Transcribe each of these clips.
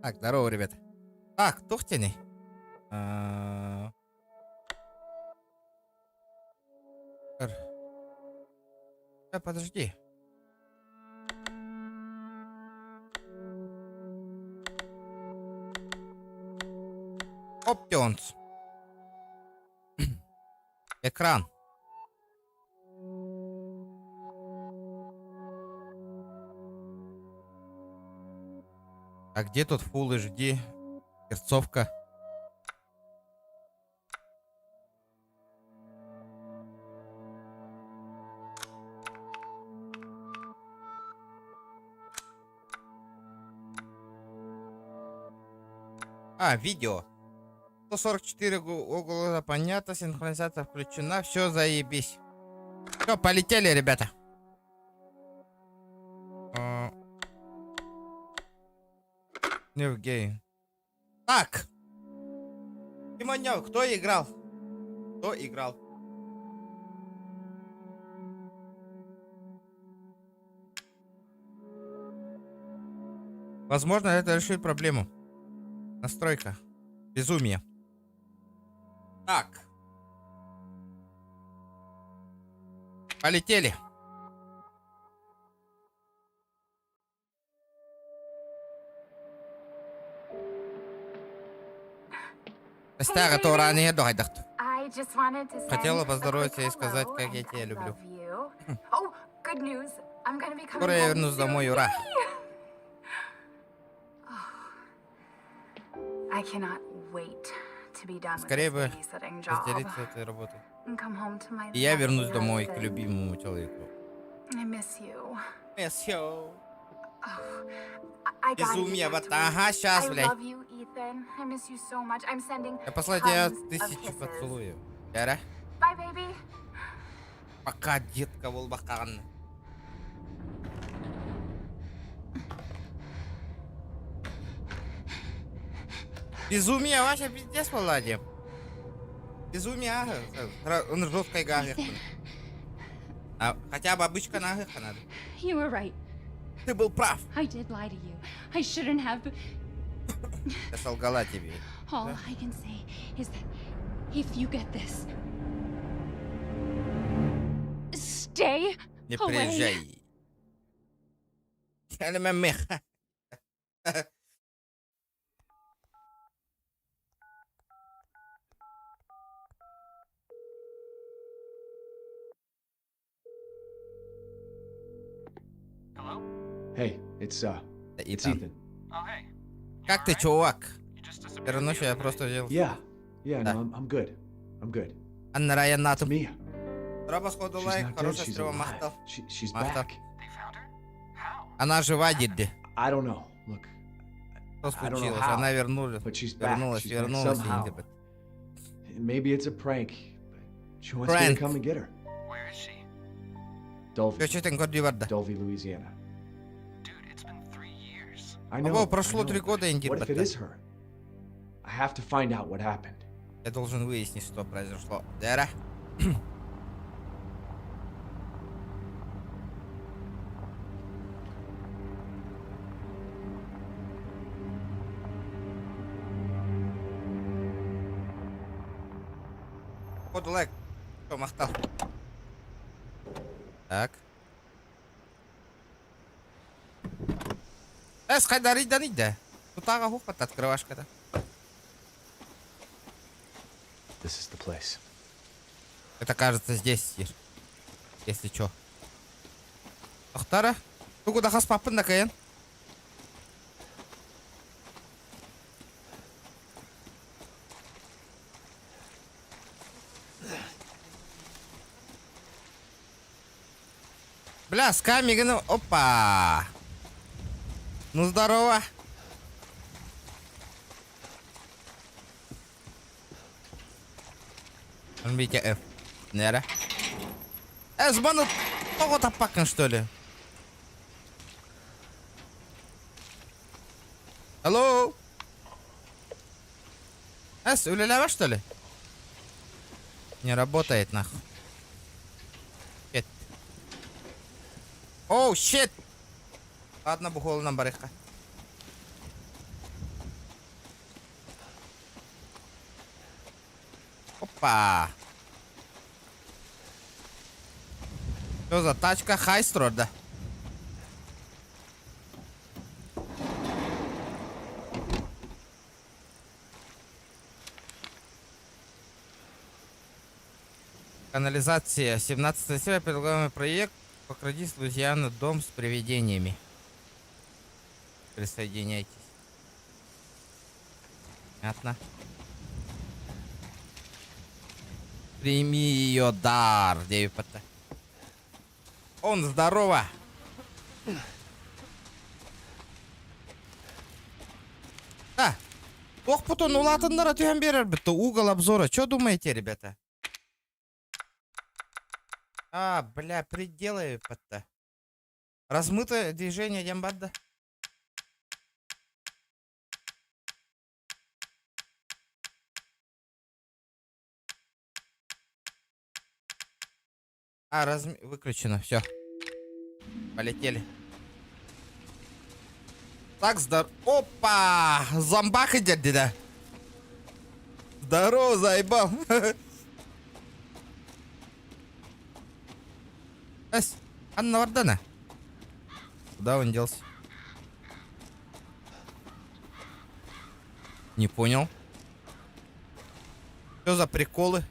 Так, здорово, ребята. Так, тухтяни. Подожди. Options. Экран. А где тут Full HD? Перцовка. Видео. 144 угла понятно, синхронизация включена, все заебись. Все, полетели, ребята. New game. Так. Тимонёв, кто играл? Кто играл? Возможно, это решит проблему. Настройка. Безумие. Так. Полетели. Стара Тора не дойдет. Хотела поздороваться и сказать, как я тебя люблю. Скоро я вернусь домой, ура. Скорее бы разделиться этой работой. И я вернусь домой к любимому человеку. Miss you. Безумие, вот, ага, сейчас, блядь. Я послал тебе 1000 поцелуев. Яра? Пока, детка, волбакан. Безумие, вообще пиздец, Владимир. Безумие, он жесткой гагах. Хотя бы обычка на гагах надо. You were right. Ты был прав. I did lie to you. I shouldn't have. Я солгала тебе. All I can say is that if you get this, stay Не away. приезжай. Я не мемех. Hello? Hey, it's Ethan. Oh, hey. Как ты, чувак? You just disappeared. Первую ночь я просто взял. Yeah, no, I'm good. I'm good. Анна Райанату. Mia, Дроба сходу she's лайк, not dead. хорошая She's стрела alive. махтал. She's Махтал. back. They found her? How? Она жива, дидди. I don't know. Look, Что I don't know случилось? how, Она вернулась. but she's back. Вернулась, She's back вернулась. somehow. Maybe it's a prank, but she wants me Prank. to come and get her. Where is she? Dulvey, Что ты горди варда? Dulvey, Louisiana. Dude, it's been 3 years. I know. Ого, I прошло know, 3 but года, What Индир. if it is her? I have to find out what happened. Я должен выяснить, что произошло. Дара. Ходу лайк. Что, махтал? Так. Скайдари да ниде. Тут ага хухпат открывашка-то. This is the place. Это кажется здесь, Сир. Если чё. Ахтара? Ты куда хас папын накаян? Бля, с камиганом. Опа! Ну здорово. Нажмите F. Нера. Сбану того тапакан, что ли? Алло? Улялява, что ли? Не работает, нахуй. Щит. Оу, щит! Ладно, бухол нам барыха. Опа. Что за тачка? Хайстро, да? Канализация. 17 серия. Предлагаемый проект. Покрадись, Лузиана. Дом с привидениями. Присоединяйтесь. Понятно. Прими ее дар. Девипата. Он здорово. Да. Ох, потом улатындар тюрем берер бітті. Угол обзора. Что думаете, ребята? А, бля, пределы пата. Размытое движение ямбадда. А, выключено, все. Полетели. Так, Опа! Зомбак идет, деда. Здорово, заебал. Эс, Анна Вардана. Куда он делся? Не понял. Что за приколы?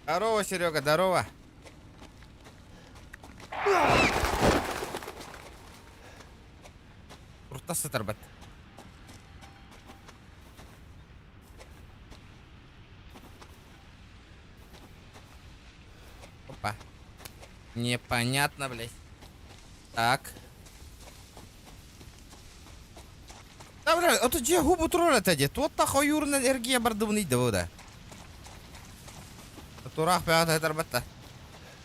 Здорово, Серега, здорово. Куртасы торбат. Опа. Непонятно, блядь. Так. Да, бля, а тут где губу тролля тоді? Тут та хуюрна енергія бардовний да. Турах пятая торбата.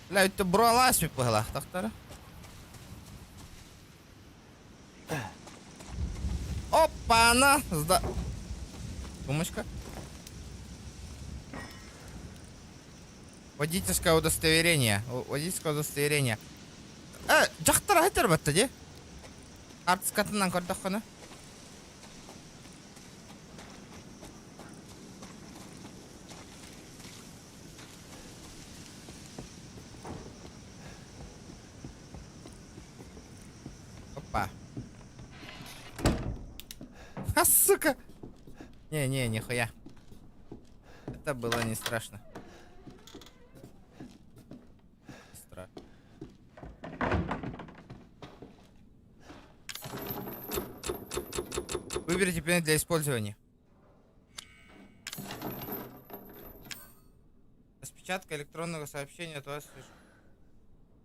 Бля, ты бралась ми пыглах, тахтара. Опа, она. Сумочка. Водительское удостоверение. Водительское удостоверение. Жақтар айтар батты де? Артыс катынан көрдік қана. Опа. А, сука. Не, нихуя. Это было не страшно. Выберите предмет для использования. Распечатка электронного сообщения от вас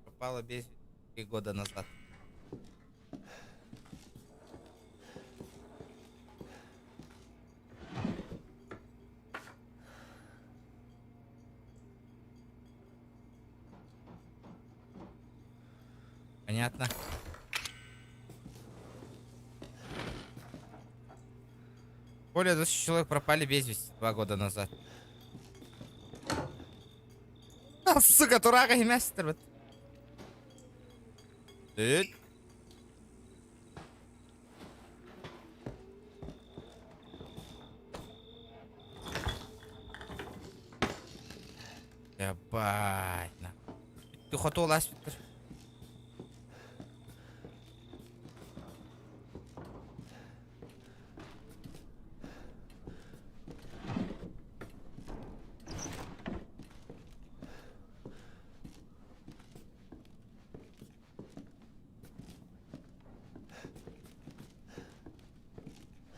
пропала без 3 года назад. Понятно. Более 20 человек пропали без вести 2 года назад. А, сука, турага и мастер. Ебать, на. Ты хотел ласть.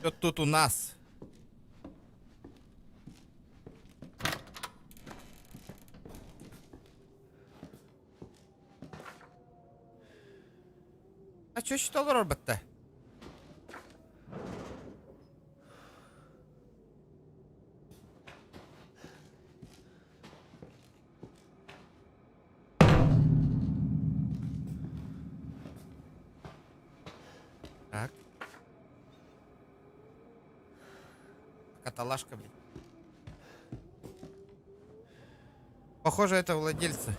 Что тут у нас? А что считал робот-то? Так. Каталажка, блин. Похоже, это владельцы.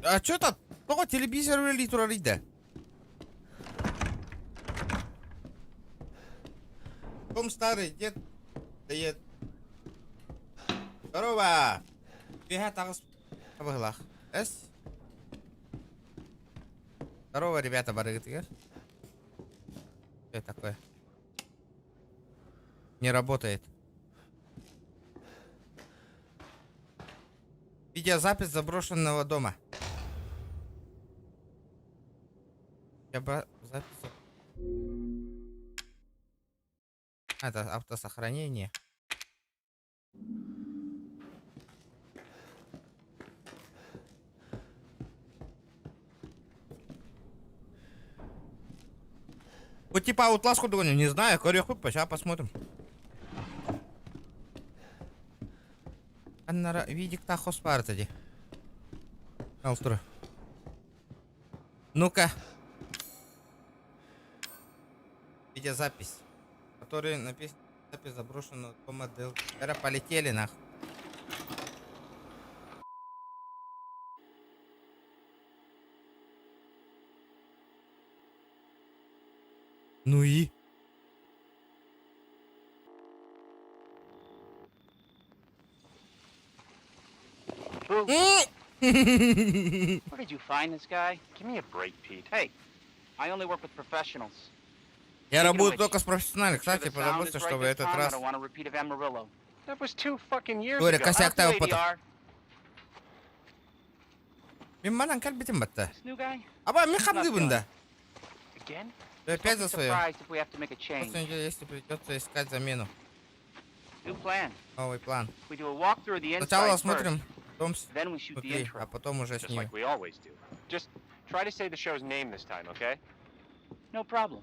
А чё это? Только телевизор или туралида? Том старый дед. Дед. Здорово. Бегай тагыз. Абыглах. Эс. Здорово, ребята, барыгытыгер. Что это такое? Не работает. Видеозапись заброшенного дома. Запись. Это автосохранение. Вот типа Outlast догоним, не знаю, кореху, сейчас посмотрим. Аннара видик та хоспартади. Алтура. Ну-ка. Видеозапись. Который написан запись заброшенного дома Дел. Эра полетели нах. Ну и? Where did you find this guy? Give me a break, Pete. Hey, I only work with professionals. Я Speaking of работаю which, только с профессиональных. make sure Кстати, the sound позаботься, is right чтобы this этот time. I раз... don't want a repeat of Amarillo. That was 2 fucking years Говорю, ago. косяк I don't тау do пота. ADR. Мен манан кальбитим батта. This new guy? Аба, мен He's not хамды feeling бында. it. Again? Ты опять Don't за be свое. surprised if we have to make a change. Просто если придется искать замену. New plan. Новый план. We do a walkthrough of the Сначала inside осмотрим first, дом then we shoot the внутри, intro. а потом уже Just снимем. like we always do. Just try to say the show's name this time, okay? No problem.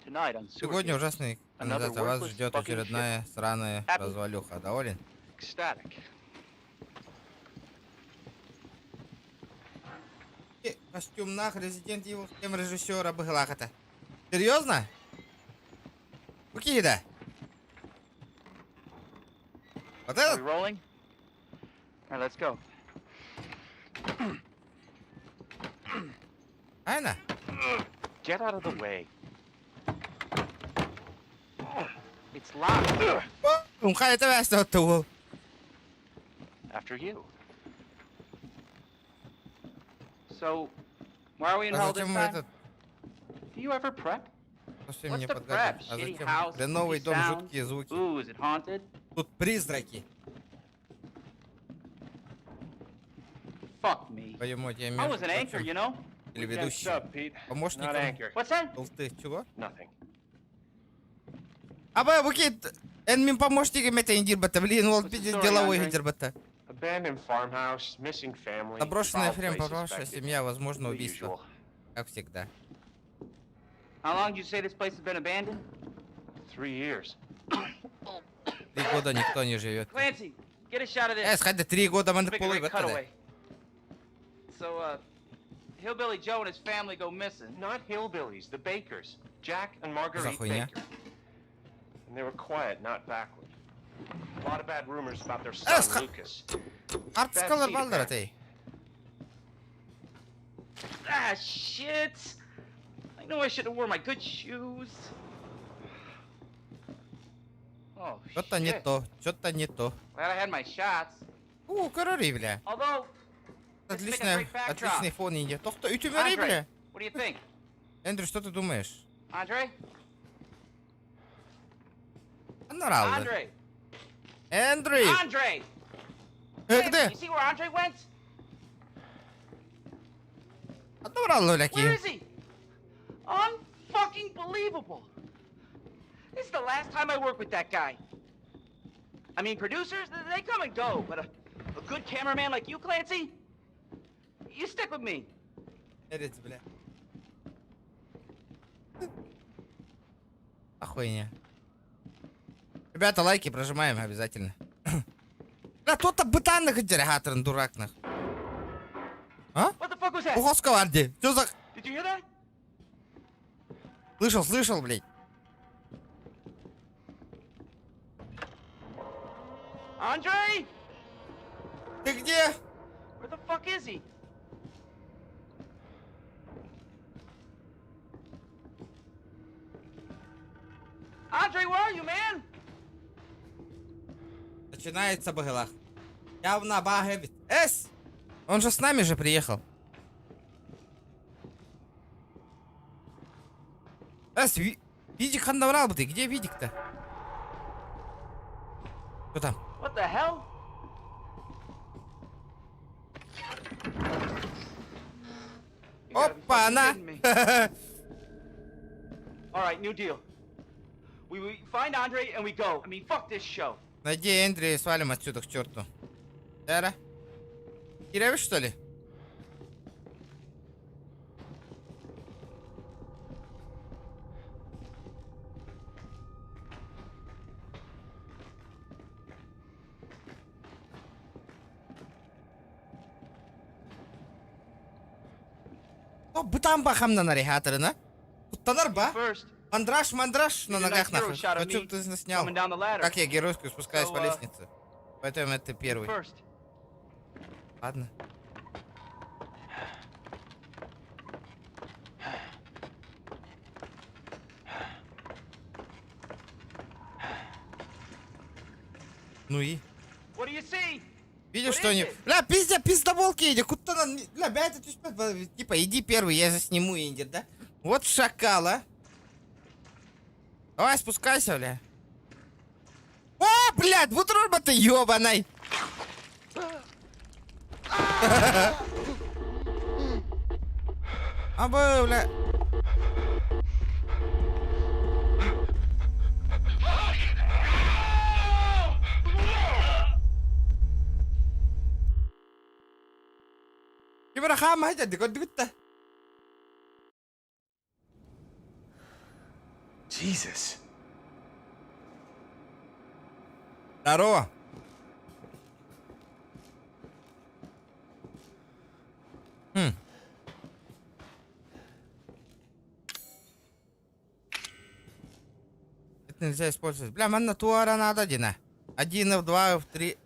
Tonight on Sewer Сегодня Gate. ужасный Another канdidat. Вас worthless ждет fucking очередная сраная Happy? развалюха. Доволен? Ecstatic. Костюм нах, Resident Evil, тем режиссера Быглахата. Серьезно? Какие да? Вот Are we этот? rolling? All right, let's go. Айна? Get out of the way. It's locked. Умхай это вясто от того. After you. So, why are we in А hell this зачем мы time? этот Do you ever prep? совсем What's не the подготовили? prep? А Shitty зачем? house, Да новый spooky дом, sound. жуткие звуки. Ooh, is it haunted? Тут призраки. Fuck me. Твою мать, я I между was an anchor, you прочим know? телеведущий. up, Pete? Помощником. Not anchor. What's that? Толстых, чего? Nothing. Абай, букет, энмин помощником это индирбата, блин, вот What's the видишь, story, деловой Andre? индирбата. Abandoned farmhouse, missing family. Заброшенная foul ферма, play пропавшая suspected. семья, возможно, The убийство. usual. Как всегда. How long did you say this place has been abandoned? 3 years. 3 года никто не живет. Clancy, get a shot of this. Сходи, 3 года Let's мы make a полы great готовы. cutaway. So, Hillbilly Joe and his family go missing. Not hillbillies, the Bakers. Jack and Marguerite хуйня? Baker. And they were quiet, not backward. A lot of bad rumors about their Эс, son, Lucas. Артскалар балдар эй. Ah, shit! I know I should have worn my good shoes. Oh, Что-то не shit. то, что-то не то. Glad I had my shots. Короли, бля. Although, let's make a Отличная, great backdrop. отличный фон Индия. Тохто, и тюмери, Andre, бля. what do you think? Эндрю, что ты думаешь? Andre? Нравится. Andre! Эндрю! Andre! Где? Clancy, you see where Andre went? Нравится, Where ляки. is he? Unfucking believable. This is the last time I work with that guy. I mean, producers, they come and go, but a good cameraman like you, Clancy, you stick with me. Эрец, бля. Охуйня. Ребята, лайки прожимаем обязательно. Бля, кто-то бытанных интеррогаторен, дурак, нах. А? What the fuck was that? Уховского Арди. Что за... Did you hear that? Слышал, блядь. Andre? Ты где? Where the fuck is he? Andre, where are you, man? Начинается багелах. Явно багебит. Эс! Он же с нами же приехал. Эс, Видик хандаврал бы ты. Где Видик-то? Что там? What the hell? You gotta be Опа, fucking она! kidding me. All right, new deal. We find Andre and we go. I mean, fuck this show. Найди Эндрю и свалим отсюда к черту. Эра? Киревич, что ли? О, бытам бахам на нарихаторына. Туттанар ба? First, Мандраж на You did ногах nice нахуй. hero shot of Хочу, me ты снял. coming down the ladder. Как я геройскую спускаюсь So, по лестнице. Поэтому это первый. first. Ладно. Ну и? What do you see? Видишь, What что is они... it? Бля, пиздоболки иди, куда на... Бля, это типа, иди первый, я засниму Инди, да? Вот шакала. Давай, спускайся, бля. О, блядь, вот робота ёбаный. Абы, бля. Ибрахам, haydi дикотта. Jesus. Здорово. Это нельзя использовать. Бля, манна туара надо, Дина. 1 F2 F3.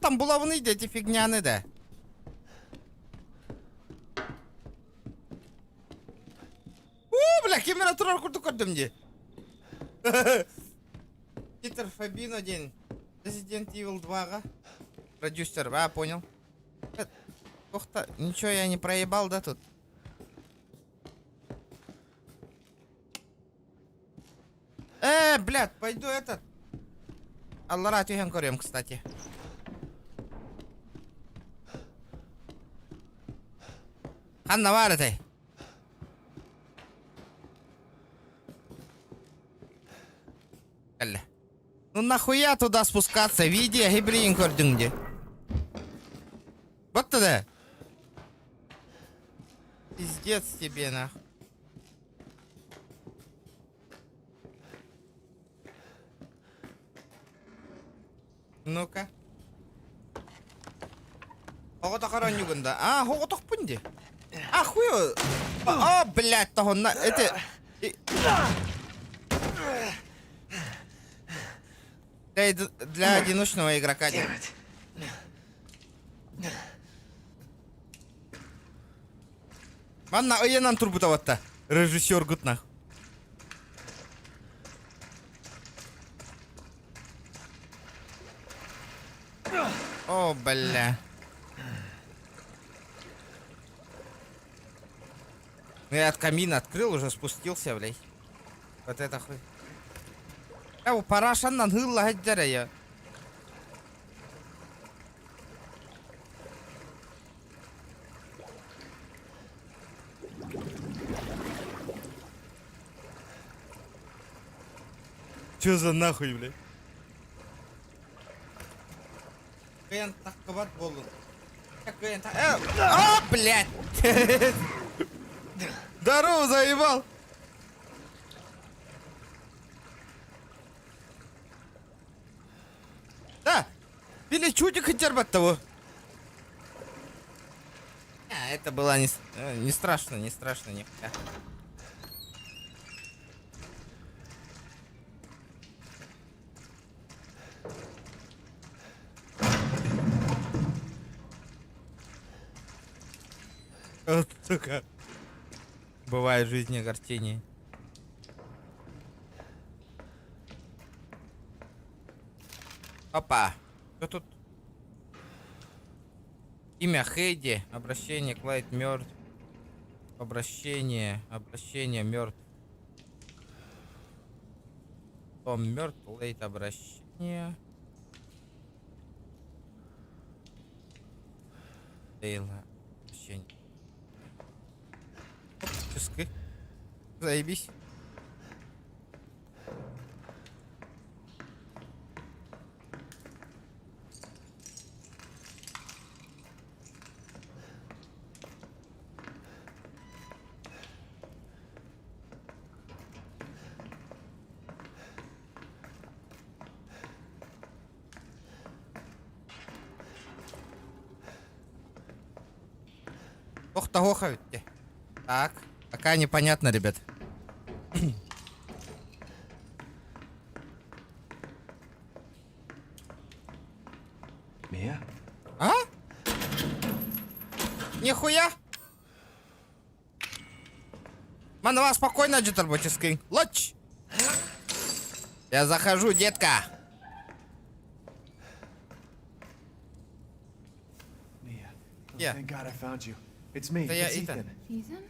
Там булавны эти фигняны, да. Бля, температура курту көрдім. Питер Фабин один. Resident Evil 2-га. Продюсер, понял. Ох-то, ничего я не проебал, да, тут? Блядь, пойду этот. Аллара тюхен корем, кстати. Анна, варытай. Ну нахуя туда спускаться? Видео гибрин кордюнги. Вот туда. Пиздец тебе, нахуй. Ну-ка. Хогото хоронюгунда. Хогото хпунди. Хуё. Блядь, того на... Это... Для одиночного игрока. Манна, оянан турбутаватта. Режиссер гутнах. О, бля. Я от камина открыл, уже спустился, блядь. Вот это хуй. Парашаннан хылла хаджара я. Чё за нахуй, блядь? Каян таккабат болун. Блядь! Здорово, заебал! Да! Или чудик хотя бы от того. Это было не страшно, нихуя. Вот, сука. Бывает в жизни огорчение. Опа. Что тут? Имя Хейди. Обращение Клайд мертв. Обращение мертв. Том мертв. Лейт обращение. Дейла. Обращение. Оп, чески. Заебись. Ох-то-гоха ведь. Так, пока непонятно, ребят. Mia? А? Нихуя! Манова, спокойно, джиттербоческий. Лоч! Я захожу, детка. Mia. Oh, Yeah. Thank God I found you. It's me. Да я It's Итан. Ethan. Ethan?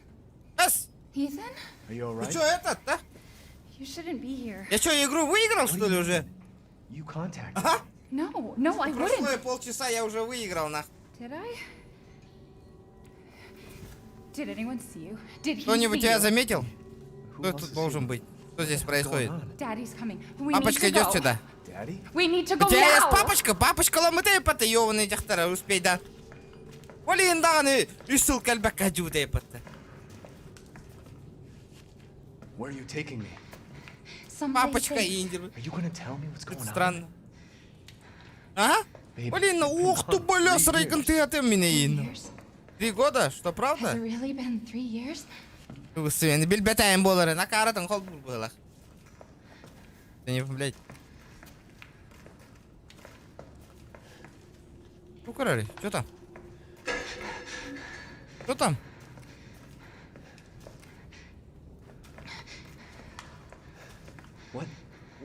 Эс! Ethan? Are you Ты alright? чё, этот, да? You shouldn't be here. Я чё, игру выиграл, What do что ли, you уже? mean? You contacted me. Ага. No, I Прошло wouldn't. полчаса, я уже выиграл, нахуй. Did I? Did anyone see you? Did he Кто-нибудь see тебя you? заметил? Who Кто else тут is должен here? быть? Что здесь What's происходит? going on? Daddy's coming. We Папочка need to идет go. сюда. Daddy? We need to У go тебя есть now. папочка? Папочка ломытый, пата, ёваный дяхтара, успей, да? Олин, да, не, решил кальбака дюда, пата. Where are you taking me? Someplace Папочка safe. Индир. Are you gonna tell me what's going Это on? странно. А? Baby, Блин, it's been ух ты, gone бля, 3 срайкан years. ты от меня 3 ин. years? 3 года? Что, Has it правда? really been 3 years? Сен, билбетаем болары, на каратан хол было. Да не, блядь. Ну, короче, что там? Что там? What?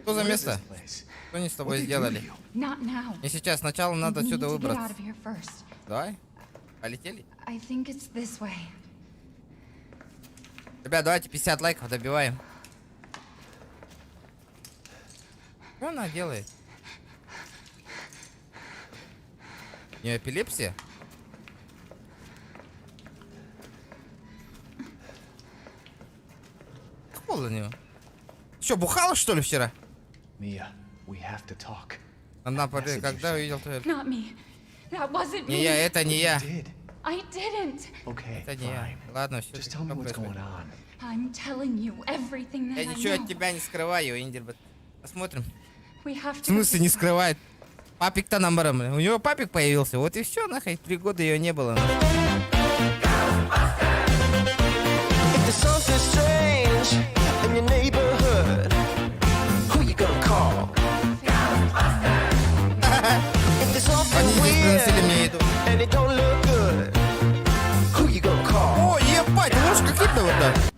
Что за What is место? this place? Что они с What тобой they do to сделали? you? Not now. И сейчас сначала надо We need отсюда to get out выбраться. of here first. Давай. Полетели. I think it's this way. Ребят, давайте 50 лайков добиваем. Что она делает? У нее эпилепсия? Какого у нее? Что, бухала что ли вчера? Mia, we have to talk. Она, Yes, когда you увидел твою... Not me. That wasn't Не me. я, это не я. You did. I didn't. Okay, Это не я. fine. Ладно, все. Just tell me what's going on. I'm telling you everything that Я I ничего know. от тебя не скрываю, Индербет. Посмотрим. We have В to go смысле this не way. скрывает? Папик-то номером. У него папик появился. Вот и все, нахуй. 3 года ее не было. If there's something strange in your neighborhood, who you gonna call? If there's Они something здесь приносили weird мне еду. and it don't look good, who you gonna call? О, ебать, ложка кипнула-то.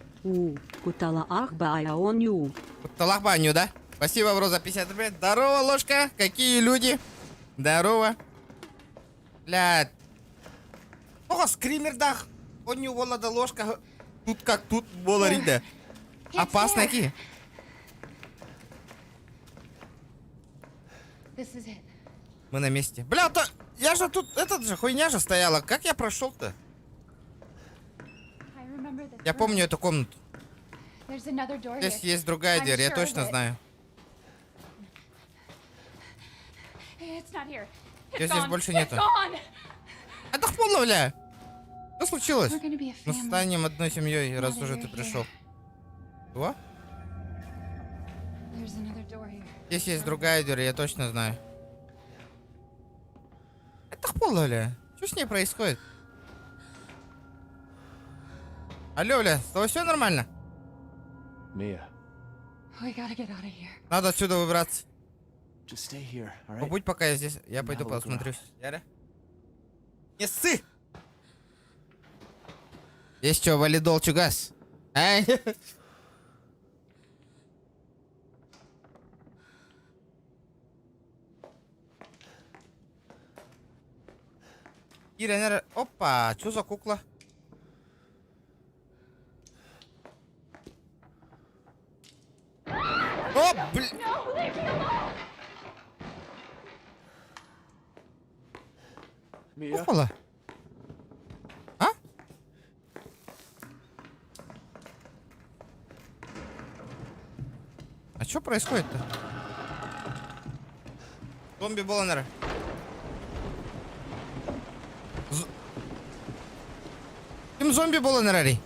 Кутала Ахбая он ю. Талахбаню, да? Спасибо, бро, за 50 рублей. Здорово, ложка. Какие люди? Здорово. Блядь. О, скример, да. Он не волода ложка. Тут как тут, волорида. It's Опасно, there. какие. This is it. Мы на месте. Бля, то я же тут, этот же хуйня же стояла. Как я прошел-то? I remember this Я room. помню эту комнату. There's another door Здесь here. есть другая I'm дверь, я sure of точно it. знаю. It's not here. It's Её здесь gone. больше It's нету. gone. Это хуйло, бля. Что случилось? We're gonna be a Мы family. станем одной семьей, раз Now уже that ты you're пришел. here. Что? There's another door here. Здесь есть другая дверь, я точно знаю. Это хуйло, бля. Что с ней происходит? Алло, бля, с тобой все нормально? Mia, We gotta get out of here. Надо отсюда выбраться. just stay here, all right? Побудь пока я здесь. Я пойду Now look посмотрюсь. Яра? Не ссы! Есть что, валидол чугас? Эй. Ира, наверное... Опа, что за кукла? О, блин. Mia? Упала. А? А что происходит-то? Зомби Болланера. Кем зомби Болланера?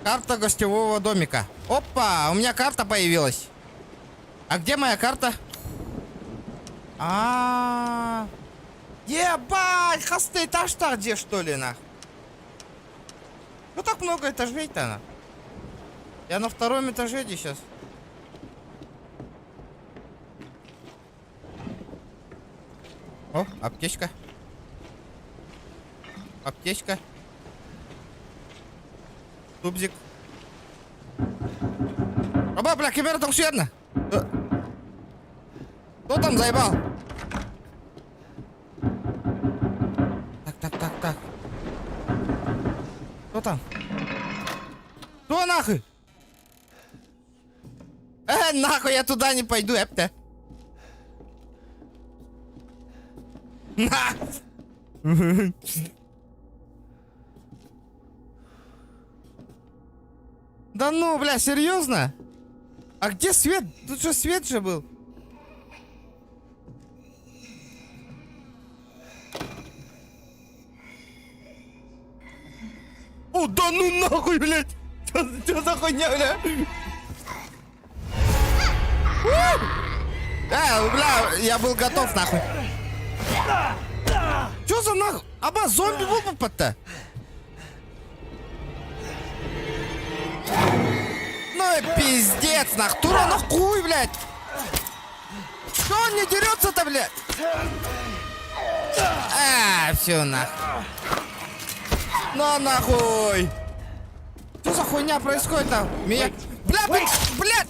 Карта гостевого домика. Опа, у меня карта появилась. А где моя карта? Ебать, хостый этаж-то где, что ли, на? Ну так много этажей-то, на. Я на втором этаже где сейчас. О, аптечка. Аптечка. Тубзик. Оба, бля, камера там все одна. Кто там заебал? Так. Кто там? Кто нахуй? Нахуй я туда не пойду, эпта. На! Да ну, бля, серьезно? А где свет? Тут же свет же был. О, да ну нахуй, блядь! Что за хуйня, бля? Бля, я был готов, нахуй. Что за нахуй? Аба, зомби был попад-то? Ну и пиздец, нахуй. Тура, нахуй, блядь! Что он не дерется-то, блядь? Все, нахуй. Ну нахуй! Что за хуйня происходит-то? Меня... Блядь!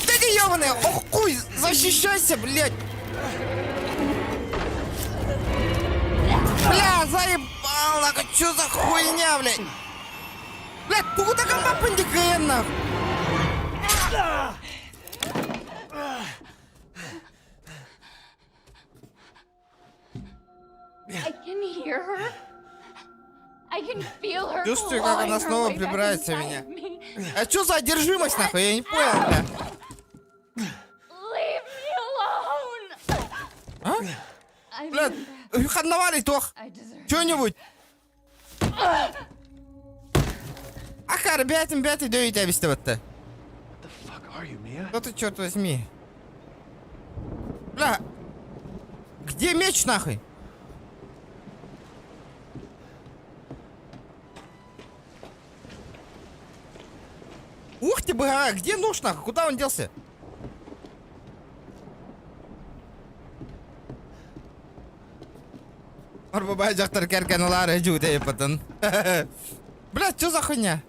Ты не ебаный! Ох, хуй! Защищайся, блядь! Бля, заебал, нахуй! Что за хуйня, блядь? Блядь, куда комба пандикаем, нахуй? I can hear her. I can feel her Чувствую, как она clawing her снова way back прибирается в inside меня. me. А что за одержимость, нахуй? Я не понял, бля. Leave me alone. А? I'm Блядь, in bed. ходновали, тох. I deserve Что-нибудь. Аха, ребята, дойдите объяснить-то. What the fuck are you, Mia? Что ты, черт возьми? Бля. Где меч, нахуй? Ух ты, бля, где нож, нахуй? Куда он делся? Арбабай жақтар кәркәнелары жүгде епатын. Бля, что за хуйня?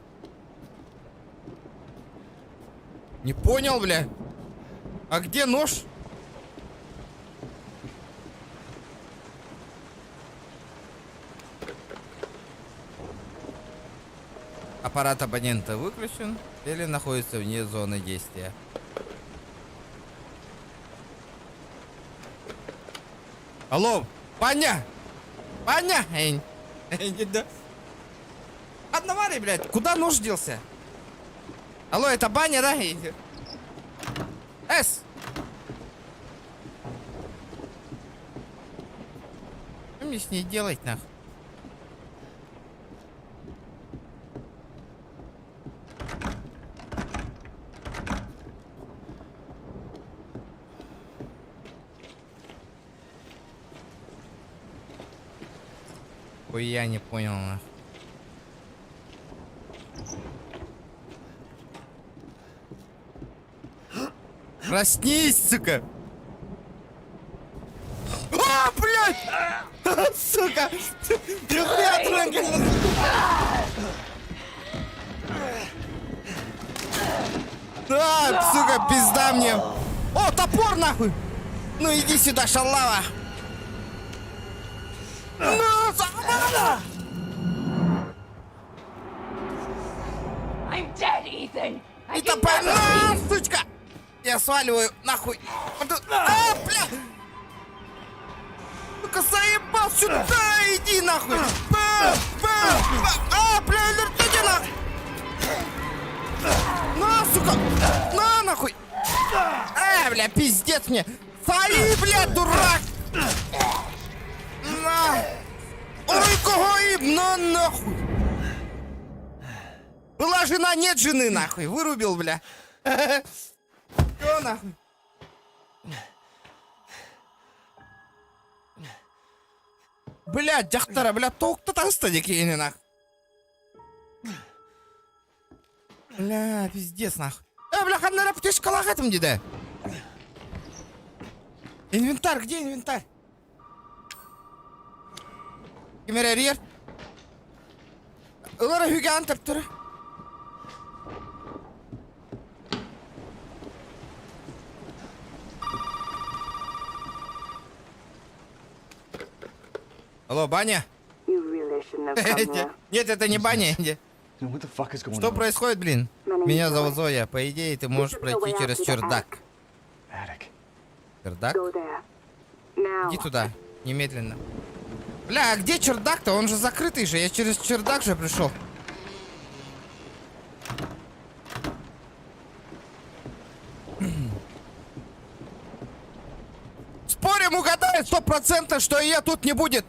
Не понял, бля. А где нож? Аппарат абонента выключен или находится вне зоны действия. Алло, Паня! Паня! Одновари, блядь, куда нож делся? Алло, это баня, да? Эс! Что мне с ней делать, нахуй? Ой, я не понял, нахуй. Проснись, сука! А, блядь! Сука! Нихуя трогательно! Да, сука, пизда мне. О, топор нахуй. Ну иди сюда, шалава. Ну, забада. I'm dead, Ethan. I И can топор, never на, be. сучка. Я сваливаю, нахуй. А, бля. Сука, заебал сюда, иди нахуй. А, бля, иди нахуй. На, сука. На, нахуй. Бля, пиздец мне. Фали, бля, дурак. На. Ой, кого им, на, нахуй. Была жена, нет жены, нахуй. Вырубил, бля. Что, нахуй? Блядь, жақтара, бля, тоқты тастады кейіне, нахуй. Бля, пиздец, нахуй. Бля, қандара птичка лағатым, деді. Инвентарь, где инвентарь? Кемера рер. Олар үйге антып тұры. Алло, баня? Нет, это не баня. What the fuck is going Что on? происходит, блин? Меня зовут Зоя. По идее, ты можешь пройти через чердак. Attic. Чердак? Иди туда, немедленно. Бля, а где чердак-то? Он же закрытый же. Я через чердак же пришел. Спорим, угадай 100%, что ее тут не будет.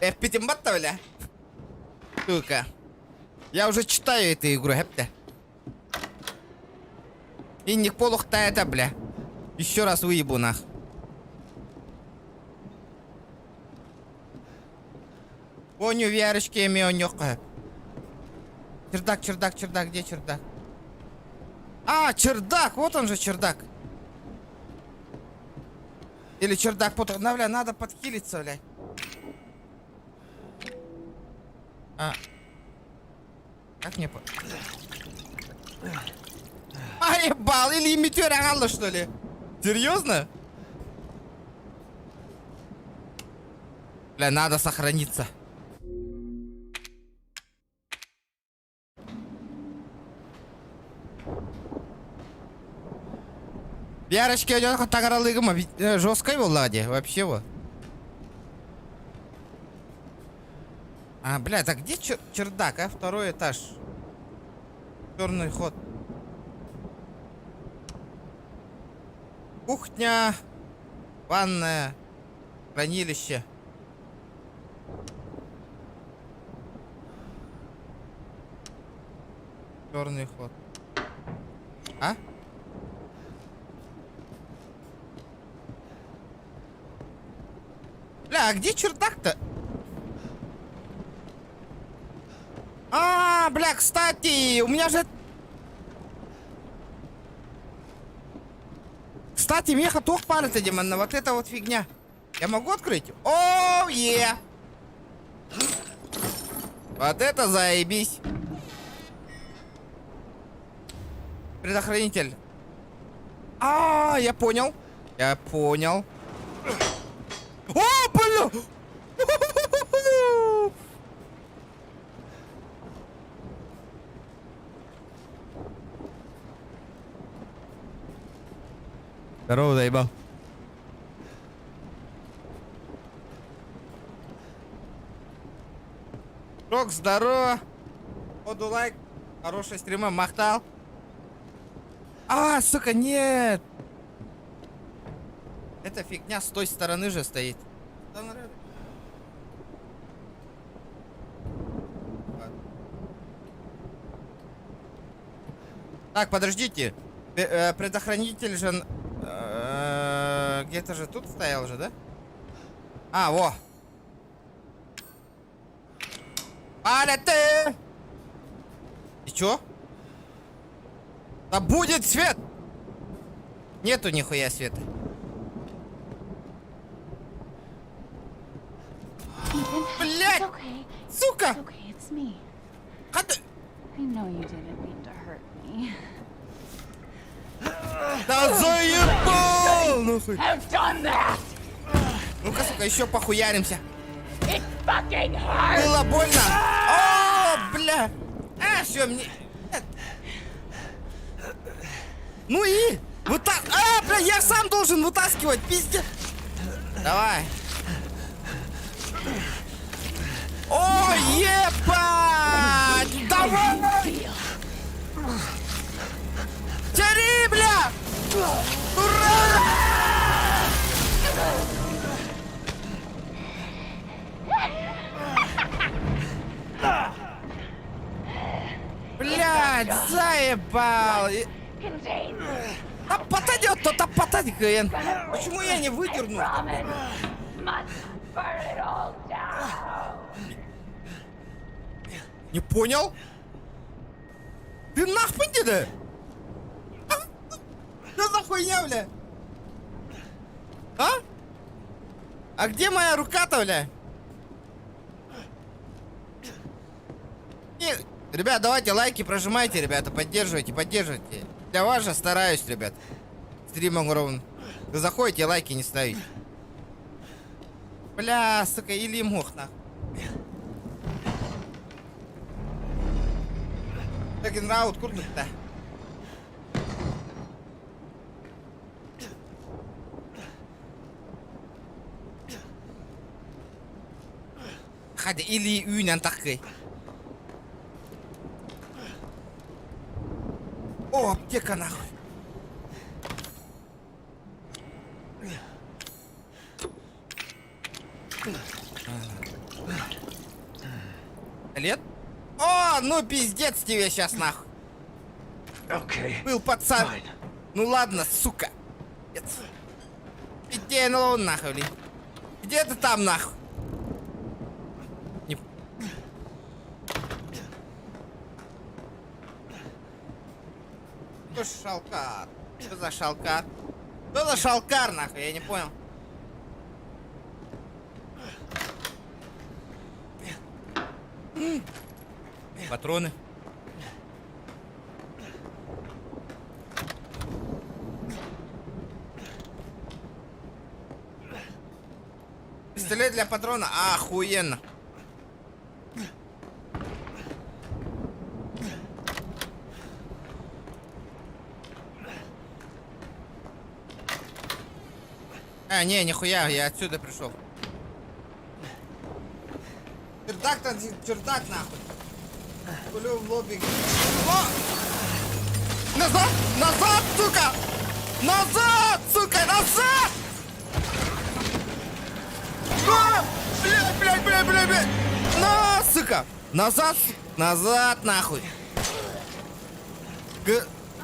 F5 бля. Сука. Я уже читаю эту игру, хэпта. И не полух-то это, бля. Еще раз выебу, нах. Поню вярочки мионёка. Чердак, чердак, чердак, где чердак? А, чердак, вот он же чердак. Или чердак, на, бля, надо подхилиться, бля. А. Как мне по... А, ебал, или метеор ағалы, что ли? Серьезно? Бля, надо сохраниться. Ярочки идет тагралыгыма жесткой влади, вообще вот. А, бля, так где чердак, а? Второй этаж. Черный ход. Кухня. Ванная. Хранилище. Черный ход. А? Бля, а где чердак-то? А, бля, кстати, у меня же... Кстати, меха тох палится, Диман, вот эта вот фигня. Я могу открыть? Оу, е! Вот это заебись. Предохранитель. А, я понял. Я понял. О, бля! Здорово, заебал. Рок, здорово. Поду лайк. Хорошая стрима, махтал. А, сука, нет. Эта фигня с той стороны же стоит. Так, подождите. Предохранитель же... Где-то же тут стоял же, да? А, во. Аля ты! И чё? Да будет свет! Нету нихуя света. Ethan, Блядь! it's okay. Сука! It's okay, it's me. I know you didn't mean to hurt me. Да заебал, нахуй. I've done that. Ну-ка, сука, еще похуяримся. It fucking hurts. Было больно. О, бля. А, все, мне... Ну и... А, бля, я сам должен вытаскивать, пиздец. Давай. О, ебать! Давай! Тяни, бля! Ура! Блядь, заебал! Contain. А потадет, то-то потадет, Ген. Почему я не выдерну? Ramen must burn it all down. Не понял? Ты нахуй да? Что за хуйня, бля? А? А где моя рука-то, бля? Не, ребят, давайте лайки прожимайте, ребята, поддерживайте, поддерживайте. Для вас же стараюсь, ребят. Стримом ровно. Вы заходите, лайки не ставите. Бля, сука, или мох, нахуй. Такин раут куртук-то. Hadi ili üynen takı. О, аптека нахуй. Лет? О, ну пиздец тебе сейчас нахуй. Okay. Был пацан. Fine. Ну ладно, сука. Иди на лун нахуй, блин. Где ты там нахуй? Не... Что ж шалкар? Что за шалкар? Что за шалкар нахуй? Я не понял. Патроны. Пистолет для патрона? Охуенно. А, не, нихуя, я отсюда пришел. Чердак-то, чердак нахуй. Пулю в лобби. О! Назад! Назад, сука! Назад, сука! Назад! А! Блядь! На, сука! Назад! Назад, нахуй!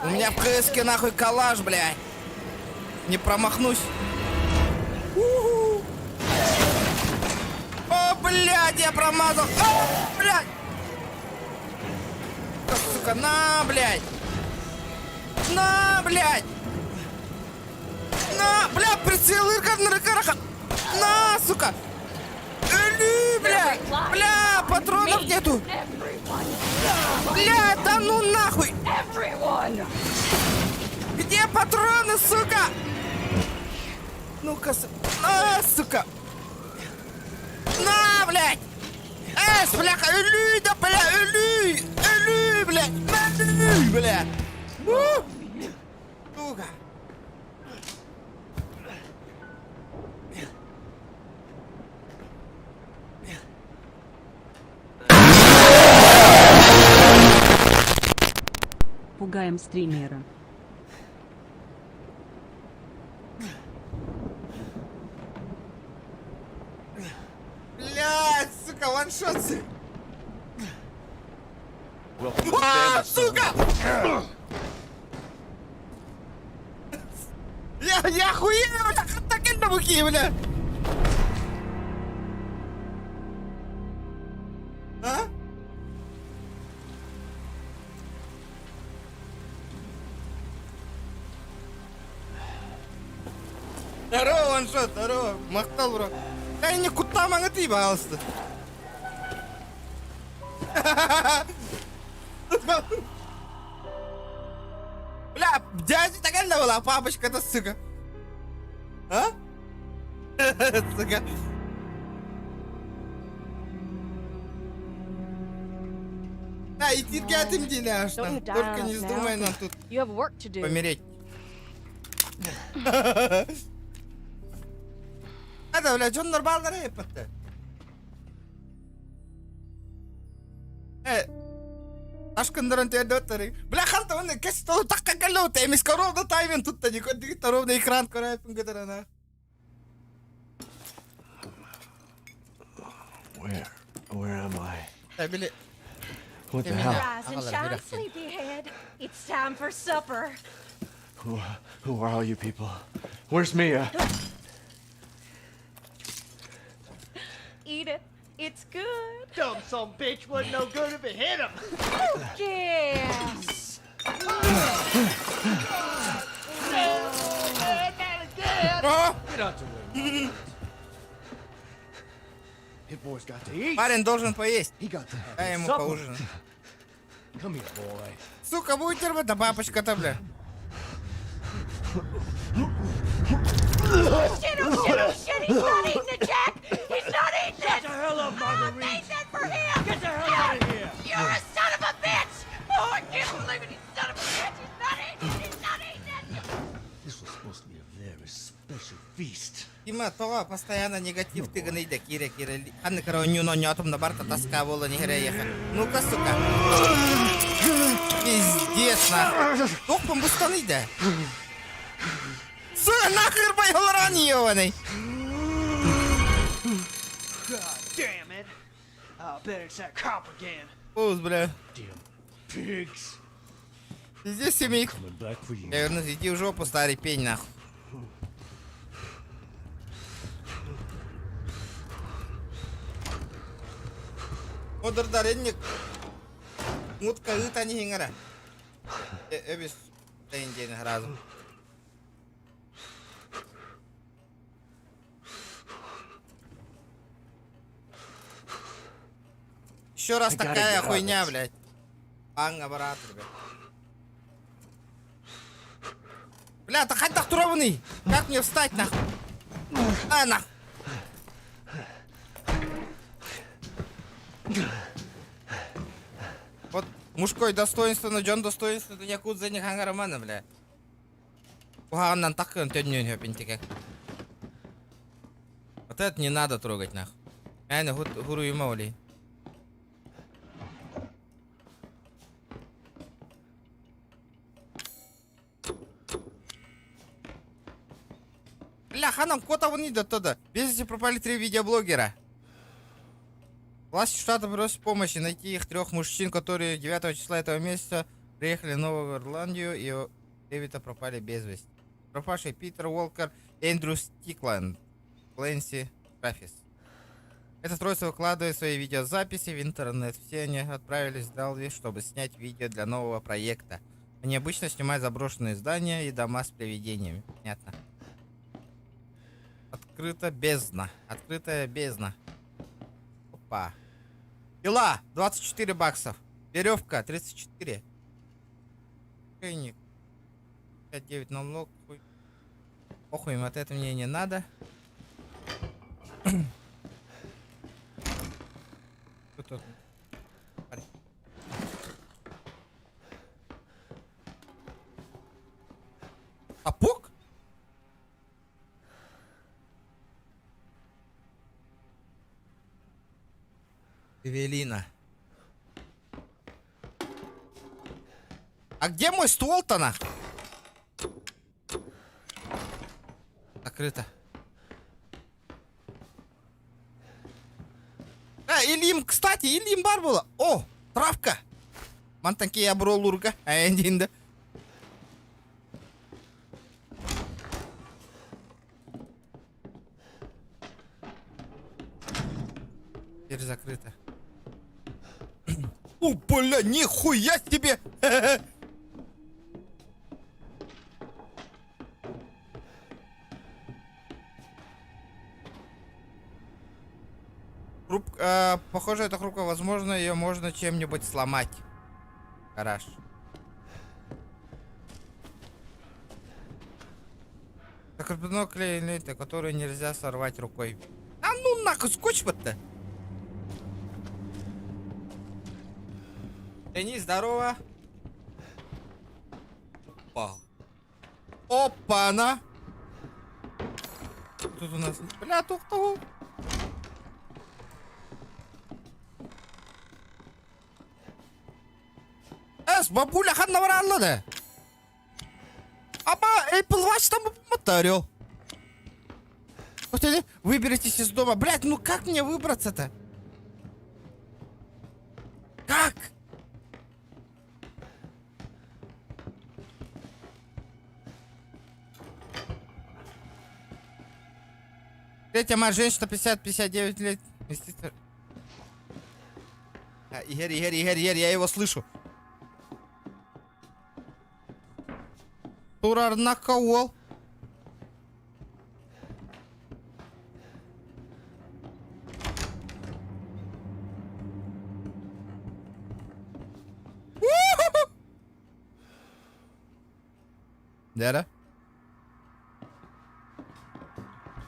У меня в КСке нахуй калаш, блядь! Не промахнусь! О, блядь, я промазал! О, блядь! Сука, на, блядь! На, блядь! На, блядь, прицел Ирка, на, сука! Блядь! Бля, патронов нету! Бля, да ну нахуй! Everyone. Где патроны, сука? Ну-ка, сука! На, блядь! Бляха, да, бля, блядь! Блядь! Сука! Пугаем стримера. Блядь, сука, ваншотцы! Welcome to А, Stanley, son. сука! Я охуел, бля, так это буки, бля! А? Здорово, ваншот, здорово. Мақтал, бро. Ай, не кутамаңа тый, пожалуйста. Бля, дядя такая была, папочка-то, сука. А? Сука. Да, и тиргатым деляшно. Don't you die Только on не us вздумай now. нам тут You have work to do. помереть. Это, бля, Джон нормально рэпа-то. Ашкандырын тердеттери. Бля, ханта он кес толу такка галота. Эмис ровно таймен тут-то не ходит, ровно экран корайпын гыдырана. Where am I? Да, бля. What the Give me hell? that. Rise and shine, sleepyhead. It's time for supper. Who are all you people? Where's Mia? Eat it. It's good. Dumb son bitch wasn't no good if it hit him. Yes. О! Get out the way. Hit boy's got to eat. Парень должен поесть. He got to have Дай his ему supper. поужинать. Come here, boy. Сука, будет терпеть, да бабочка-то, бля. Shit, oh shit, oh shit. He's not eating it, Jack. He's not eating it. Get the hell up, I Marguerite. made that for him. Get the hell out of here. You're a son of a bitch. Oh, I can't believe it. He's son of a bitch. He's not eating it. He's not eating it. This was supposed to be a very special feast. Тима, тоға постоянно негатив тыгыны да кире. Ханны короню но нетом на барта тоска была не грееха. Ну-ка, сука. Пиздец, нахуй. Тох помбустаны, да. Сука, нахер байголран ебаный. God damn it. I'll bet it's that cop again. Пусть, бля. Damn pigs. Здесь семейка. Coming back for you. Я вернусь, иди в жопу, старый пень, нахуй. Одырдаренник. Мутка ыта не хингара. Эбис тейнден разум. Еще раз такая хуйня, блядь. Анга-барат, ребят. Бля, так хоть турованный. Как мне встать, нахуй? А, нахуй. Вот мужское достоинство, но Джон достоинство, это якут за них ангарамана, бля. Угаганнан так он тёднён ёпинтикек. Вот это не надо трогать, нахуй. Айна гуру и моли. Бля, ханам кота вон идет туда. Без вести пропали 3 видеоблогера. Власти штата просят помощи найти их 3 мужчин, которые 9 числа этого месяца приехали в Новую Ирландию и у Дэвида пропали без вести. Пропавшие Питер Уолкер, Эндрю Стикланд, Клэнси Рафис. Эта троица выкладывает свои видеозаписи в интернет. Все они отправились в Далви, чтобы снять видео для нового проекта. Они обычно снимают заброшенные здания и дома с привидениями. Понятно. Открыта бездна. Открытая бездна. Опа. Пила 24 баксов. Веревка 34. Шейник 59 налог. Похуй, им от этого мне не надо. Что тут? Апок? Эвелина. А где мой ствол-то, на? Закрыто. Илим, кстати, Илим бар было. О, травка. Мантанки я брал лурга. Айндинда. Теперь закрыто. О, бля, нихуя себе! Похоже, эта хрупкая, возможно, ее можно чем-нибудь сломать. Гараж. Закреплено клеем ленты, которую нельзя сорвать рукой. А ну нахуй, скотч вот-то. Денис, здорово. Опа. Опа-на. Тут у нас... Бля, тух-тух. Бабуля ханна да. Аба Apple Watch там моторил. Вот они, выберитесь из дома. Блять, ну как мне выбраться-то? Как? Третья моя женщина, 50-59 лет. Игорь, я его слышу. Турар накол. Да?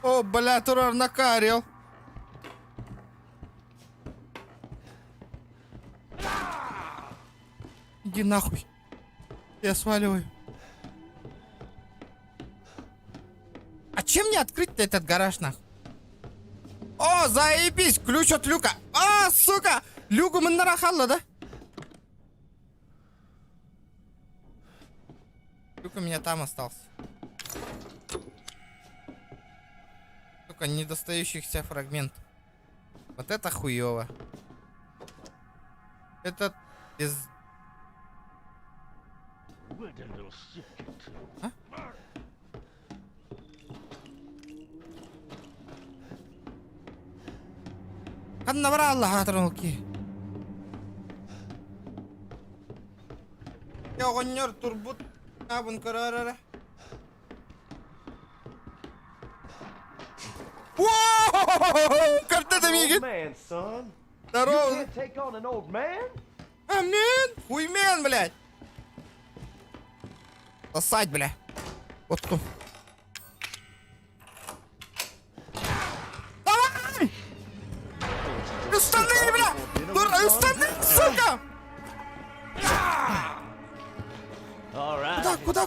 О, бля, Турар накарил. Иди нахуй. Я сваливаю. А чем мне открыть-то этот гараж, нахуй? О, заебись, ключ от люка. А, сука, люку мы нарахала, да? Люк у меня там остался. Только недостающихся фрагментов. Вот это хуёво. Это без... А? Каннавара Аллах атрануки. Я гонёр турбут абун карарара. Воу! Карта миги. Man, son. You Здорово. can't take on an old man? Амин. Хуймен, блядь. Сосать, бля. Вот тут. Давай! Штаны, бля! Штаны, сука! All right. Куда?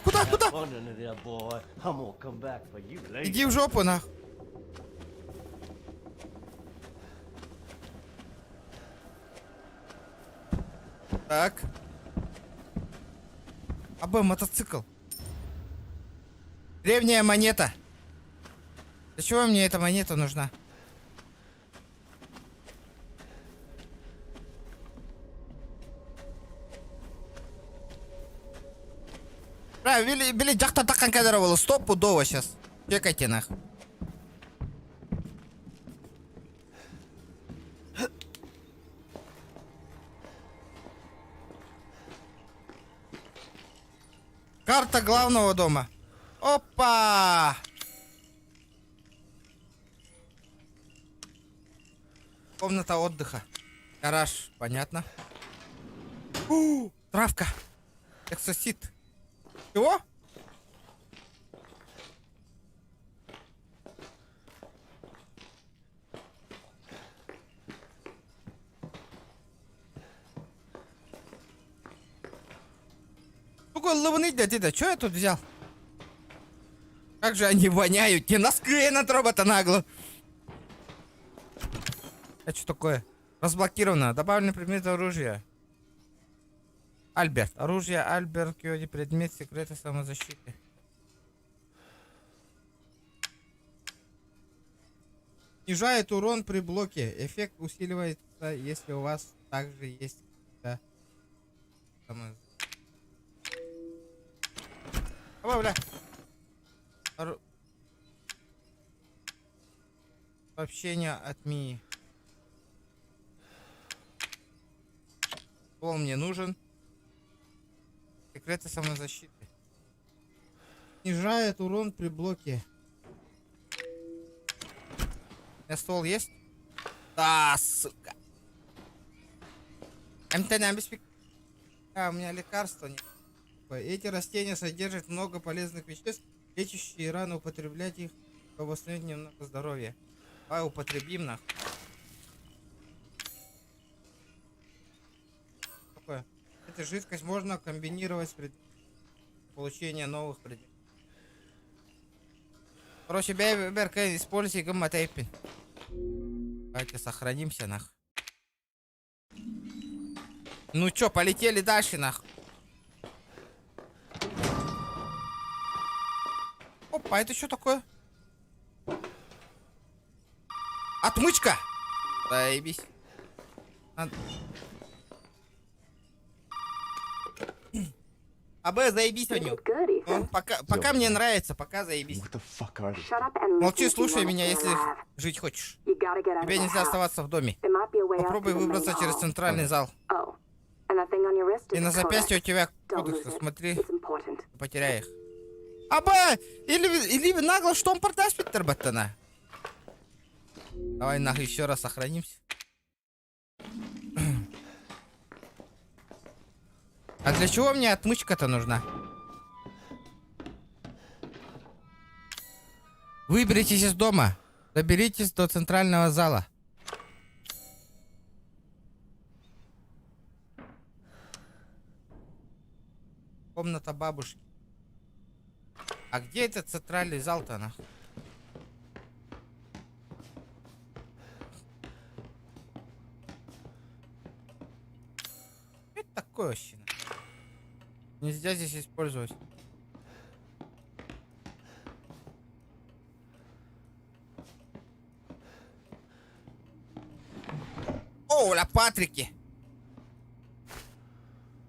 Fun in there, boy. I'm gonna come back for you later. Иди в жопу, нах. Так. Абы, мотоцикл. Древняя монета. Для чего мне эта монета нужна? Правильно, блин, жакта таккан кадр было. Стопудово сейчас. Чекайте нахуй. Карта главного дома. Опа! Комната отдыха. Гараж, понятно. Травка. Эксосит. Чего? Сука, лаваны дядя, что я тут взял? Как же они воняют, не носки на робота нагло. Это что такое? Разблокировано. Добавленный предмет оружия. Альберт. Оружие Альберт Кьоди. Предмет секрета самозащиты. Снижает урон при блоке. Эффект усиливается, если у вас также есть... Да. О, бля. Сообщение от Мии. Ствол мне нужен. Секреты самозащиты. Снижает урон при блоке. У меня ствол есть? Да, сука. МТ не обеспек... А, у меня лекарства нет. Эти растения содержат много полезных веществ, лечащие раны, употреблять их, чтобы восстановить немного здоровья. А, употребим нах. Такое. Эту жидкость можно комбинировать с получения новых предметов. Короче, берка, используй гамма-тейпин. Давайте сохранимся, нах. Ну чё, полетели дальше, нах. Опа, это что такое? Отмычка! Заебись. АБ, заебись, Ваню. Ну, пока мне нравится, пока заебись. What the fuck are these? Молчи, слушай меня, если жить хочешь. Тебе нельзя оставаться в доме. Попробуй выбраться через центральный зал. И на запястье у тебя кодексы, смотри, не потеряй их. АБ! Или нагло штомпорта Питер Баттона. Давай нахуй еще раз сохранимся. А для чего мне отмычка-то нужна? Выберитесь из дома. Доберитесь до центрального зала. Комната бабушки. А где этот центральный зал-то, нахуй? Это такое вообще? Нельзя здесь использовать. О, ля Патрики!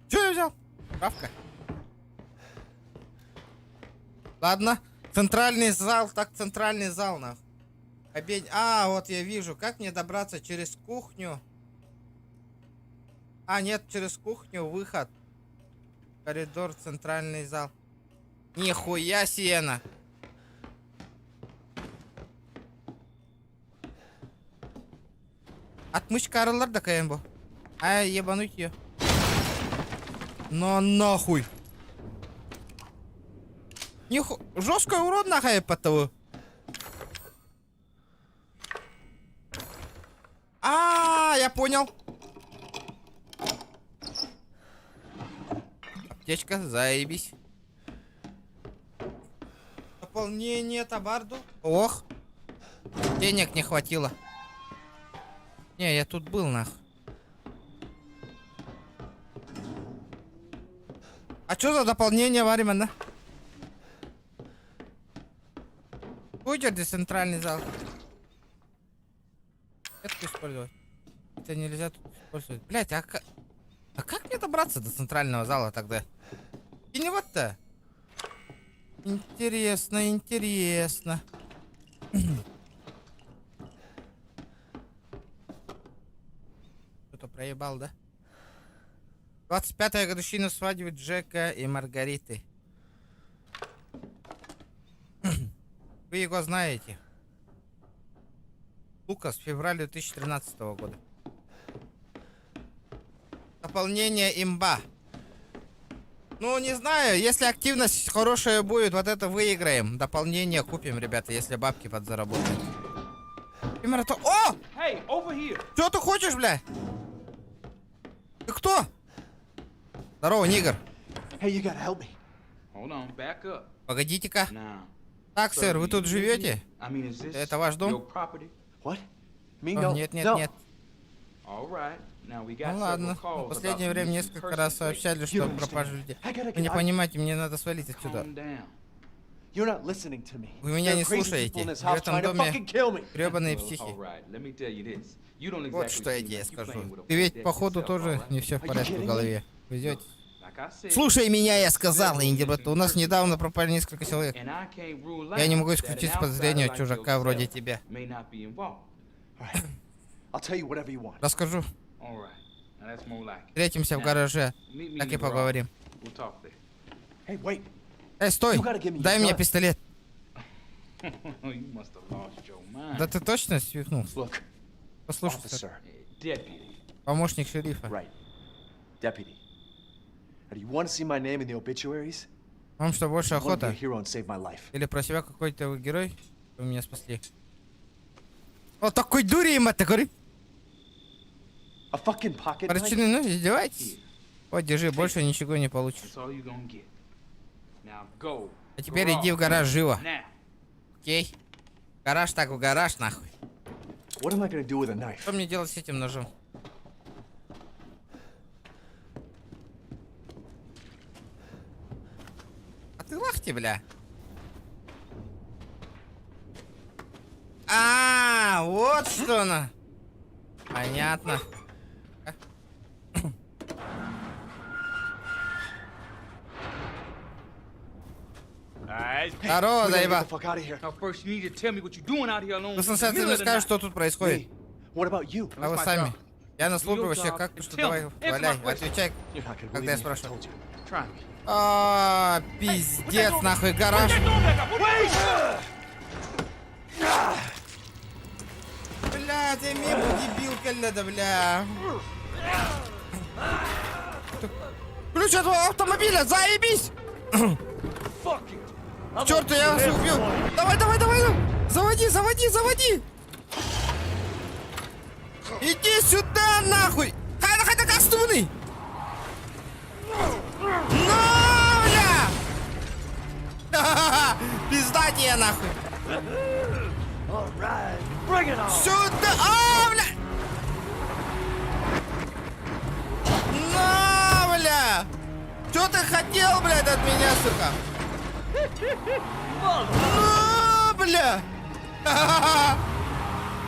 Че я взял? Правка. Ладно. Центральный зал, так центральный зал, нахуй. А, вот я вижу. Как мне добраться через кухню? А, нет, через кухню выход. Коридор, центральный зал. Нихуя сена. Отмычка аралар да каем бу. А, ебануть ее. Но нахуй. Жесткая урод нахуй потову. А, я понял. Аптечка, заебись. Пополнение табарду. Ох. Денег не хватило. Не, я тут был, нах. А что за дополнение, Вариман, да? Выйдет центральный зал. Это использовать. Это нельзя тут использовать. Блять, а как мне добраться до центрального зала тогда? И не вот-то. Интересно, интересно. Что-то проебал, да? 25-я годовщина свадьбы Джека и Маргариты. Вы его знаете. Лукас, февраль 2013 года. Дополнение имба. Ну, не знаю, если активность хорошая будет, вот это выиграем. Дополнение купим, ребята, если бабки подзаработаем. О! Hey, over here. Что ты хочешь, бля? Ты кто? Здорово, нигер. Hey, you gotta help me. Hold on, back up. Погодите-ка. Now. Так, сэр, вы тут живете? I mean, is this Это ваш дом? your property? What? Me? О, No. нет, нет, no. нет. All right. Now we got Ну several ладно. calls В последнее about время missing несколько persons раз lately. сообщали, You что understand? пропажу людей. I gotta Вы не get- понимаете, мне надо свалить отсюда. Calm down. You're not listening to me. Вы меня There не are crazy слушаете. people in this В house этом trying to доме fucking kill me. гребаные Well, психи. all right. Let me tell you this. You don't Вот exactly что я seem тебе like you скажу. playing with a Ты ведь deck походу yourself, тоже all right? не все в Are you порядке kidding в голове. Везете. Like I said, Слушай меня, я сказал, Инди Бэтт. У нас недавно пропали несколько человек. and I can't rule Я не out могу that исключить an подозрения outsider от like чужака вроде yourself тебя. may not be involved. All right. I'll tell you whatever you want. Расскажу. All right. Now that's more like it. Встретимся в гараже. Meet me Так in и the garage. поговорим. We'll talk there. Hey, wait. Эй, стой! You gotta give me your Дай мне gun. пистолет. You must have lost your mind. Да ты точно свихнулся? Look, Послушай, сэр. officer. Deputy. Помощник шерифа. Right. Deputy. Do you want to see my name in the obituaries? Вам что, больше I want to be a охота? hero and save my life. Или про себя какой-то вы герой? Вы меня спасли. О, такой дури им это говорит. A fucking pocket knife? Причины, ну, издевайтесь. Вот, держи, больше ничего не получишь. That's all you're gonna get. Now go. А теперь иди в гараж живо. Now. Окей? Гараж так в гараж, нахуй. What am I gonna do with a knife? Что мне делать с этим ножом? А ты лахти, бля. А, вот что она. Понятно. Alright. Здорово, We gotta get заебал. the fuck out of here. Now first you need to tell me what you're doing out here alone. Ну, сначала ты мне скажешь, что тут происходит. Me? What about you? А вы my сами. job. Я на службе your вообще, job. как ты что, Tell давай, me. Answer валяй, my question. отвечай, You're not gonna когда believe я me if I спрашиваю. told you. Try me. А, пиздец, нахуй, гараж. Бля, ты мимо дебилка, надо, бля. Ключ от автомобиля, заебись! Черт, я вас убью! Давай, давай, давай! Заводи, заводи, заводи! Иди сюда, нахуй! Хайда, кастуны! На, бля! Ха-ха-ха! Пизда тебе, нахуй! Сюда! А, бля! На, бля! Чё ты хотел, блядь, от меня, сука? На, бля! Ха-ха-ха!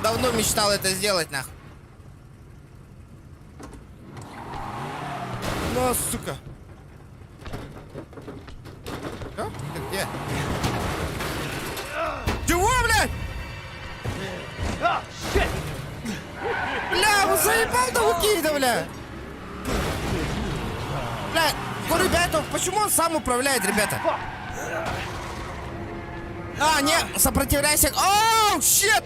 Давно мечтал это сделать, нахуй. На, сука! Чё? Ты где? Чего, блядь? Бля, вы заебал того Кейда, бля! Бля, ну, ребята, почему он сам управляет, ребята? А, не, сопротивляйся. Оу, щит!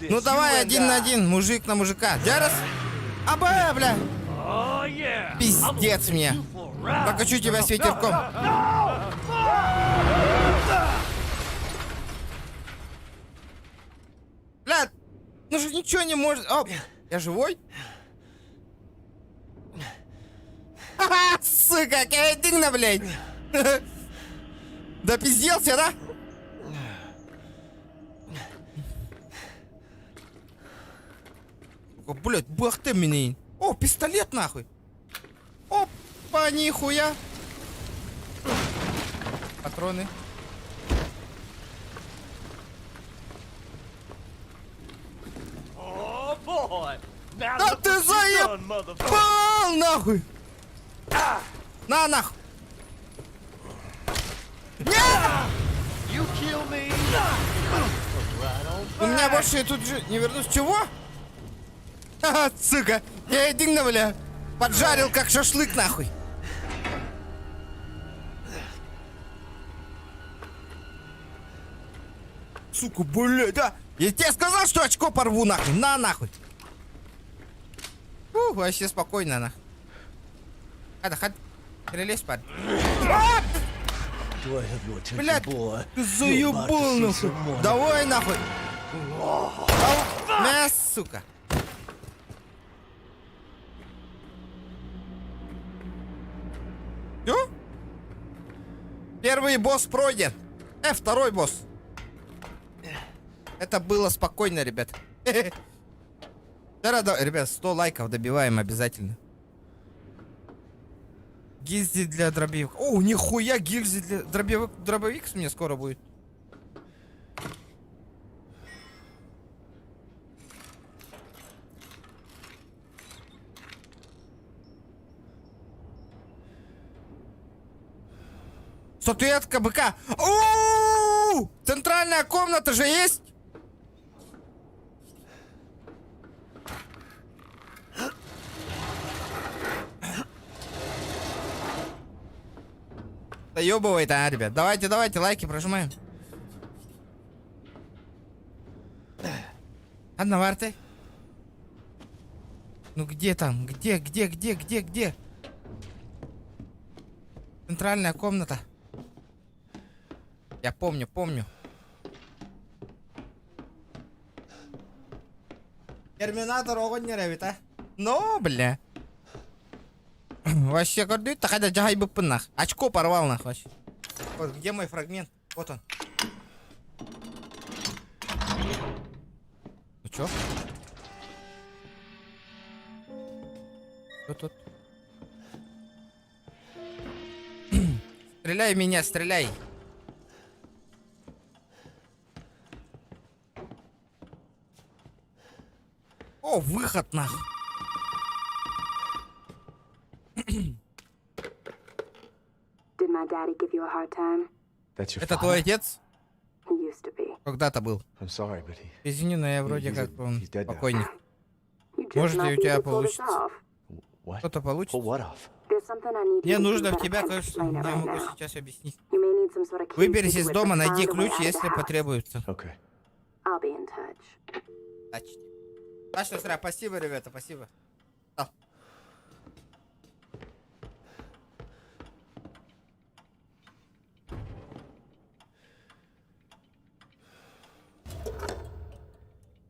Ну давай, 1 на 1, мужик на мужика. Дярас? Абэ, бля! Пиздец мне. Прокачу тебя с ветерком. Бля, ну же ничего не может. О, я живой? Ха-ха, сука, какая дигна, блядь. Да пизделся, да? О, блядь, бах ты меня. О, пистолет нахуй. Опа, нихуя. Патроны. Да ты заебал, нахуй. На, нахуй. Нет! У меня больше тут же не вернусь. Чего? Ха-ха, сука. Я один, бля. Поджарил как шашлык, нахуй. Сука, блядь, да. Я тебе сказал, что очко порву, нахуй. На, нахуй. Вообще спокойно, нахуй. Хад. Перелезь, парень. Блядь, ты заебал, нахуй. Давай, нахуй. Мяс, сука. Чё? Первый босс пройден. Второй босс. Это было спокойно, ребят. Ребят, 100 лайков добиваем обязательно. Гильзы для дробовика. О, нихуя гильзы для дробовик мне скоро будет. Статуэтка быка. У-у-у! Центральная комната же есть? Доебывает, а, ребят. Давайте, лайки прожимаем. Одна варта. Ну где там? Где? Центральная комната. Я помню. Терминатор огонь не ревит, а? Ну, бля. Вообще, гордый, так хотя джагай бы нах. Очко порвал нах вообще. Вот, где мой фрагмент? Вот он. Ну чё? Что тут? Стреляй в меня, стреляй. О, выход нахуй. Did my daddy give you a hard time? That's your Это father? твой отец? He used to be. Когда-то был. I'm sorry, but he... Извини, но я вроде He's как он he's dead now. покойник. You just Может, и у might тебя need to pull this получится. off. What? Что-то Pull получится? what off? There's something I need Мне you to do, нужно в but I тебя can't кое-что. explain it Я right могу now. сейчас объяснить. You may need some sort of key Выберись to из do it, дома, but найди find a way ключ, out of если the house. потребуется. Okay. I'll be in touch. Удачи. Точно, сразу. Спасибо, ребята, спасибо. А.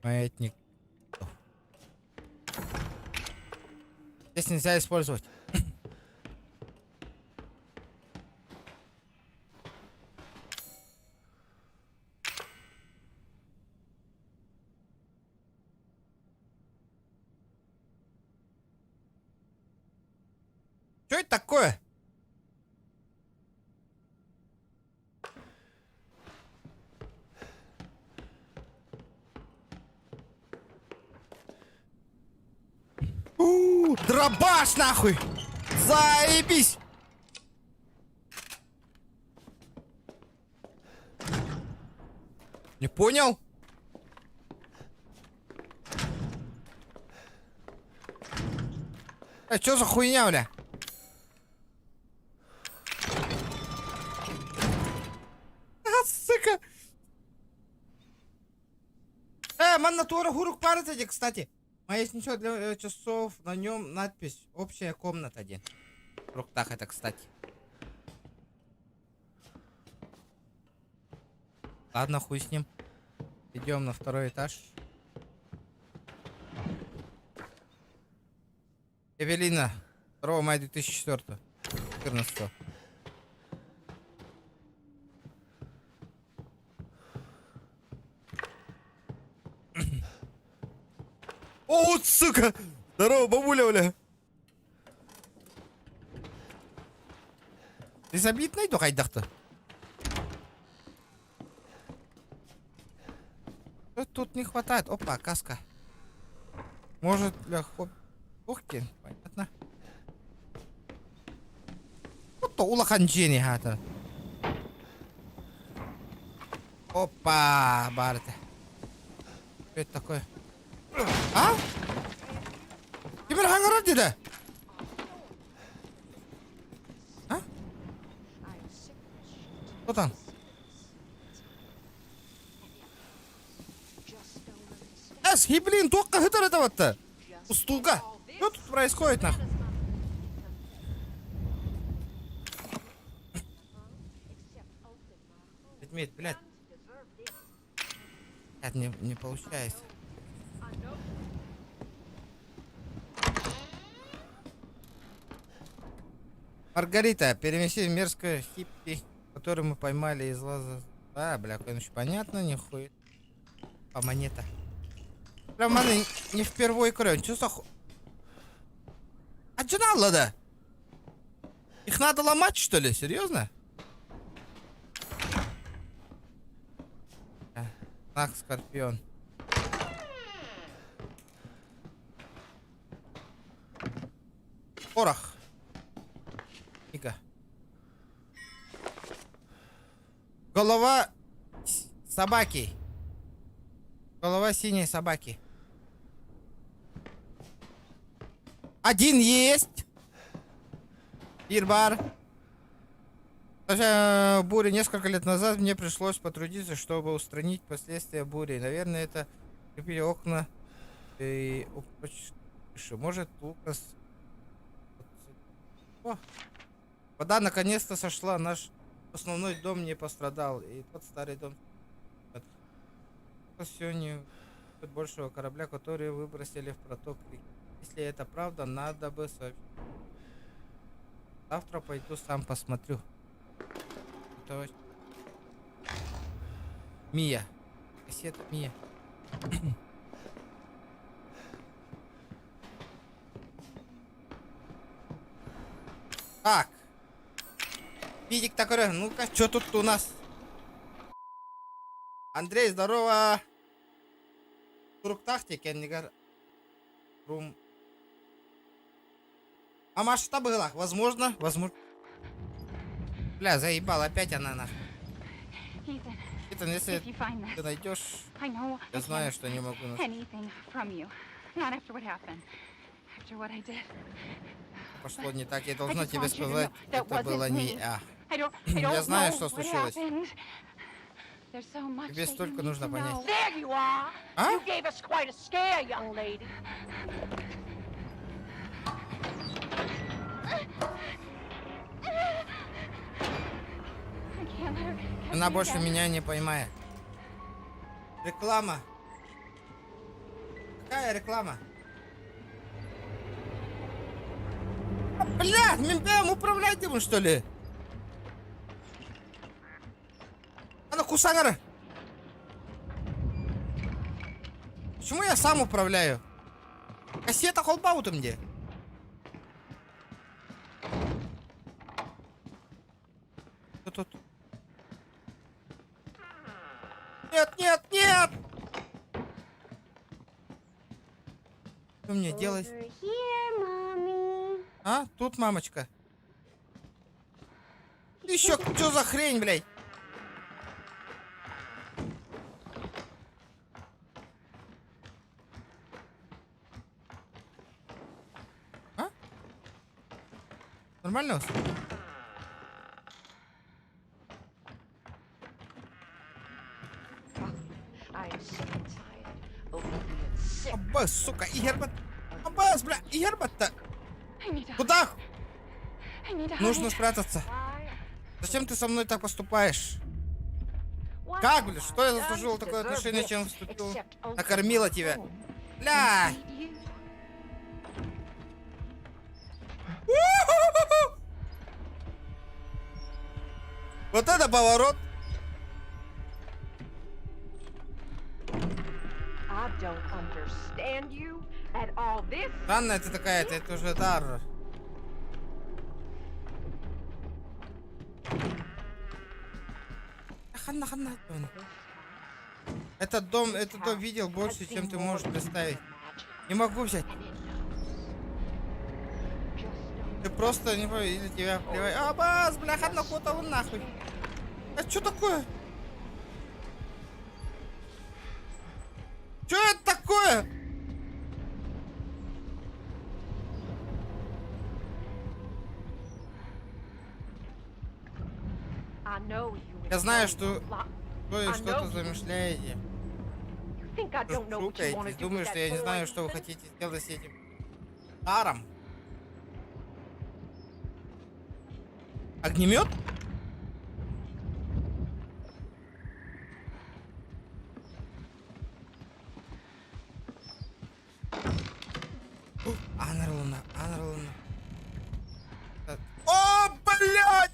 Маятник. Здесь нельзя использовать. Что это такое? Дробаш нахуй! Заебись! Не понял? Чё за хуйня, бля? Сука! Маннатура Гурук Паратади, кстати. Есть ничего для часов, на нем надпись «Общая комната» один. В руктах это, кстати. Ладно, хуй с ним. Идем на второй этаж. Эвелина, 2 мая 2004. 14. О, вот, сука! Здорово, бабуля, бля. Ты забит найду хайдахта. Тут не хватает. Опа, каска. Может, бля, хоп. Ухки, понятно. Вот то улаханджини хата. Опа, барта. Что это такое? А? Кемер хангар деди? А? Кто там? Блин, только это стулга. Что тут происходит, нахуй? Предмет, блядь. Блядь, не получается. Маргарита, перемеси в мерзкое хиппи, которую мы поймали из лаза. А, бля, конечно, понятно, нихуя. А монета. Прям маны не впервые кроем. Чё за ху... А чё надо? Их надо ломать, что ли? Серьезно? Ах, скорпион. Порох. Ига. Голова собаки. Голова синей собаки. Один есть. Ирбар. Буря несколько лет назад мне пришлось потрудиться, чтобы устранить последствия бури. Наверное, это крепили окна и может Лукас Вода наконец-то сошла, наш основной дом не пострадал, и тот старый дом... Сегодня большего корабля, который выбросили в проток реки. Если это правда, надо бы сообщить. Завтра пойду сам посмотрю. Это... Мия. Кассета Мия. Так. Видик такой, ну-ка, что тут у нас? Андрей, здорово. Турк тактики, не рум. А масштаб была? Возможно, возможно. Бля, заебал, опять она нахуй. Итан, если ты найдешь, я знаю, что не могу найти. Пошло не так, я должна тебе сказать, это было не я. Я знаю, что случилось. Тебе столько нужно понять. There you are. А? You gave us quite a scare, young lady. Она больше меня не поймает. Реклама. Какая реклама? Блядь, ментам управлять ему, что ли? А ну кусангара. Почему я сам управляю? Кассета холбауту где? Что тут? Нет, нет, нет! Что мне делать? А? Тут мамочка. Еще что за хрень, блядь? А? Нормально? Аббас, сука, Игербат. Аббас, бля, Игербат-то. Куда? Нужно спрятаться. Зачем ты со мной так поступаешь? Как, бля, что я заслужил такое отношение, чем вступил? Накормила тебя. Бля. Вот это поворот. Странная ты такая, это уже дар. Ханна. Этот дом видел больше, чем ты можешь представить. Не могу взять. Ты просто не понял, или тебя плевать. А, бас, бля, ханна кота, вон нахуй. А что такое? Что это такое? Я знаю, что вы что-то замышляете. Шукаетесь, думаю, что я не знаю, что вы хотите сделать с этим даром. Огнемет? Анарлуна. О, блядь!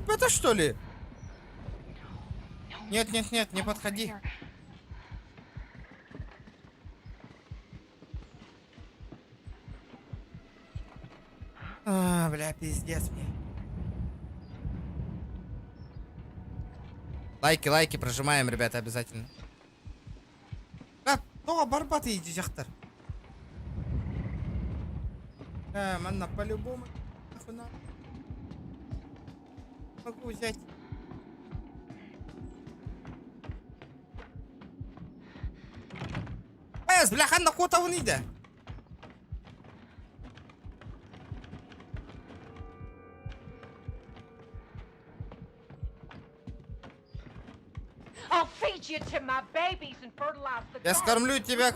Это что ли? Нет, не подходи. А, бля, пиздец мне. Лайки прожимаем, ребята, обязательно. Да, ну, барбаты иди, жахтар. Манна, по-любому. Могу взять. Бляха, на кота вон иде. Я скормлю тебя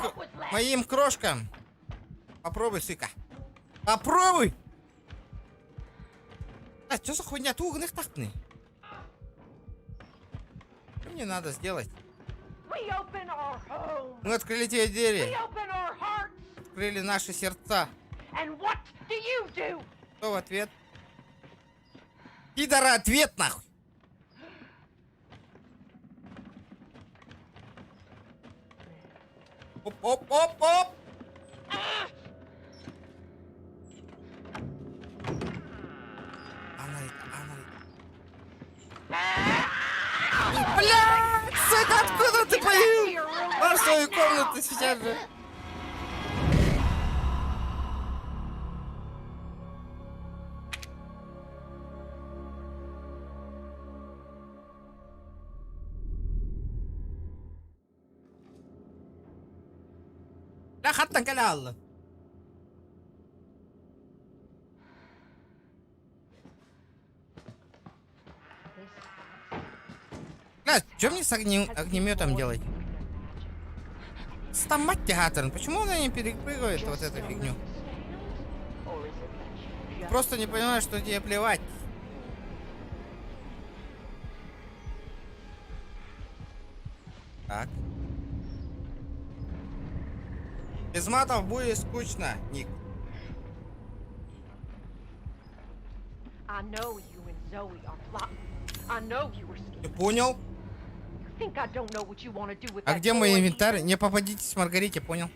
моим крошкам. Попробуй, сыка. Попробуй! А, что за хуйня? Ты угных тахны. Что мне надо сделать? We open our home. Мы открыли те We двери. open our hearts. Открыли наши сердца. And what do you do? Что в ответ? Пидора, ответ нахуй! Оп-оп-оп-оп! Блядь, сука, откуда ты появился? Марш в свою комнату сейчас же. لا حتى كلا الله. Бля, что мне с огнеметом делать? Стамать театр. Почему она не перепрыгивает вот эту фигню? Просто не понимаю, что тебе плевать. Так. Без матов будет скучно, Ник. I know you and Zoe are plotting. I know you were Ты scared. понял? You think I don't know what you want to do with А that где мой boy? инвентарь? Не попадитесь Маргарите, понял?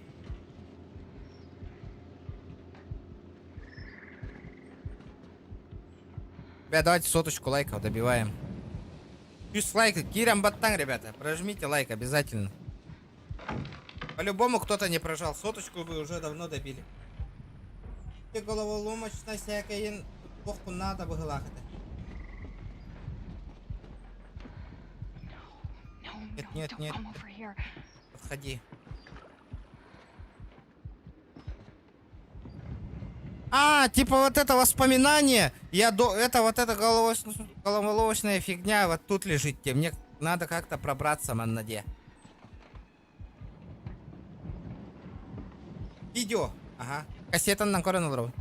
Ребят, давайте соточку лайков добиваем. Плюс лайк. Кирам Баттан, ребята. Прожмите лайк обязательно. По-любому кто-то не прожал. Соточку вы уже давно добили. Ты головоломочно всякое. Богу надо выглагать. Нет, нет. Подходи. А, типа вот это воспоминание. Это вот эта головоломочная фигня вот тут лежит. Мне надо как-то пробраться, маннаде. Видео. Ага. Кассета на коронавирус.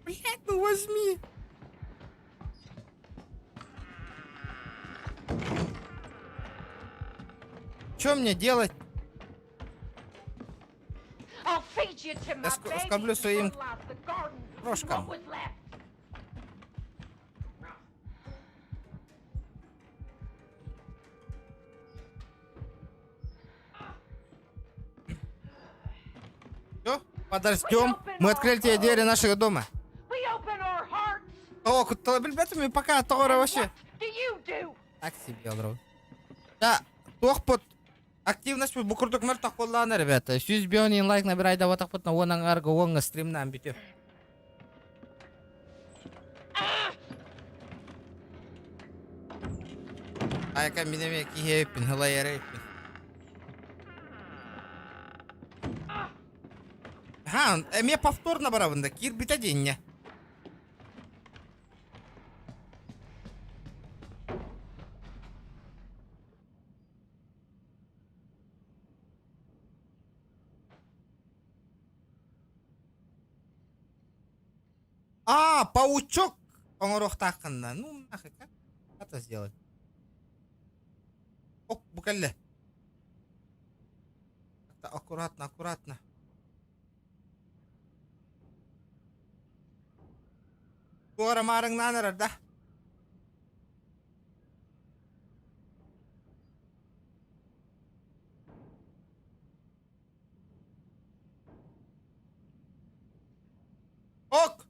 Блять, ну возьми. Что мне делать? I'll feed you to my Я скоблю baby, своим fertilize the garden. крошкам. What was left? Все, подождем. Мы открыли те двери нашего дома. We open our hearts. О, кто, ребятами пока товара вообще. What do you do? Так себе, бро. Да, тохпот. Активность букурдук мертах коллана, ребята. Сюз бионин лайк набирай да вот так вот на вон арго вон стрим нам битё. Ай ка минеме киепин халайрепин. Ха, мне повторно барабанда кир битаденья. А, паучок! Поморох таханна. Ну, нахуй, как это сделать? О, букалле. Как-то аккуратно, аккуратно. Туара марang нанара, да? Ок!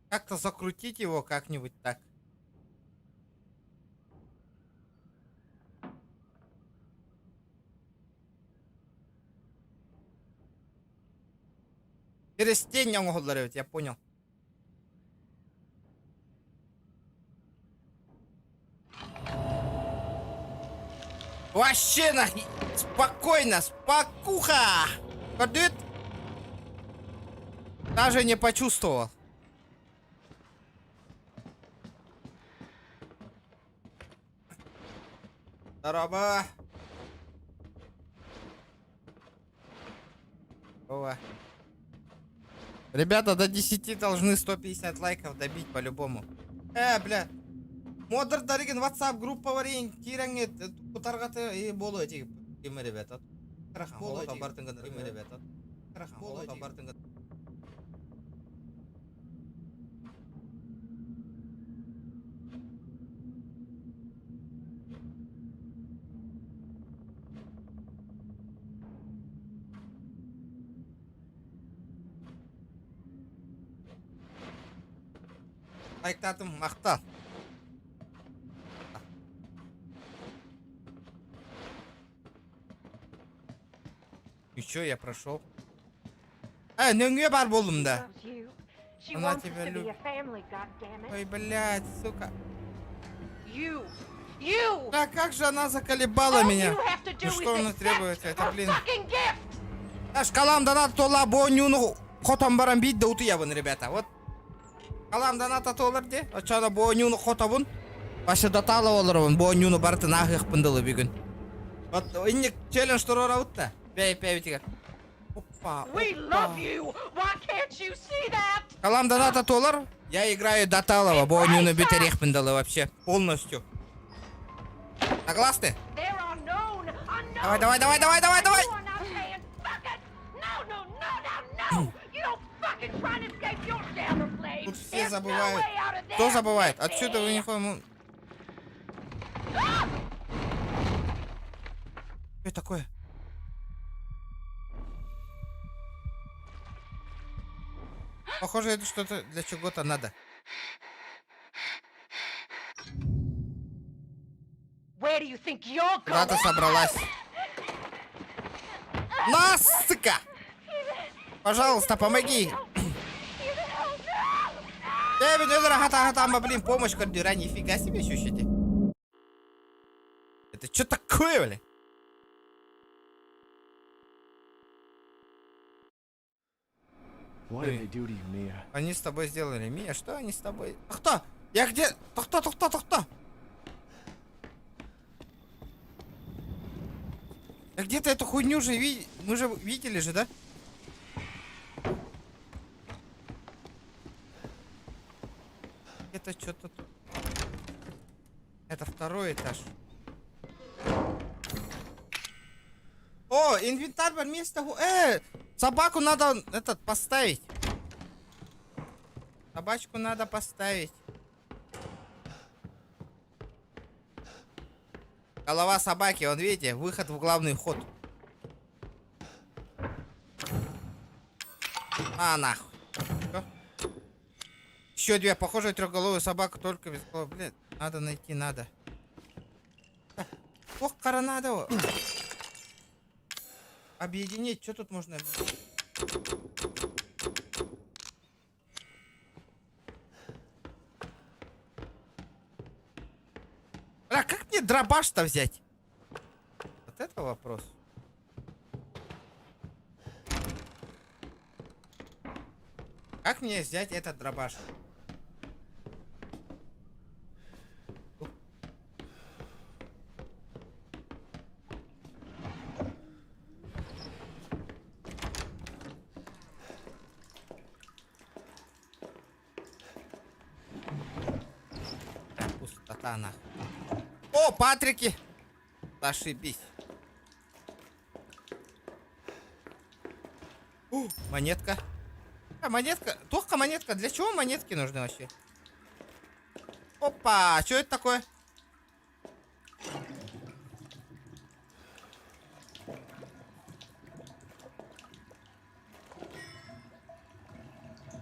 Как-то закрутить его как-нибудь так. Через тень он ударит, я понял. Вообще, спокойно, спокуха! Ходит? Даже не почувствовал. Здорово. Здорово. Ребята, до 10 должны 150 лайков добить по-любому. Бля. Модер дариген WhatsApp группа бар ең киреңет кутаргаты болу этип. Кеме ребята. Карахан болу табартыңга кеме ребята. Карахан болу табартыңга. Лайктатым мактал. Еще я прошел. Нөңге бар болдым да. Loves you. She Она wants us тебя to be любит. a family, goddammit. Ой, блядь, сука. You! Да как же она заколебала All меня? you have to do Ну is что она accept требует? Это, her блин. fucking gift! Аш каламдан тола боонюну хотом барам бит да утуябын, ребята. Вот. Каламдан ата толар де. Ачана боонюну хотобун. Башы датала оларбын. Боонюну бартын ахых пындылы бүгін. Вот инник челлендж турора утта. Бей тигер. Опа. We love you! Why can't you see that? Каламдан ата толар. Я играю Даталова. Боонюну битерех пындылы вообще. Полностью. Согласны? They're unknown! Давай. Unknown! You are not saying fuck it! No! You don't fucking try to escape your damn flame! Тут все There's no забывают. way out of there, Кто забывает? you Отсюда вы не bitch. ходим. Что такое? Похоже, это что-то для чего-то надо. Where do you think you're going? Куда-то собралась. Нас, сука! Пожалуйста, помоги! Блин, помощь кардира, нифига себе ощущите. Это что такое, бля? What did they do to you, Mia? Они с тобой сделали. Мия, что они с тобой? Кто? Я где? Кто? Я где-то эту хуйню же видел. Мы же видели же, да? Это что-то тут. Это второй этаж. О, инвентарь место. Собаку надо этот поставить. Собачку надо поставить. Голова собаки, вон видите, выход в главный ход. Нахуй. Что? Еще две, похоже, трехголовую собаку, только без голов. Блин, надо найти, надо. Ох, коронадо. Объединить, что тут можно объединить? Бля, как мне дробаш-то взять? Вот это вопрос. Как мне взять этот дробаш? Пустота нахуй. О, Патрики! Ошибись. Монетка. Монетка. Только монетка. Для чего монетки нужны вообще? Опа! Что это такое?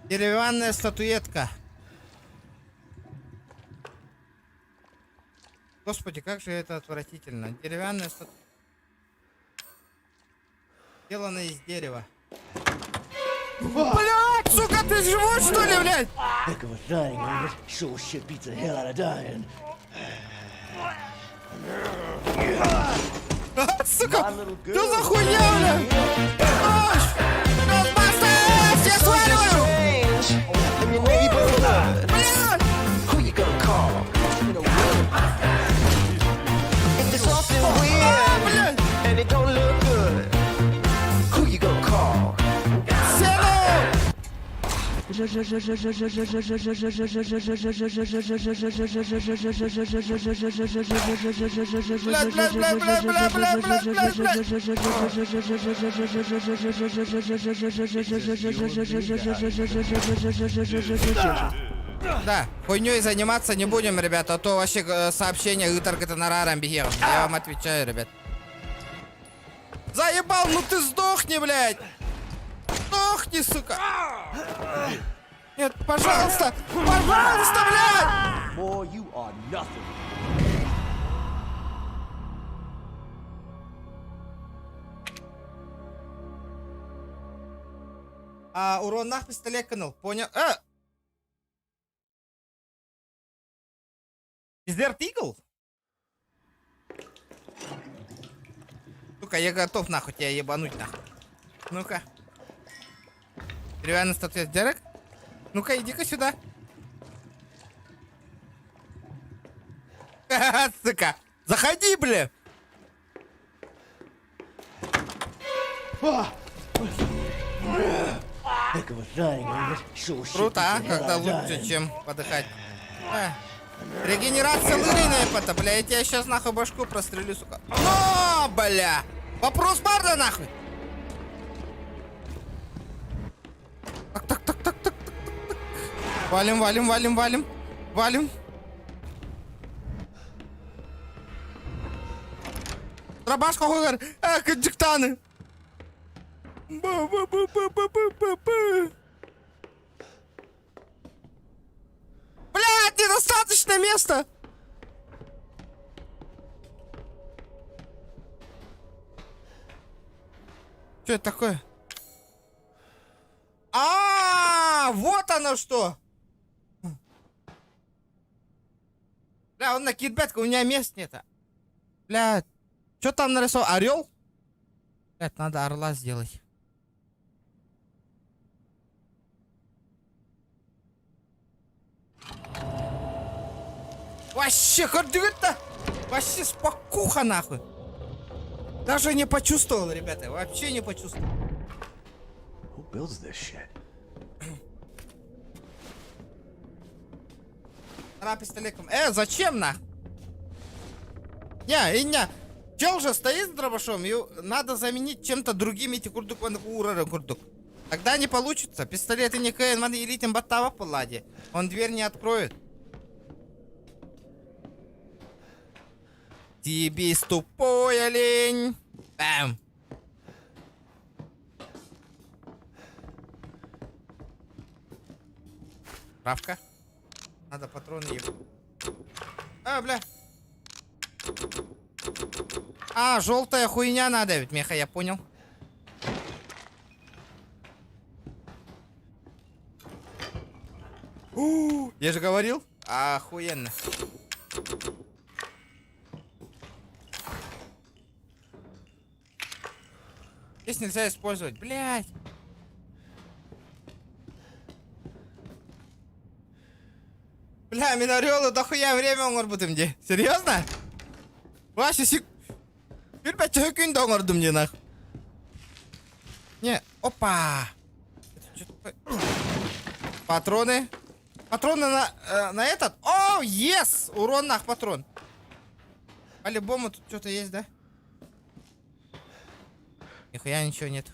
Деревянная статуэтка. Господи, как же это отвратительно. Деревянная статуэтка. Сделана из дерева. Блядь, сука, ты живой, что ли, блядь? Heck of a thing, ain't it? Sure shit beats the hell out of dying. Сука, что за хуйня, блядь? Аж! Ghostbusters, я сваливаю! Да, хуйней заниматься не будем, ребята, а то вообще сообщение Итар гонораром бегал. Я вам отвечаю, ребят. Заебал, ну ты сдохни, блядь! Сдохни, сука! Нет, пожалуйста! Пожалуйста, блядь! Boy, you are nothing. Урон нах пистолет канал, понял? Дезерт Игл? Сука, я готов нахуй тебя ебануть нахуй. Ну-ка. Деревянный статуя Дерек? Ну-ка, иди-ка сюда. Ха-ха, сука. Заходи, бля. Круто, а? Когда лучше, чем подыхать. Регенерация лырины, это, бля, я тебя сейчас нахуй башку прострелю, сука. О, бля! Вопрос барда, нахуй! Так. Валим. Трабашка хугар! Диктаны! Блядь, недостаточно места! Что это такое? Вот оно что! Бля, он на китбетка, у меня мест нет. Бля, что там нарисовал? Орел? Блядь, надо орла сделать. Вообще, ходит-то! Вообще спокуха, нахуй! Даже не почувствовал, ребята, вообще не почувствовал. Who builds this shit? Пистолетом. Зачем на? Не. Чел же стоит с дробашом, и надо заменить чем-то другим эти курдук курдук. Тогда не получится. Пистолеты не кэен, ман элитим баттава палади. Он дверь не откроет. Тибис тупой олень. Бэм. Правка. Надо патроны ебать. Бля. Желтая хуйня надо, ведь, меха, я понял. Я же говорил. Охуенно. Здесь нельзя использовать, блядь. Бля, минорелы дохуя время оңорбудым де. Серьезно? Вообще Бирбет чөкүн да оңордум де нах. Не, опа. Патроны. Патроны на этот. О, ес! Урон нах патрон. По-любому тут что-то есть, да? Нихуя ничего нет.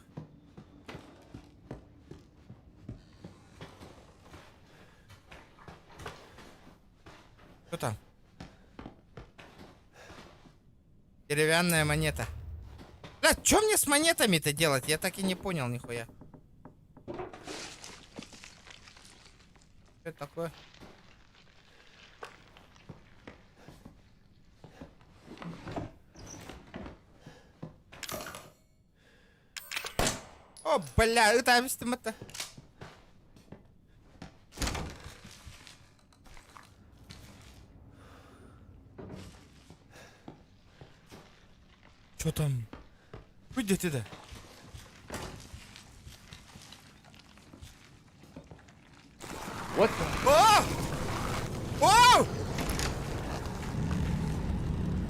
Что там? Деревянная монета. Бля, что мне с монетами-то делать? Я так и не понял нихуя. Что это такое? О, бля, это это. Что там? Где ты, да? What the? О!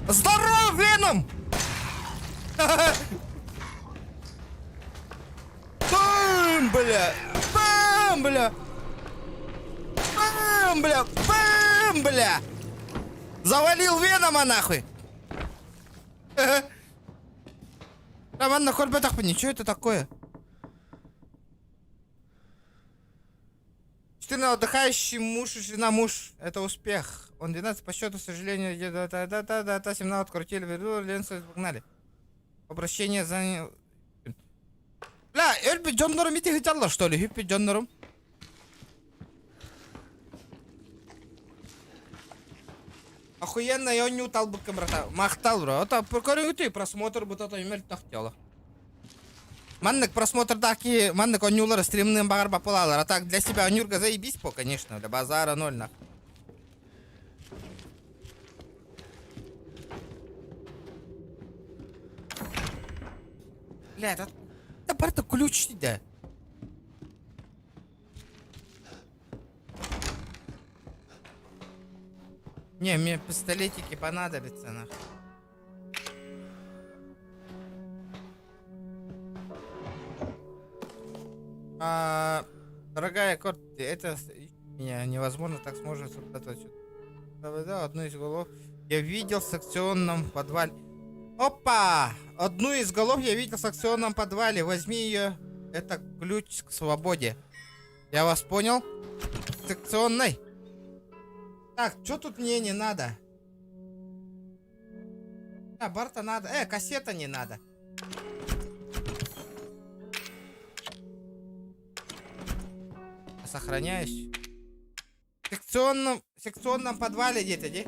Здорово, Веном! Бам, бля! Бам, бля! Бам, бля! Бам, бля! Завалил Венома, нахуй! Роман, на хоть бы так понял, что это такое? 14 отдыхающий муж и жена муж. Это успех. Он 12 по счету, к сожалению, да, 17 крутили, ленцу погнали. Обращение за... Бля, Эльби Джоннором идти хотела, что ли? Хиппи Джоннором. Охуенно, я не утал бы камрата. Махтал, бро. Это покорюты просмотр бы это имел тахтела. Маннык просмотр таки, маннык онюлар стримным багар популалар. А так для себя онюрга заебись по, конечно, для базара ноль нах. Бля, это просто ключ, да. Не, мне пистолетики понадобятся, нахуй. Дорогая Корти, это меня невозможно так сможет сосредоточить. Да, одну из голов я видел в секционном подвале. Опа! Одну из голов я видел в секционном подвале. Возьми ее. Это ключ к свободе. Я вас понял? Секционной. Так, что тут мне не надо? А, барта надо. Кассета не надо. Сохраняюсь. В секционном подвале где-то, где?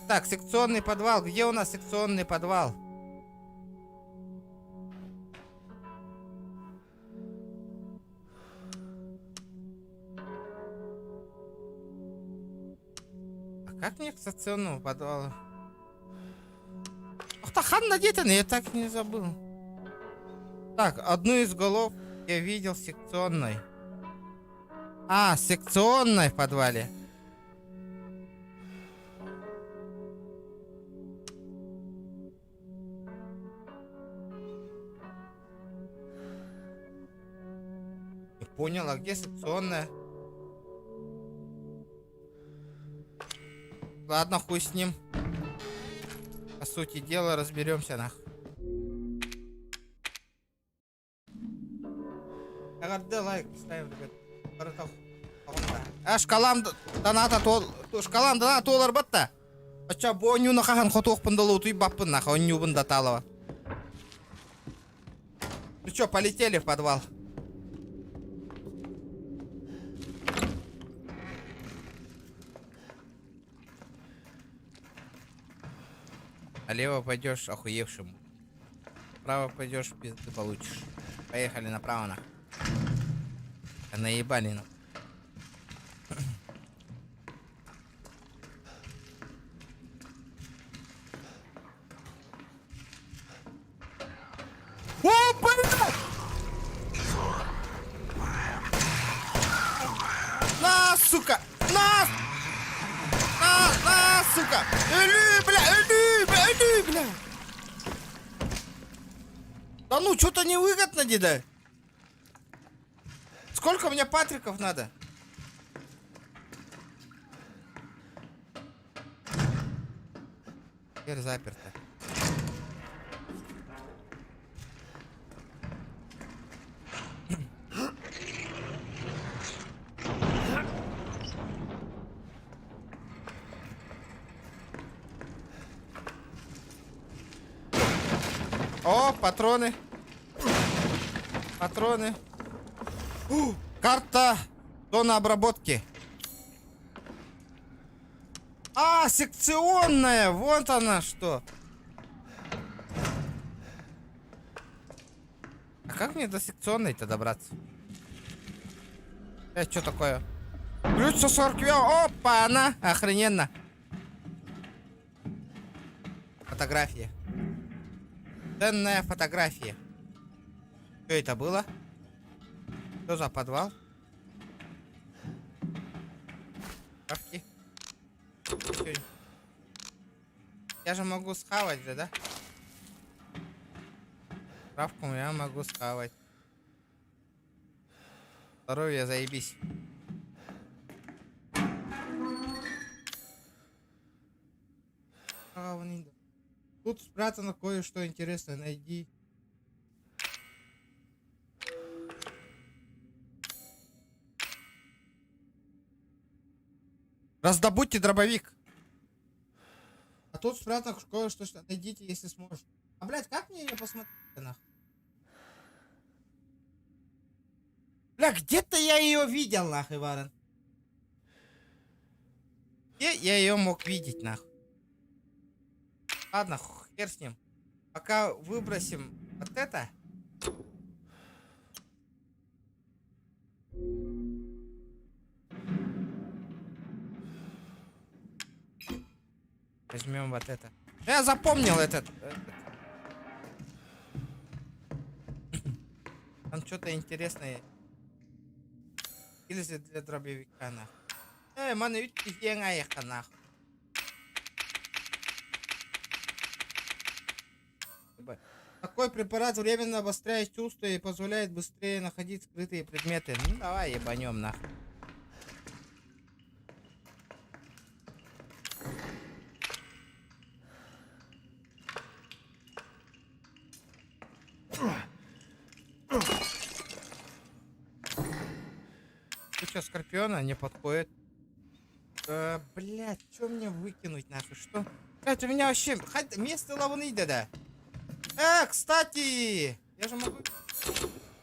Так, секционный подвал. Где у нас секционный подвал? А как мне к секционному подвалу? Ах, та Ханна где-то, я так не забыл. Так, одну из голов я видел в секционной. А, секционной в подвале. Не понял, а где секционная? Ладно, хуй с ним. По сути дела, разберемся нахуй. Агарды лайк ставим, ребят. Шкалам доната толар батта. Ача боню на хахан хотох пандалу туй баппын наха, он нюбын даталова. Ну чё, полетели в подвал. Налево пойдешь охуевшим. Вправо пойдешь, пизды получишь. Поехали направо на. Наебали на. О, блядь! На, сука! На, сука! Эли, бля! Да ну, что-то невыгодно, деда. Сколько мне патриков надо? Дверь заперта. О, патроны. Патроны. Карта зона обработки. А, секционная. Вот она что. А как мне до секционной-то добраться? Что такое? Ключ 140. Опа, она. Охрененно. Фотография. Ценная фотография. Что это было? Что за подвал? Правки. Я же могу схавать же, да? Правку я могу схавать. Здоровье, заебись. Тут спрятано кое-что интересное, найди. Раздобудьте дробовик. А тут спрятано кое-что, найдите, если сможете. А, блядь, как мне ее посмотреть, нахуй? Бля, где-то я ее видел, нахуй, Варен. Где я ее мог видеть, нахуй? Ладно, хер с ним. Пока выбросим вот это. Возьмем вот это. Я запомнил этот. Там что-то интересное. Гильзы для дробовика, нахуй. Маны ütki еңайыққа, нахуй. Такой препарат временно обостряет чувства и позволяет быстрее находить скрытые предметы. Ну давай ебанем, нахуй. Ты что, Скорпиона не подходит? Блять, что мне выкинуть, нахуй? Что? Блять, у меня вообще место лавны, да. Кстати, я же могу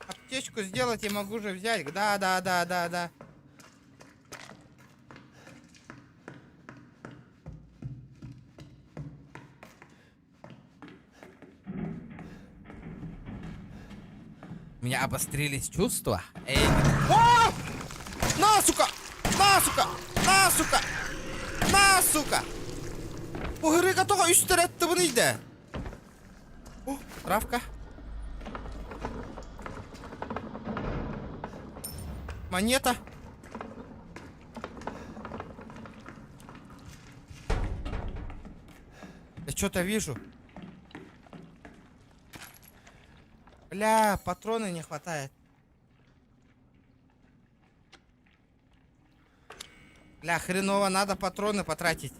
аптечку сделать и могу же взять. Да. У меня обострились чувства. О! На, сука! На, сука! На, сука! На, сука! Погрыга только üstüretті bunu ide. О, травка. Монета. Я что-то вижу. Бля, патроны не хватает. Бля, хреново, надо патроны потратить.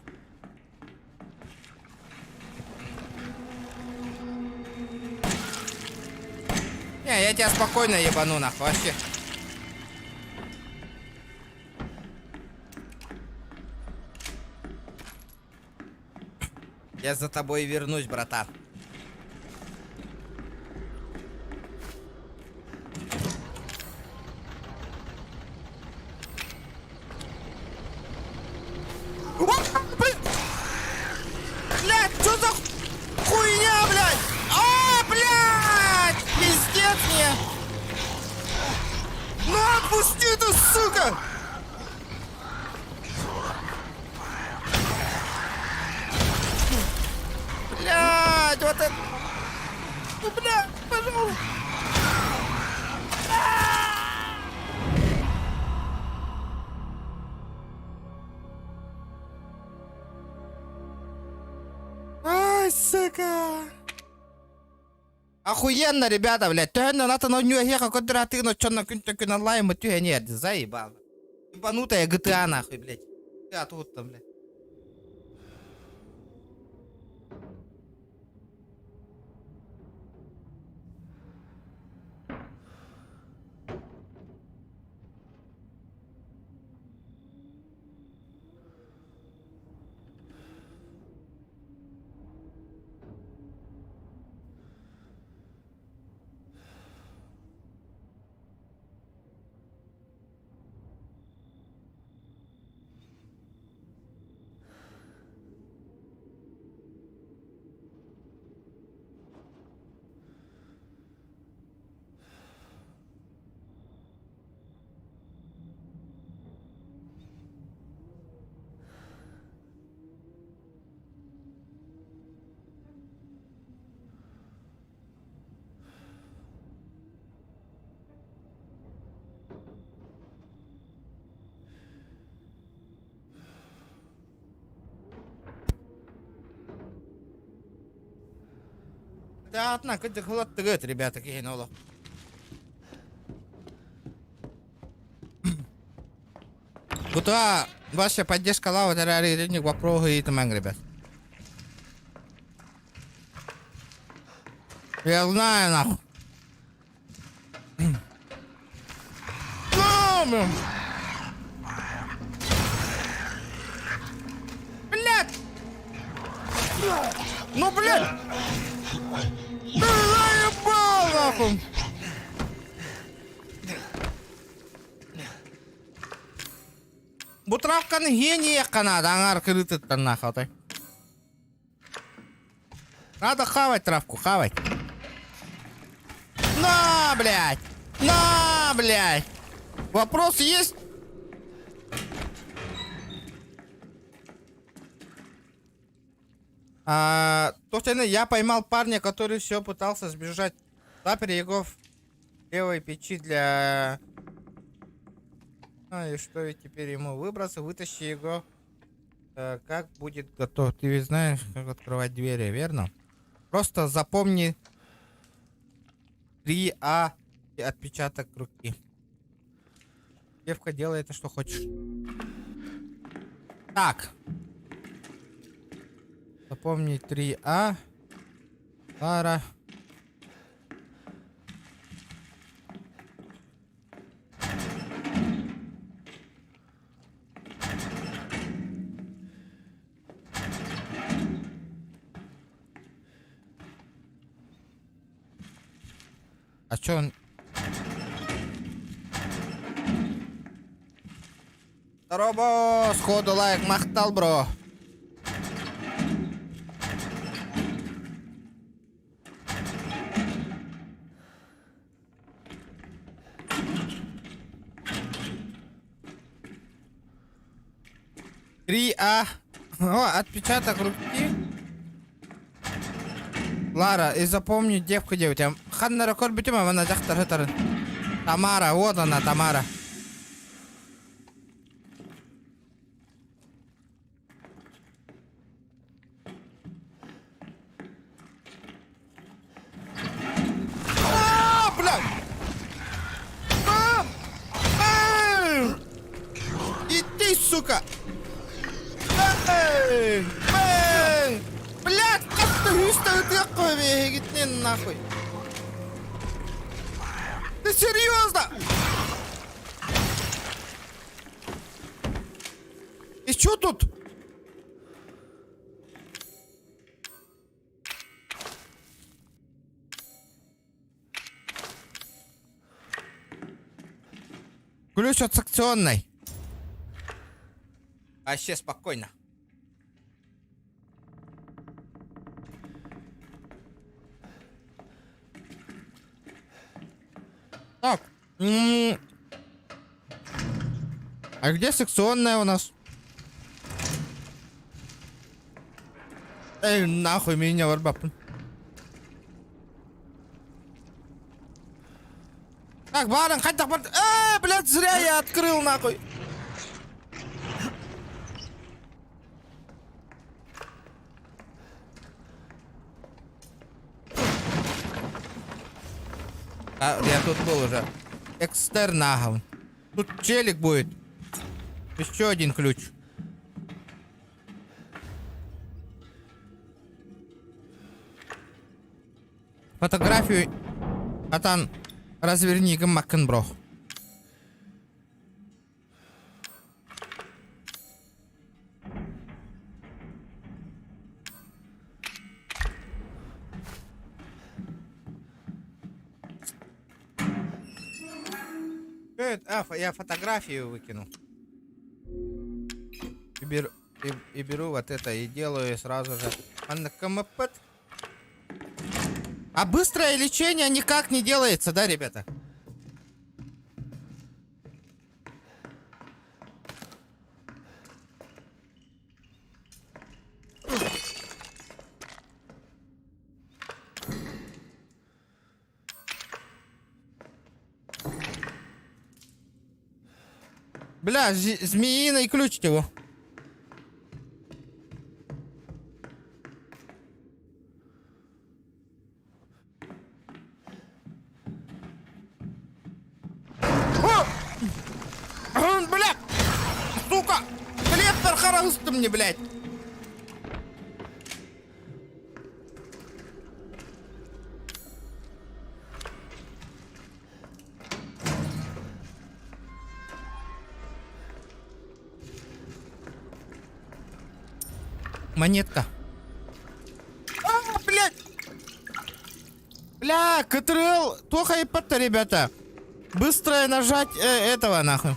Не, я тебя спокойно ебану, нахуй, вообще. Я за тобой вернусь, братан. Блядь, что за хуйня, блядь? Блядь! Пиздец мне! Ну отпусти ты, сука! Блядь, вот это... Ну, блядь, пожалуйста! Ай, сука! Охуенно, ребята, блядь. Тённа ната на нюе хека кодра ты но чённа кюн лайм тюе нет, заебал. Ебанутая GTA, нахуй, блядь. Я тут там, блядь. Да, однако, это холодно, ребята, кинуло. GTA ваша поддержка лава, терроризм, вопрос и там, ребят. Я знаю, нахуй. Ну, блин. Блядь! Ну, блядь! Ты заебал, нахуй! Бу травканы гений канада, аңар кырытыттан нахуй, тай. Надо хавать травку, хавать. На, блядь! На, блядь! Вопрос есть? Я поймал парня, который все пытался сбежать. Запер его в левой печи для... И что, и теперь ему выбраться, вытащи его. Как будет готов? Ты ведь знаешь, как открывать двери, верно? Просто запомни 3А и отпечаток руки. Девка, делай это, что хочешь. Так. Запомни 3А. Лара. А чё он... Здорово, сходу лайк махтал, бро. О, отпечаток руки. Лара, и запомни девку девочка. Ханна рекорд битим, а она захтар. Тамара, вот она, Тамара. А, блядь! Иди, сука! Блядь, как ты выставил такое? Гитни нахуй. Ты серьезно? И чё тут? Ключ от секционной. Вообще спокойно. Так. А где секционная у нас? Эй, нахуй меня, варбап. Так, баран, хотя бы... блядь, зря я открыл, нахуй. Я тут был уже. Экстернагл. Тут челик будет. Еще один ключ. Фотографию. Атан, разверни гамакан, бро. Я фотографию выкину. И беру вот это и делаю сразу же. А быстрое лечение никак не делается, да, ребята? Бля, змеиный ключ его. Бля! Сука! Клеттер харасты мне, блядь! Монетка. А, блядь! Бля, КТРЛ плохо ебать-то, ребята. Быстрое нажать этого нахуй.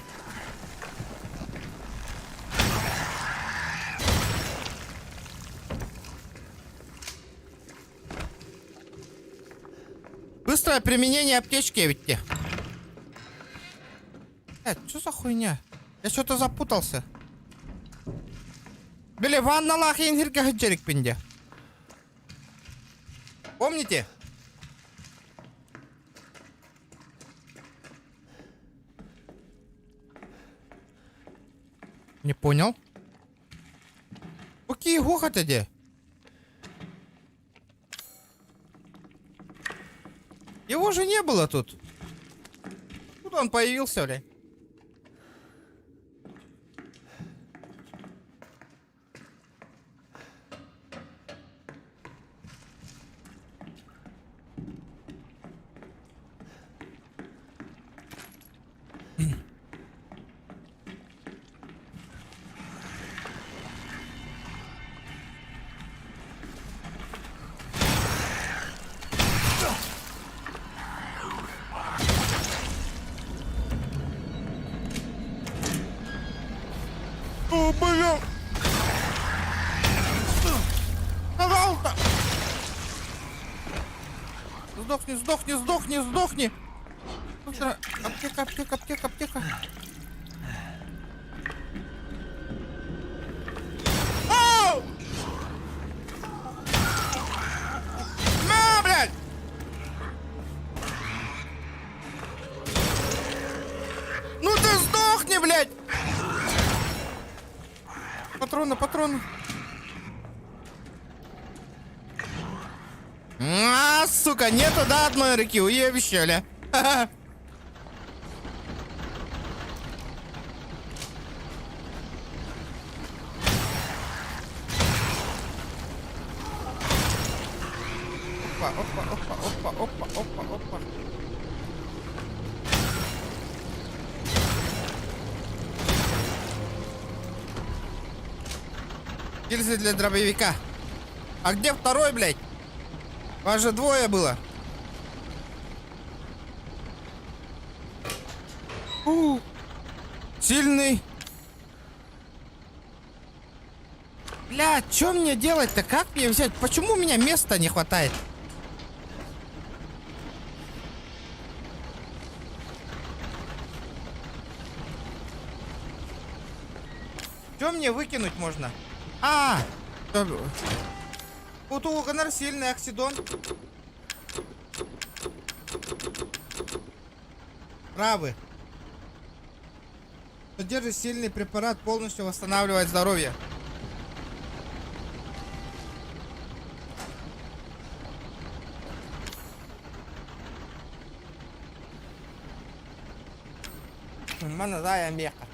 Быстрое применение аптечки, ведь. Что за хуйня? Я что-то запутался. Бля, ванналах ингирка хаджерик пинде. Помните? Не понял. Окей, гохота где? Его же не было тут. Тут он появился, бля. О, бля! Пожалуйста! Сдохни, сдохни, сдохни, сдохни! Быстро! Аптека, аптека, аптека, аптека! Ау! На, блядь! Ну ты сдохни, блядь! Патроны, патроны. А, сука, нету, да, одной реки, уебищали. Опа, опа, опа, опа, опа, опа, опа. Гильзы для дробовика. А где второй, блядь? Вас же двое было. Сильный. Бля, что мне делать-то? Как мне взять? Почему у меня места не хватает? Что мне выкинуть можно? А! Вот у Гонор сильный оксидон. Правы. Содержит сильный препарат, полностью восстанавливает здоровье. Манадая меха.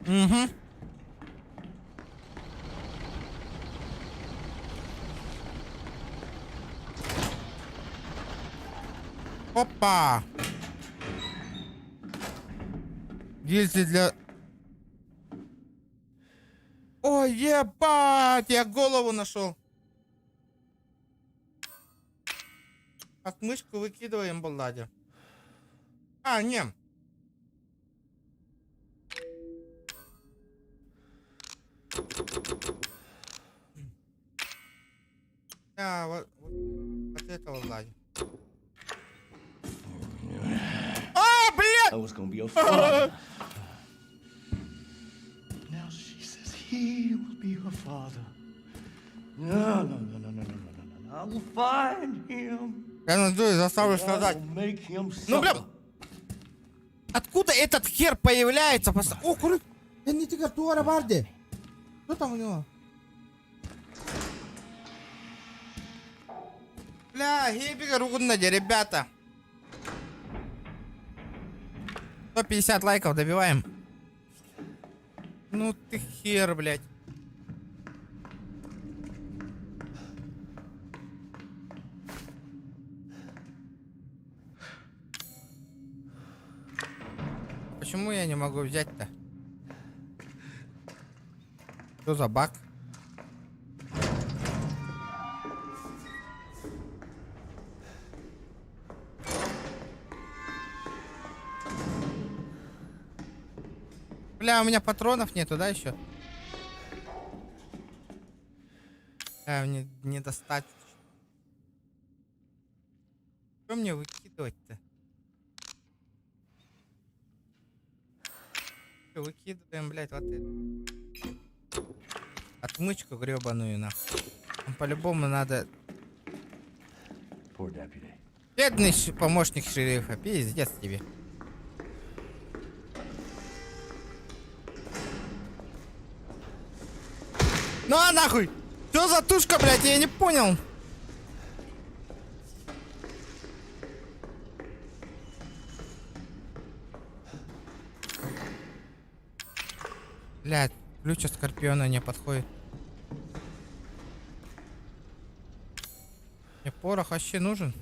Угу. Опа! Гильзы для... Ой, ебать! Я голову нашел. Отмычку выкидываем, балладе. А, не. А, вот этого Влади. А, блядь! I was gonna be your father. Now she says he will be her father. No, no, no, no, no, no, no, no, no. I will find him. Я надеюсь, заставлю I страдать. will make him Ну, бля, suffer. откуда этот хер появляется? О, куры! Я не тигр, туара барди. Что там у него? Бля, гейбига ругуннади, ребята. 150 лайков добиваем. Ну ты хер, блядь. почему я не могу взять-то? Что за баг? Бля, у меня патронов нету, да, еще? Мне не достать. Что мне выкидывать-то? Выкидываем, блядь, вот это. Отмычку гребаную, нахуй. По-любому надо... Poor deputy. Бедный помощник шерифа, пиздец тебе. Ну а нахуй! Что за тушка, блядь, я не понял. Блядь, ключ от Скорпиона не подходит. Мне порох вообще нужен?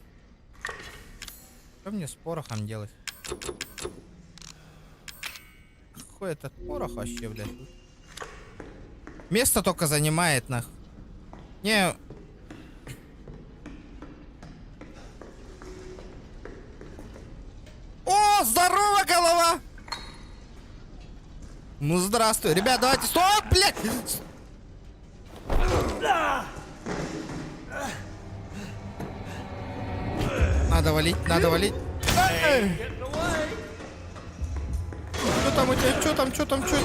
Что мне с порохом делать? Какой этот порох вообще, блядь? Место только занимает, нахуй. Не... О, здорово, голова! Ну, здравствуй. Ребят, давайте... Стоп, блядь! Надо валить, надо валить. Что там у тебя? Что там, что там, что?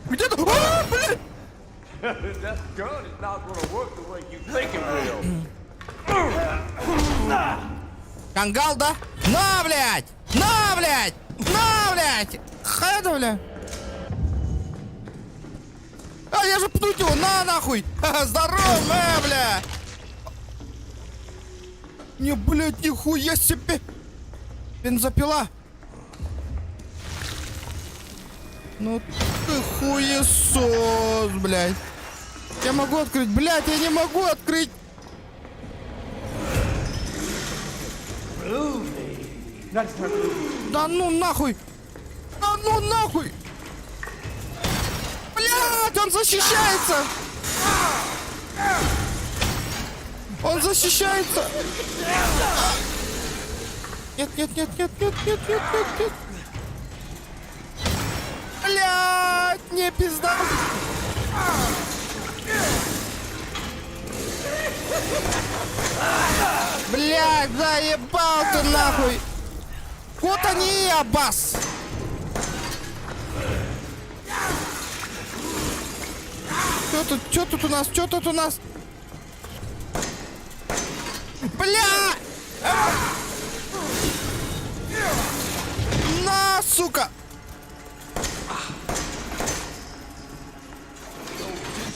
Где-то... А, блядь! That gun is not gonna work the way you think it will. Кангал, да? На, блядь! На, блядь! На, блядь! Хада, бля! А, я же пнуть его! На, нахуй! Здорово, бля! Не, блядь, нихуя себе! Бензопила! Ну ты хуесос, блядь! Я могу открыть, блядь, я не могу открыть! Да ну нахуй! Да ну нахуй! Блядь, он защищается! Он защищается! Нет, нет, нет, нет, нет, нет, нет, нет, нет! Блядь, не пизда! Блядь, заебал ты нахуй! Вот они и Аббас! Чё тут у нас? Чё тут у нас? Бля! На, сука!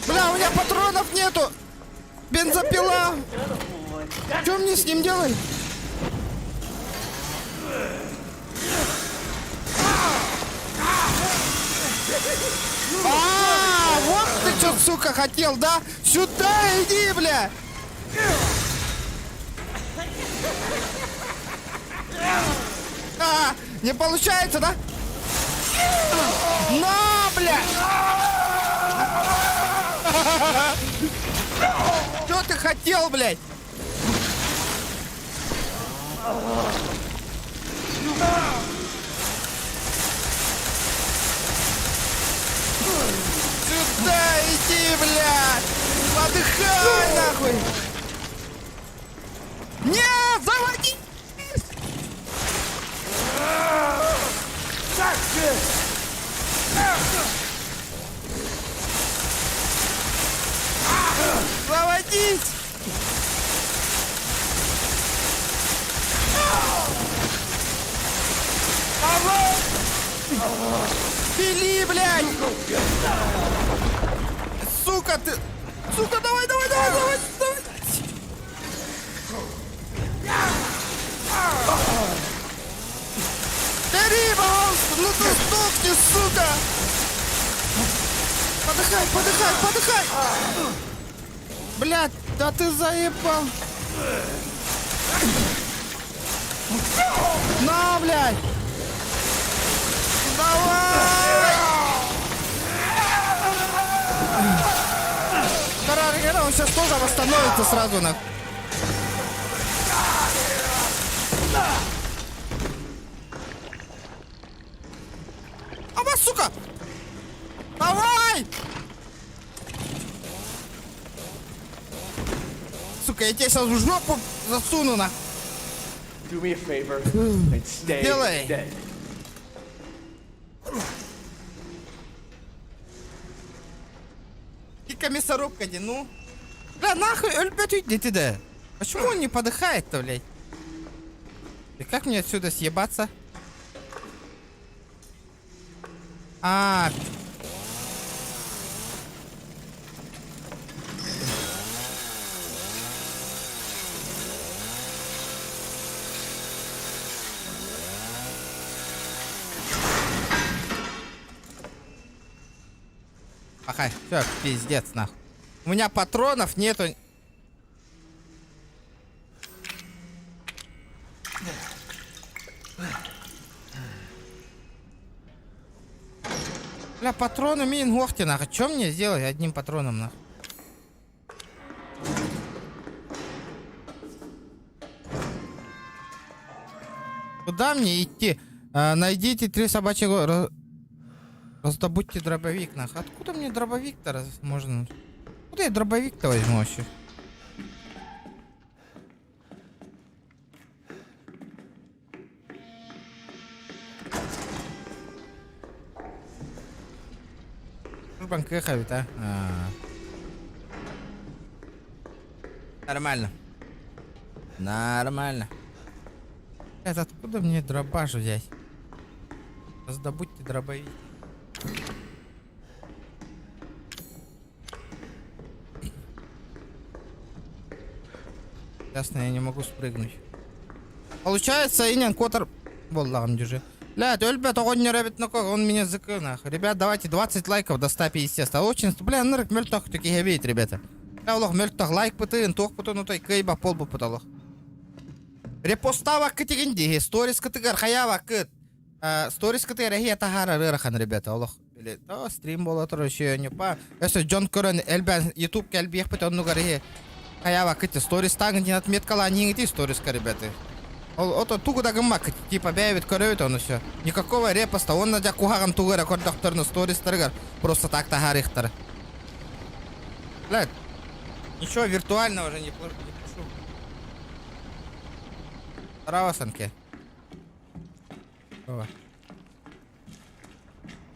Бля, у меня патронов нету! Бензопила! Что мне с ним делать? А, вот ты что, сука, хотел, да? Сюда иди, бля! А, не получается, да? На, бля! Что ты хотел, блядь? Сюда иди, блядь! Подыхай, нахуй! Нет, заводи! Заводись! Пили, блядь! Сука ты! Сука, давай, давай, давай, давай, давай! Бери, пожалуйста! Ну ты сдохни, сука! Подыхай, подыхай, подыхай! Блядь, да ты заебал! На, блядь! Давай! Тараргера, он сейчас тоже восстановится сразу на. Ава, сука! Давай! Сука, я тебя сейчас в жопу засуну на. Do me a favor and stay Делай. dead. Кика мясорубка, ну. Бля, нахуй, өлпет уйдите, да. Почему он не подыхает-то, блядь? И как мне отсюда съебаться? А, Ага, все, пиздец, нахуй. У меня патронов нету. Бля, патроны мин гохти, нахуй. Что мне сделать одним патроном, нахуй? Куда мне идти? Найдите 3 собачьих... Раздобудьте дробовик, нахуй. Откуда мне дробовик-то можно? Куда я дробовик-то возьму вообще? Банка хавит, а? Нормально. Нормально. Это откуда мне дробаш взять? Раздобудьте дробовик. Ясно, я не могу спрыгнуть. Получается, Инян Котор... Боллагам держи. Блядь, өлбет, огонь не рабит на кого, он меня закрыл, нахуй. Ребят, давайте 20 лайков до 150. Очень... Бля, нырк, мельтох такие габит, ребята. Бля, улох, мельтох лайк пытын, тох пытын, утай, кейба, полбу пыталох. Репостава категенди, сторис категар, хаява кыт. Сторис категар, я тахара рырахан, ребята, улох. Или, то, стрим было тоже не па. Если Джон Корен, эльбен, ютуб кельбех пытын, ну гаре. Хаява кыт, сторис тагн, не отметкала, не иди сториска, ребята. Ото тугуда гамак, типа бяевит корёет он все. Никакого репоста, он на дякугаган тугара кордохтор на сторис таргар. Просто так тагарихтар. Блядь, ничего виртуального уже не пишу. Здорово, Санке.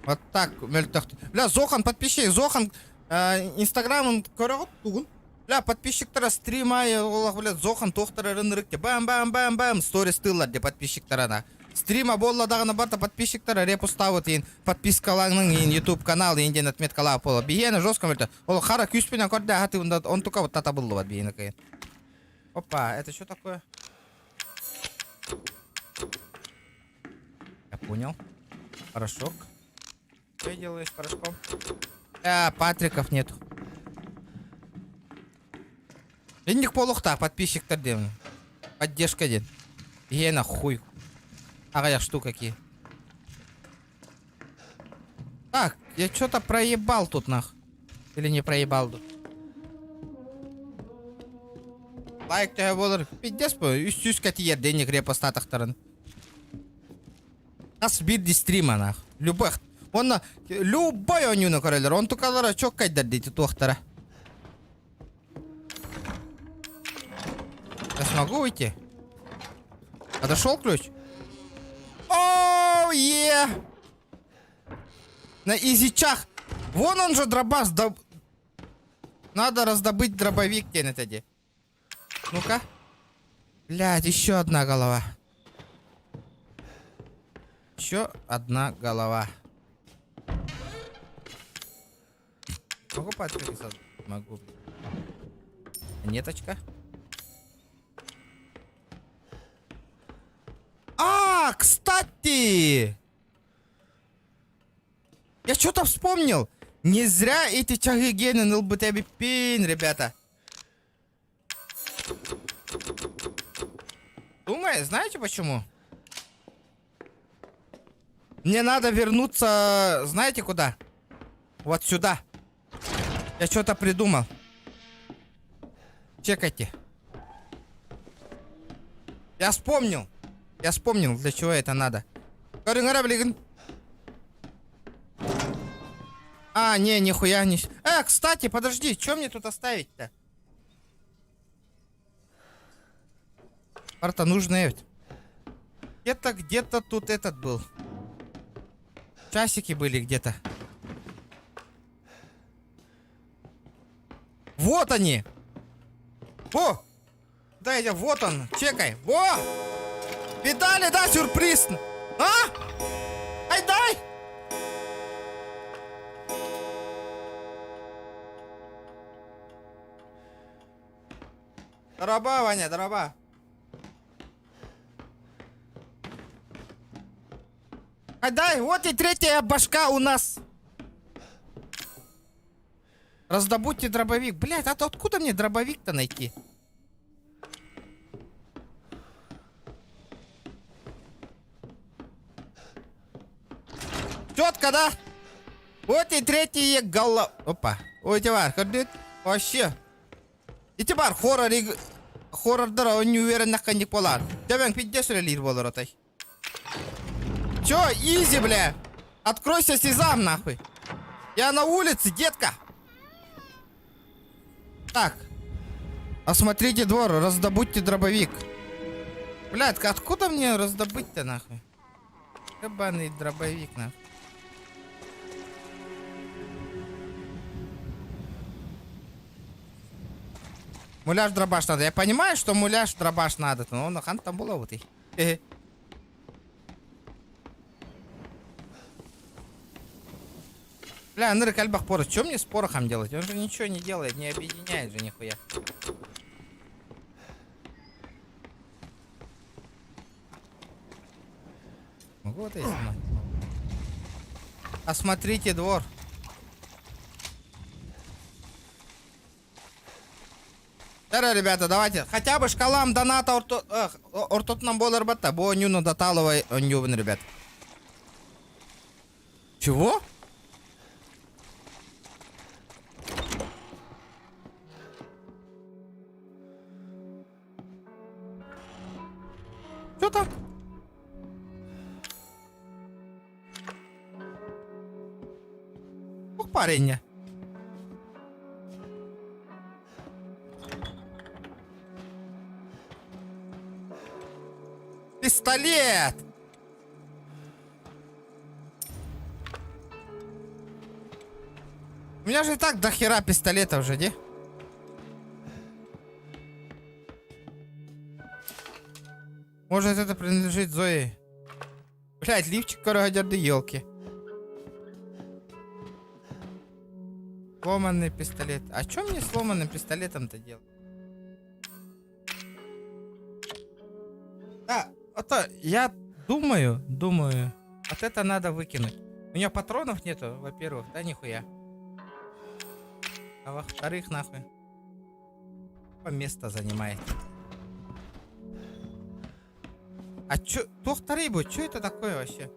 Вот так, мельтохт. Бля, Зохан, подписчик, Зохан, Инстаграм, он корёт тугун. Бля, подписчиктара стрима, бля, Зохан тохтара рынрыкте. Бам-бам-бам-бам, сторис тыллар де подписчиктарана. Стрима болла дагына барта подписчиктара репостабыт ин, подпискалаңның ин YouTube канал инден отметкала пола. Бигені жестко мөлті. Ол хара күспенен көрді ағаты он тука вот тата было вот бигені кайын. Опа, это что такое? Я понял. Порошок. Что делаешь порошком? Патриков нету. Индик полухта, подписчик-то дем. Поддержка ден. Ена хуй. Ага, я штука какие. Так, я что-то проебал тут нах. Или не проебал тут. Лайк тебя болар. Пиздец по. Үстүс катия денег репостатах таран. Нас бирди стрима нах. Любых. Он на любой он юна королер. Он только лара чок кайдар дити тухтара. Я смогу уйти? Подошел ключ? Оу, е! На изичах. Вон он же дробаш. Надо раздобыть дробовик тенетади. Ну-ка. Блядь, еще одна голова. Еще одна голова. Могу подписаться? Могу. Неточка. Кстати! Я что-то вспомнил. Не зря эти чаги гены ЛБТБ пин, ребята. знаете почему? Мне надо вернуться, знаете куда? Вот сюда. Я что-то придумал. Чекайте. Я вспомнил, для чего это надо. А, не, нихуя не... кстати, подожди, что мне тут оставить-то? Карта нужная. Где-то тут этот был. Часики были где-то. Вот они! Во! Дай, вот он, чекай. Во! Видали, да, сюрприз? А? Ай, дай! Дроба, Ваня, дроба. Ай, дай, вот и третья башка у нас. Раздобудьте дробовик. Блядь, а то откуда мне дробовик-то найти? Четко, да? Вот и третья голова. Опа. Ой, товар, ходит. Вообще. И товар, хоррор, он не уверен на коник полар. Тебя пиздец релир болоротай. Чё, изи, бля. Откройся, сезам, нахуй. Я на улице, детка. Так. Осмотрите двор, раздобудьте дробовик. Блядь, откуда мне раздобыть-то, нахуй? Ебаный дробовик, нахуй. Муляж дробаш надо. Я понимаю, что муляж дробаш надо. Но на хан там было вот и. Бля, ныры кальбах порох. Что мне с порохом делать? Он же ничего не делает, не объединяет же нихуя. Могу вот это снимать? Осмотрите двор. Здорово, ребята, давайте. Хотя бы шкалам доната ортотном болар бата. Бо нюну даталова нювен, ребят. Чего? Что так? Ух, парень. Пистолет! У меня же и так до хера пистолета уже, не? Может, это принадлежит Зое? Блять, лифчик корогодерды елки. Сломанный пистолет. А что мне сломанным пистолетом-то делать? Да, это я думаю. Вот это надо выкинуть. У меня патронов нету, во-первых, да нихуя. А во-вторых, нахуй. Место занимает. А чё? Доктор Рибу, что это такое вообще?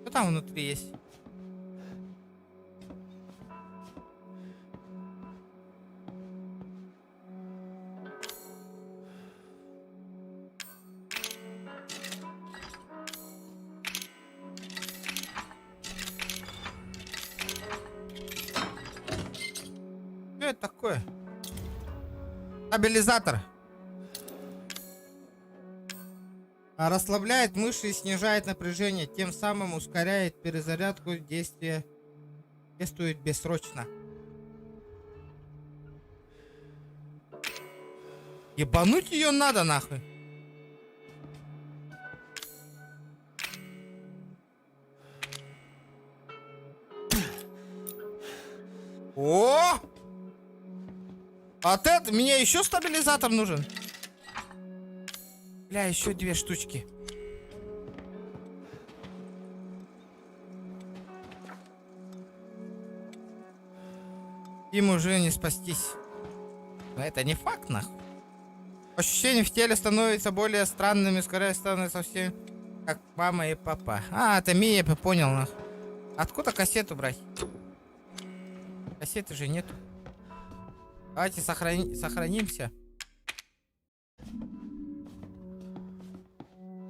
Что там внутри есть? Что это такое? Стабилизатор. Расслабляет мышцы и снижает напряжение, тем самым ускоряет перезарядку действия. Действует бессрочно. Ебануть ее надо нахуй. О! От этого мне еще стабилизатор нужен. Бля, еще 2 штучки. Им уже не спастись. Но это не факт, нахуй. Ощущения в теле становятся более странными, скорее становятся совсем как мама и папа. А, это Мия, я понял. Откуда кассету брать? Кассеты же нету. Давайте сохранимся.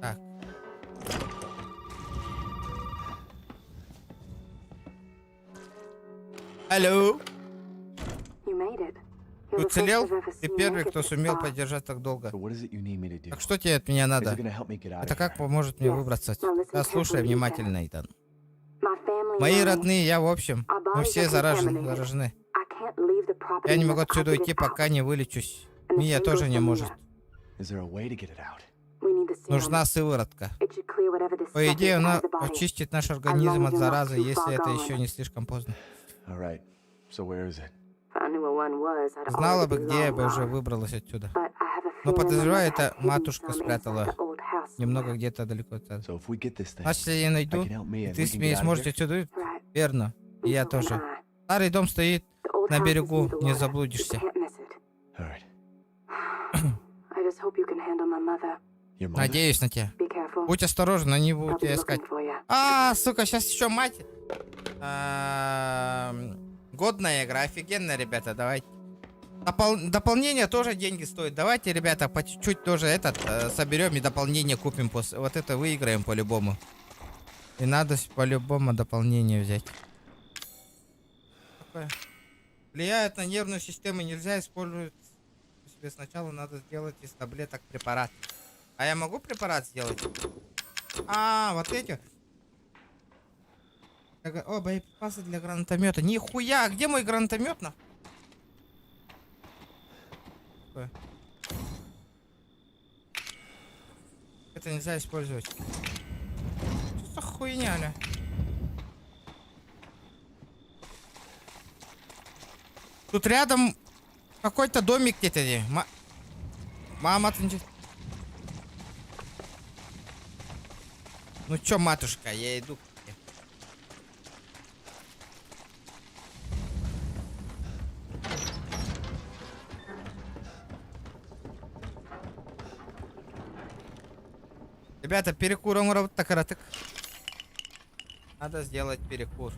Так. Алло. You made it. You're the first Уцелел? I've ever Ты seen первый, make it кто this сумел far. поддержать так долго. So what is it you need me to do? Так что тебе от меня Is надо? it gonna help me get out Это of как here? поможет мне Yes. выбраться? Now listen Да, слушай carefully, внимательно, Итан. My family Мои and I, родные, я в общем, our мы bodies все are заражены. contaminated. I can't leave the property Я не могу unless I отсюда get уйти, it пока out. не вылечусь. And the Мия same тоже goes не for может. Mia. Is there a way to get it out? We need the serum. Нужна сыворотка. It should clear whatever this По stuff идее, is out она of the body. очистит наш организм от you're not заразы, too если far это gone. еще не слишком поздно. All right. So where is it? If I knew where one was, I'd Знала already бы, be где я бы long уже gone. выбралась отсюда. But I have a Но feeling my подозреваю, mother это has hidden матушка some спрятала inside the old house немного somewhere. где-то далеко от So if we get this thing, Значит, если я найду, I can help me и and ты we с can Мией get out of сможете here? отсюда выйти? Right. Верно. И я And so can тоже. I. Старый дом стоит The old на house is берегу, near the не water. заблудишься. You can't miss it. All right. I just hope you can handle my mother. Your mother? Надеюсь на тебя. Be careful. Будь осторожен, они I'll будут be тебя искать. looking for you. А, сука, сейчас еще мать. Годная игра, офигенная, ребята, давайте. Дополнение тоже деньги стоит. Давайте, ребята, по чуть-чуть тоже соберем и дополнение купим. Вот это выиграем по-любому. И надо по-любому дополнение взять. Такое. Влияет на нервную систему, нельзя использовать. Себе сначала надо сделать из таблеток препарат. А я могу препарат сделать? А, вот эти. О, боеприпасы для гранатомета. Нихуя, где мой гранатомет на? Это нельзя использовать. Что за хуйня, ля? Тут рядом какой-то домик где-то. Мама, ты... Ну чё, матушка, я иду. Ребята, перекуром так. Надо сделать перекур.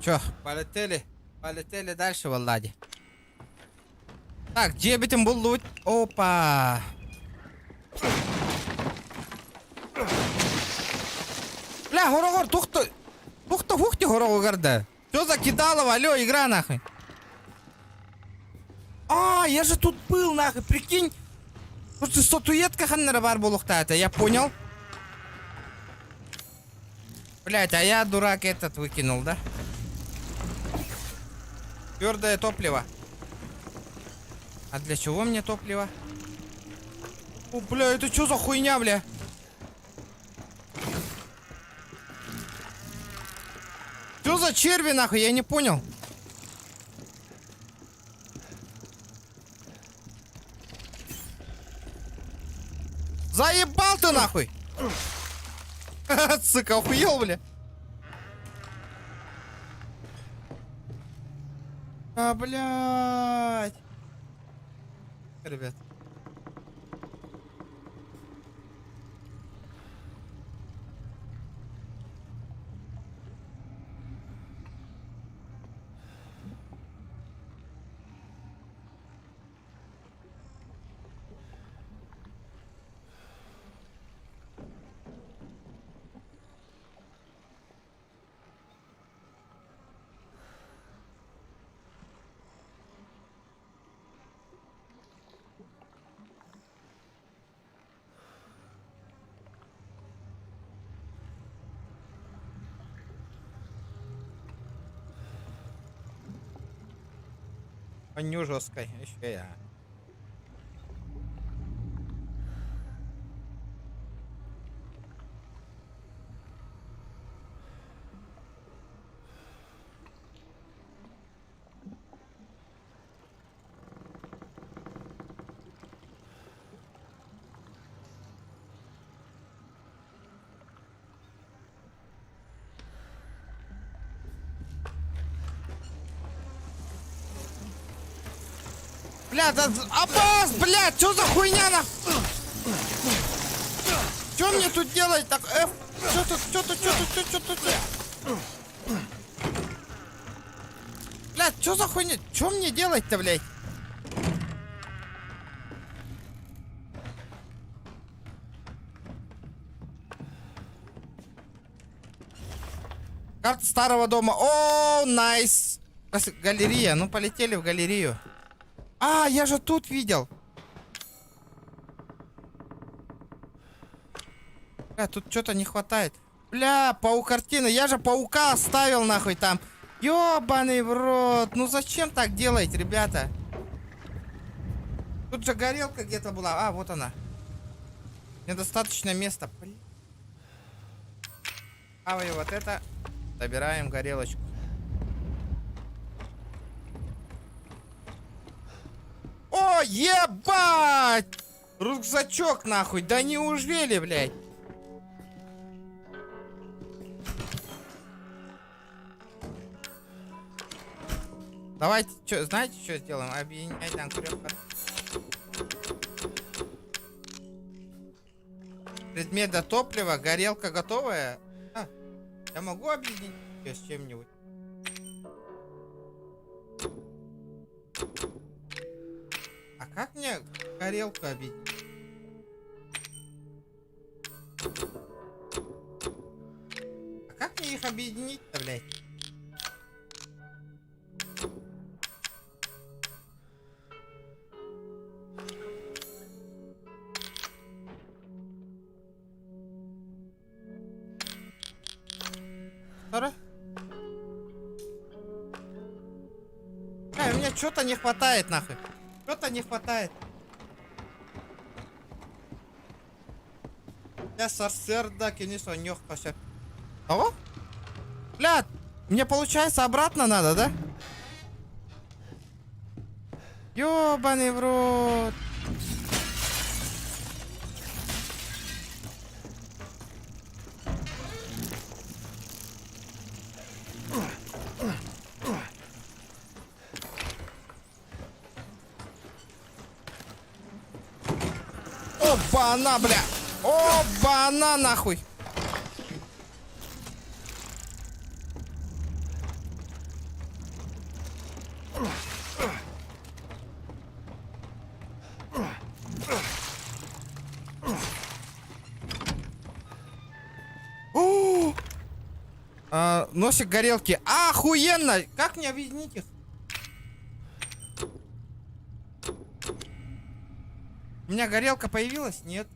Чё, полетели? Полетели дальше, Влади. Так, где битым был лут? Опа. Бля, Горогор, тухты, хухти, Горогорда. Что за кидалово? Алло, игра нахуй. А, я же тут был, нахуй, прикинь. Просто статуэтка ханнера бар это, я понял. Блять, а я, дурак, этот выкинул, да? Твердое топливо. А для чего мне топливо? О, бля, это что за хуйня, бля? Что за черви, нахуй? Я не понял. Заебал ты, нахуй! Сука, охуел, бля. А, блядь. Ребят. Коню жесткой, еще я. Бля, да, Аббас, блядь, что за хуйня на? Что мне тут делать так? Что тут? Блядь, что за хуйня? Что мне делать-то, блядь? Карта старого дома. О, найс. Галерея. Ну, полетели в галерею. А, я же тут видел. Бля, тут что-то не хватает. Бля, паук-картина. Я же паука оставил нахуй там. Ёбаный в рот. Ну зачем так делать, ребята? Тут же горелка где-то была. А, вот она. Недостаточно места. Блин. Авай вот это. Собираем горелочку. О, ебать! Рюкзачок нахуй. Да неужели, блядь? Давайте, знаете, что сделаем? Объединять там крепко. Предмет до топлива, горелка готовая. А, я могу объединить ее с чем-нибудь? А как мне горелку объединить? А как мне их объединить-то, блядь? У меня что-то не хватает, нахуй. Что-то не хватает. Я сарсерда кинесу нёх пошел. Ого? Блядь, мне получается обратно надо, да? Ёбаный в рот. Оба-на, бля! Оба-на, нахуй! Носик горелки. Охуенно! Как мне объединить их? У меня горелка появилась? Нет.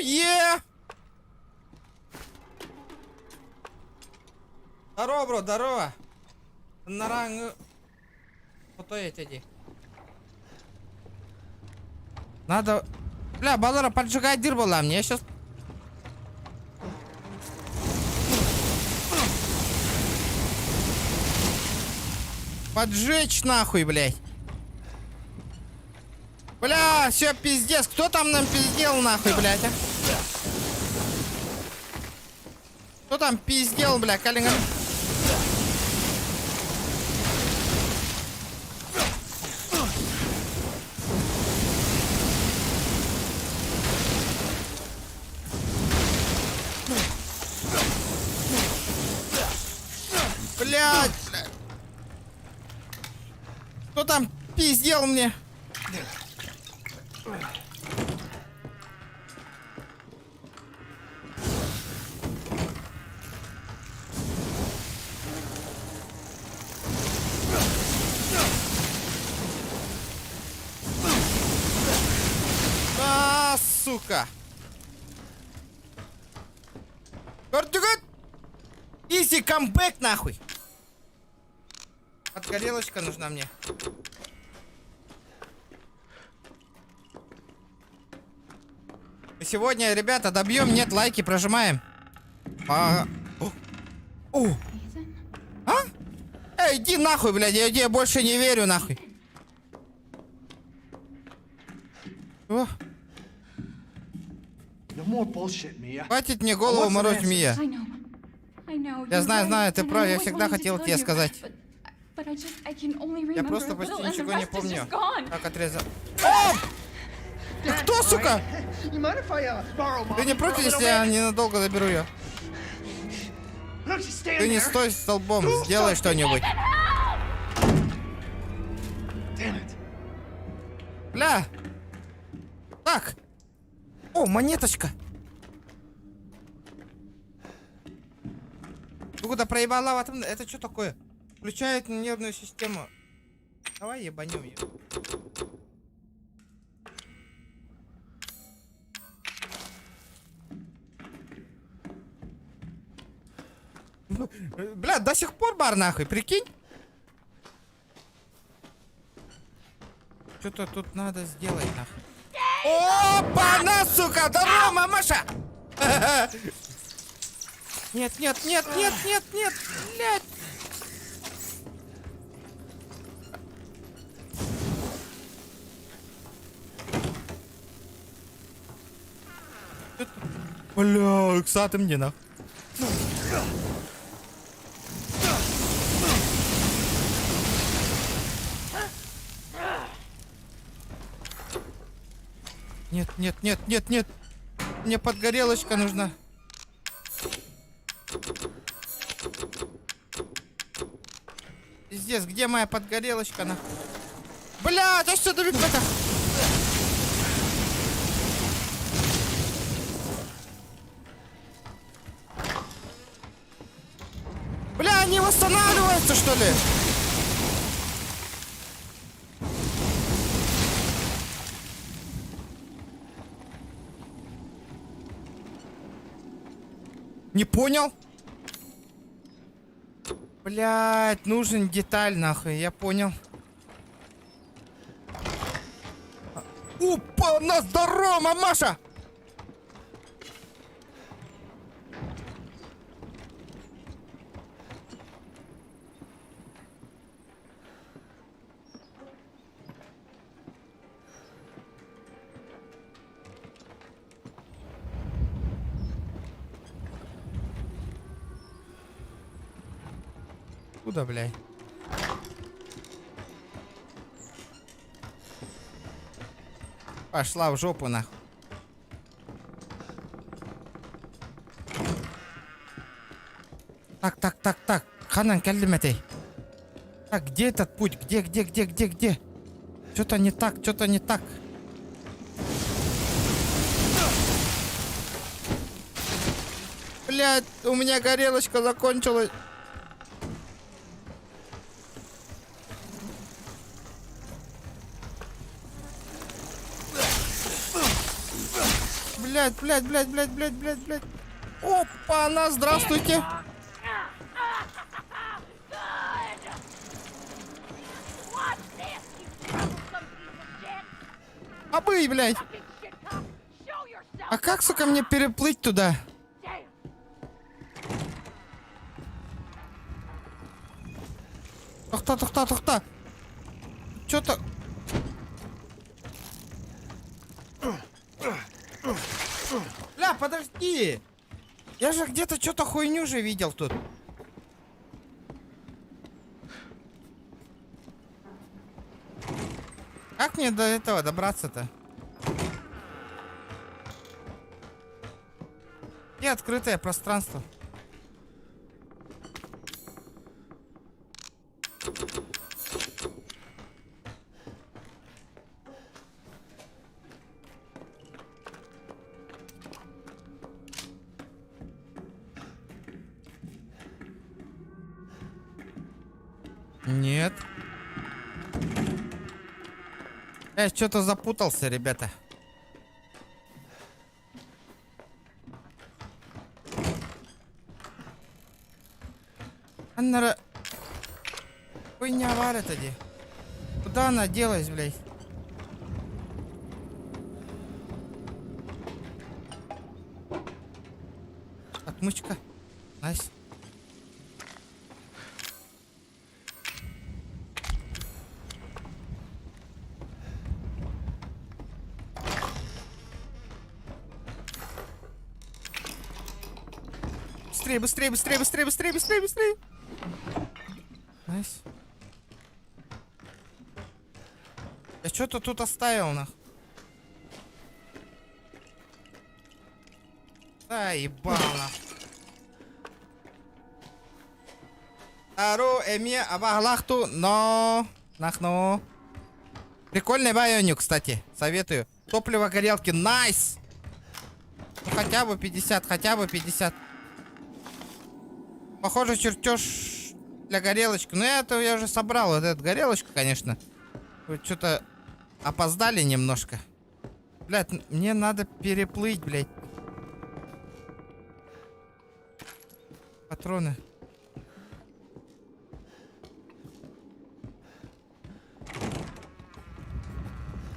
Е! Здорово, бро, здорово. Нарангы. Вот эти. Надо... Бля, Балора, поджигай дыр была. Мне сейчас... Поджечь нахуй, блядь. Бля, все, пиздец. Кто там нам пиздел нахуй, блядь, а? Кто там пиздел, бля, Калинган? Блядь, блядь. Кто там пиздел мне? А, сука. Кортюгот. Изи камбэк нахуй. Подгорелочка нужна мне. Сегодня, ребята, добьем, нет, лайки прожимаем. А? Эй, иди нахуй, блядь, я тебе больше не верю, нахуй. О, No more bullshit, Mia. хватит мне голову морочь, Мия. I know. I know. Я you're знаю, right, знаю, ты and I прав, я always всегда wanted to хотел tell тебе you, сказать. but I can only Я remember просто a почти little, and the ничего не rest is помню. just gone. Как отрезал. О! Ты кто, сука? You mind if I borrow Ты не Mommy for a против, little если я bit? ненадолго заберу ее? Don't you stand Ты не there. стой столбом, Do сделай something. что-нибудь. Damn it. Бля. Так. О, монеточка. Ты куда проебала в этом? Это что такое? Включает нервную систему. Давай ебанем ее. Бля, до сих пор бар нахуй, прикинь? Что-то тут надо сделать нахуй. Опа, на, сука! Здорово, мамаша! Нет, нет, нет, нет, нет, нет, блядь! Бля, кстати, мне нахуй. Нет, нет, нет, нет, нет. Мне подгорелочка нужна. Пиздец, где моя подгорелочка, нахуй? Блядь, а что ты ребята? Бля, они восстанавливаются, что ли? Не понял? Блядь, нужен деталь, нахуй, я понял. Опа, на здорово, мамаша! Куда, блядь? Пошла в жопу, нахуй. Так. Ханан келдім әтей. Так, где этот путь? Где? Что-то не так, что-то не так. Блядь, у меня горелочка закончилась. Блядь. Опа, здравствуйте. Watch this, you troublesome piece of shit! Обый, блядь. Fucking shit cup! Show yourself! А как, сука, мне переплыть туда? Damn! Тухта. Чё-то... Бля, подожди! Я же где-то что-то хуйню же видел тут. Как мне до этого добраться-то? Где открытое пространство? Нет. Я что-то запутался, ребята. Она... Хуйня варит, иди. Куда она делась, блядь? Отмычка. Найс. Быстрее. Найс. Я что-то тут оставил, нах. Да, ебал, нах. Ару, эми, абаглахту, но... Нахну. Прикольный байоню, кстати. Советую. Топливо горелки, найс! Ну, хотя бы 50. Похоже, чертеж для горелочки. Ну, это я уже собрал. Вот эту горелочку, конечно. Вы что-то опоздали немножко. Блядь, мне надо переплыть, блядь. Патроны.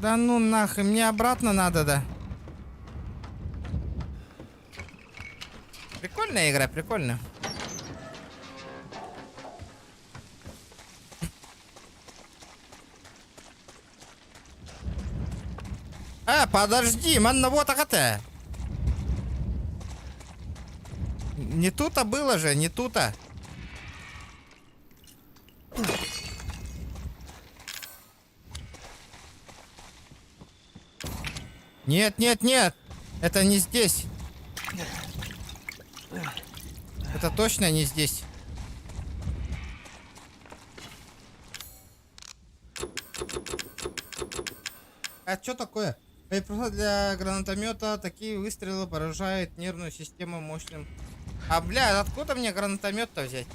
Да ну нахуй, мне обратно надо, да. Прикольная игра, прикольно. Подожди, манна вот это. Не тут-то было же, не тут-то. Нет. Это не здесь. Это точно не здесь. А что такое? Просто для гранатомета такие выстрелы поражают нервную систему мощным. А бля, откуда мне гранатомет-то взять?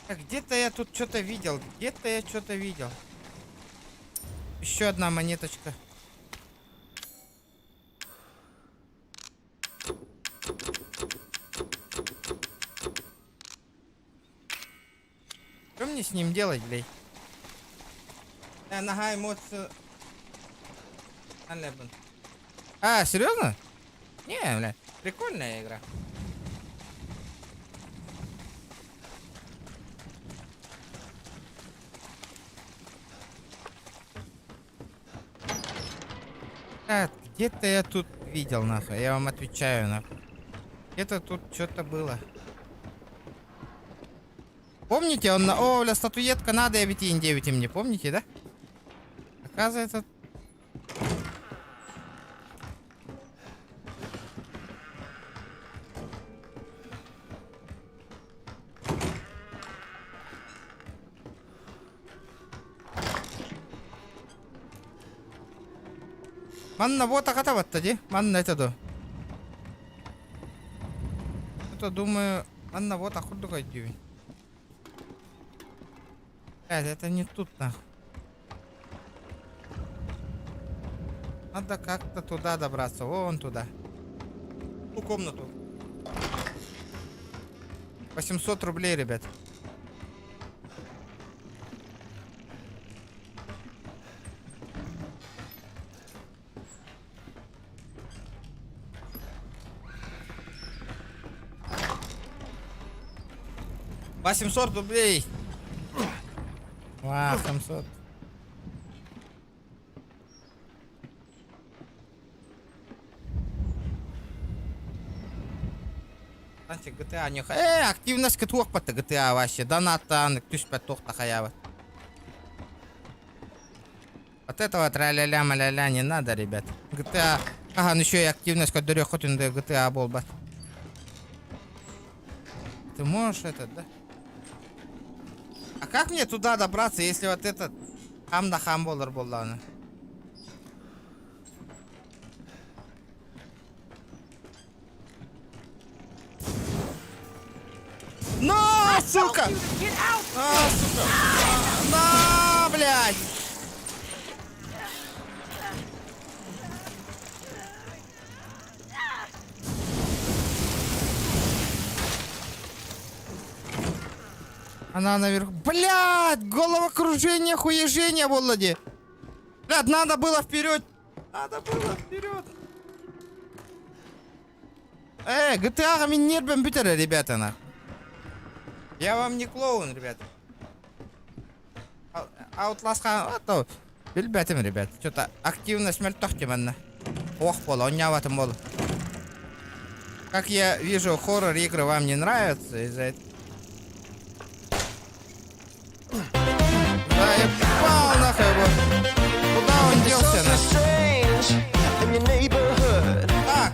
Где-то я тут что-то видел. Еще одна монеточка. Что мне с ним делать, блядь? Нога эмоцию. А, серьезно? Не, бля, прикольная игра. Так, где-то я тут видел, нахуй. Я вам отвечаю, нахуй. Где-то тут что-то было. Помните, он... О, бля, статуэтка надо, я ведь и 9 мне, помните, да? Оказывается... Манна вот акатаватта ди. Манна это до. Это думаю, Манна вот охоту ходю. Это не тут нахуй. Надо как-то туда добраться. Вон туда. В ту комнату. 800 рублей, ребят. $800. 800. Знаете, GTA не активность катух по GTA вообще. Донатан, ктюш пятух тахаява. От этого траля-ля маля-ля не надо, ребят. GTA. Ага, ну еще и активность, которая хоть он GTA болбат. Ты можешь это, да? А как мне туда добраться, если вот этот хамда хамболар боллана? На, сука! А, сука! На, блядь! Она наверху. Блядь! Головокружение, хуежение, Володи! Блядь, надо было вперед! Надо было вперед! GTA мен нервен бітірі, ребята, на. Я вам не клоун, ребят. Outlast'қа, ато, білбәтім, ребят. Что-то активность мөлтоқтем, анна. Ох, бола, он няватым болу. Как я вижу, хоррор игры вам не нравятся из-за этого. Да, я попал нахуй его. Куда он делся, нахуй? Так.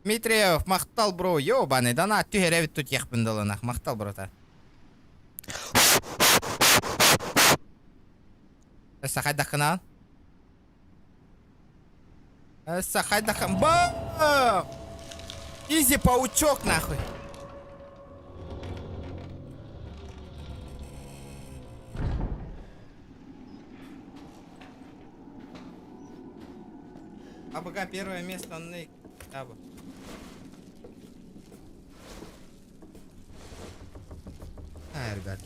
Дмитриев, мақтал, бро, ёбаный, да на, тюхеревит тут ех пындалынах, мақтал, бро-та. Сахай дахана. Сахай дахан. Ба! Изи паучок, нахуй. АБГ первое место, он нейк. Абы. Ребят.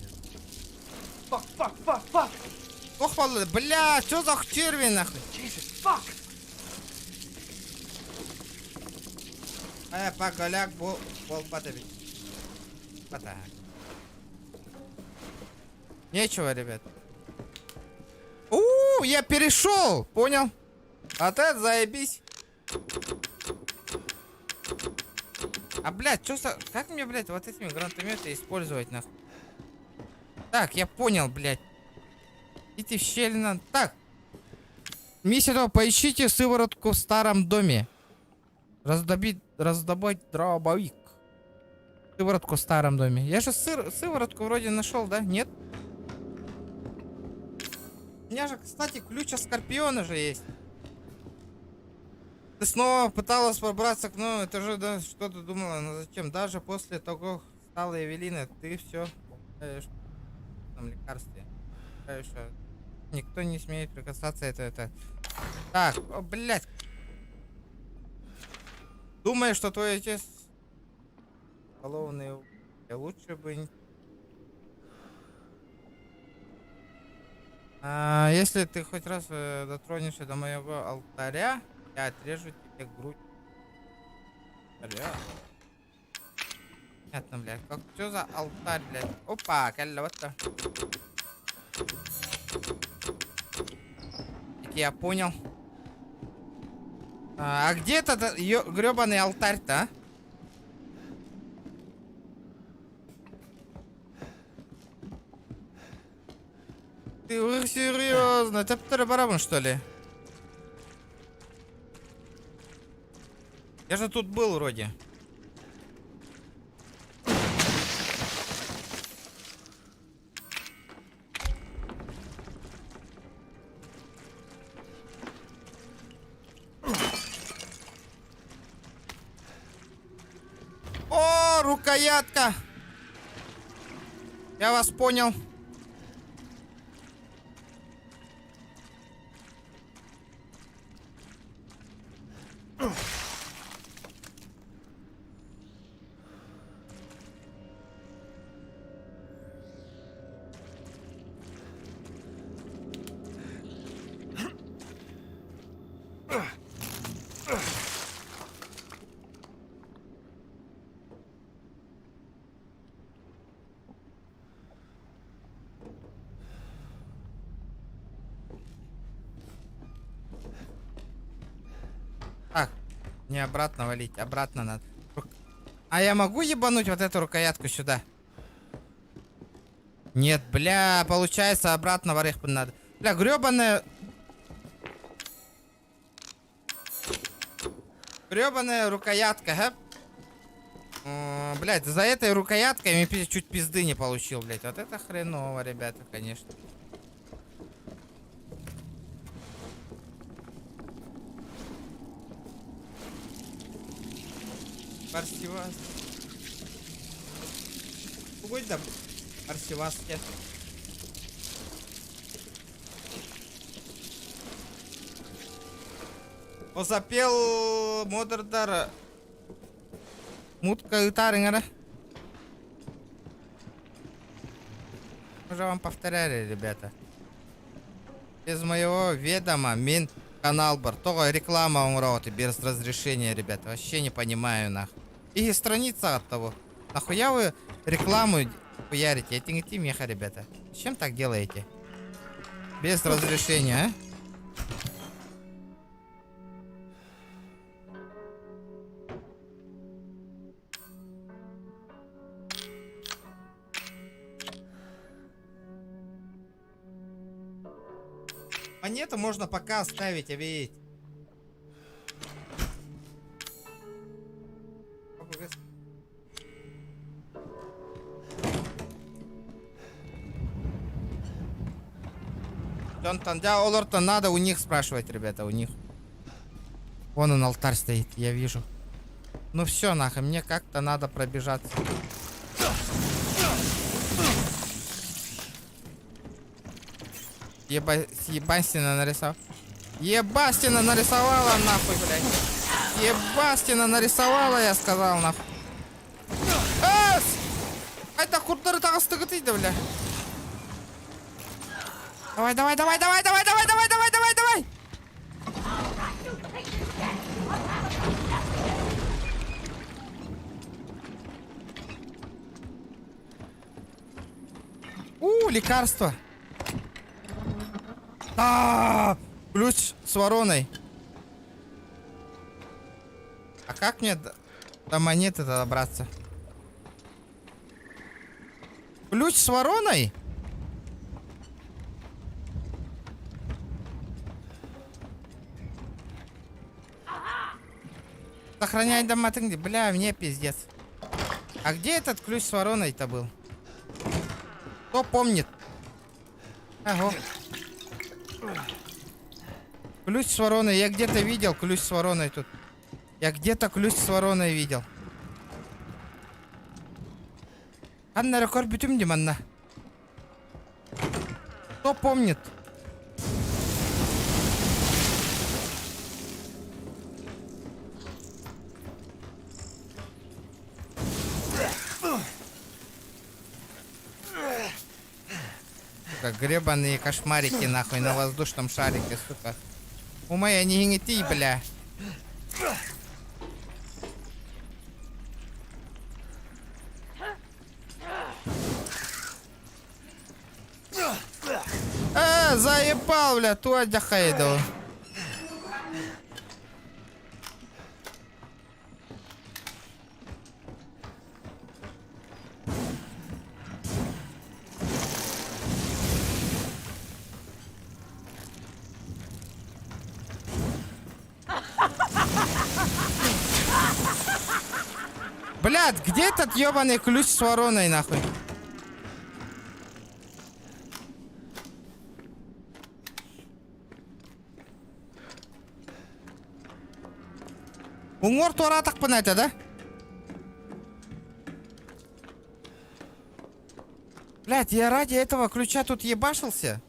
Fuck. Ох, бля, что за черви, нахуй? Jesus, fuck. Поголяк бол потопить. Пота. Нечего, ребят. Я перешел, понял? Вот это заебись. А, блядь, что за... Как мне, блядь, вот этими гранатометы использовать, нахуй? Так, я понял, блядь. Идите в щель на... Так. Миссия, поищите сыворотку в старом доме. Раздобыть дробовик. Сыворотку в старом доме. Я же сыворотку вроде нашел, да? Нет? У меня же, кстати, ключ от Скорпиона же есть. Ты снова пыталась пробраться к... Ну, это же, да, что ты думала? Ну, зачем? Даже после того, стала Эвелина, ты все покупаешь там лекарстве. Что никто не смеет прикасаться, это. Так, блядь. Думаю, что твой отец... Уголовный... Лучше бы... Если ты хоть раз дотронешься до моего алтаря, я отрежу тебе грудь. Алтаря. Понятно, блядь. Как, что за алтарь, блядь? Опа, калля, вот то. Я понял. А где этот гребаный алтарь-то, а? Ты серьезно? Это барабан, что ли? Я же тут был вроде. О, рукоятка! Я вас понял. Так, не обратно валить, обратно надо. А я могу ебануть вот эту рукоятку сюда? Нет, бля, получается обратно в орех надо. Бля, гребаная... Гребаная рукоятка, а? Блять, за этой рукояткой я чуть пизды не получил, блять. Вот это хреново, ребята, конечно. Арсивас. Будь да, Арсиваске. О, запел Модердар. Мутка Итарингара. Уже вам повторяли, ребята. Без моего ведома мин канал бар. Только реклама умрот и без разрешения, ребята. Вообще не понимаю, нах. И страница от того. Нахуя вы рекламу хуярите? Это не меха, ребята. Зачем так делаете? Без разрешения, а? Монету можно пока оставить, а видеть. Олорта надо у них спрашивать, ребята, у них. Вон он, алтарь стоит, я вижу. Ну все, нахуй, мне как-то надо пробежаться. Ебастина нарисовал. Ебастина нарисовала, нахуй, блядь. Ебастина нарисовала, я сказал, нахуй. Это курдары так остыгатый, да, бля. Давай, давай, давай, давай, давай, давай, давай, давай, давай, давай. Лекарство. Ключ с вороной. А как мне до монеты-то добраться? Ключ с вороной? Сохраняй дома, ты где? Бля, мне пиздец. А где этот ключ с вороной-то был? Кто помнит? Ага. Ключ с вороной. Я где-то видел ключ с вороной тут. Я где-то ключ с вороной видел. Анна рекорд битум диманна. Кто помнит? Сука, гребаные кошмарики, нахуй, на воздушном шарике, сука. Умай, не гнети, бля. Заебал, бля, туадя хайдал. Блядь, где этот ебаный ключ с вороной, нахуй? Уңор торатықпын әті, да? Блядь, я ради этого ключа тут ебашился?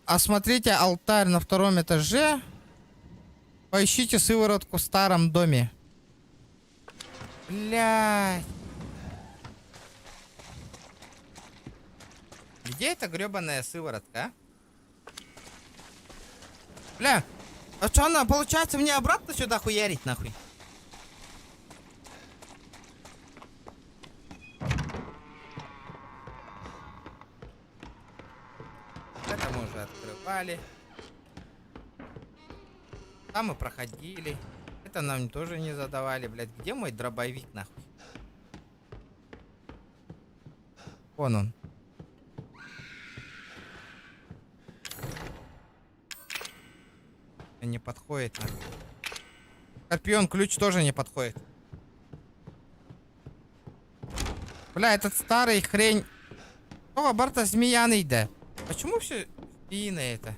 Осмотрите алтарь на 2-м этаже. Поищите сыворотку в старом доме. Блядь. Где эта гребаная сыворотка, а? Бля, а что она, получается, мне обратно сюда хуярить, нахуй? Это мы уже открывали. Там мы проходили. Это нам тоже не задавали, блядь. Где мой дробовик, нахуй? Вон он. Не подходит, нахуй. Скорпион, ключ тоже не подходит. Бля, этот старый хрень. Какого борта змеяный, да? Почему все змеиное это?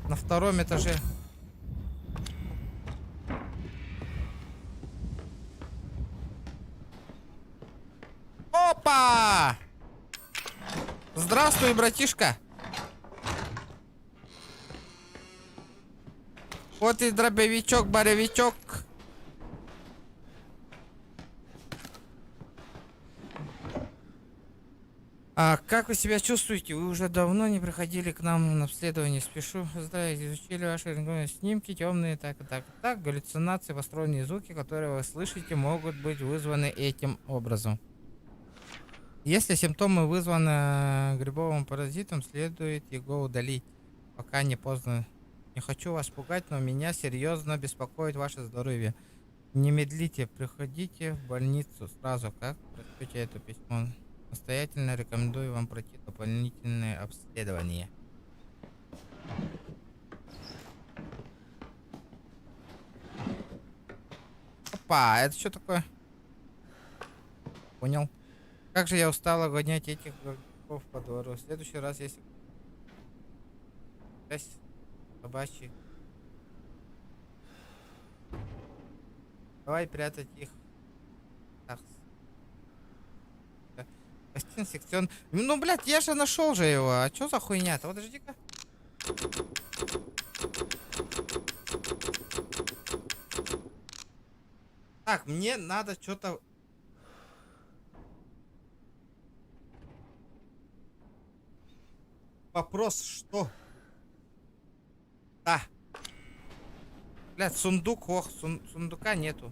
На 2-м этаже. Опа! Здравствуй, братишка. Вот и дробовичок, боровичок. А как вы себя чувствуете? Вы уже давно не приходили к нам на обследование. Спешу сдать, изучили ваши рентгеновые снимки, темные, так. Галлюцинации, посторонние звуки, которые вы слышите, могут быть вызваны этим образом. Если симптомы вызваны грибовым паразитом, следует его удалить, пока не поздно. Не хочу вас пугать, но меня серьезно беспокоит ваше здоровье. Не медлите, приходите в больницу сразу, как прочтете это письмо. Настоятельно рекомендую вам пройти дополнительное обследование. Опа, это что такое? Понял. Как же я устала гонять этих грибов по двору. В следующий раз, если... Собачьи. Давай прятать их. Так. Гостин, секцион. Ну, блядь, я же нашел же его. А чё за хуйня-то? Подожди-ка. Так, мне надо что-то... Вопрос, что? Да. Блядь, сундук, ох, сундука нету.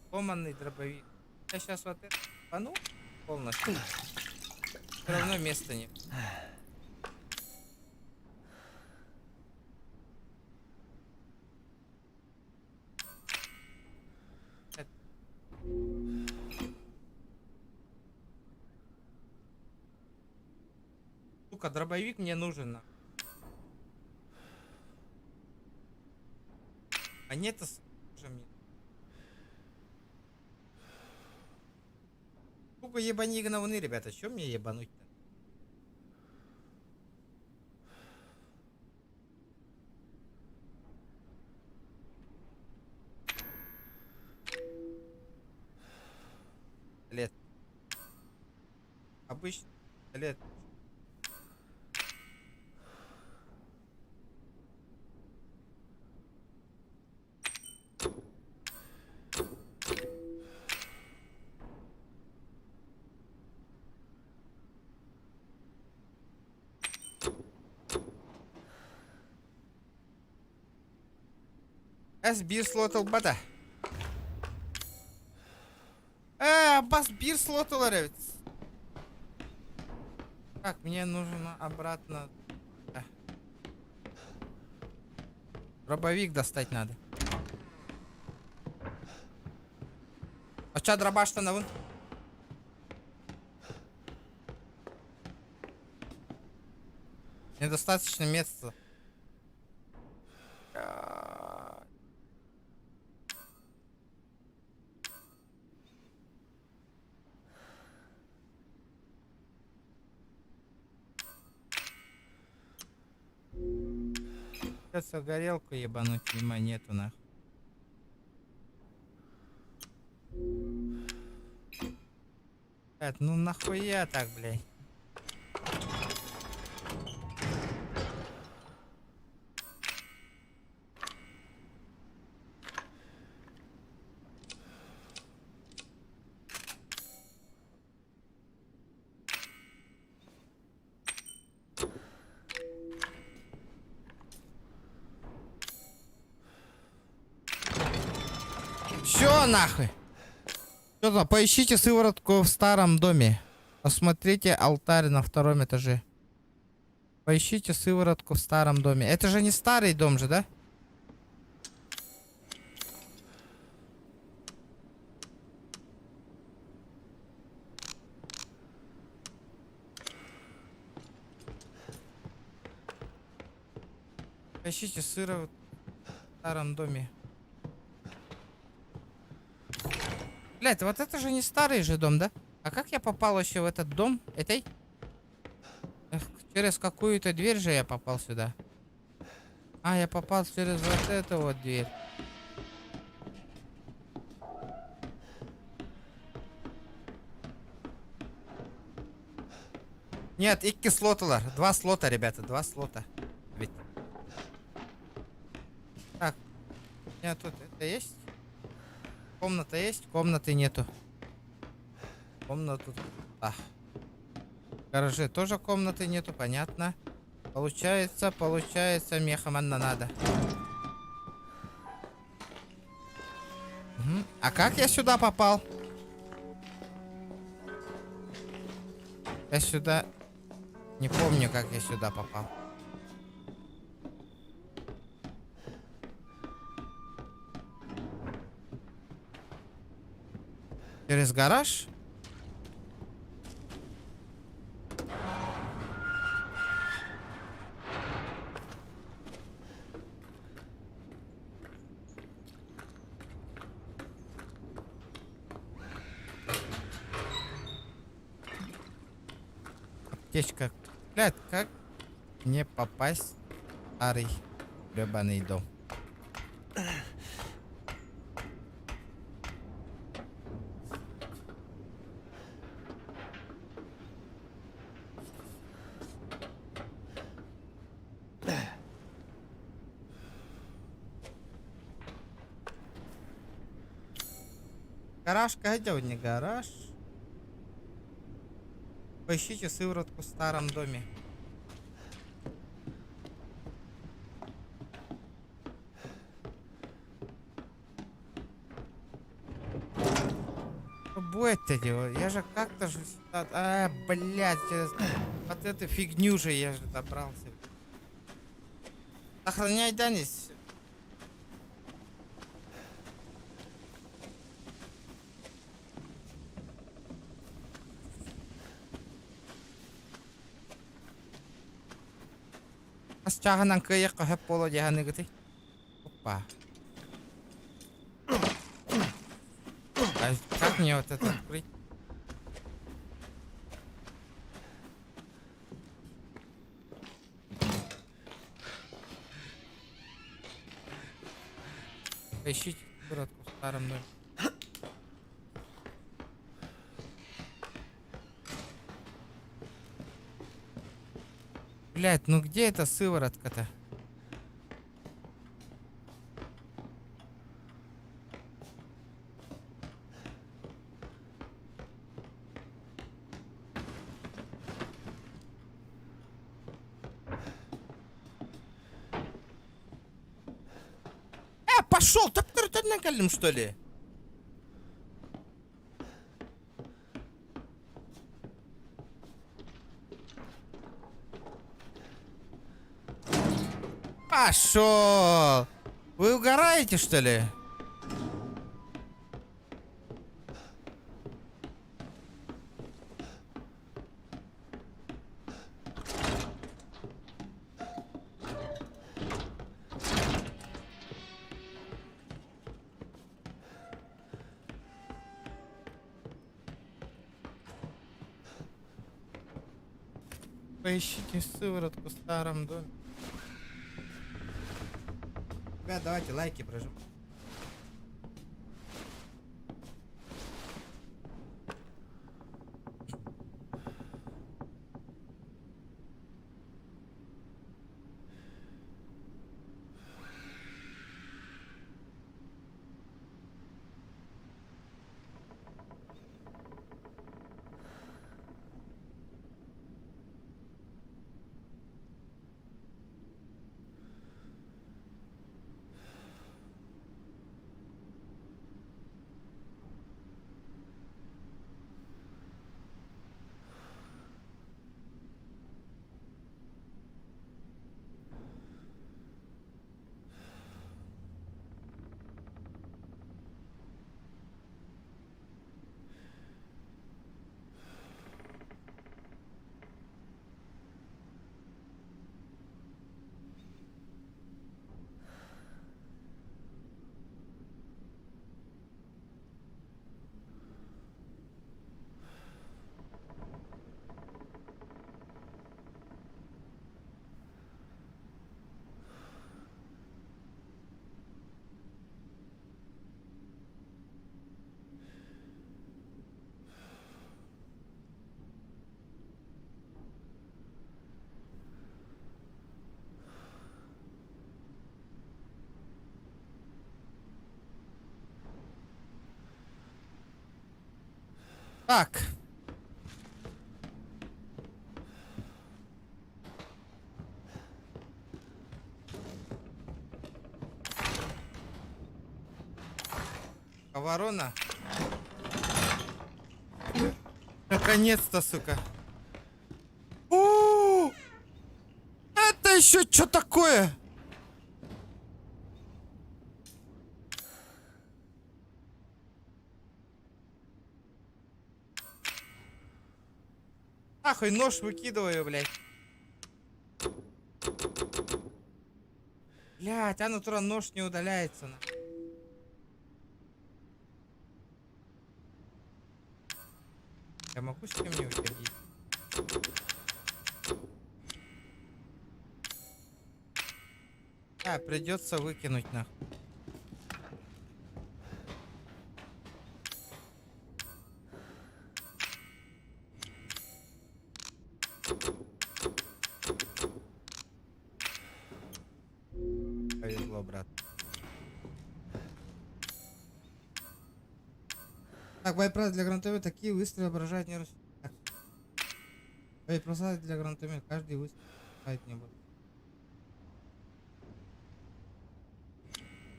Сломанный дробовик. Я сейчас вот это пану полностью. Все равно места нет. Сука, дробовик мне нужен. А нет, уже мне. Сука, ебани говны, ребята. Чё мне ебануть-то? Лет. Обычный лет. Бир слотал бата. Бас бир слоталар. Так, мне нужно обратно. Дробовик достать надо. А чё, дробаш-то на вон? Недостаточно места. Сейчас горелку ебануть, мимо нету нахуй. Ну нахуя так, блядь? Чё нахуй? Что там? Поищите сыворотку в старом доме. Посмотрите алтарь на втором этаже. Поищите сыворотку в старом доме. Это же не старый дом же, да? Поищите сыворотку в старом доме. Блять, вот это же не старый же дом, да? А как я попал вообще в этот дом? Этой? Эх, через какую-то дверь же я попал сюда. А, я попал через вот эту вот дверь. Нет, икки слоталар. 2 слота, ребята, 2 слота. Ведь. Так. Нет, тут это есть? Комната есть, комнаты нету. Комнату. А. В гараже тоже комнаты нету, понятно. Получается, мехаманна надо. Угу. А как я сюда попал? Я сюда... Не помню, как я сюда попал. Через гараж? Аптечка. Блядь, как мне попасть в старый гребаный дом? Гараж, где у них гараж? Поищите сыворотку в старом доме. Что будет-то делать? Я же как-то же... А, блядь, вот эту фигню же я же добрался. Охраняй Данис. Чаганан кaya kahap polo jahan gitu. Опа. А как мне вот это открыть? Поищите сыворотку в старом доме. Блять, ну где эта сыворотка-то? Пошел! Так ты накалим, что ли? Пошел! Вы угораете, что ли? Поищите сыворотку в старом доме. Ребят, давайте лайки прожим. Так. Ворона. Наконец-то, сука. О! Это еще что такое? Нахуй нож выкидываю, блядь. Блядь, а натура нож не удаляется. Я могу с кем не уходить? А, придется выкинуть нахуй. Повезло, брат. Так, боеприпасы для гранатомета такие выстрелы ображают не раз. Боеприпасы для гранатомета каждый выстрел не будет.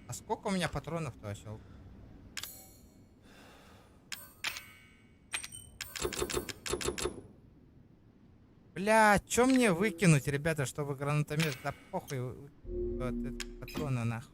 А сколько у меня патронов-то вообще? Бля, чё мне выкинуть, ребята, чтобы гранатомет? Да похуй, вот это патроны нахуй.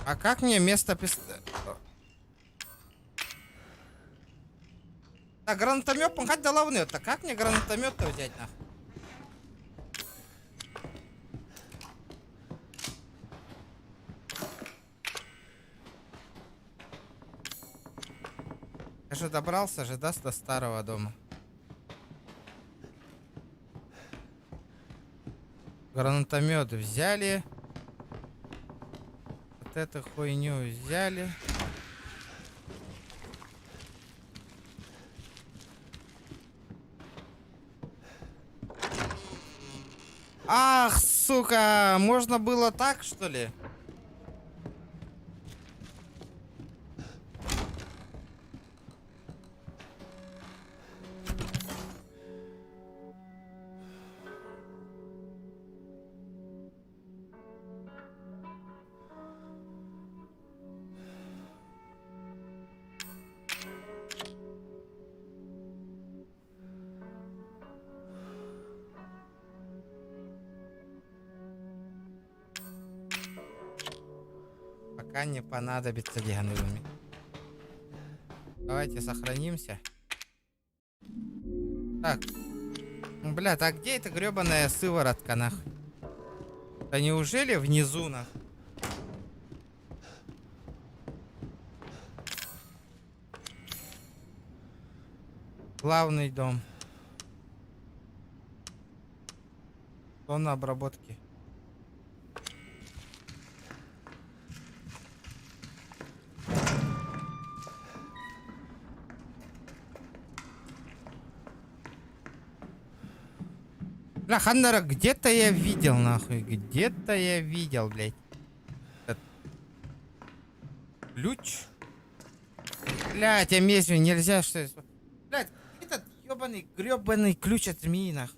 А как мне место Так, гранатомет, помогать до лавны. Так как мне гранатомет-то взять, нахуй? Я же добрался же, да, до старого дома. Гранатомет взяли. Вот эту хуйню взяли. Ах, сука, можно было так, что ли? пока не понадобится диагнозами. Давайте сохранимся. Так. Бля, а где эта гребаная сыворотка, нах? Да неужели внизу, нах? Главный дом. Зона обработки. Бля, Ханнера где-то я видел, нахуй. Где-то я видел, блядь. Этот ключ. Блядь, амнезию нельзя, что ли? Блядь, этот ёбаный, грёбаный ключ от змеи, нахуй.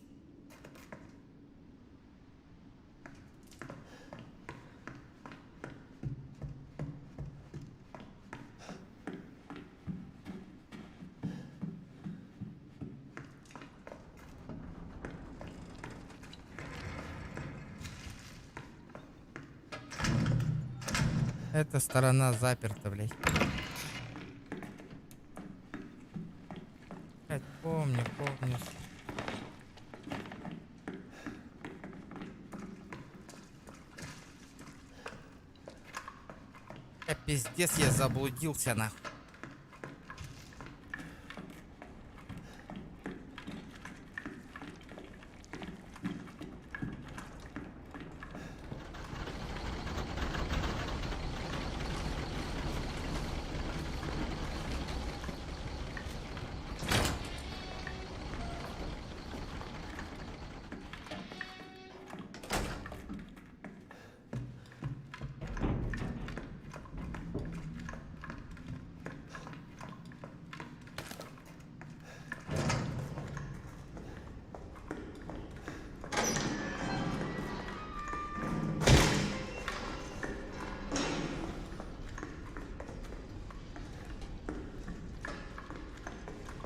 Эта сторона заперта, блядь. Блядь, помню. Пиздец, я заблудился, нахуй.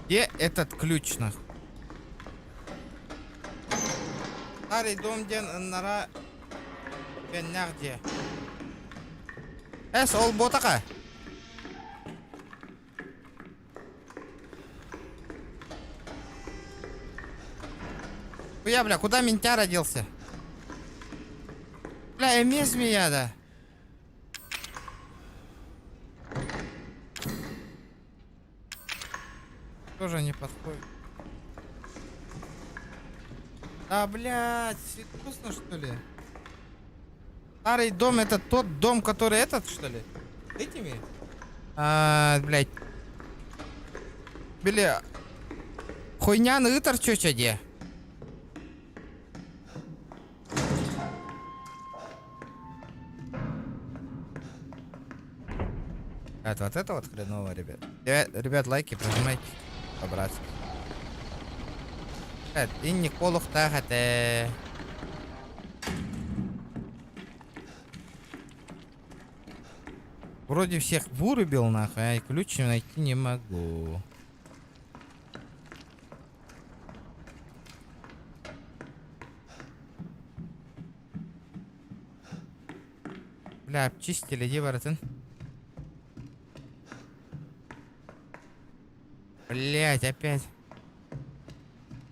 Где этот ключ, нахуй? Старый дом, где нора... Где? Ол ботака. Бля, куда ментя родился? Бля, эмес змея, да. Тоже не подходит. Да, блядь, серьезно, что ли? Старый дом — это тот дом, который этот, что ли? Этими? Блядь. Бля. Хуйняный ытар чё где? Вот это вот хреново, ребят. Ребят, лайки прожимайте. По-братски. Инни колух тахате. Вроде всех вырубил, нахуй, а ключ найти не могу. Бля, обчистили, где воротын? Блять, опять.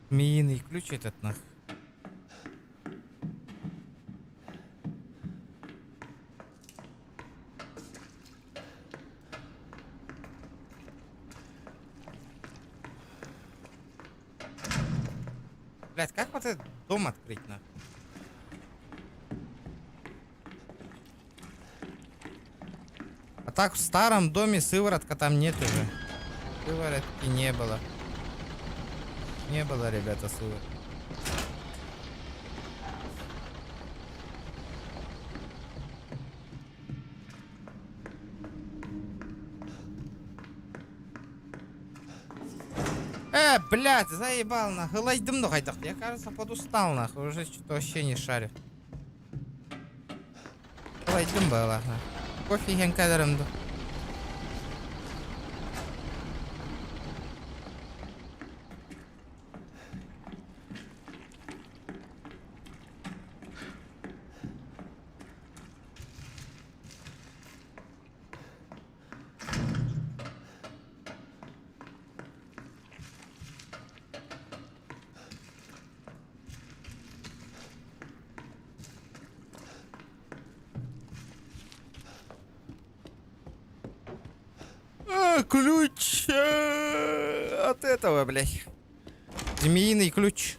Змеиный ключ этот, нах. Блять, как вот этот дом открыть, нах? А так в старом доме сыворотка там нет уже. Сыворотки не было. Не было, ребята, сыворотки. Блядь, заебал, нахуй. Лайдым, ну хайдах. Я, кажется, подустал, нахуй. Уже что-то вообще не шарю. Лайдым было, нахуй. Кофе хен кадрым. ключ от этого, блядь. Змеиный ключ.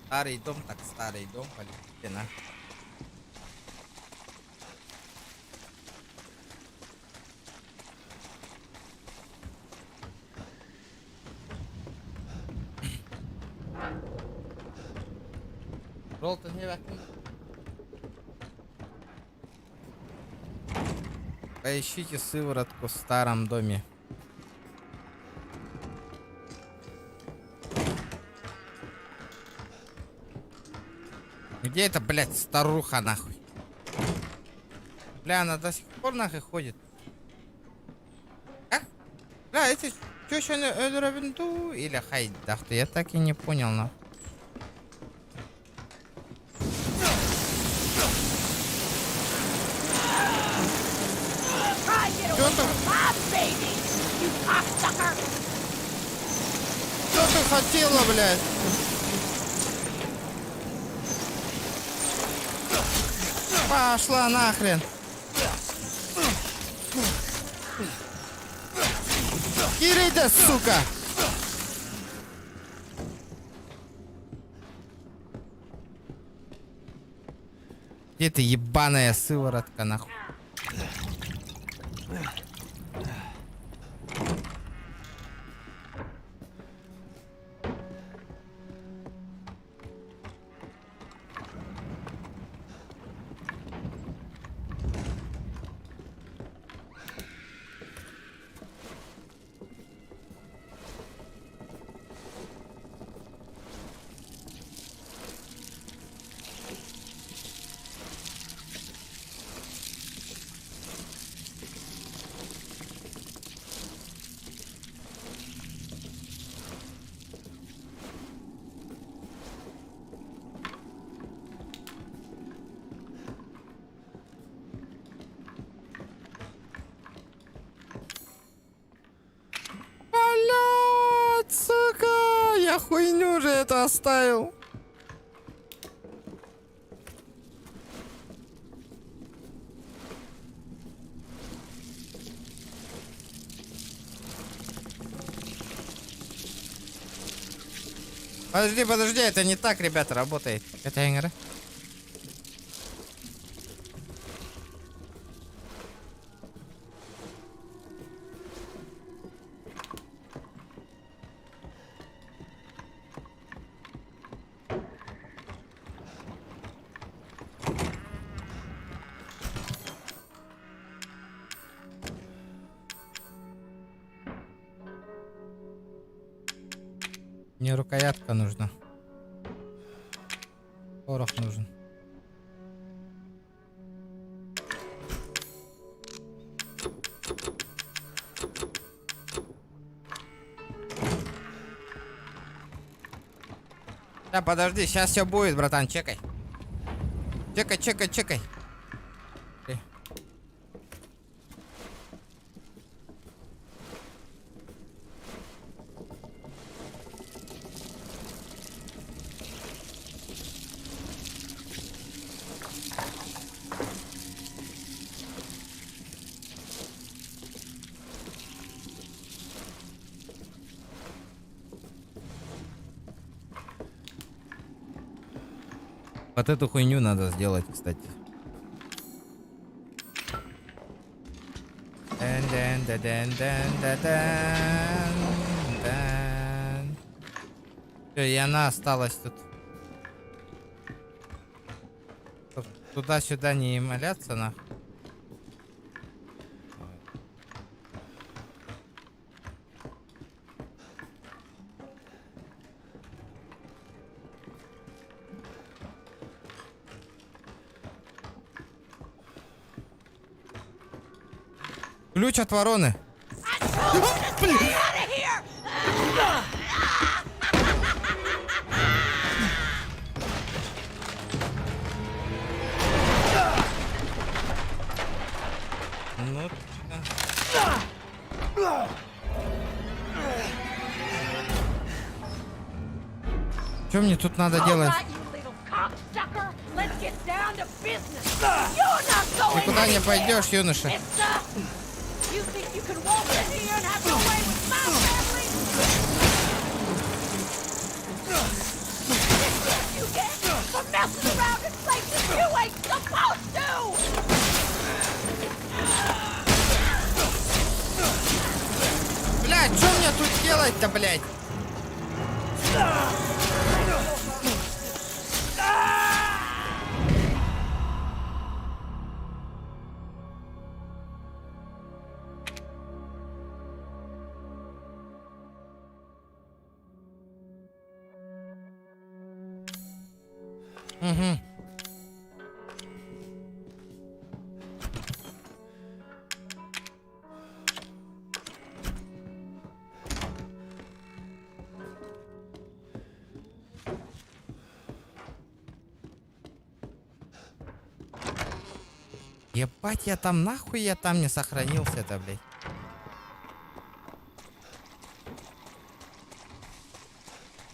Старый дом, так старый дом, полетите на. Ролтон, поищите сыворотку в старом доме. Где эта, блядь, старуха, нахуй? Бля, она до сих пор нахуй ходит. Как? Бля, эти чё еще Робинду или Хайдахту? Я так и не понял, нахуй. Чё ты? Что ты хотела, блядь? Пошла нахрен. Кирида, сука. Где ты, ебаная сыворотка, нахуй? Блядь, сука, я хуйню же это оставил. Подожди, это не так, ребята, работает. Это игра. Мне рукоятка нужна. Порох нужен. Да, подожди, сейчас все будет, братан, чекай. Чекай. Вот эту хуйню надо сделать, кстати. Всё, и она осталась тут. Туда-сюда не моляться, нахуй. Ключ от вороны. Что мне тут надо All делать? right, you little cocksucker. Let's get down to business. You're not going Ты куда не anywhere, пойдешь, юноша? mister. You think you can walk in here and have your way with my family? This is what you get for messing around in places you ain't supposed to. Блядь, что мне тут делать-то, блядь? Угу. Ебать, я там нахуй я там не сохранился-то, блядь.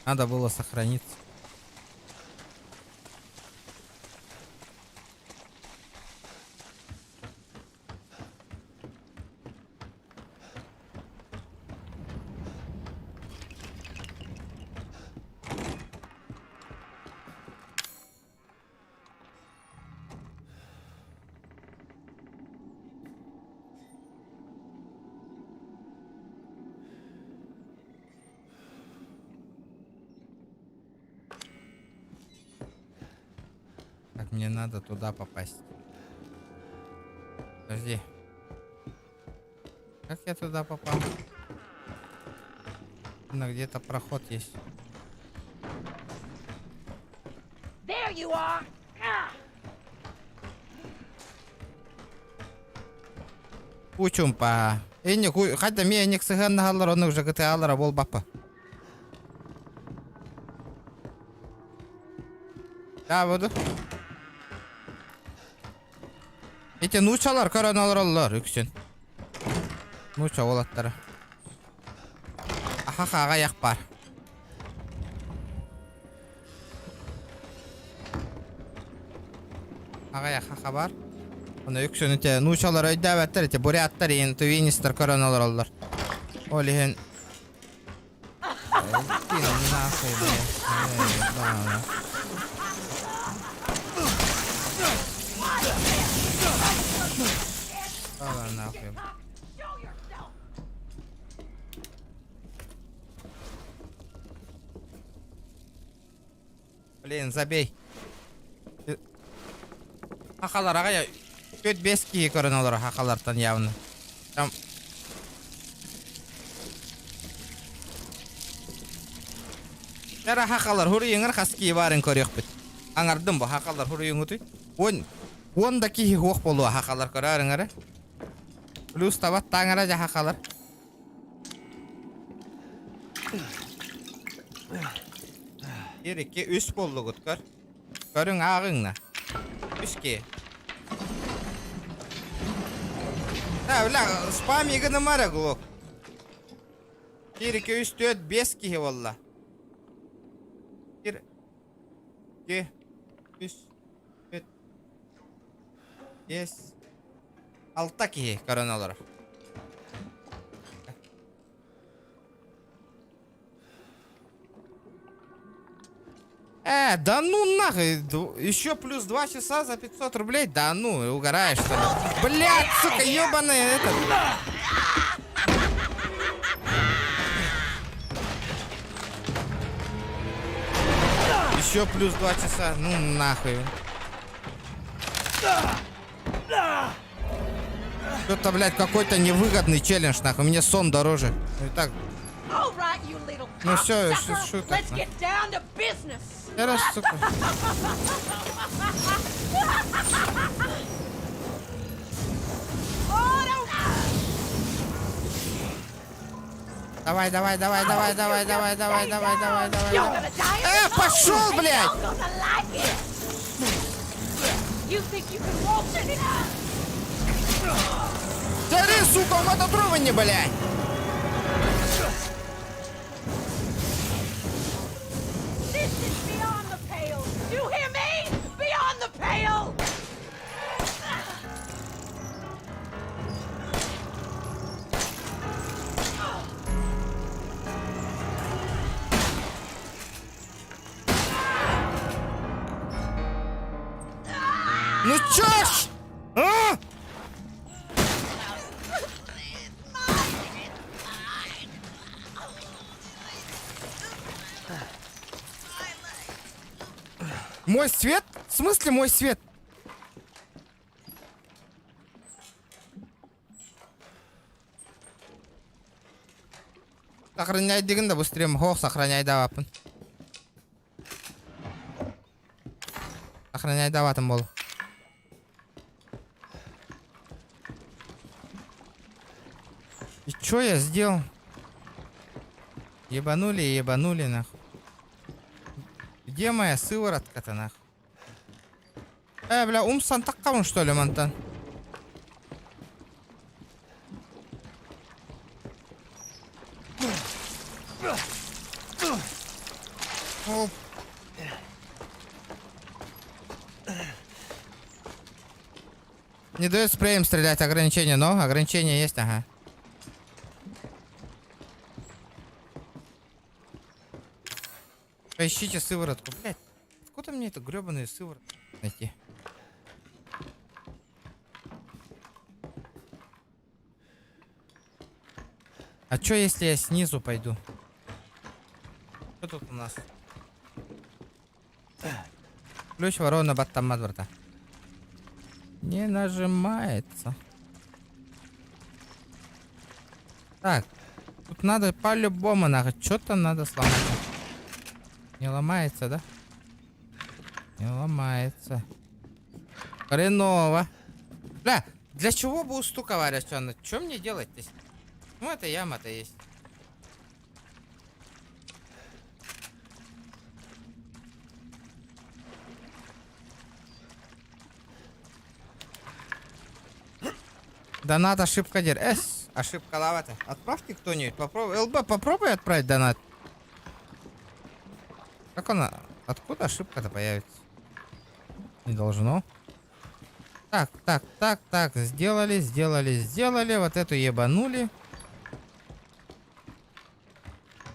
Надо было сохраниться. Так, мне надо туда попасть. Подожди. Как я туда попал? Где-то проход есть. There you are. Учумпа. Хотя мне не ксыган нагалар, он уже ГТАлара бол бапа. Да, буду. Эти нучалар короналар үксен. Нуча олаттары. Ахаха аяқ бар. Ағаяқ хақа бар. Оны үксен өте нучалар өйдәбәттер, өте буряттар ең төвеністер короналар олар. Ол еген... Блин, забей. Хақалар ағая 4-5 кие көріналар хақалартан явны. Там... Жара хақалар хұры еңір қас кие барын көрек біт. Аңардым бұл хақалар хұры еңі тұй. Онда кие хоқ болуа хақалар көрі әріңірі. Плюс табат таңыра жа хақалар. Ерекке үс болу құт көр. Көрің ағыңна. Үске. Да, бля, спам егіні мара құлық. Ерекке үс 4-5 кие болла. Ерекке үс 4-5 6 кие короналар. Да ну нахуй, еще плюс 2 часа за 500 рублей? Да ну, угораешь что ли? Блядь, сука, ебаный этот. Еще плюс 2 часа, ну нахуй. Что-то, блядь, какой-то невыгодный челлендж, нахуй, мне сон дороже. Итак. Ну все, шуток. Раз, сука. Давай. Пошел, блядь! Смотри, сука, в мототруванье, блядь! This is Ну чё ж? А? Мой свет? В смысле мой свет? Сохраняй дегенде быстрее мхох сохраняй давапын. Сохраняй даватым бол. И чё я сделал? Ебанули нахуй. Где моя сыворотка-то нахуй? Бля, умсан таккамын что ли, Монтан? Оп. Не дает спреем стрелять, ограничения, но ограничения есть, ага. Поищите сыворотку, блядь. Откуда мне эту гребаную сыворотку найти? А чё, если я снизу пойду? Что тут у нас? Ключ ворона баттам мадварда. Не нажимается. Так. Тут надо по-любому нахуй. Что-то надо сломать. Не ломается, да? Не ломается. Хреново. Бля, для чего бы устуковали? Что мне делать-то? Ну, это яма-то есть. Донат, ошибка дер. Ошибка лавата. Отправьте кто-нибудь. Попробуй. ЛБ, попробуй отправить донат. Как она? Откуда ошибка-то появится? Не должно. Так. Сделали. Вот эту ебанули.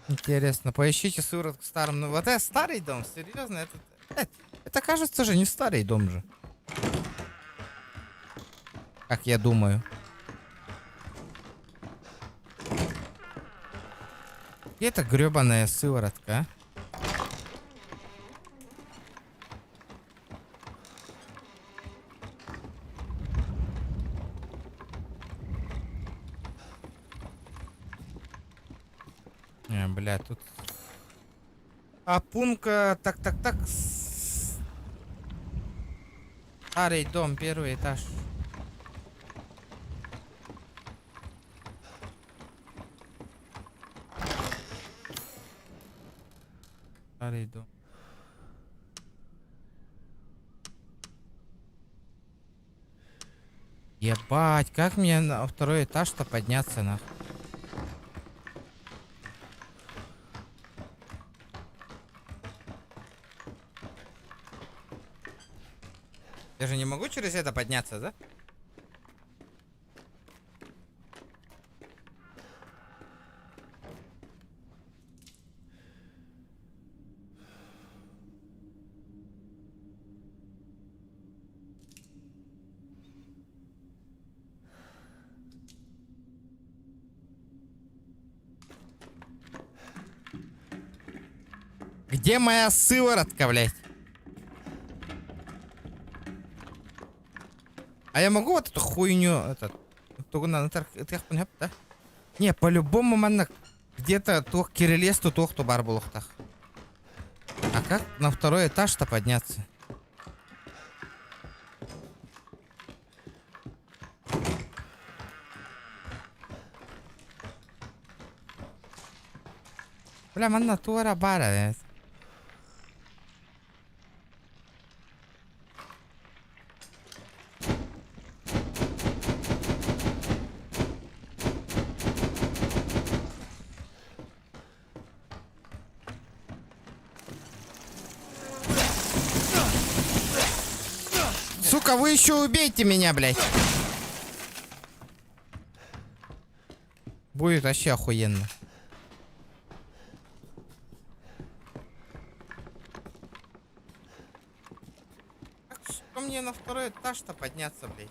Интересно. Поищите сыворотку в старом. Ну, вот это старый дом. Серьезно? Это кажется же не старый дом же. Как я думаю. Где эта гребаная сыворотка, а? Бля, тут... Апунка... Так. Старый дом, первый этаж. Старый дом. Ебать, как мне на второй этаж-то подняться нахуй? Я же не могу через это подняться, да? Где моя сыворотка, блядь? А я могу вот эту хуйню, да? Не, по-любому манна где-то тох кирилесту тохту барбулухтах. А как на второй этаж-то подняться? Бля, манна туара бара, Сука, вы еще убейте меня, блядь. Будет вообще охуенно. Как мне на второй этаж-то подняться, блядь?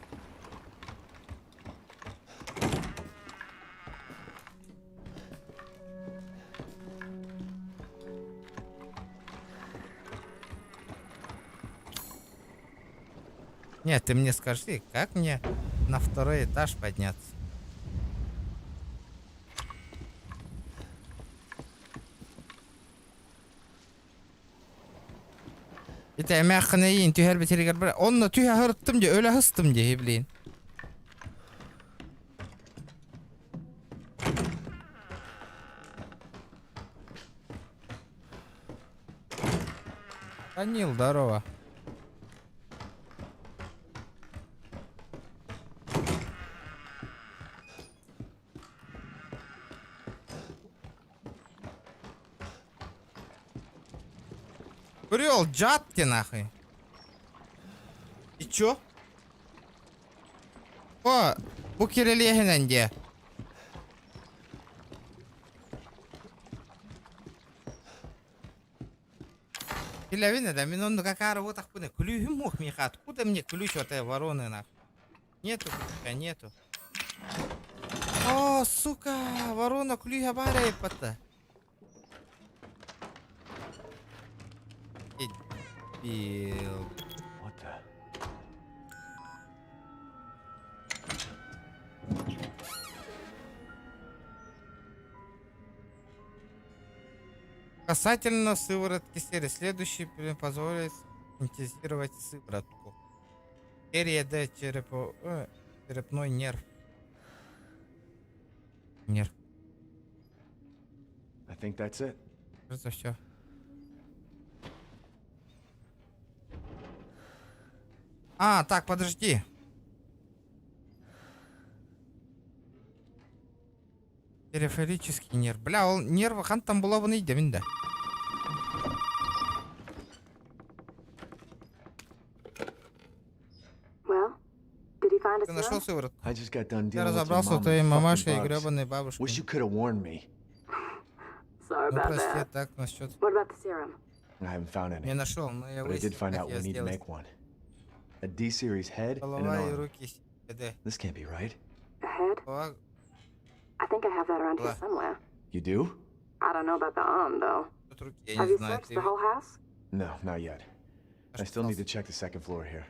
Нет, ты мне скажи, как мне на второй этаж подняться? İşte mekane yiyin tüher biteri garbar. Onunla tühe hırttım diye öyle hıstım diye hibliğin. Данил, здорово. Курил, джат ты нахуй. И чё? О, bu kireliğinden diye. Или видно, да, мне надо какая работа хуйня. Ключ мог мне хат. Откуда мне ключ от этой вороны нахуй? Нету, нету. О, сука, ворона ключ обаряет пота. Дебил. What the? Касательно сыворотки серии. Следующий позволит синтезировать сыворотку. Серия D черепной нерв. Нерв. I think that's it. Это все. А, так, подожди. Периферический нерв. Бля, ол нервы хан там была вон иде минде. Well, did you find a Ты нашел serum? сыворотку? I just got done Я dealing with your разобрался mom с твоей and мамашей и fucking bugs. гребаной Wish бабушкой. you could have warned me. Sorry Ну about прости, that. так насчет. What about the serum? I haven't found Не any, нашел, но я but I did выяснил, find как out я we need to сделать. make one. A D-series head and an Голова и arm. руки. СД. This can't be right. A head? Голова. I think I have that around here What? somewhere. You do? I don't know about the arm, though. Тут руки, я Have не you знаю. searched the whole house? No, not yet. I still need to check the second floor here.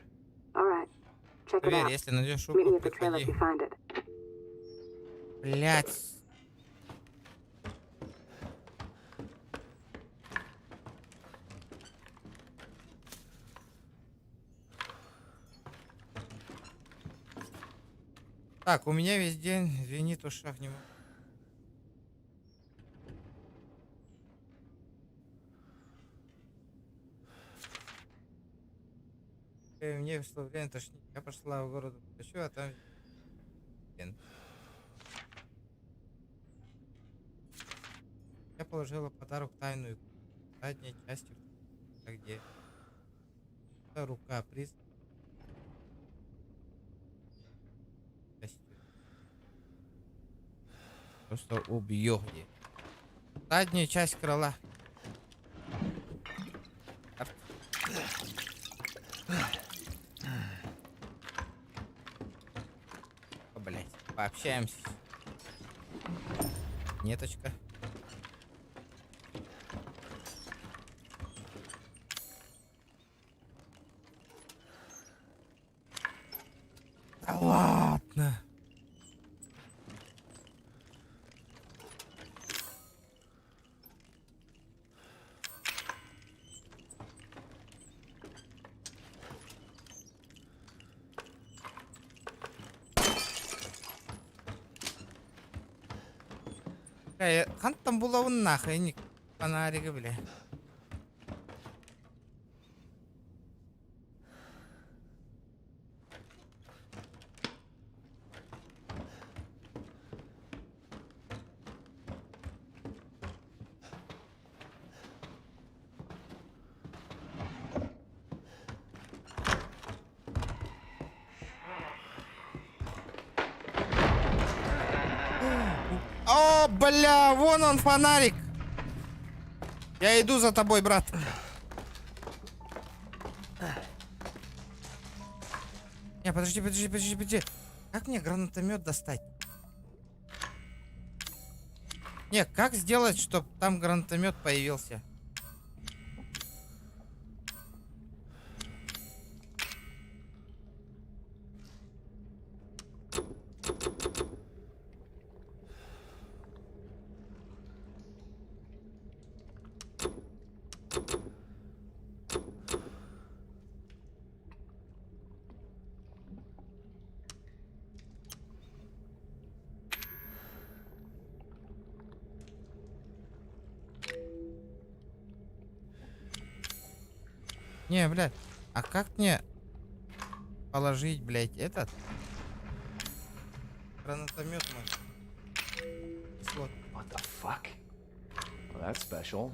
All right. Check it Проверь, out. если найдешь Meet me руку, at the trailer if приходи. you find it. Блять. Так, у меня весь день звенит в ушах, не могу. Мне пришло время тошнить. Я пошла в город, хочу, а там... Я положила подарок тайную задней частью, где рука приз. Просто убью где. Задняя часть крыла. Блять, пообщаемся. Неточка. Да ладно. Хантам булавын нахуй, фонарики, бля. О, бля, вон он фонарик. Я иду за тобой, брат. Не, подожди. Как мне гранатомет достать? Не, как сделать, чтобы там гранатомет появился? Не, блядь, а как мне положить, блядь, этот гранатомет мой? Вот. What the fuck? Well, that's special.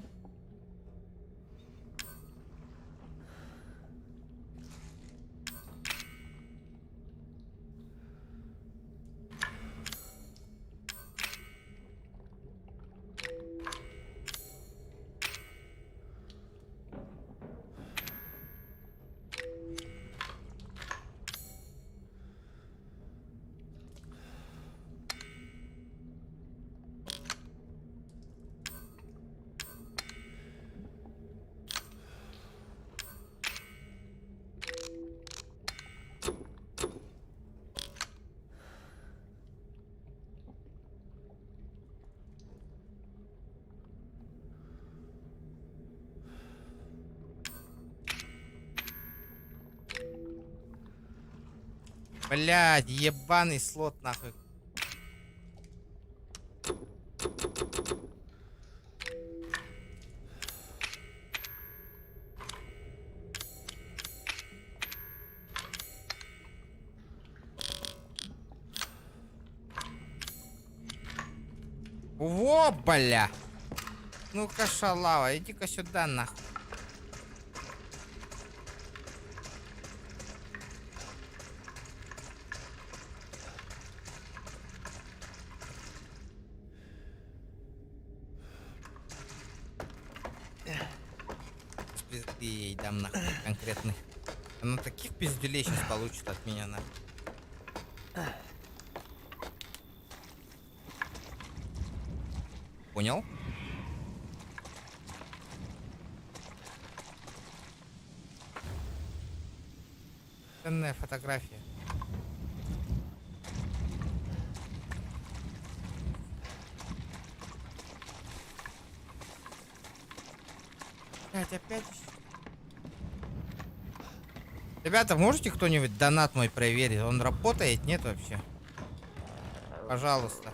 Блядь, ебаный слот нахуй. Во, бля! Ну-ка, шалава, иди-ка сюда, нахуй. Пизды ей дам, нахуй, конкретных. Она таких пиздюлей сейчас получит от меня, нахуй. Понял? Ценная фотография. Опять. Ребята, можете кто-нибудь донат мой проверить? Он работает? Нет вообще? Пожалуйста.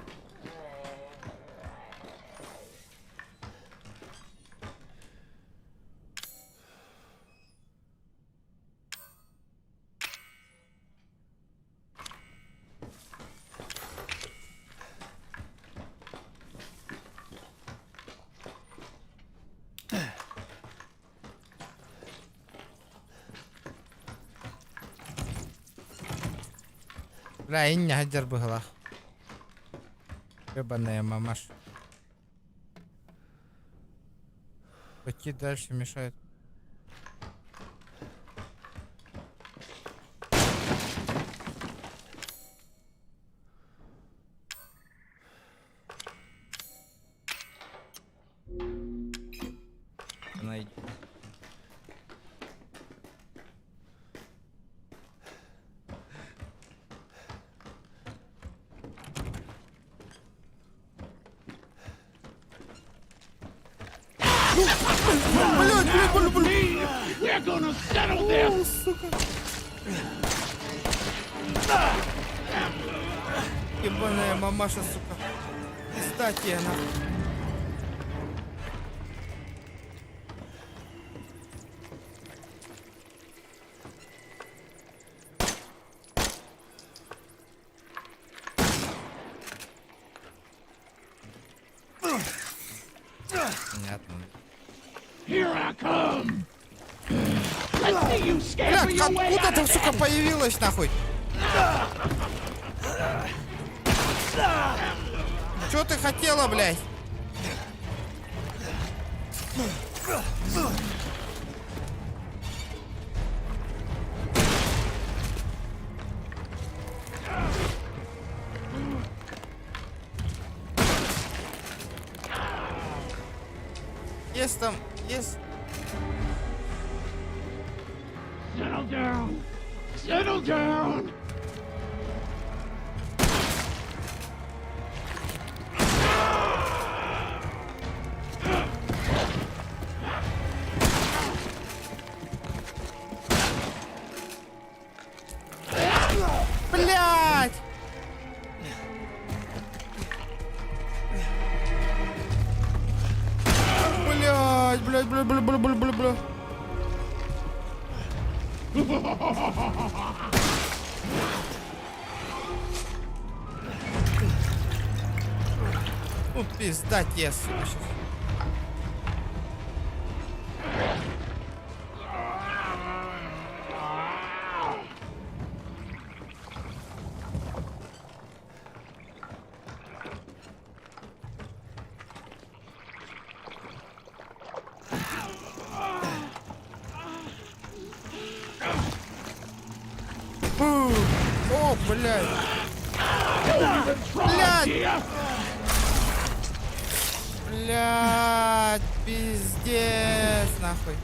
Бля, и не гадер была. Ебаная мамаш. Пойти дальше мешает. Найди. We're gonna settle this! Ебаная мамаша, сука. Кстати, она. Понятно. Here I come! Let's see you scamper Блядь, your way откуда out там, of сука, there! появилась, нахуй? Чё ты хотела, блядь? есть там, есть. Settle down. Settle down. Блять! Блять. Ну, пизда тебе, сука, щас. О, блядь. Блядь. Блядь, пиздец, нахуй.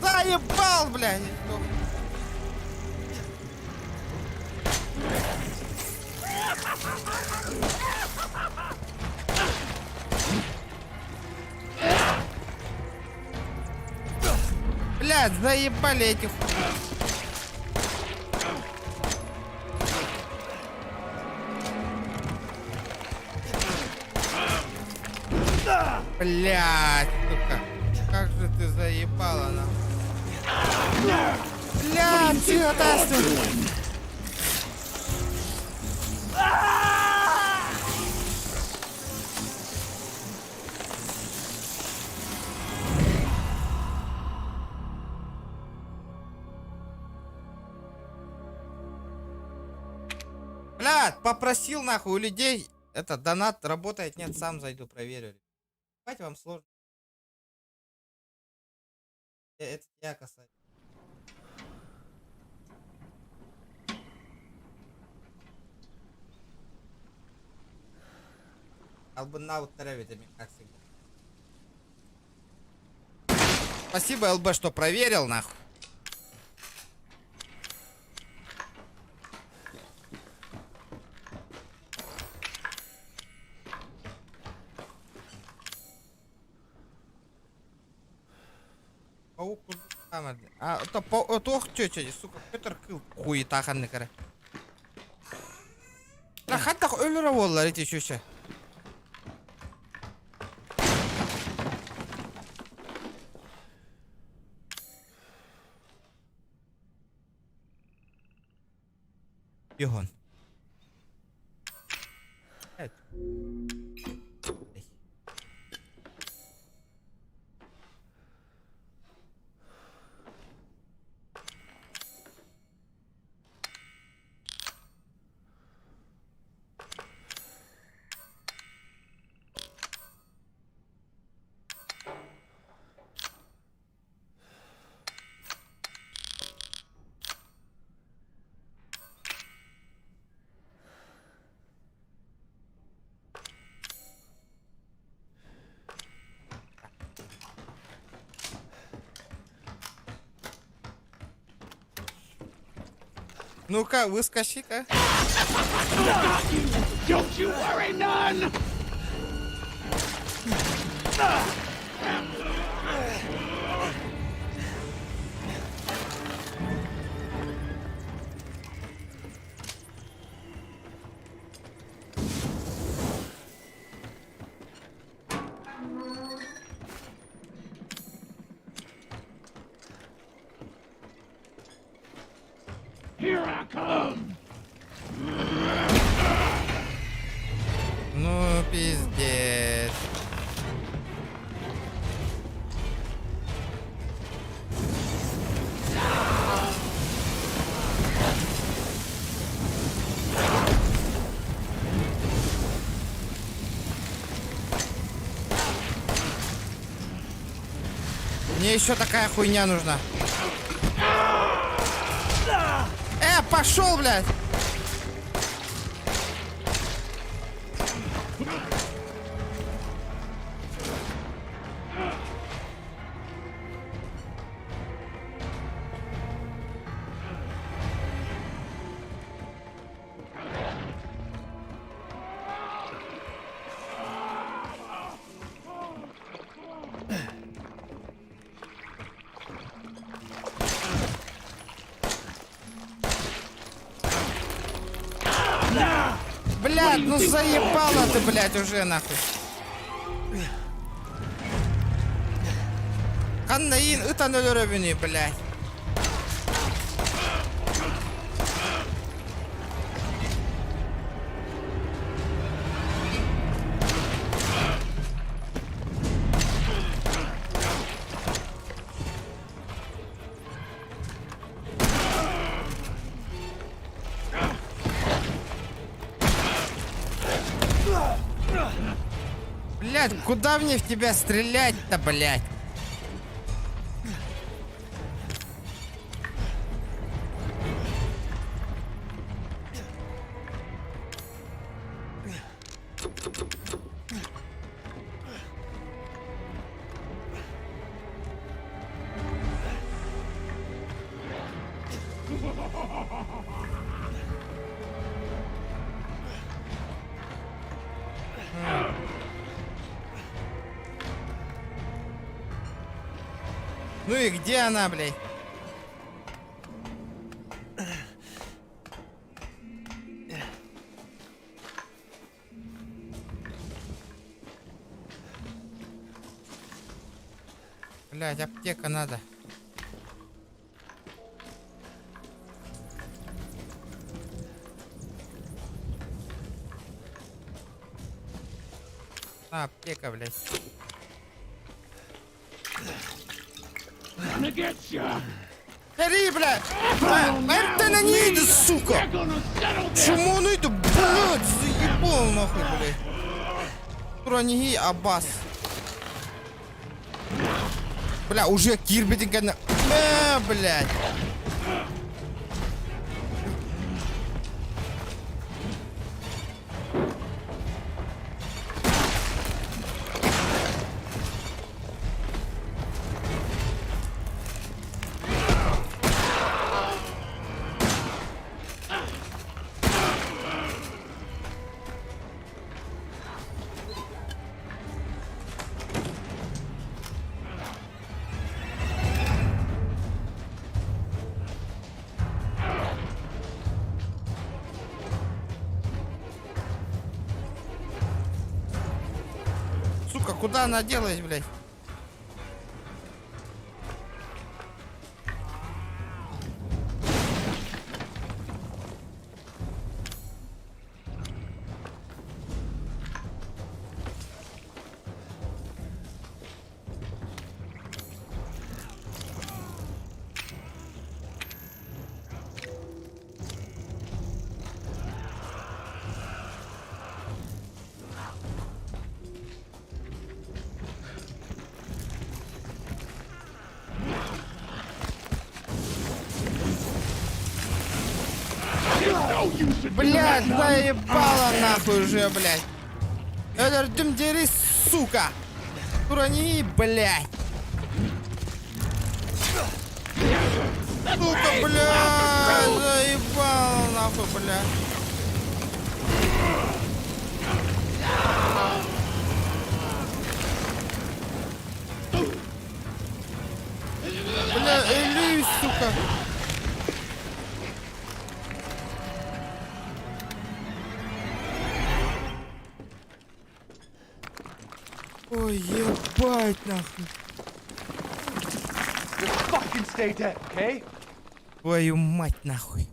Заебал, блядь. Блядь, заебали этих. Блядь, сука. Как же ты заебала, нахуй. Блядь, тихо, Тастя. Блядь, попросил нахуй у людей. Это донат работает, нет, сам зайду, проверю. Давайте вам сложно. Это я касаюсь. Албана утравитами, как всегда. Спасибо, ЛБ, что проверил, нахуй. Паук камерді. А, то чё, сука, Петр кыл хуета ханны кара. Хатта өлүрө боллар эти шуша. Йохан. Ну-ка, выскочи-ка. Don't you worry none. Here I come. Ну, пиздец. Мне еще такая хуйня нужна. пошел, блядь! Блядь, ну заебала ты, блядь, уже нахуй. Қандайын ытан өлөрөбүнү, блядь. Блядь, куда мне в тебя стрелять-то, блядь? Ну и где она, блядь? Блядь, аптека надо. Аптека, блядь. Бери, блядь! Это на ней, да, сука! Чему он это, блядь, заебал нахуй, блядь? Тураниги Аббас. Бля, уже кирбитинг на... блядь. Сука, куда она делась, блядь? Блядь, заебала нахуй уже, блядь. Öldürdüm deri, сука. Турани, блядь. Сука, блядь, заебала нахуй, блядь. Бля, Эли, сука. Ой, ебать нахуй. Just fucking stay dead, okay? Твою мать нахуй.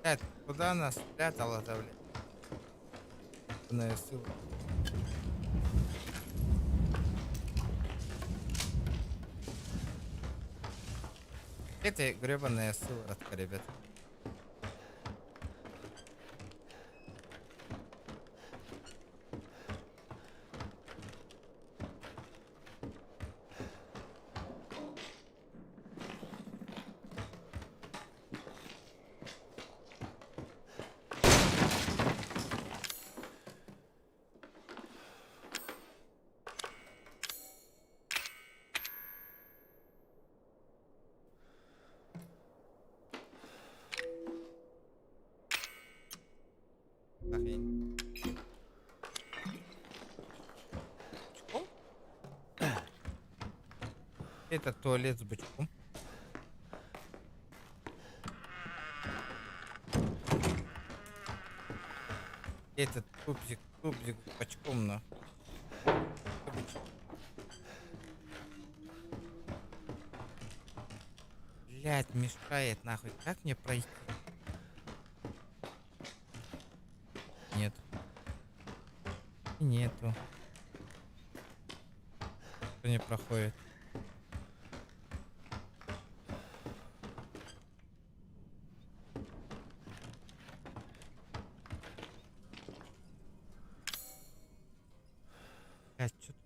Блядь, куда нас спрятала-то, блядь? ссылка. Это гребаная сыворотка, ребят. Охрень. Бычком? Это туалет с бычком. Этот тупзик с бычком, на. Блять, мешает нахуй. Как мне пройти? Нет. Нету. Что не проходит? Блядь, чё тут?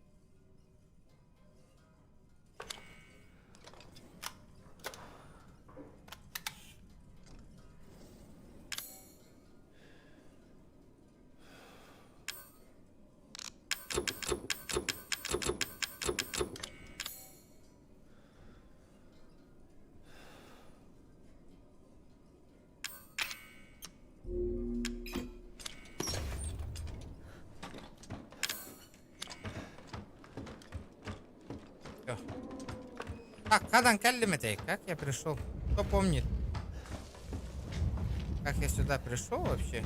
Всё. Так, Хадан Каллиметей, как я пришел? Кто помнит? Как я сюда пришел вообще?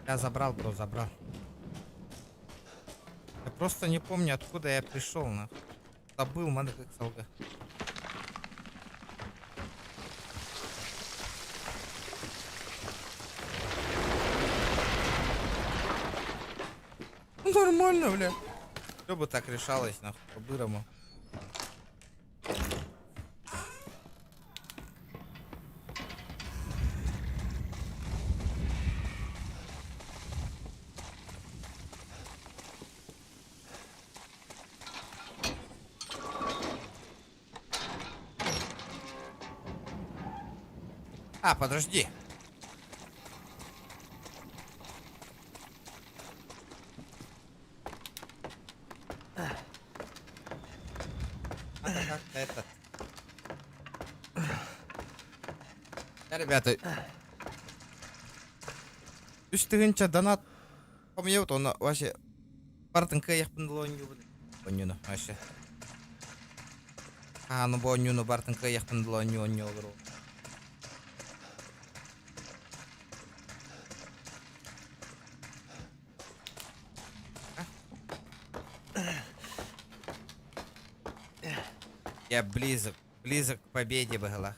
Я забрал, бро, забрал. Я просто не помню, откуда я пришел, нахуй. Забыл, надо как солга. Ну, нормально, бля. Все бы так решалось, нахуй, по-бырому. А, подожди. Надо как-то этот. Да, ребята. Үш тыгынча донат. Помню, вот он вообще. Бартынка яхпындылы онюну. Вообще. А, ну бо онюну бартынка яхпындылы оню olur. Я близок к победе была.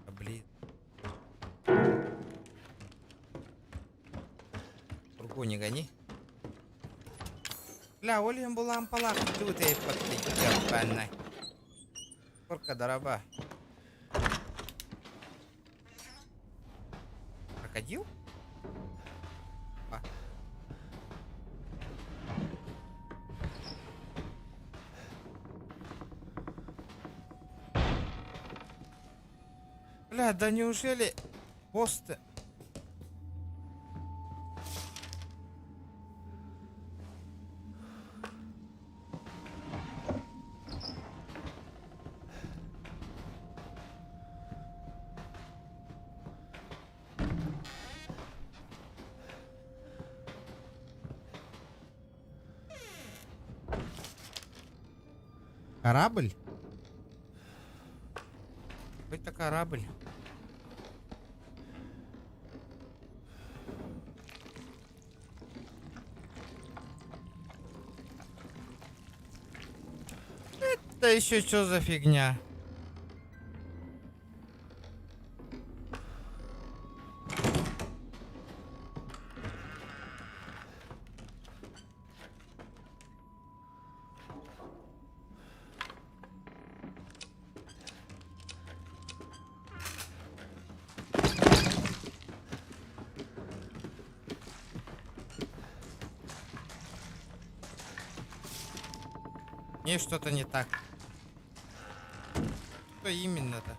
Блин. Руку не гони. Бля, Ольям была ампалах, тут и подпитка банная. Сколько дороба. Крокодил? Бля, да неужели босс-то? Корабль? Это корабль. Это еще что за фигня? Не, что-то не так. Что именно-то?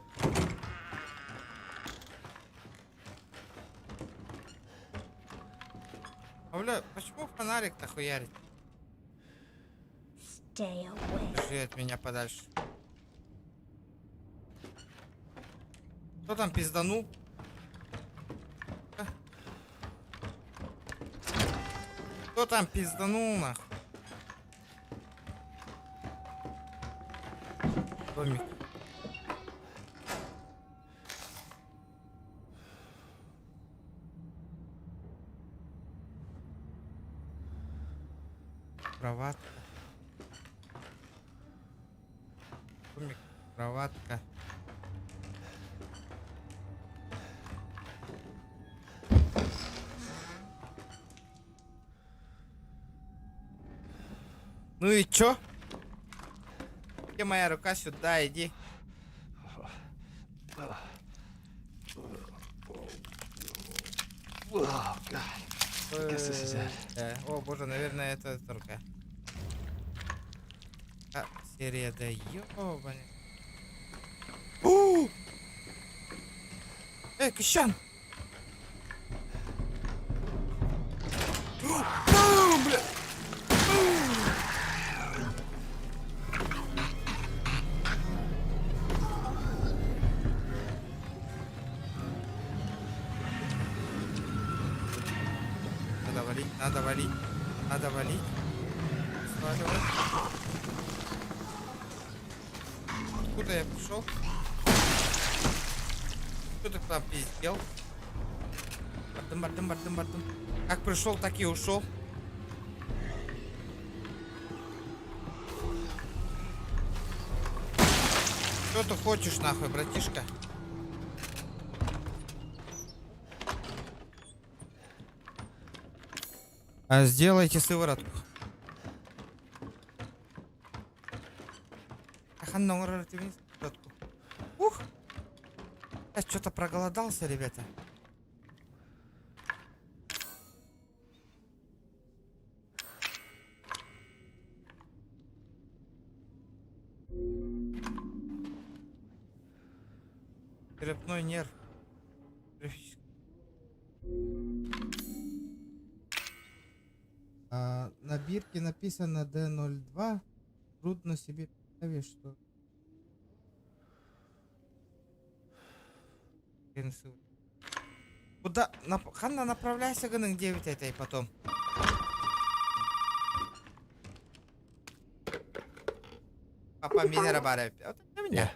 Бля, почему фонарик-то хуярит? Держи от меня подальше. Кто там пизданул? Кто там пизданул, нахуй? Домик. Кроватка. Домик. Кроватка. Ну и чё? Где моя рука? Сюда, иди. Oh, God. I guess this is it. О, боже, наверное, это рука. А, серия, да ёбаный. Эй, Кощан! Бля! Надо валить, надо валить, надо валить. Сваливать. Откуда я пришел? Что ты там пиздел? Бардым. Как пришел, так и ушел. Что ты хочешь, нахуй, братишка? Сделайте сыворотку. Ух! Я что-то проголодался, ребята. Черепной нерв. На бирке написано D02. Трудно себе представить, что... Куда? Ханна, направляйся, Ганнг 9 этой потом. Папа, меня рабарит. Yeah,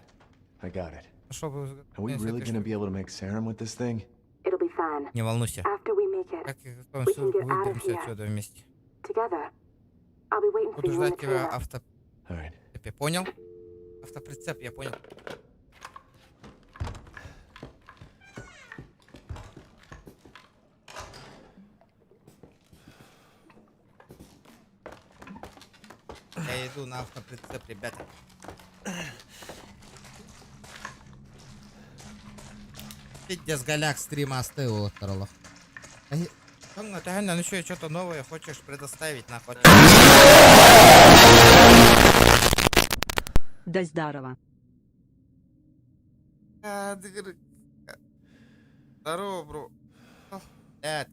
I got it. Пошел бы. Are we really gonna be able to make serum with this thing? It'll be fine. Не волнуйся. After we make it, Как we can get out of выберемся here отсюда вместе. together. I'll be waiting for Буду you in the ждать тебя clear. автоприцеп. All right. Я понял? Автоприцеп, я понял. Я иду на автоприцеп, ребята. Где с голяк стрима остыл, Оттерлов. Ты, ну еще что-то новое хочешь предоставить, нахуй? Да здорово. Здорово, бро.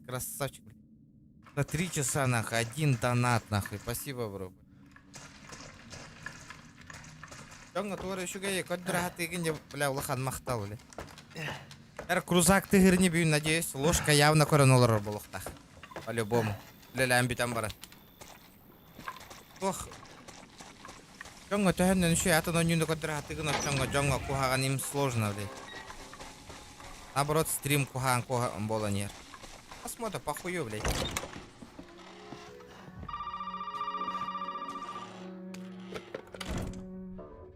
Красавчик. За 3 часа, нахуй, 1 донат, нахуй. Спасибо, бро. Jonga тура еще гай, кот драхаты гинде, бля, улахан махтал, бля. Крузак ты не бью, надеюсь. Ложка явно коронула булахтах. По-любому. Бля, амбитам бара. Ох. Чонго төһөннөн еще атын онюнду кодратыгын чонго кухаган им сложно, блядь. Наоборот, стрим кухаган боланер. Посмотрим, похую, блядь.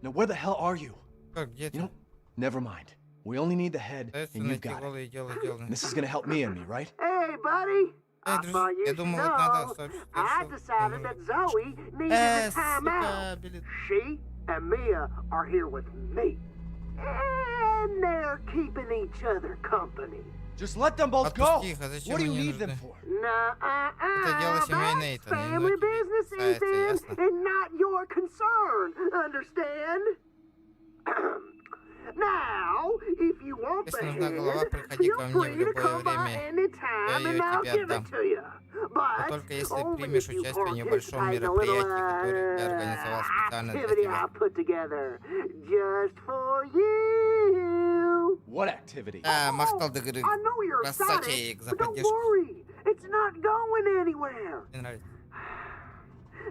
Now, where the hell are you? Где You ты? know, never mind. We only need the head, Пытается and you've найти got it. голые дело. This is gonna help me and me, right? Hey, buddy. Эй, I друзья, thought you я should думал, вот надо know. сообщить, I что- decided that Zoe needed a сука, timeout. блин. She and Mia are here with me. And they're keeping each other company. Just let them both go. Отпусти их, а зачем What do you они need them нужны? for? Это дело семейное, That's это не family тебе business, касается, Ethan, ясно? and not your concern. Understand? Now, if you want the Если нужна голова, head, приходи feel ко мне в free to любое come by время. anytime, Я and её I'll тебе give it отдам. to you. Но But только если only примешь if you участие в небольшом participate in a мероприятии, little, которое я организовал специально для activity I тебя. put together just for you. What activity? Махтал до горы. I know you're Красавчик, excited, за but don't поддержку. worry, it's not going anywhere. Мне нравится.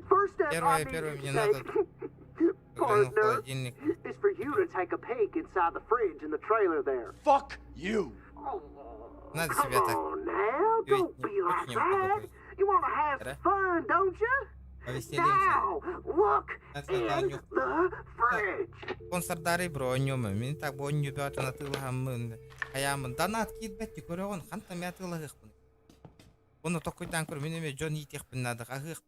First step I Первое, need you мне to надо take, заглянул в partner, холодильник. is for you to take a peek inside the fridge in the trailer there. Fuck you. Oh, Надо come себя так on now, ведь don't be не like очень that. много You want to have Да? fun, don't you? повеселимся. Now, look That's in not on you. the fridge. Спонсордары бронёмы. Мен так боню бётен атылгамын. Хаямын. Донат кидбетти көрөгөн ханта мятылыгыкпын. Оны токойдан көр менеме жон итехпин надо. Агык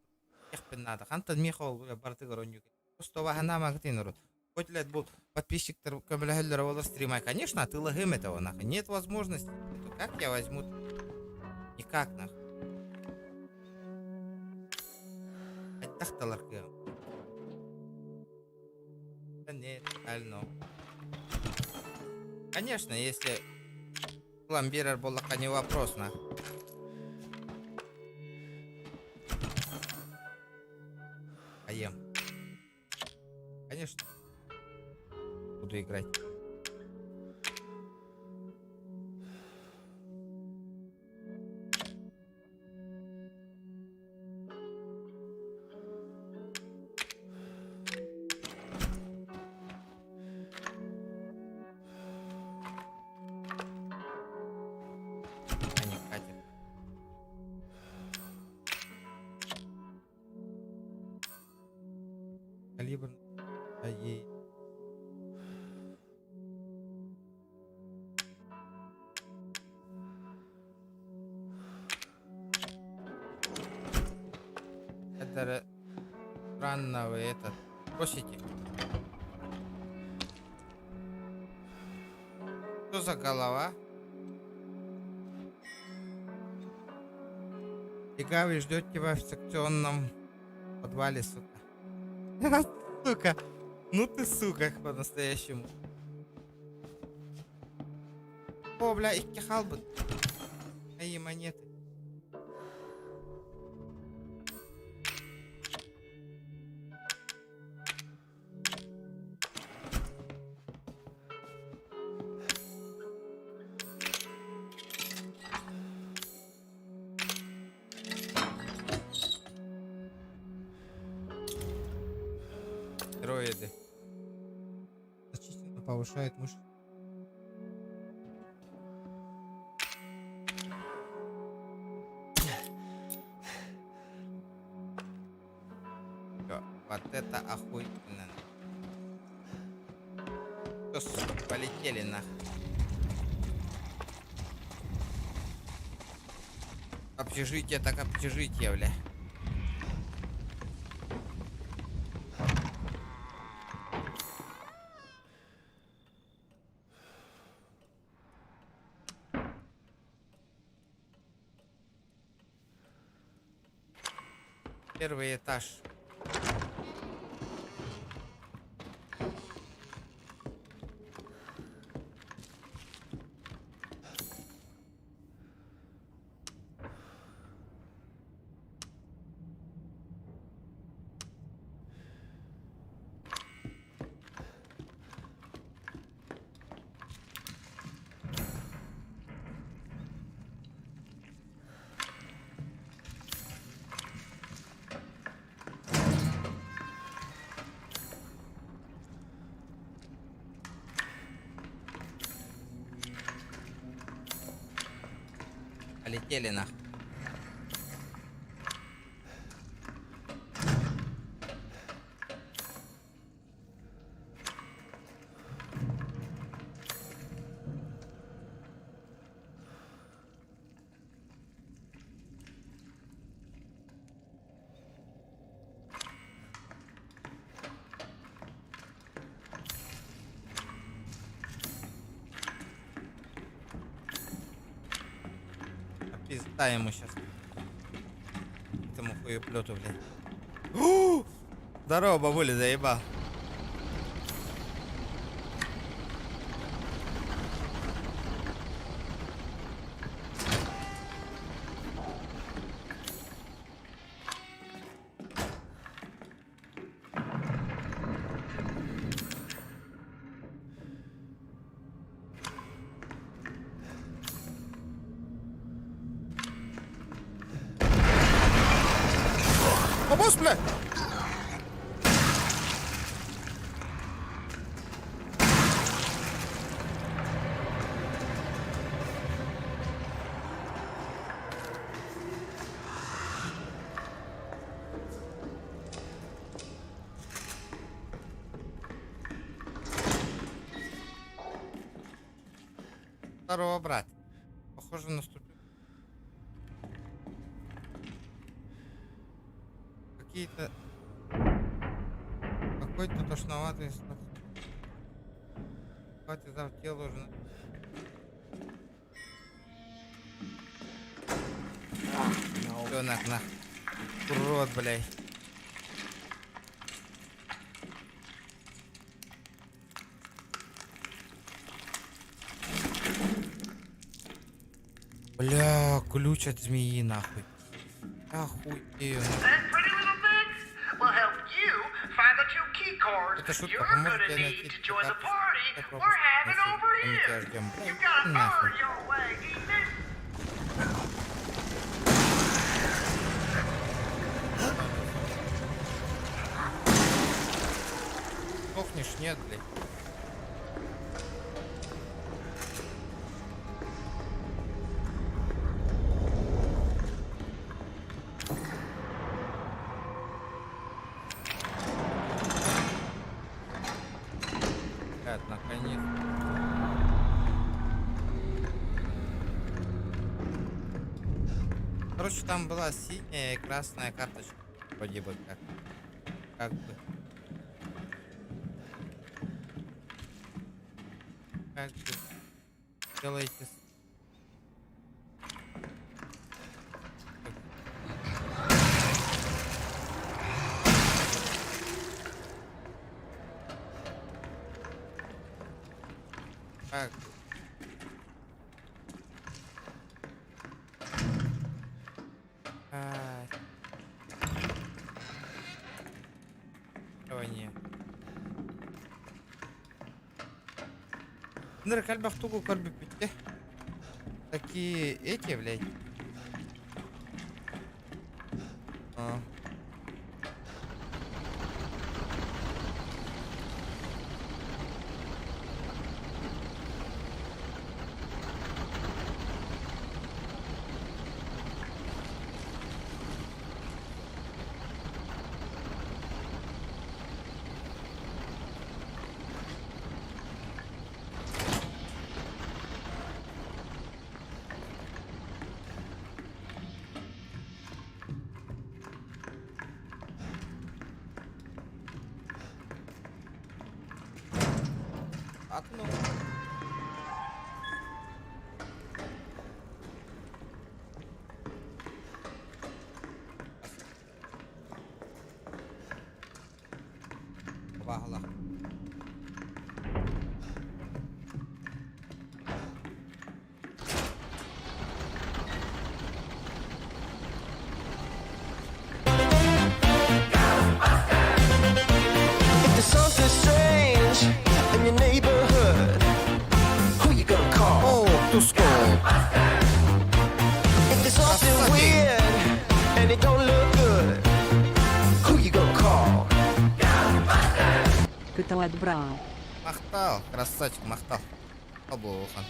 техпин надо. Ханта михол барты гороню. Просто ваханама гтинрут. Котлет бул подписчиктер көмөлөһөллөр болор стримай. Конечно, атылыгым это нах. Нет возможности. То как я возьму? Никак нах. Айтахталар кы. Нет, ально. Конечно, если пломбирер был не вопрос, на. Аем. Конечно. Буду играть. А не катит. Калибр. Ей. Это странно вы этот. Бросите. Что за голова? Легавый ждет тебя в секционном подвале, сука. Сука. Ну ты сука, по-настоящему. О, бля, их кихал бы. Мои монеты. Стероиды. Значительно повышает мышцы. Всё, вот это охуенно. Всё, сука, полетели нахуй. Общежитие так общежитие, бля. Первый этаж. Полетели нахуй. Пизда ему сейчас. Этому хуеплету, блядь. Здорово, бабуля, заебал. Бабус, блядь! Здорово, брат. Похоже, наступил. Какие-то... Какой-то тошноватый слов. Хватит за тело уже. Всё, на. Урод, блядь. Бля, ключ от змеи, нахуй. Охуею. Это шутка, поможет тебе найти мы тебя ждем. Нахуй. Сохнешь, нет, блядь. Наконец. Короче, там была синяя и красная карточка. Вроде бы как бы. Делайте. Как? Не. Ныр кальбах тугу кальбы питте. Такие эти, блядь. Окно. Багла. Каталат Бра. Махтал, красавчик, махтал. Обухан.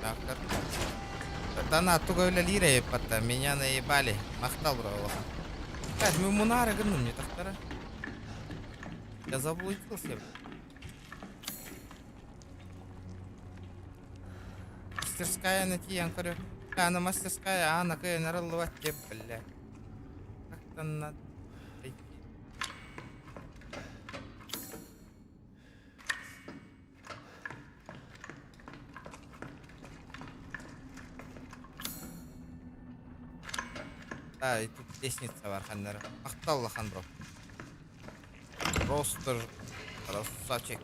Так. Да на, туго öyle лира епатта, меня наебали. Мақтал, бро, Аллаха. Блядь, мы мунары гынным, не тахтара. Я заблудился, блядь. Мастерская на тиян корю. А, на мастерская, а, на кая нарылывать, блядь. Как-то надо... Да, и тут лестница бар, ханнары. Мақтал, хан, бро. Просто красавчик.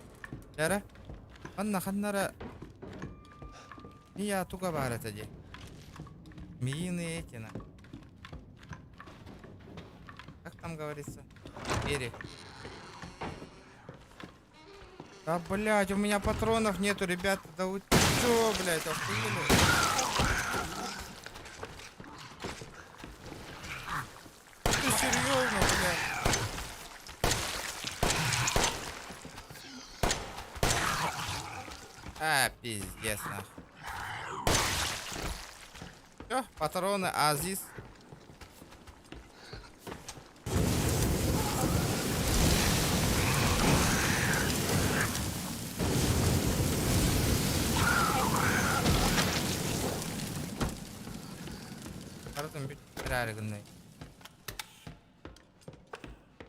Яра? Анна ханнара... Мия туга бар это де. Миины эти, на. Как там говорится? Берег. Да, блядь, у меня патронов нету, ребята. Да вы чё, блядь, охуели? Ты серьезно, блядь? А, пиздец, нахуй. Всё, патроны, Азиз. Пардон, бит рарыгынный.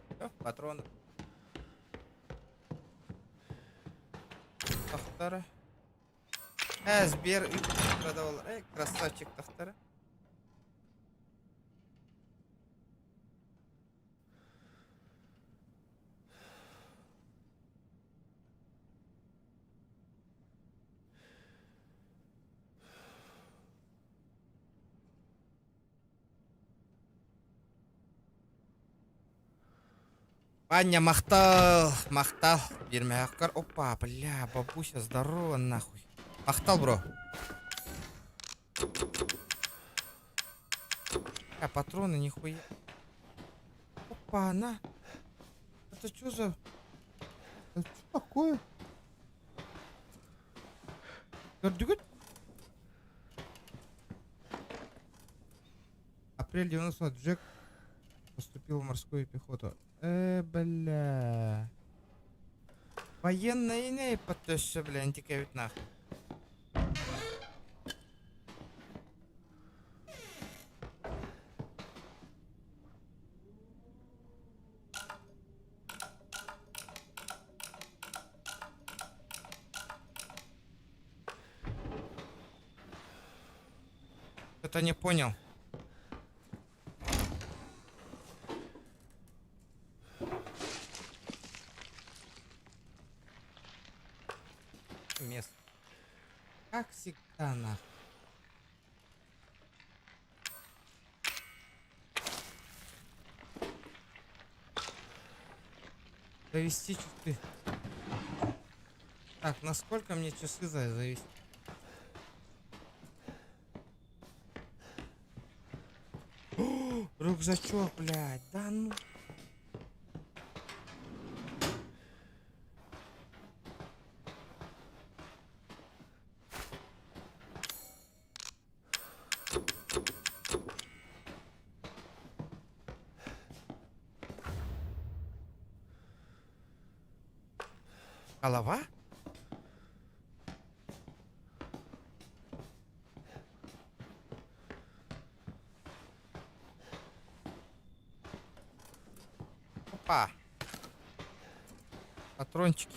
Всё, патроны. Тахтары. Сбер продавал. Эй, красавчик тахтары. Ваня мақтал, мақтал. Бермей аққар. Опа, бля, бабуся, здорово, нахуй. Мақтал, бро. А, патроны, нихуя. Опа, на. Это что за... Это что такое? Гордюгать? Апрель 90 Джек поступил в морскую пехоту. Бля. Военная не подтаща, бля, антикавит нахуй. Что-то не понял. Место. Как всегда, нахуй. Завести часы. Так, насколько мне часы завести? О, рюкзачок, блядь, да ну. Голова? Опа. Патрончики.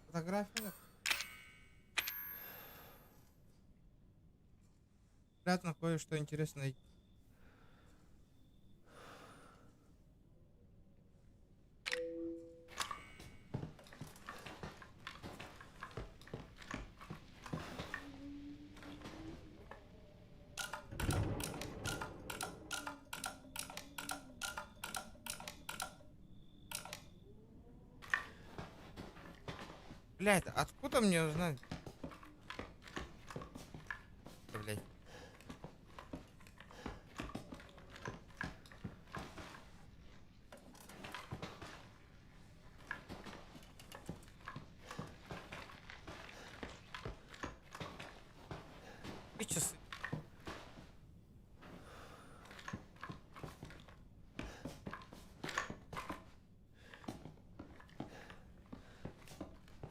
Фотография. Приятно кое-что интересное. Блядь, откуда мне узнать? Блядь.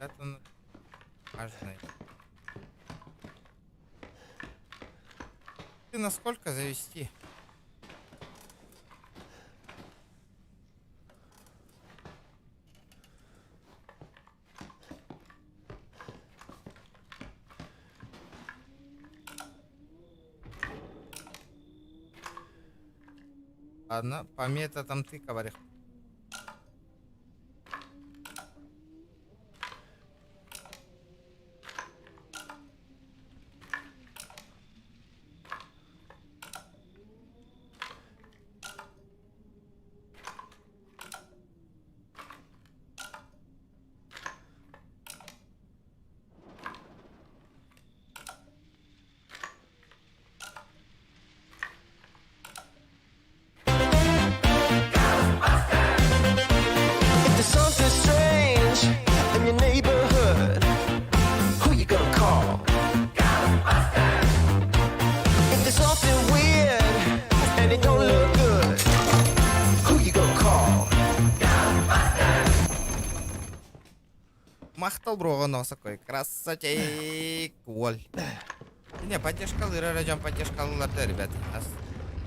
Это важно. И насколько завести? Ладно, по методам ты говоришь. If there's something strange in your neighborhood, who you gonna call? If there's something weird and it don't look good, who you gonna call? Махтал броғын такой красотик. Воль. Не, поддержкалы, рождем поддержкалыларды, ребята.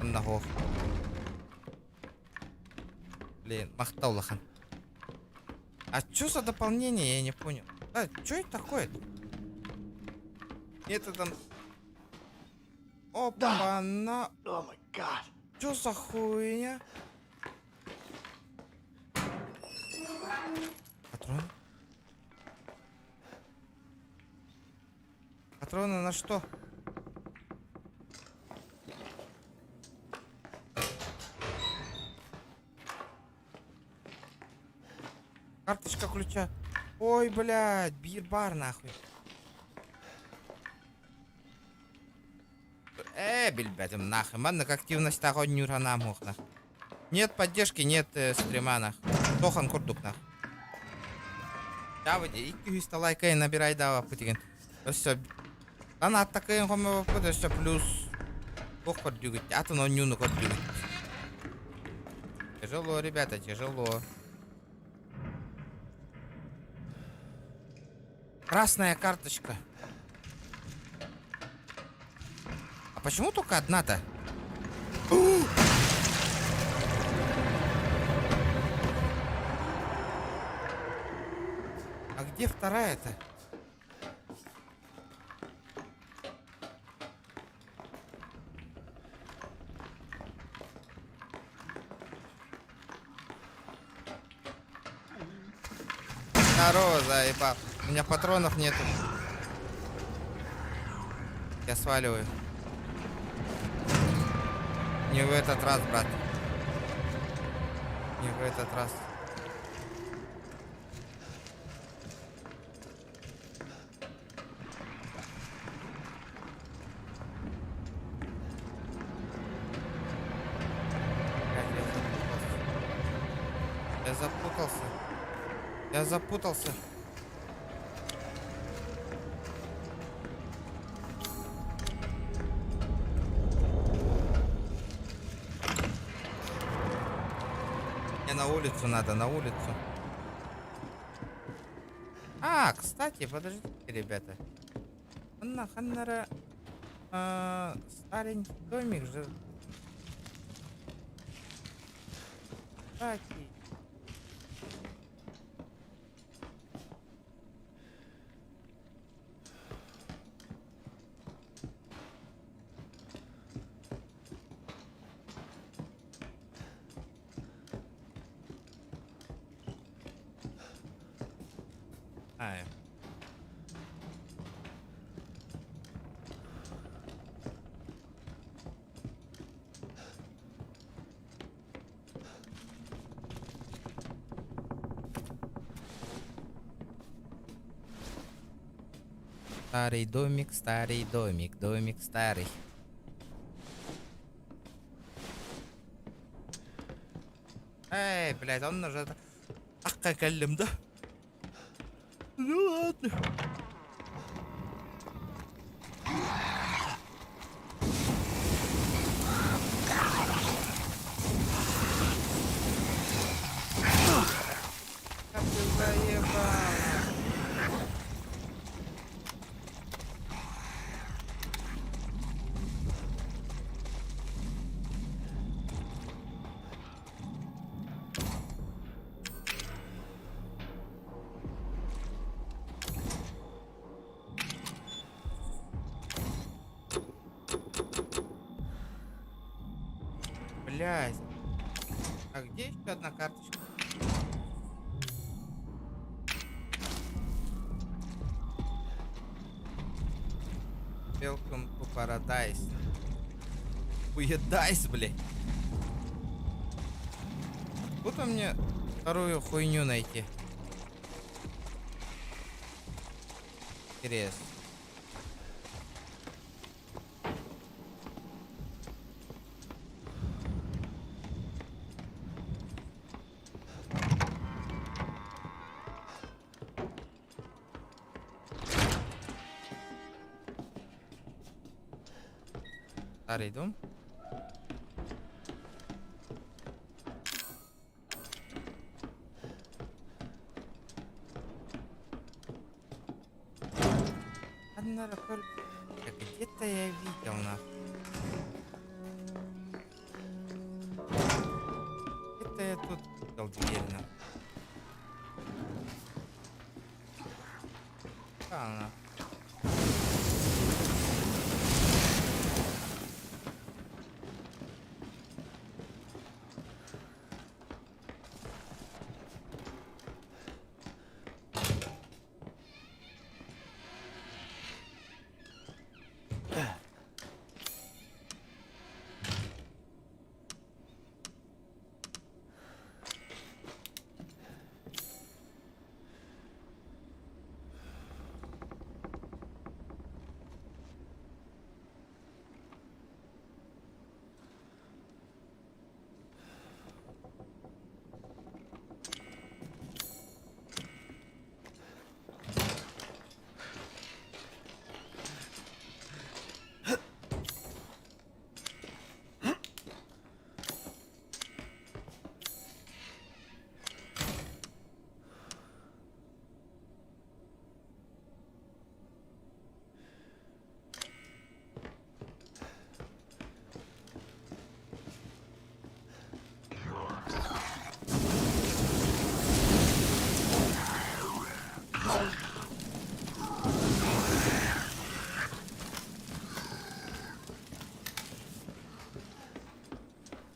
Нахуй. Блин, махтаулахан. А чё за дополнение, я не понял. А, чё это такое? Это там... Опа-на... Oh my god. Чё за хуйня? Патроны? Патроны на что? Карточка ключа. Ой, блядь, бир-бар нахуй. Бельбятим нахуй. Манна активность такой нюрана мохна. Нет поддержки, нет стрима нах. Тохан курдук нах. Давай, и лайкай, набирай дава путиген. Все. Она такая хомо все плюс. Ох, курдюгит. А то на нюну курдюгит. Тяжело, ребята, тяжело. Красная карточка. А почему только одна-то? А где вторая-то? Здорово, заебал. У меня патронов нету. Я сваливаю. Не в этот раз, брат. Не в этот раз. Я запутался. Я запутался. Мне на улицу надо, на улицу. А, кстати, подождите, ребята. Ханнара старенький домик же. Кстати. Старый домик, домик старый. Эй, блядь, он уже... Ах, как алим, да? Ну ладно. Как ты заебал. блядь. А где еще одна карточка? Welcome to Paradise. Уедайс, блядь. Куда мне вторую хуйню найти? Интересно. Старый дом. Где-то я видел на. Это я тут видел дверь на. А, она.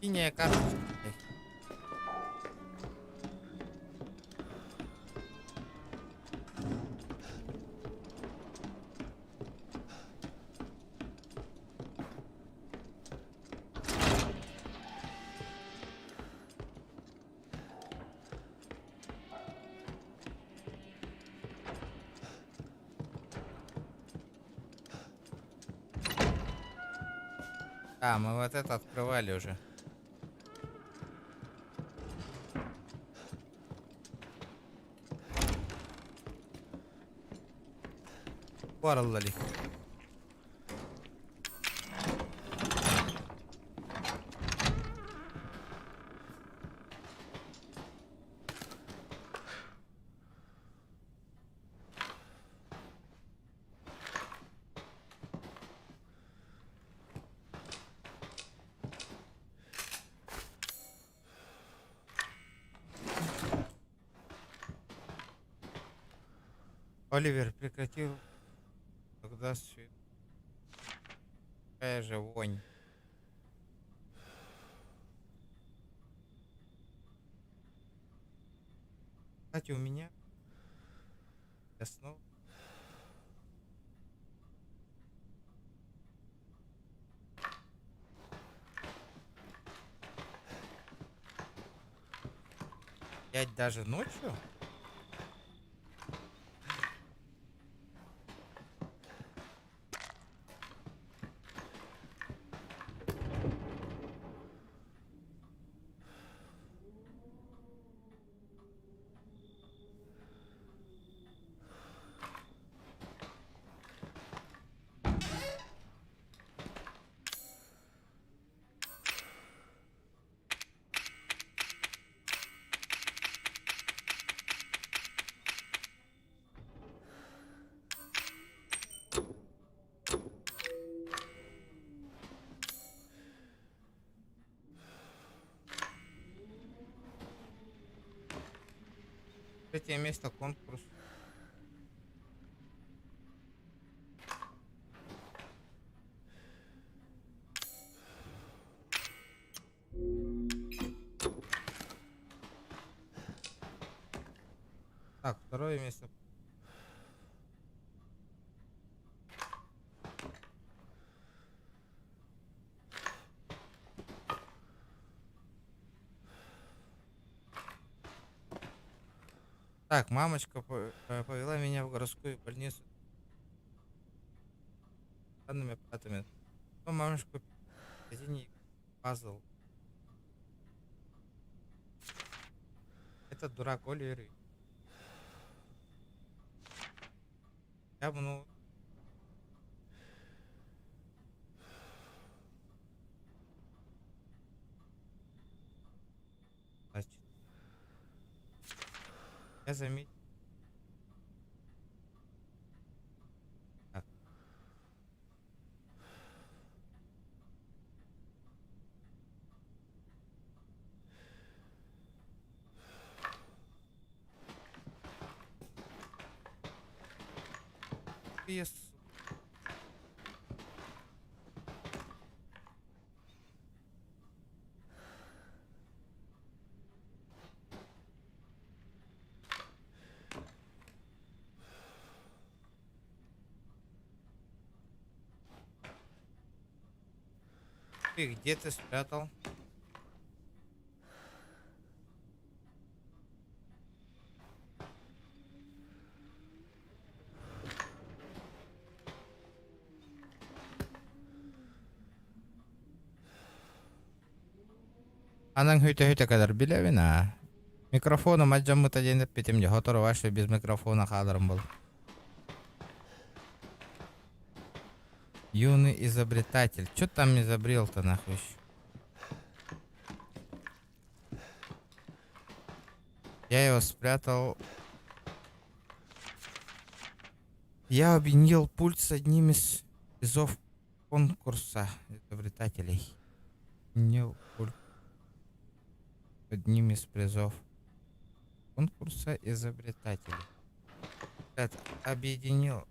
Синяя карточка. А, мы вот это открывали уже. Варлали. Оливер прекратил. Тогда свет. Какая же вонь. Кстати, у меня я снова. Пять даже ночью? Третье место конкурс. Так, второе место. Так, мамочка повела меня в городскую больницу с данными аппаратами. Но мамочка купила в магазине пазл. Этот дурак Оливер. Я бы, ну... Значит, я заметил. Так. Yes. Ты где ты спрятал? Аның хөйтө кадәр биләвина. Микрофоном аҗаммыта денеп битем дә хатыр ваши без микрофона кадәрем был. Юный изобретатель. Чё там изобрел-то нахуй? Я его спрятал. Я объединил пульт с одним из призов конкурса изобретателей. Объединил пульт с одним из призов конкурса изобретателей. Это объединил.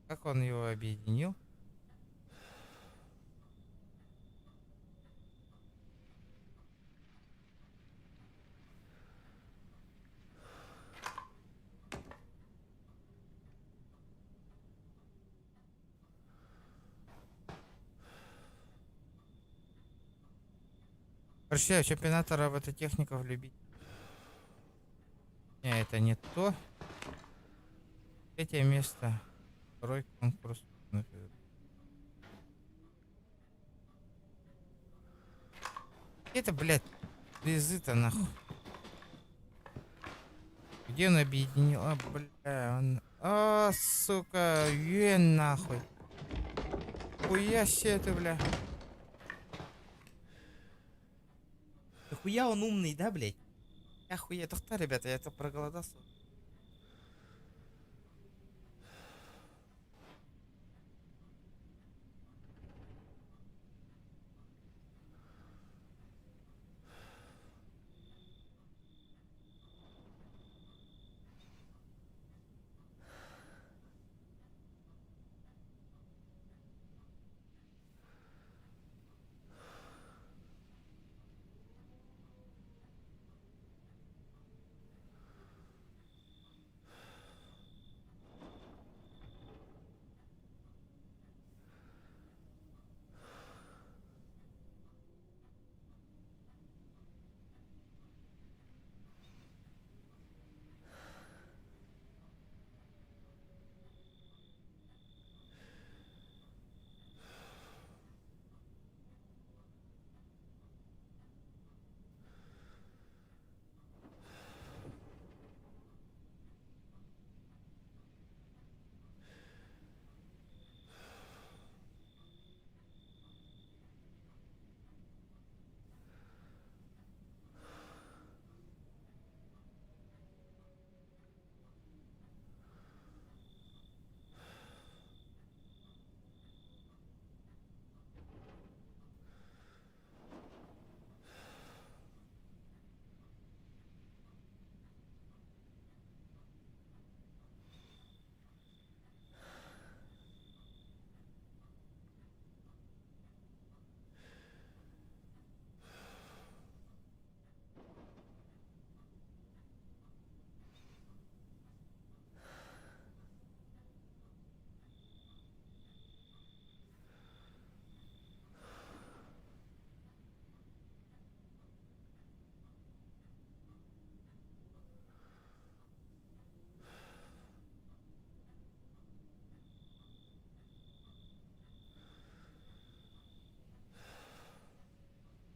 Как он его объединил? Прощаю, чемпионата робототехников любить. Не, это не то. Третье место. Второй конкурс. Это, блядь, призы-то нахуй. Где он объединил? А, бля, он... А, сука, нахуй. Хуя себе ты, бля. Хуя он умный, да, блядь? Охуя, тухта, ребята, я это проголодался.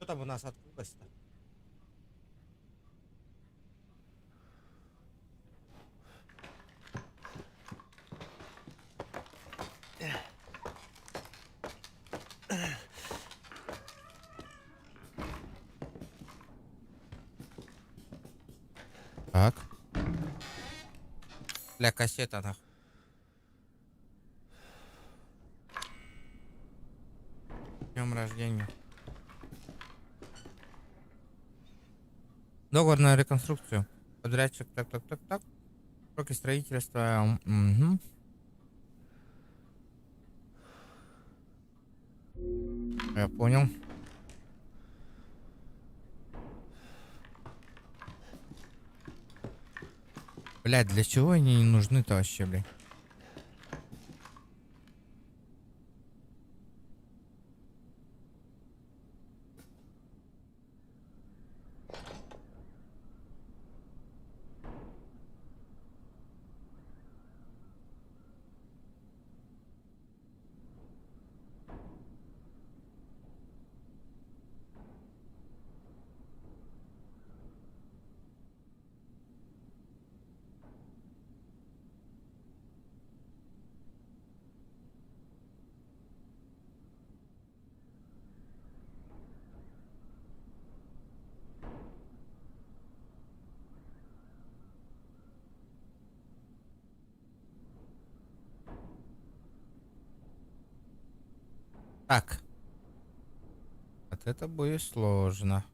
Что там у нас открылось-то? Так. Бля, кассета нахуй. С днем рождения. Договор на реконструкцию. Подрядчик, так. Сроки строительства. Угу. Я понял. Блядь, для чего они не нужны-то вообще, блядь? Так. Вот это будет сложно.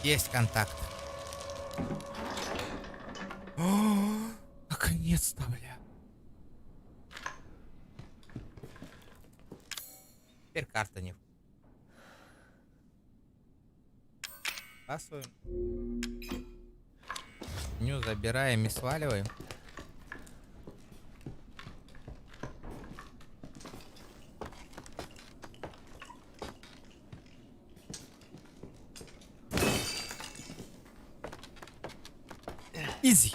Есть контакт. О, наконец-то, бля. Теперь карта не... Пасуем. Ню забираем и сваливаем. Изи.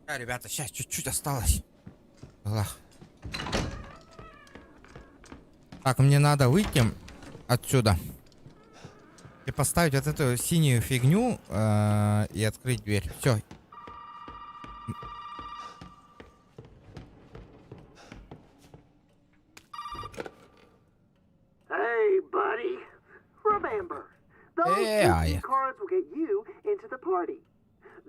Ребята, сейчас чуть-чуть осталось. Ах. Так, мне надо выйти отсюда и поставить вот эту синюю фигню и открыть дверь. Все. Hey, buddy. Remember, those Yeah. cards will get you into the party.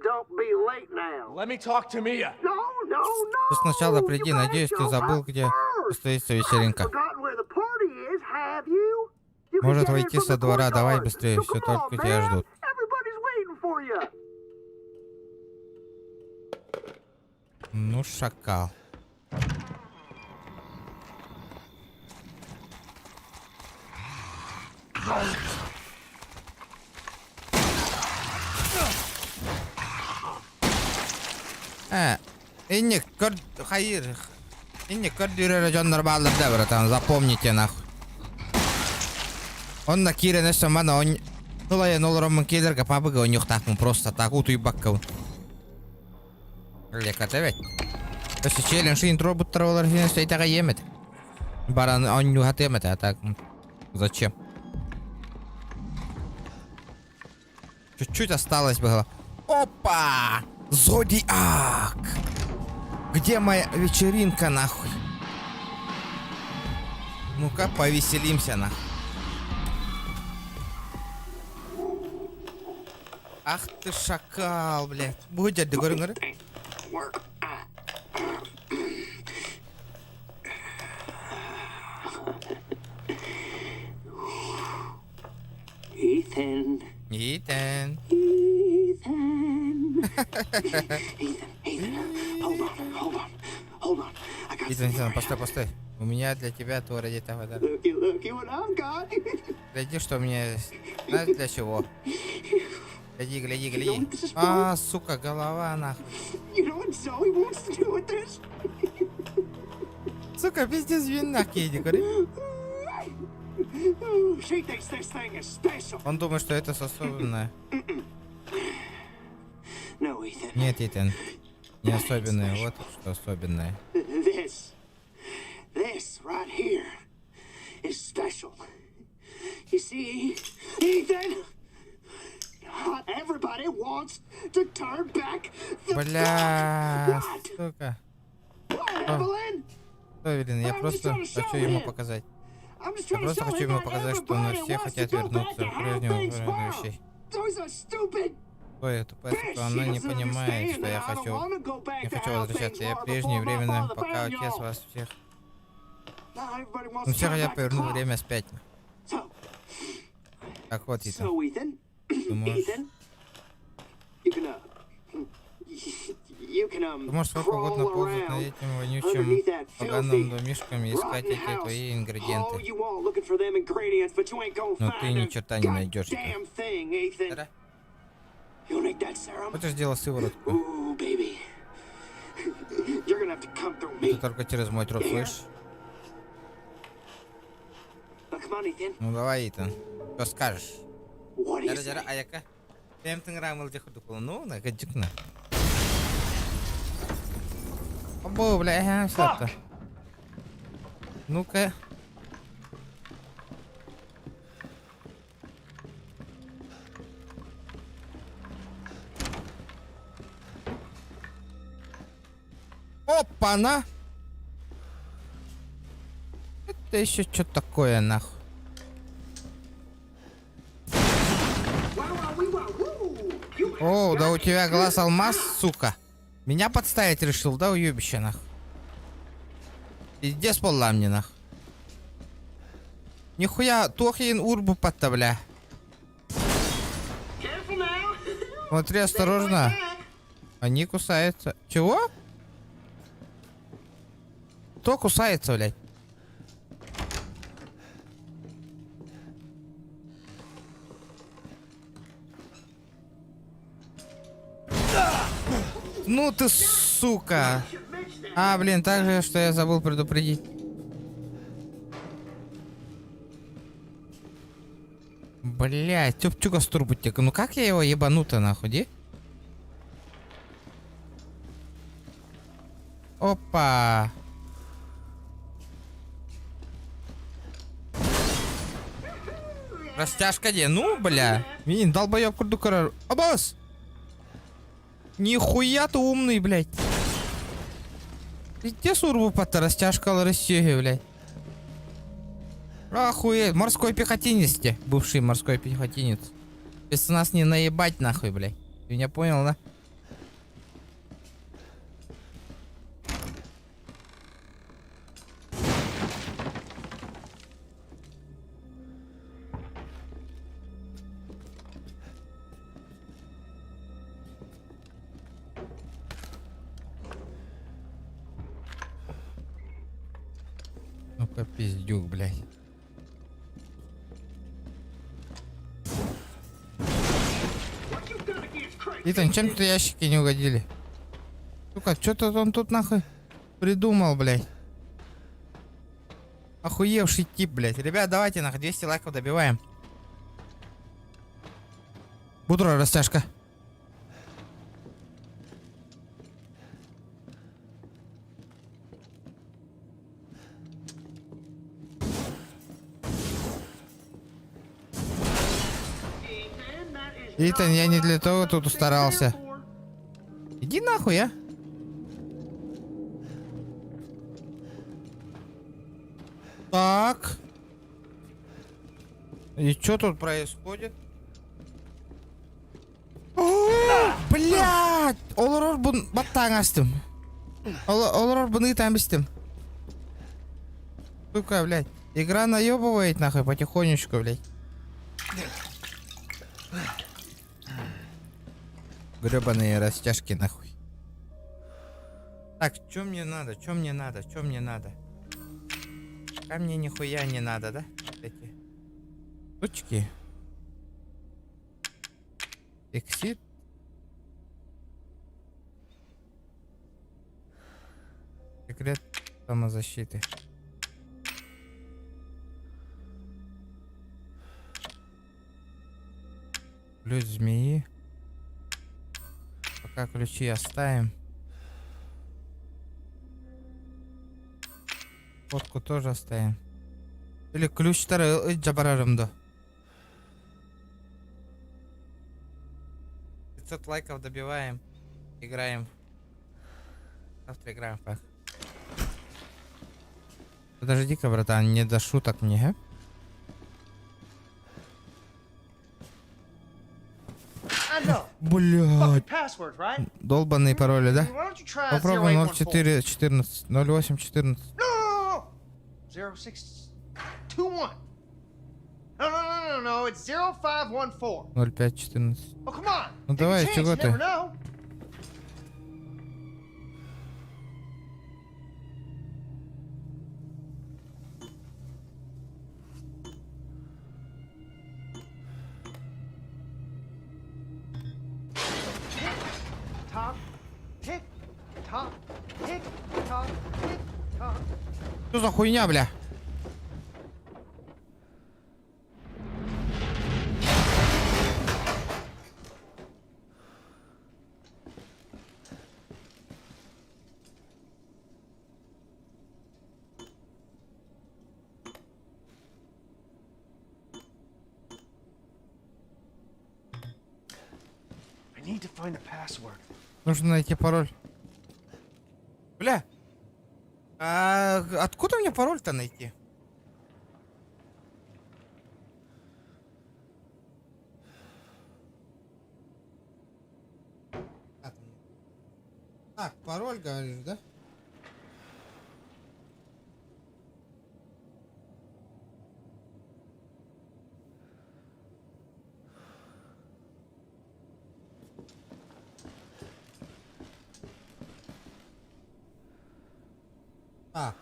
Don't be late now. Let me talk to Mia. No, no, no. Ты сначала You приди, gotta надеюсь, ты show забыл, up где first. состоится вечеринка. Forgotten where the party is, have you? You can Может get in войти from со the двора, давай courtyard. быстрее, So все come только on, тебя man. ждут. Everybody's waiting for you. Ну, шакал. Инник, хайыр. Инник, көрдүрөр жоннор баалырда, братан, запомните, нахуй. Он на кире несем мана, он... Тулая нолоромын келерге пабыга он юхтакмын, просто так, утуй баккавын. Леката ведь. Если челлендж интро буттар олар сені сөйтаға емеді. Баран он юхат емеді, а так... Зачем? Чуть-чуть осталось было. Опа! Зодиак! Где моя вечеринка, нахуй? Ну-ка, повеселимся, нахуй. Ах ты шакал, блядь. Будет, говорю. Ethan. Итан. Ethan. Ethan. Hold on. I got Итан, something for you. постой. У меня для тебя то ради того, да. Looky what I've got. Гляди, что у меня есть. Знаешь, для чего? Гляди. А, сука, голова, нахуй. You know what Zoe wants to do with this? Сука, пиздец, вина кейди, говори. She thinks this thing is special. Он думает, что это особенное. No, Ethan. Нет, Итан. Не особенное, вот что особенное. This right here is special. You see, Ethan, not everybody wants to turn back the Бля, clock. сука. What, Evelyn? Эвелин, я просто хочу ему показать. I'm just Я trying to просто show хочу him ему not показать, что мы everybody все wants to хотят go back вернуться to в how прежнюю things порядок were. вещей. Those are stupid. Ой, тупая сука, она не понимает, что я хочу. Я хочу возвращаться. Я прежний временно, пока отец вас всех. Ну все хотят повернуть время вспять. Так вот, Итан. So, Ethan, Ты можешь, you can, ты можешь сколько угодно crawl ползать над around этим вонючим underneath that поганым filthy, домишком и искать rotten эти house твои all ингредиенты. you want, looking for them ingredients, but you ain't gonna Но ты ни find a черта не найдешь. goddamn thing, Ethan. Да? You'll make that serum? Хочешь сделать сыворотку? Ooh, baby. You're gonna have to come through Ты me. только через мой труп, слышишь? Now, come on, Ethan. Ну давай, Итан. Что скажешь? What do you Жара, say? аяка. Тем ты нравил где худу кулу. Ну, на гадюкна. Обо, бля, что-то. Ну-ка. Опа-на! Это еще что такое, нахуй? О, да у тебя глаз алмаз, сука. Меня подставить решил, да, уебище, нахуй? Иди с пола мне, нахуй. Нихуя, тухин урбу подставля. Смотри, осторожно. Они кусаются. Чего? Кто кусается, блядь? Ну ты сука. А, блин, так же, что я забыл предупредить. Блядь, тюпчука стурбутик. Ну как я его ебану-то нахуй, ди? Опа. Растяжка где? Ну, бля. Мин, долбоёб курдукара. Абас! Нихуя ты умный, блядь. Иди сурву пота, растяжка расстёги, блядь. Охуеть, морской пехотинец те, бывший морской пехотинец. Без нас не наебать нахуй, блядь. Ты меня понял, да? Ну-ка, пиздюк, блядь. Итан, чем тут ящики не угодили? Сука, что-то он тут нахуй придумал, блядь. Охуевший тип, блядь. Ребят, давайте нахуй 200 лайков добиваем. Будро растяжка. Итан, я не для того тут устарался. Иди нахуй, а. Так. И что тут происходит? Блядь! Олорор бун баттаң астым. Олорор буны там бистим. Сука, блядь. Игра наебывает нахуй потихонечку, блядь. Гребаные растяжки нахуй. Так, что мне надо? Что мне надо? Что мне надо? А мне нихуя не надо, да? Эти штучки. Эксит. Секрет самозащиты. Ключ змеи. Пока ключи оставим. Фотку тоже оставим. Или ключтары джабарарымды. 500 лайков добиваем. Играем. Завтра играем в пак. Подожди-ка, братан, не до шуток мне, а? Блядь. Долбанные пароли, да? Попробуй 0414, 0814. 0621. No, it's 0514. 0514. Oh, come on. Ну давай, Take a chance, чего you ты? never know. Tick-tock, tick-tock, tick-tock, tick-tock. Что за хуйня, бля? I need to find the password. Нужно найти пароль. Бля. А откуда мне пароль-то найти? Так, пароль говоришь, да? Так.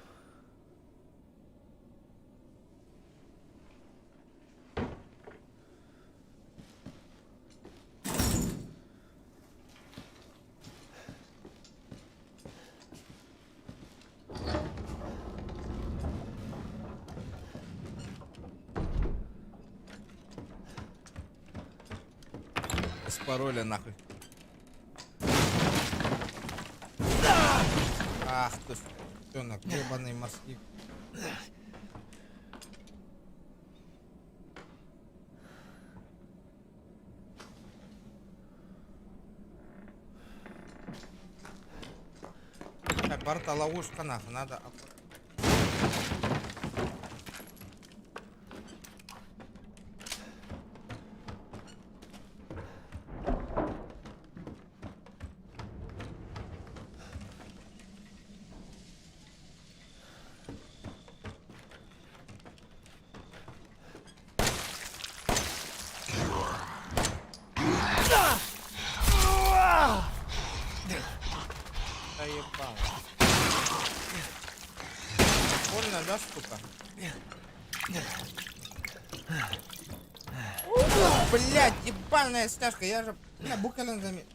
С пароля нахуй. Ах ты, сучонок, ебаный морских. Так, Барта, ловушка нахуй, надо... Заебал. Больно, да, штука? Блять, ебаная стяжка, я же, бля, буквально заметил.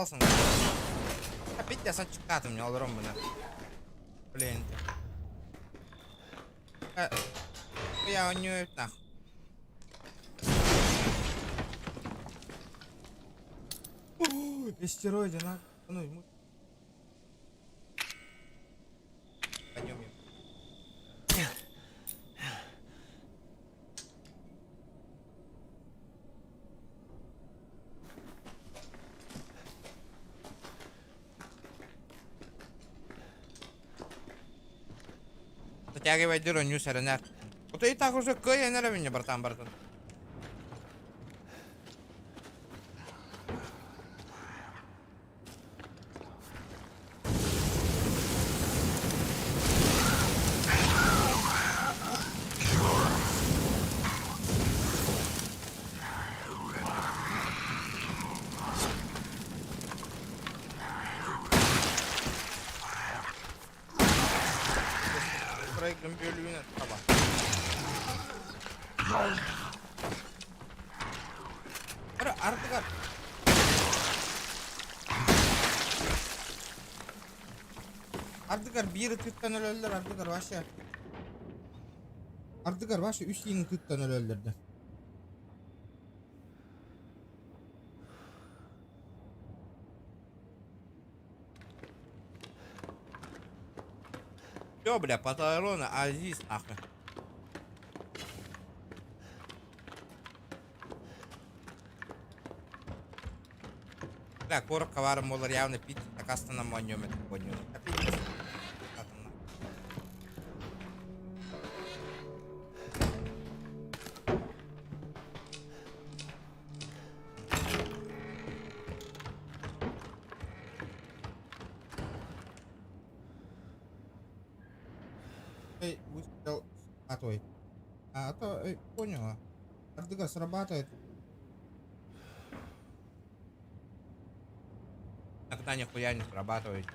остался. Опять я с отчекатом не алром бы на. Блин. Я у нее нахуй. Стероиды, на. Ну, ему. Пойдем. Затягивай дыру, нюсеренер. Вот и так уже кое на равне, братан. Проиграем биолюнет. Артыгар. Артыгар бiri tütten öldürdüler. Артыгар başı. Артыгар başı 3 yeni tütten öldürdü. Всё, бля, патроны, Азиз, нахуй. Бля, коробка варым olur явно пить, так астанам маньем это поднял. Выстрел. Поняла. Артыгар срабатывает. Тогда нихуя не срабатывает.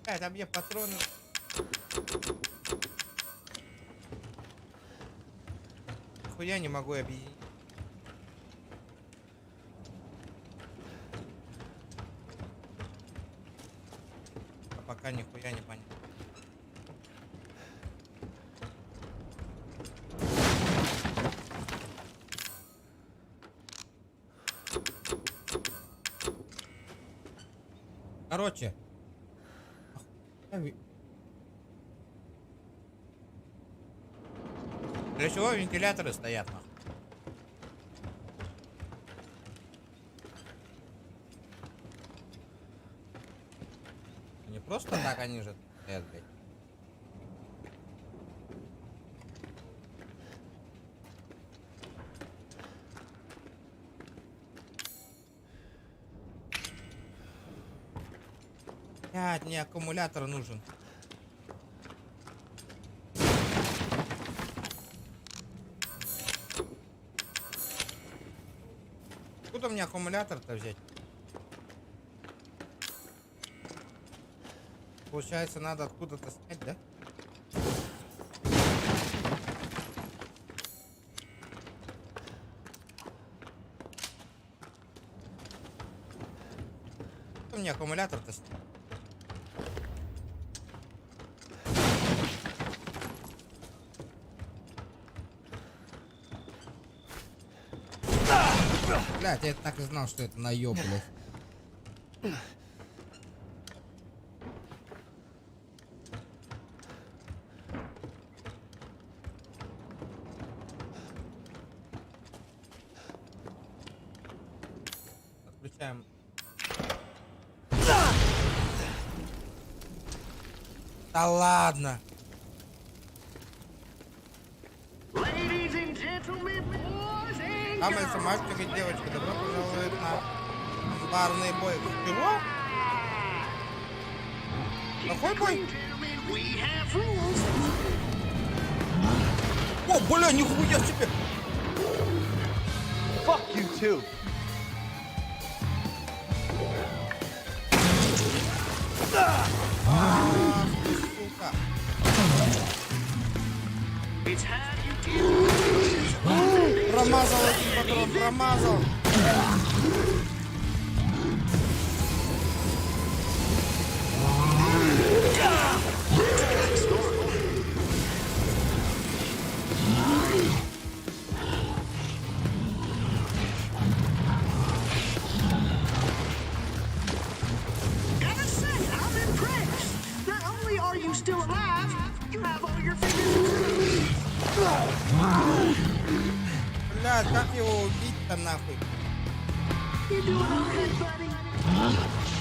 Там я патроны. Нихуя не могу объединить. А пока нихуя не понятно. Короче. Для чего вентиляторы стоят, нахуй? Не просто так они же стоят, блядь. Блядь, мне аккумулятор нужен. Откуда мне аккумулятор-то взять? Получается, надо откуда-то снять, да? Откуда мне аккумулятор-то снять? Блядь, я так и знал, что это наёб, блядь. Отключаем. Да ладно. Дамы и мальчики и девочки, добро пожаловать на барный бой. Чего? Какой бой? О, бля, нихуя себе! Fuck you too. Ах ты, сука. Промазал один патрон, промазал. Gotta say, I'm impressed. Not only are you still alive, you have all your fingers. Блядь, как его убить-то нахуй? You doing okay, buddy?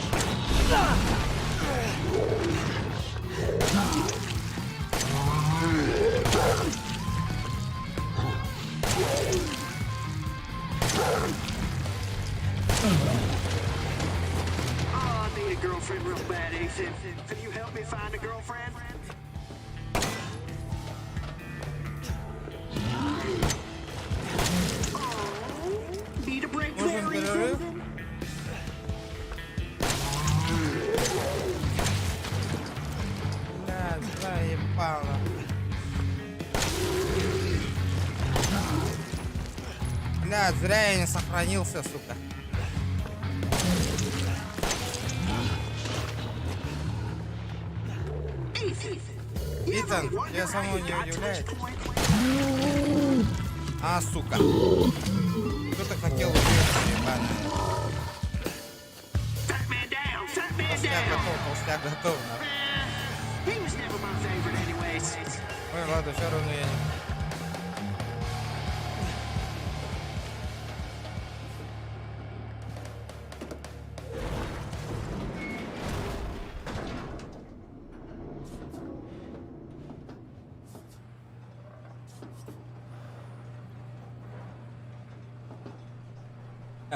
Oh, I need a girlfriend real bad, Ethan. Can you help me find a girlfriend? Oh, need a break Нужен there, перерыв? Ethan? Блядь, заебало. Блядь, зря я не сохранился, сука. Итан, я самого не удивляет. А, сука. Кто-то хотел убить, ебаный. Толстяк готов, нахуй. He was never my favorite anyways. Ой, ладно, все равно я не...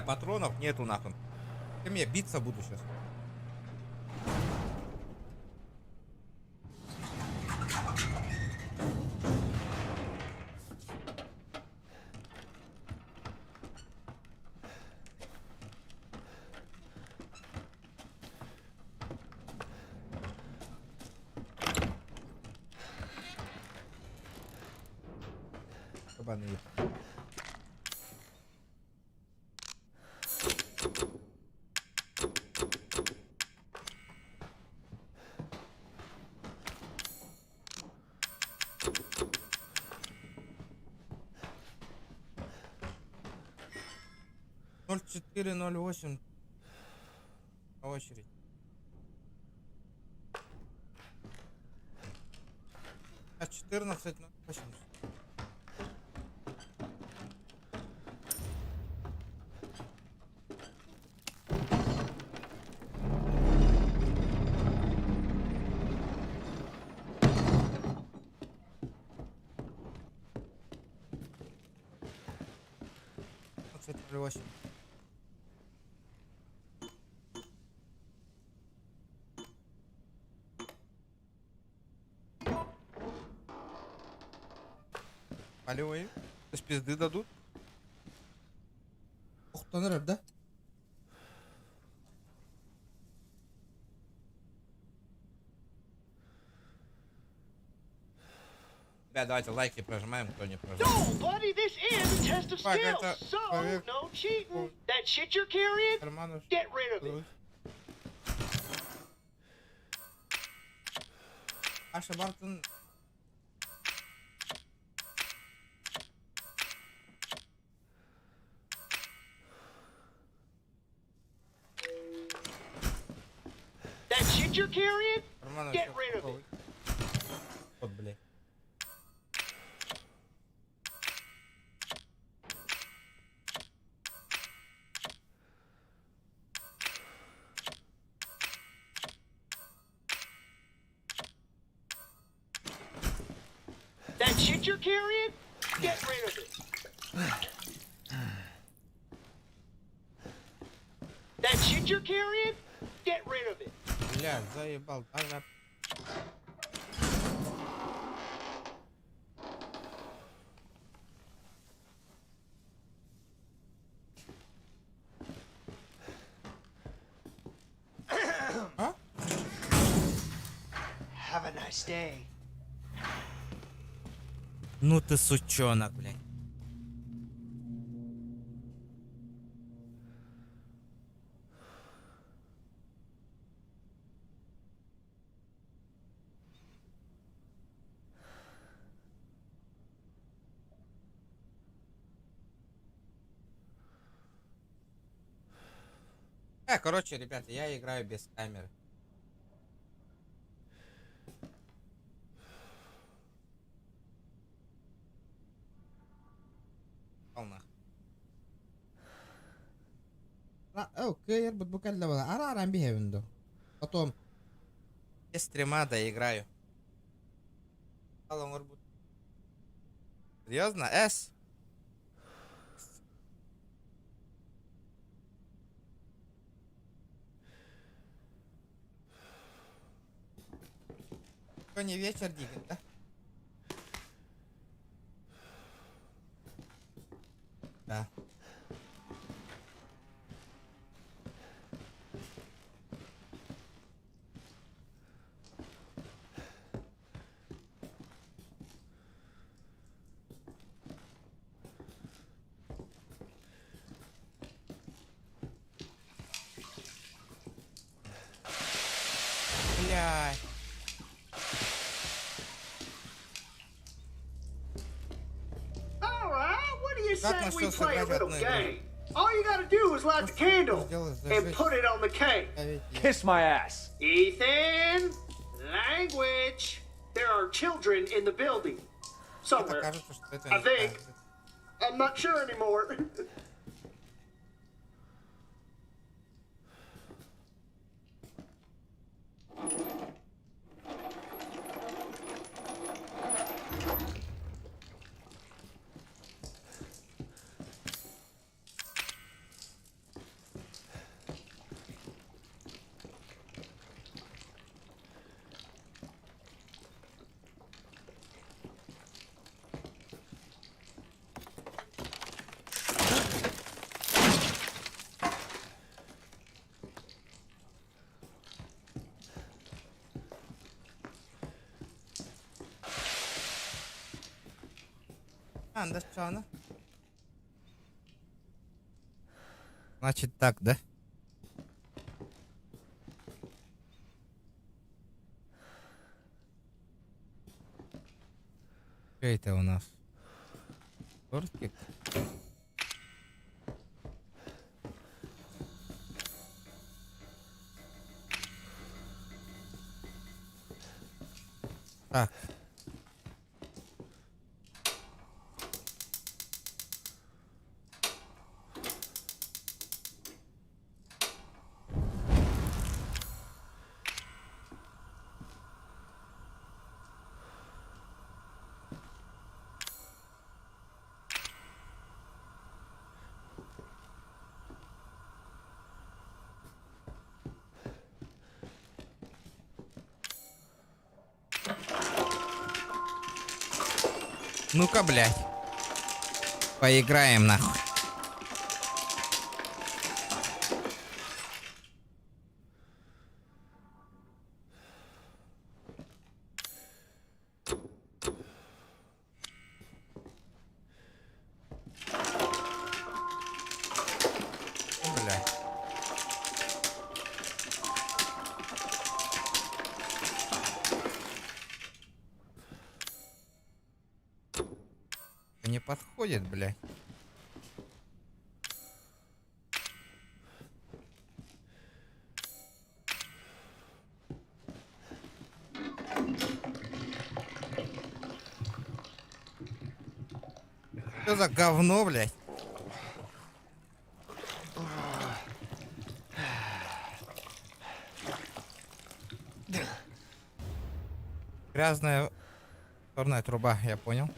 Патронов нету нахуй. С кем я биться буду сейчас? Кабаны. 0408 по очередь. А 14:08. Восемь. Полевые. То есть пизды дадут. Ух, тонер, да? Да, давайте лайки прожимаем, кто не прожимает. No, buddy, this is a test of Fuck, skills. это- So, поверь- no cheating. That shit you're carrying, Карманов. get rid of it. Аша Бартон. That shit you're carrying, Карманов. get rid of it. Вот, блядь. That shit you're carrying, get rid of it. That shit you're carrying, get rid of it. Бля, заебал. Ага. А? Have a nice day. Ну ты сучонок, блядь. Короче, ребята, я играю без камеры. Полна. Окей, я буду арарам бихевинду. Потом без стрима доиграю. Серьезно? С? Сегодня вечер, Диган, да? Да. Блядь. All right, what do you Как say we нашелся play a играть в little одну игру? game? All you gotta do is light the candle Сделай and зажечь. put it on the cake. Kiss my ass. Ethan, language. There are children in the building. Это Somewhere. кажется, что это I не think. кажется. I'm not sure anymore. Да что она? Значит так, да? Что это у нас? Тортик? Так. Ну-ка, блядь. Поиграем, нахуй. Блядь. Не подходит, блядь. Что за говно, блядь? Грязная черная труба, я понял.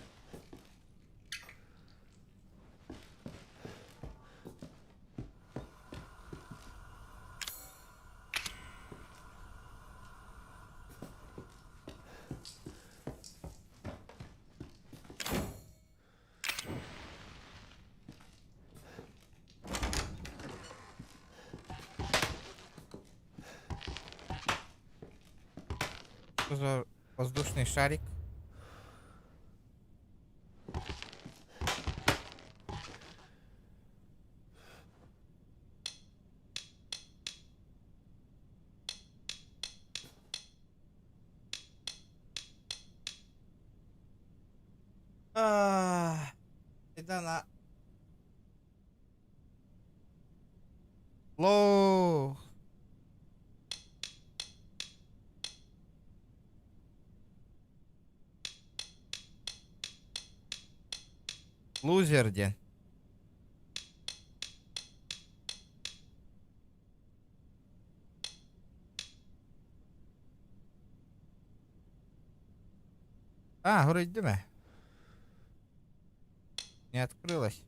Что за воздушный шарик? Да на. Лоу. Лузерден. Вроде дыма. Не открылась.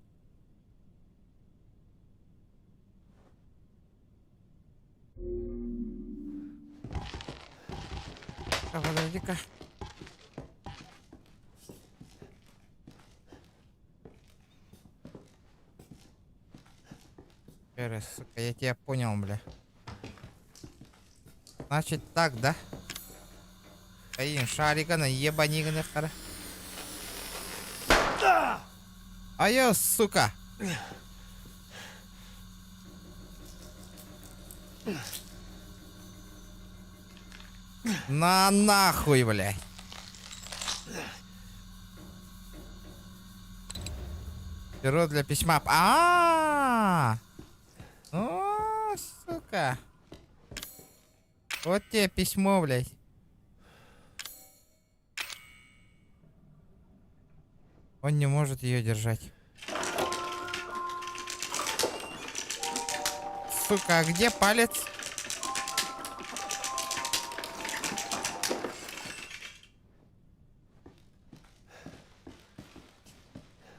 Подожди-ка. Сука, я тебя понял, бля. Значит так, да? Блин, шарика на ебаниганы втора. А я, сука. На нахуй, блядь. Перо для письма. О, сука. Вот тебе письмо, блядь. Он не может ее держать. Сука, а где палец?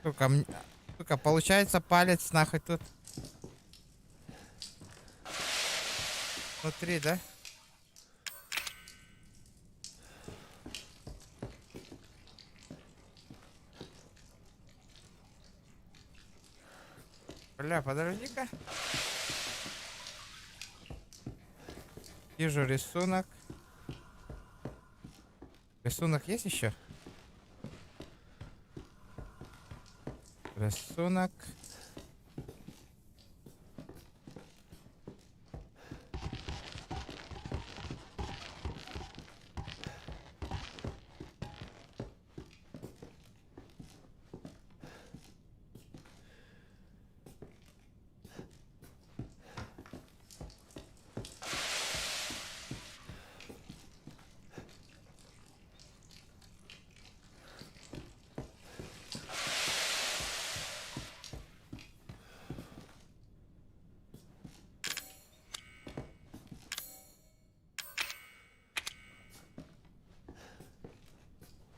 Сука, получается палец нахуй тут. Внутри, да? Бля, подожди-ка. Вижу рисунок. Рисунок есть еще? Рисунок.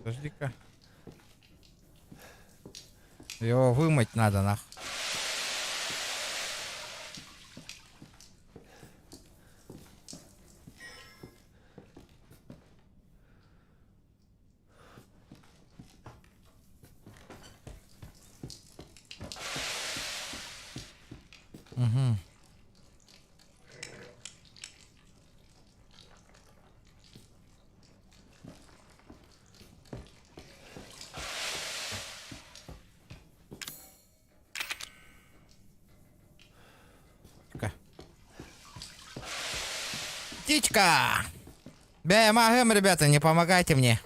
Подожди-ка. Его вымыть надо, нахуй. Угу. Птичка! Бэмагэм, ребята, не помогайте мне.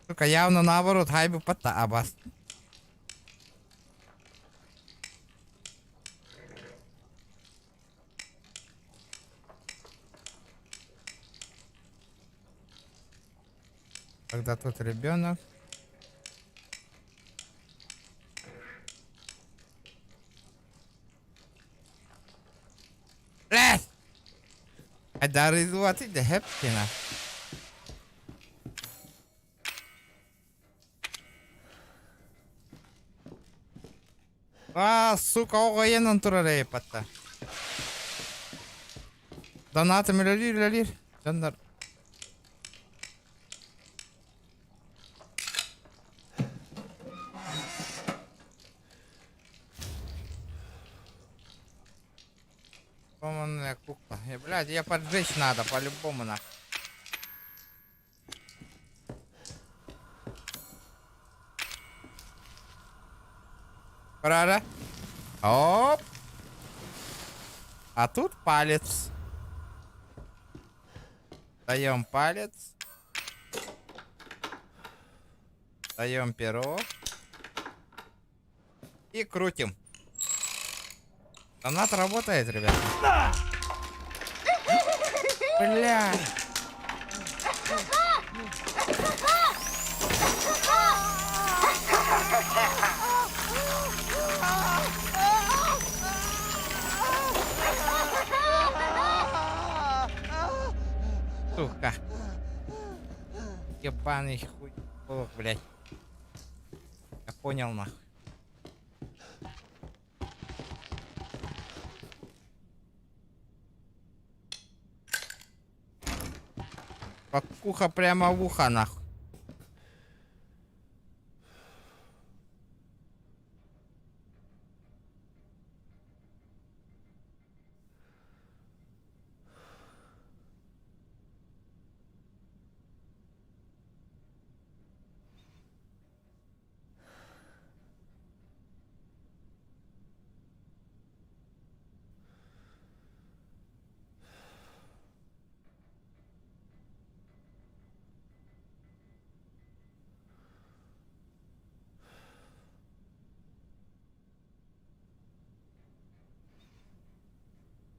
Сука, явно наоборот, хайбу потабас. Когда тут ребенок. Блядь! Daar is wat in de heptina. Сука, ого, натуралей пата. Доната миллилир. Донор. Поманная кукла. Блядь, я поджечь надо, по-любому нахуй. Прара. Оп. А тут палец. Даем палец. Даем перо. И крутим. Гранат работает, ребят. Бля. Сука. Ебаный хуй. Ох, блядь. Я понял, нахуй. Покуха прямо в ухо, нахуй.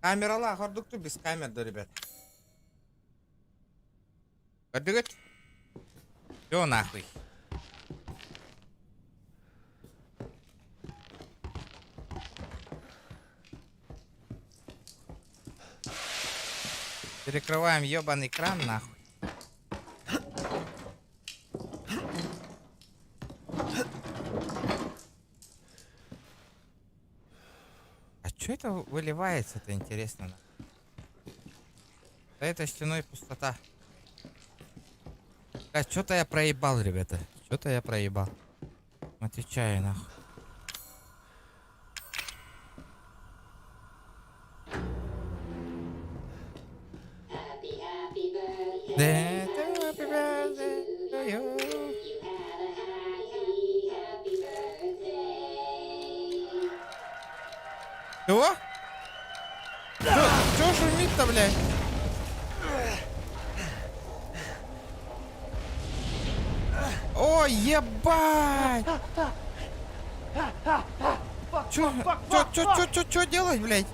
Камералар гордукту без камерда, ребят. Подбегать. Всё нахуй. Перекрываем ёбаный кран, нахуй. Что это выливается-то, интересно? За этой стеной пустота. А что-то я проебал, ребята. Что-то я проебал. Отвечаю, нахуй. Чего? Чё шумит-то, блядь? О, ебать! Чё делать, блядь?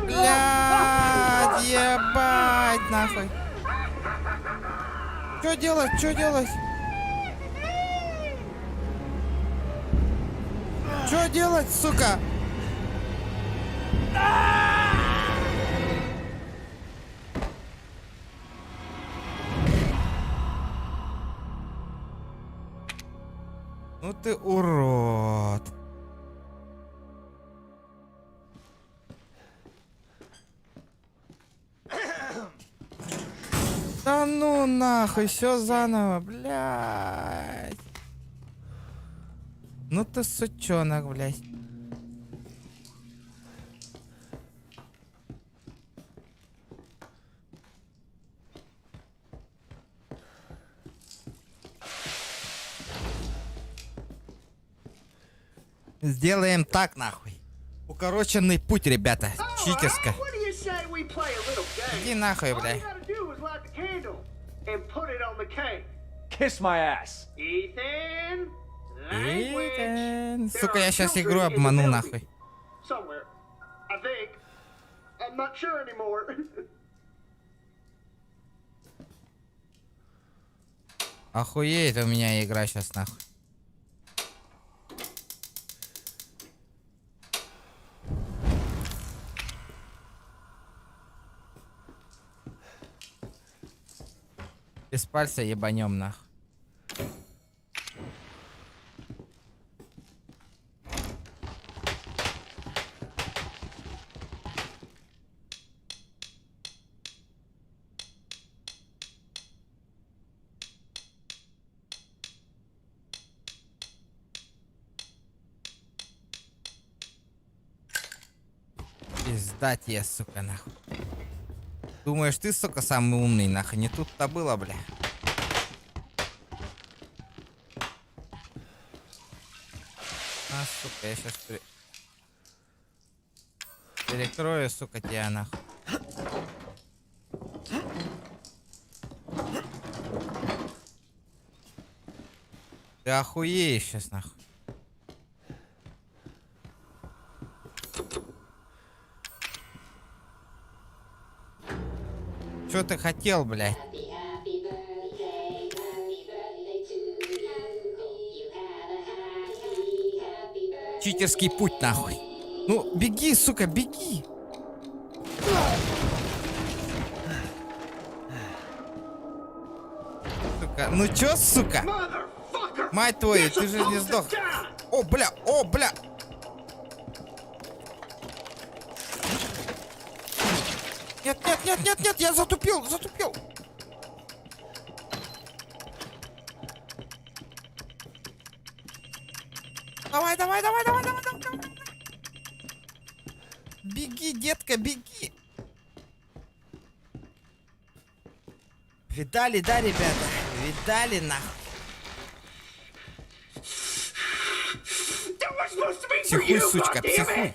Блядь, ебать, нахуй. Чё делать, чё делать? Чё делать, сука? Ну ты урод. Да ну нахуй, все заново, блядь. Ну ты сучонок, блядь. Сделаем так, нахуй. Укороченный путь, ребята. Читерска. Иди нахуй, блядь. Kiss my ass. Итан. Сука, я сейчас игру обману, нахуй. Охуеть у меня игра сейчас, нахуй. Без пальца ебанем, нахуй. Пизда тебе, сука, нахуй. Думаешь, ты, сука, самый умный, нахуй? Не тут-то было, бля. На, сука, я сейчас перекрою, сука, тебя нахуй. Ты охуеешь сейчас нахуй. Что ты хотел, блядь? Читерский путь, нахуй. Ну, беги, сука, беги. Сука, ну чё, сука? Мать твою, ты же не сдох. О, бля, о, бля. Нет, нет, нет, нет, нет, я затупил, затупил. Давай, давай, давай, давай, давай, давай, давай. Беги, детка, беги. Видали, да, ребята? Видали, нахуй. Психуй, сучка, психуй.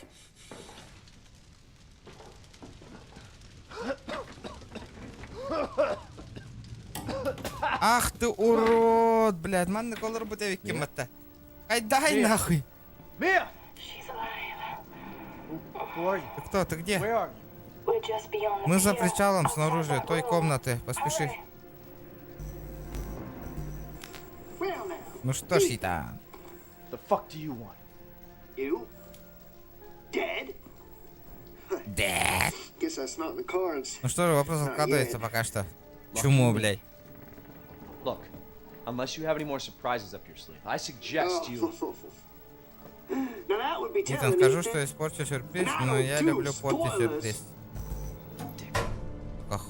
Ах ты урод, блядь. Man ne kolları bu devik kim hatta. Дай нахуй. Mia! Who are you? Ты кто? Ты где? Where are you? Мы за причалом снаружи той комнаты. Поспеши. Ну что ж, Итан. The fuck do you want? You? Dead? Дэд. Guess that's not in the cards. Ну что же, вопрос откладывается пока что. Чему, блядь? Look, unless you have any more surprises up your sleeve, I suggest you... Now that would be Итан, telling скажу, me что that испорчу сюрприз, но я люблю портить сюрприз. Ох.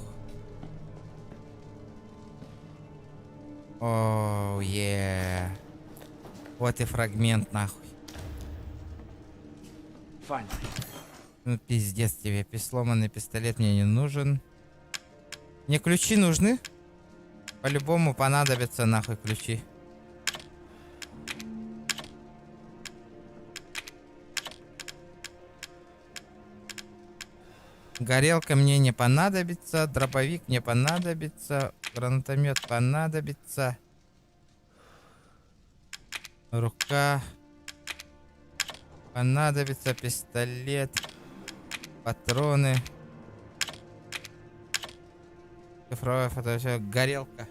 Оу, е. Вот и фрагмент, нахуй. Finally. Ну пиздец тебе, сломанный пистолет мне не нужен. Мне ключи нужны? По-любому понадобятся нахуй ключи. Горелка мне не понадобится, дробовик не понадобится, гранатомет понадобится. Рука понадобится, пистолет, патроны. Цифровая фотография, горелка.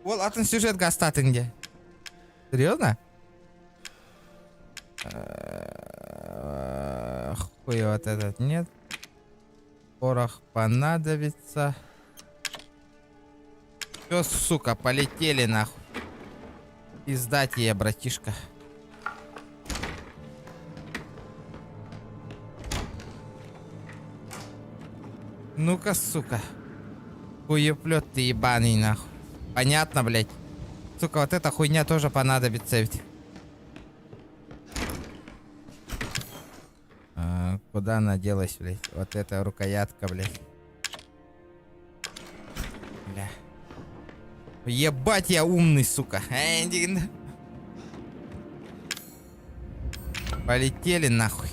Вот атын сюжет гастатынде. Серьезно? Хуй вот этот нет. Порох понадобится. Все, сука, полетели нахуй. Пиздать я, братишка. Ну-ка, сука. Хуеплет ты ебаный, нахуй. Понятно, блядь. Сука, вот эта хуйня тоже понадобится ведь. Куда она делась, блядь? Вот эта рукоятка, блядь. Бля. Ебать, я умный, сука. Полетели нахуй.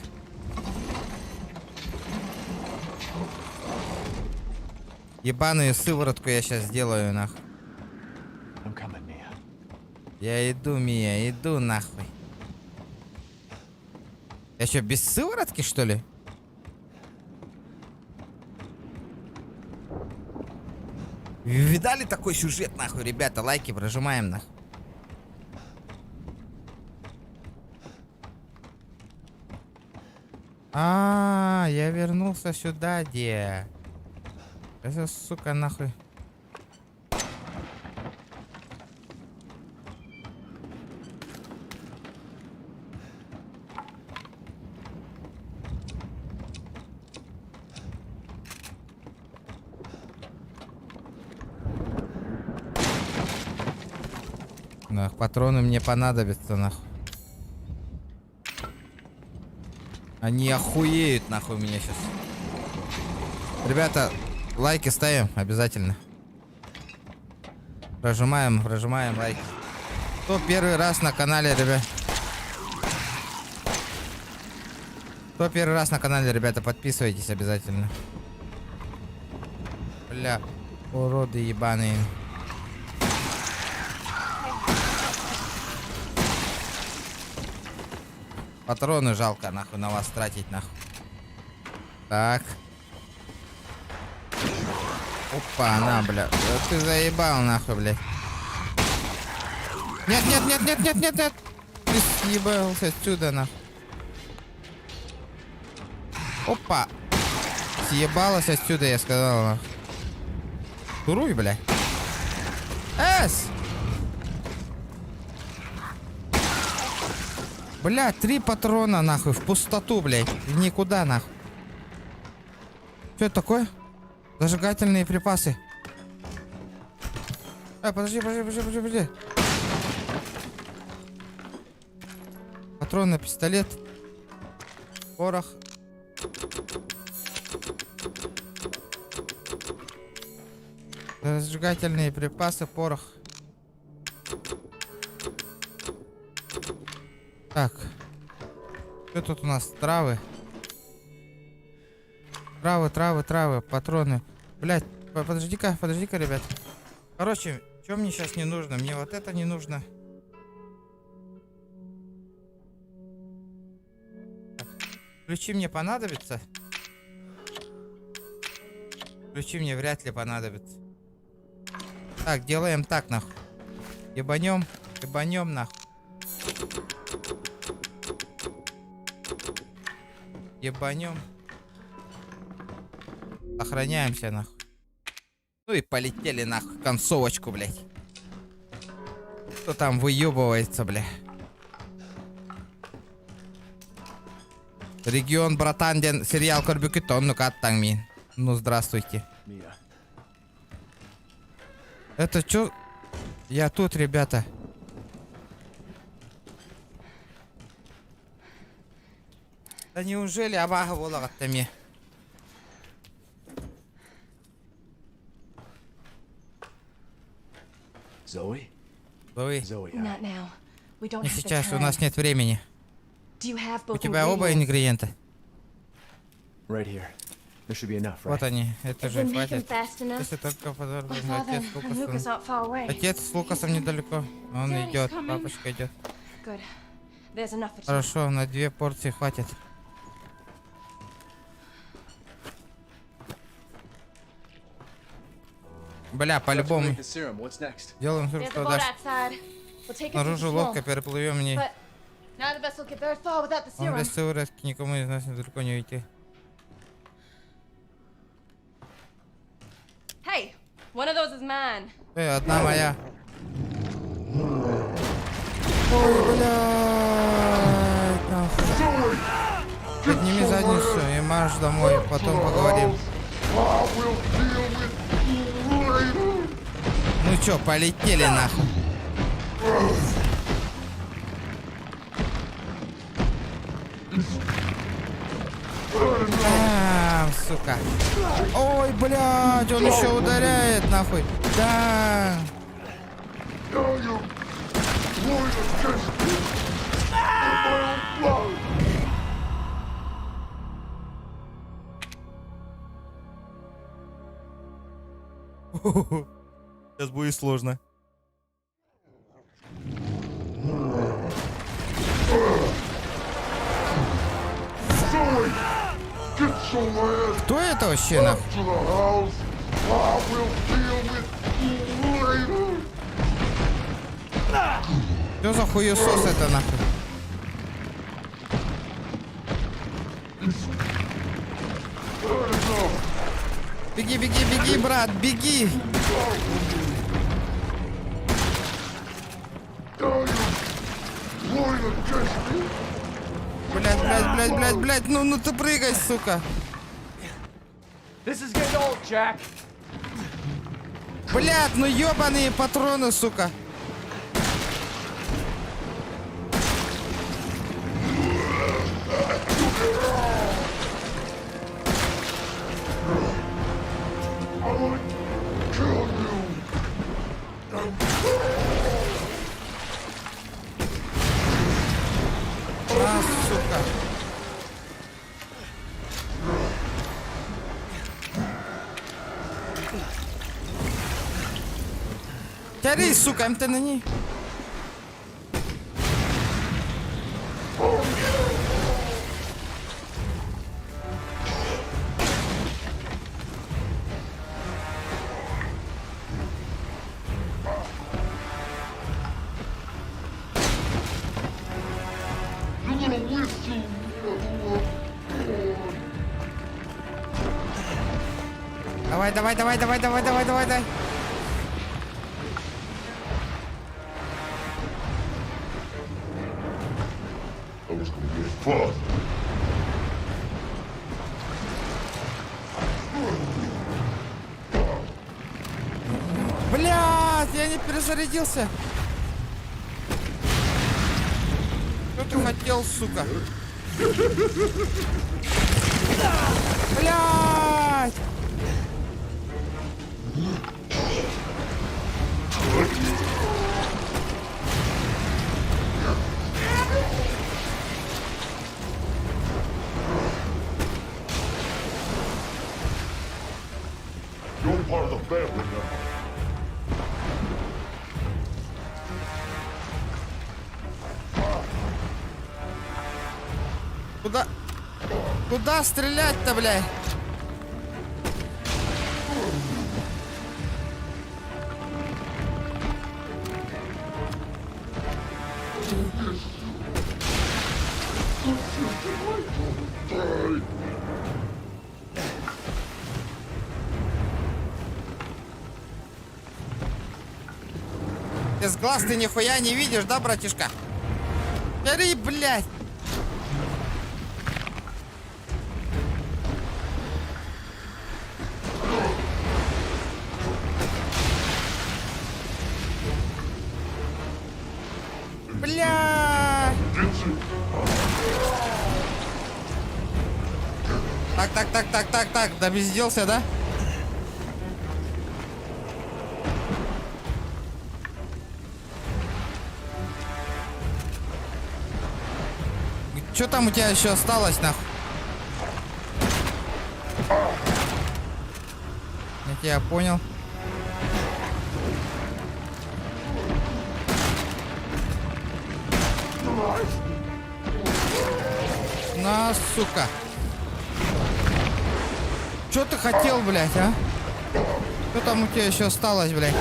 Ебаную сыворотку я сейчас сделаю, нахуй. I'm coming, Mia. Я иду, Мия, иду нахуй. Я что, без сыворотки, что ли? Видали такой сюжет, нахуй, ребята? Лайки прожимаем, нахуй. Я вернулся сюда, где? Это, сука, нахуй. Патроны мне понадобятся, нахуй. Они охуеют, нахуй, у меня сейчас. Ребята, лайки ставим обязательно. Прожимаем лайки. Кто первый раз на канале, ребят? Кто первый раз на канале, ребята, подписывайтесь обязательно. Бля, уроды ебаные. Патроны жалко, нахуй, на вас тратить, нахуй. Так. Опа, на, бля. Да ты заебал, нахуй, блядь. Нет, нет, нет, нет, нет, нет, нет. Ты съебался отсюда, нахуй. Опа. Съебалась отсюда, я сказал, нахуй. Туруй, блядь. Эс! Бля, 3 патрона, нахуй, в пустоту, блядь. В никуда, нахуй. Что это такое? Зажигательные припасы. Подожди. Патрон на пистолет. Порох. Зажигательные припасы, порох. Так. Что тут у нас? Травы. Травы, патроны. Блять, подожди-ка, ребят. Короче, что мне сейчас не нужно? Мне вот это не нужно. Так. Ключи мне понадобятся? Ключи мне вряд ли понадобятся. Так, делаем так, нахуй. Ебанем, нахуй. Ебанем. Охраняемся, нахуй. Ну и полетели, нахуй, концовочку, блядь. Кто там выебывается, бля? Регион Братанден, сериал Корбюкетон, ну-ка, оттангмин. Ну, здравствуйте. Это чё? Я тут, ребята. Да неужели абага волагаттами? Zoe? Зои, Not now. We don't не have the сейчас, у time. нас нет времени. Do you have У both тебя оба ingredients? ингредиента. Right here. There should be enough, right? Вот они, это If же we make them хватит. fast enough, Если только подорвем, my father отец с and Lucas Лукасом. aren't far away. Отец с Лукасом недалеко. Он Daddy's идет, coming. папочка идет. Good. There's enough for two. Хорошо, на 2 порции хватит. Бля, по-любому. Make the serum. What's next? Делаем все, There's a что boat дальше. outside. We'll take it to Снаружи the лодка, fuel. переплывем не. But none of us will get very far without the Он serum. без сыворотки никому из нас далеко не уйти. Hey, one of those is mine. Одна моя. Ой, блядь, нахуй. Подними задницу и марш домой, потом поговорим. Ну чё, полетели нахуй. Сука. Ой, блядь, он еще ударяет нахуй. Да. Сейчас будет сложно. Кто это вообще нахуй? Что за хуесос это нахуй? Беги, беги, беги, брат, беги! Блядь, ну ты прыгай, сука! This is getting old, Jack. Блядь, ну ёбаные патроны, сука! сука. Тяри, сука, МТ на ней. Давай, давай, давай, давай, давай, давай, давай, давай. Блядь, я не перезарядился. Что ты хотел, сука? Блядь! You're part of the family now. Куда? Куда стрелять-то, блядь? Без глаз ты нихуя не видишь, да, братишка? Бери, блядь! Бля! Так, да безделся, да? Что там у тебя еще осталось, нахуй? Я тебя понял. На, сука. Что ты хотел, блядь, а? Что там у тебя еще осталось, блядь?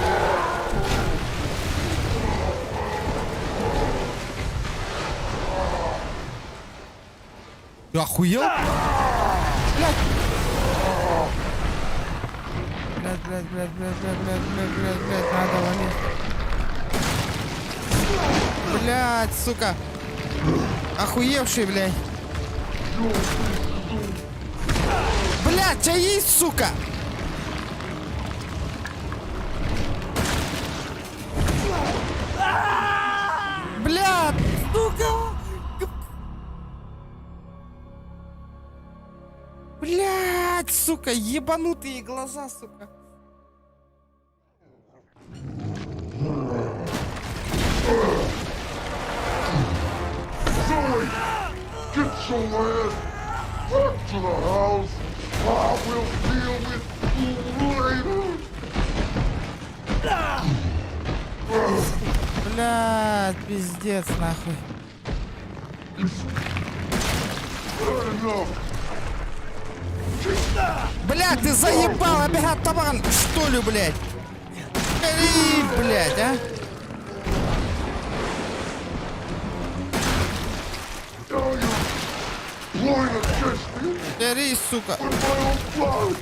Ты охуел? Блядь. Блядь, надо валить. Блядь, сука. Охуевший, блядь. Блядь, тебя есть, сука? Блядь, сука. Блядь, сука, ебанутые глаза, сука. Get your ass back to the house. I will deal with you later. Блядь, пиздец, нахуй. Enough. Блядь, ты заебал, обегат табан, что ли, блядь? Эй, блядь, а? Blowing against me Бери, сука. with my own blood.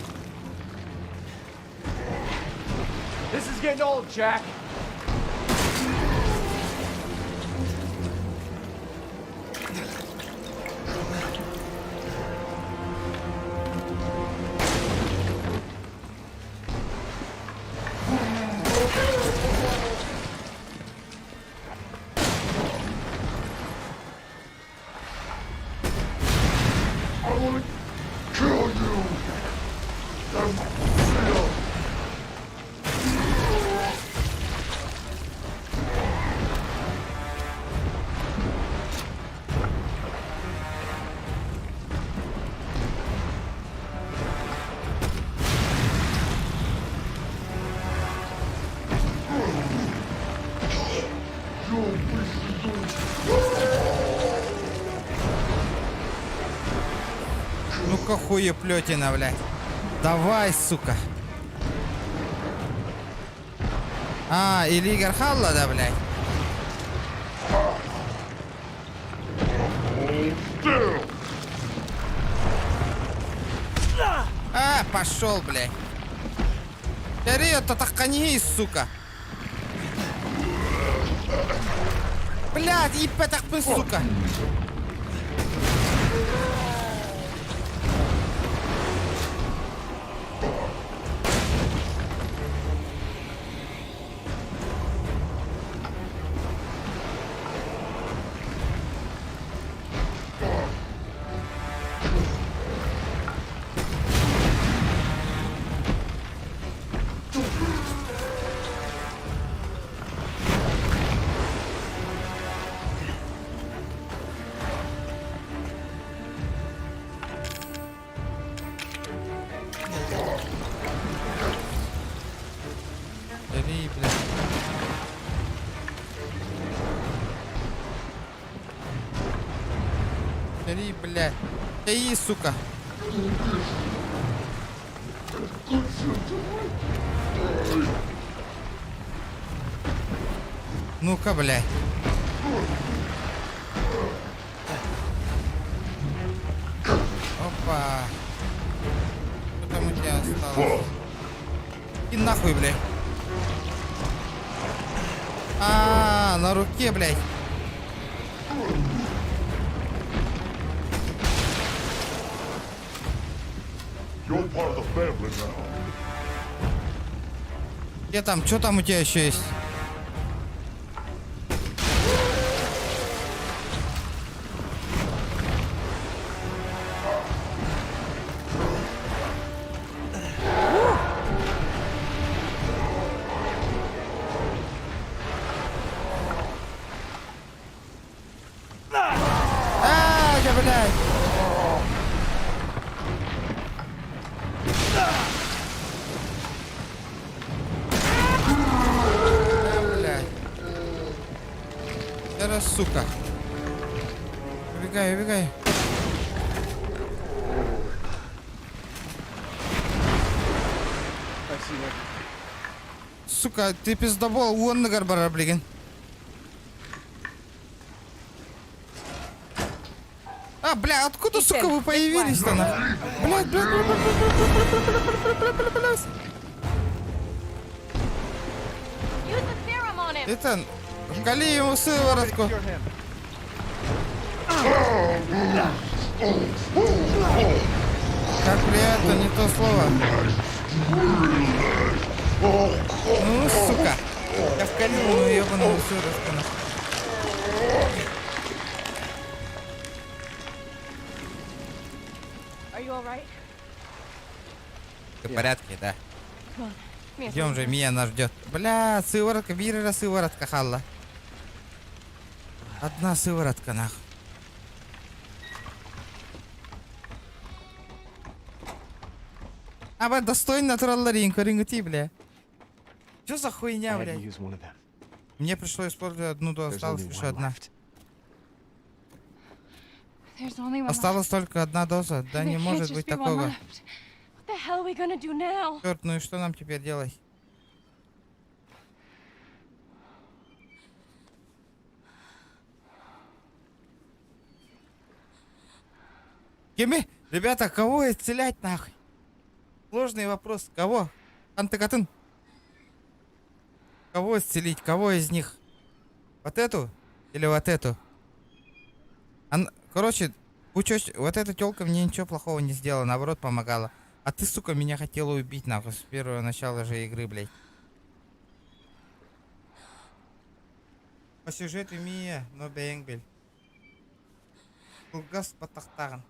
This is getting old, Jack. I want to kill you. And feel. Ну-ка хуеплетина, блядь. Давай, сука. А, или Игорь Халла, да, блядь? А, пошел, блядь. Вперед, атакани, сука. Блядь, ебать, сука. Бери, блядь. Бери, блядь. Бери, сука. Ну-ка, блядь. Опа. Что там у тебя осталось? И нахуй, блядь. А, на руке, блядь. Где там? Что там у тебя еще есть? Блядь. Блядь. Сейчас, сука. Убегай, убегай. Сука, ты пиздобол, вон на гарбара, блин. А, бля, откуда, сука, вы появились-то, нахуй? Блядь, блядь, блядь, блядь. Итан, вкали ему сыворотку. Как приятно, не то слово. Ну, сука. Я вкалил ему ебаную сыворотку, нахуй. Ты в порядке, да? Идем же, Мия нас ждет. Бля, сыворотка, вирера сыворотка, Халла. Одна сыворотка, нахуй. А, достойно тролларинку, рингути, бля. Что за хуйня, бля? Мне пришлось использовать одну дозу, осталась лишь одна. Осталась только одна доза, да не может быть такого. Черт, ну и что нам теперь делать? Кеми, ребята, кого исцелять нахуй? Сложный вопрос. Кого? Антыкатын? Кого исцелить? Кого из них? Вот эту? Или вот эту? Короче, вот эта тёлка мне ничего плохого не сделала, наоборот помогала. А ты, сука, меня хотела убить, нахуй, с первого начала же игры, блядь. По сюжету Мия, но бэнгбель. Кулгас потахтаган.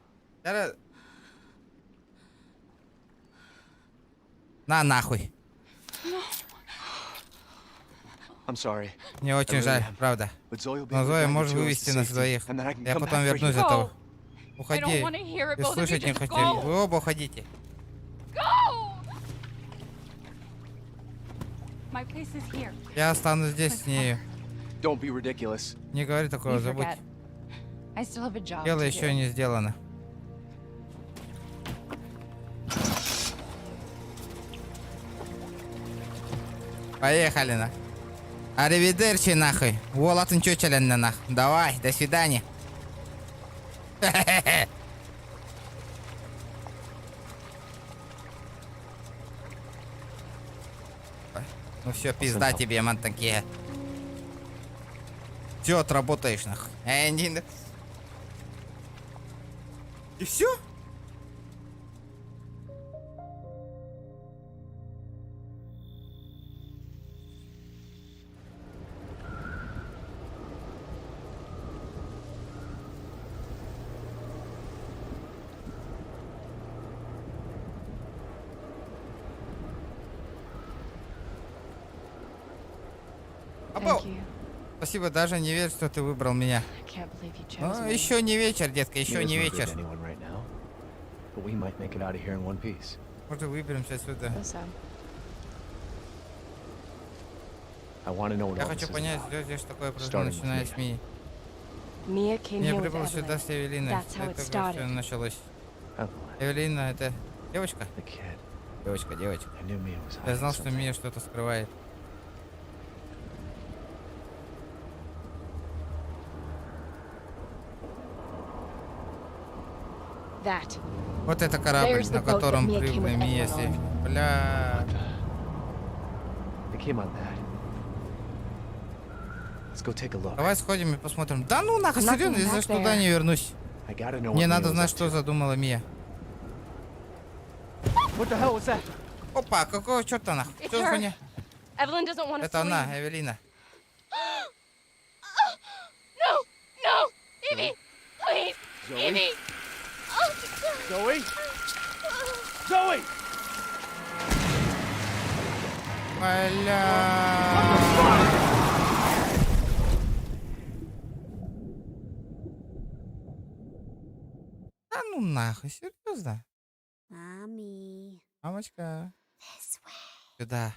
На, нахуй. Мне очень жаль, правда. Но Зоя может вывести нас двоих. Я потом вернусь за того. Уходи. Ты слышать не хочу. Вы оба уходите. Я останусь здесь с нею. Не говори такого, забудь. Дело еще не сделано. Поехали, на. Аривидерчи, нахуй. Волатын чучелен, нах. Давай, до свидания. Ну все, пизда тебе, ман такие. Все, отработаешь, нахуй. И все? Спасибо, даже не верю, что ты выбрал меня. Ну, еще не вечер, детка, еще не вечер. Может, выберемся отсюда. Я хочу понять, что здесь такое произошло, начиная с Мии. Я прибыл сюда с Эвелиной. Это все началось. Эвелина, это девочка? Девочка. Я знал, что Мия что-то скрывает. Вот это корабль, на котором прибыла Мия. Бля. Давай сходим и посмотрим. Да ну нахуй, серьезно, если что туда не вернусь. Мне надо знать, что задумала Мия. Опа, какого черта нахуй? Что за хуйня? Это она, Эвелина. Zoe! Бля. Да ну нахуй, серьезно? Мамочка. Сюда.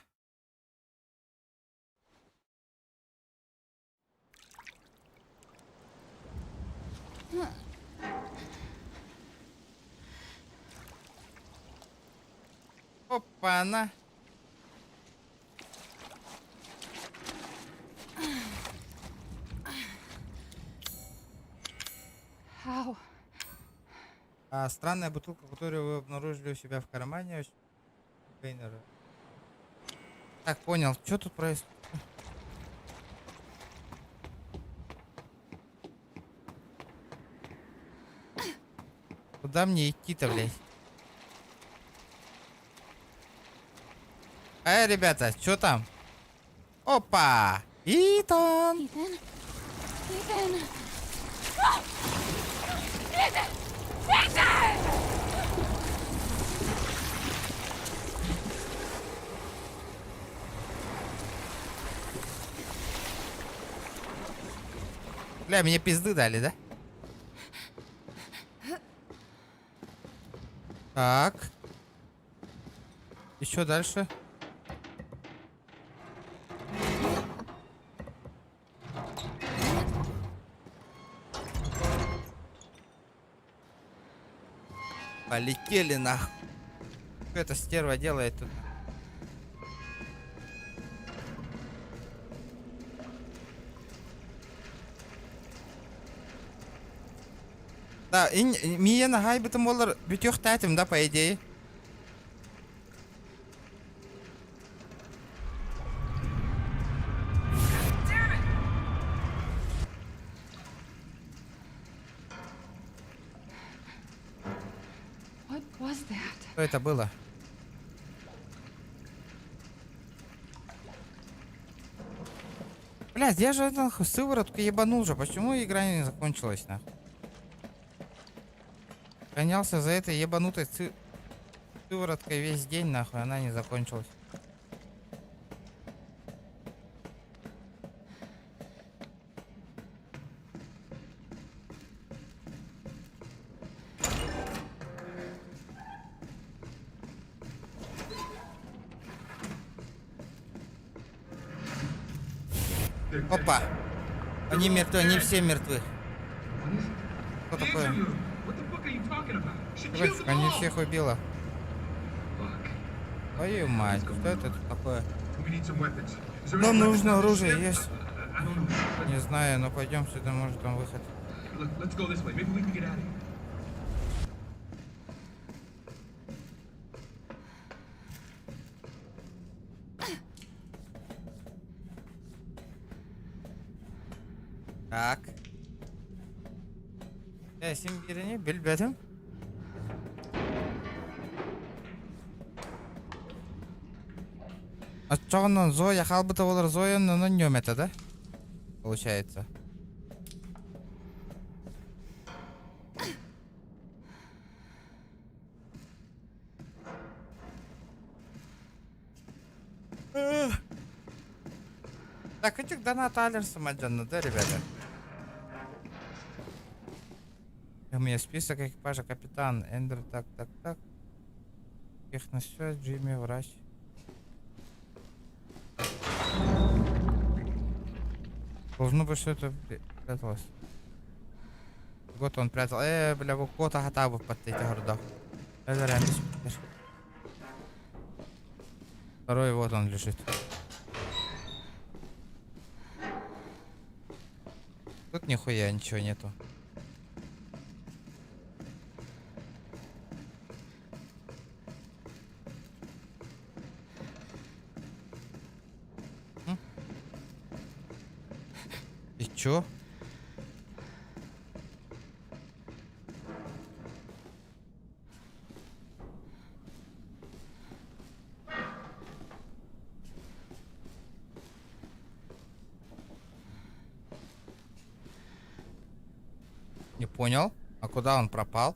Опа-на. Странная бутылка, которую вы обнаружили у себя в кармане. Так, понял. Что тут происходит? Куда мне идти-то, блядь? Ребята, что там? Опа! Итан! Бля, мне пизды дали, да? Так. И что дальше? Полетели нахуй. Что эта стерва делает тут? Да, Мия нагай бітім олар бітех тәтім, да, по идее. Что это было? Блядь, я же нахуй сыворотку ебанул же. Почему игра не закончилась, нахуй? Гонялся за этой ебанутой сывороткой весь день, нахуй, она не закончилась. Опа! Они мертвы, они все мертвы. Что такое? Девочка, они всех убила. Твою мать, что это тут такое? Нам нужно оружие, есть. Не знаю, но пойдем сюда, может там выход. Так. Сен биrini bilmedim. От жағынан Зоя халбыта олар Зояны нем это, да? Получается. Так, этих донат алерса маджанна, да, ребята? У меня список экипажа: капитан Эндер, так. Техносвязь, Джимми, врач. Должно быть, что это пряталось. Вот он прятал. Бля, вот кота хатабов под этих городах. Это реально спишь. Второй вот он лежит. Тут нихуя ничего нету. И чё? Не понял. А куда он пропал?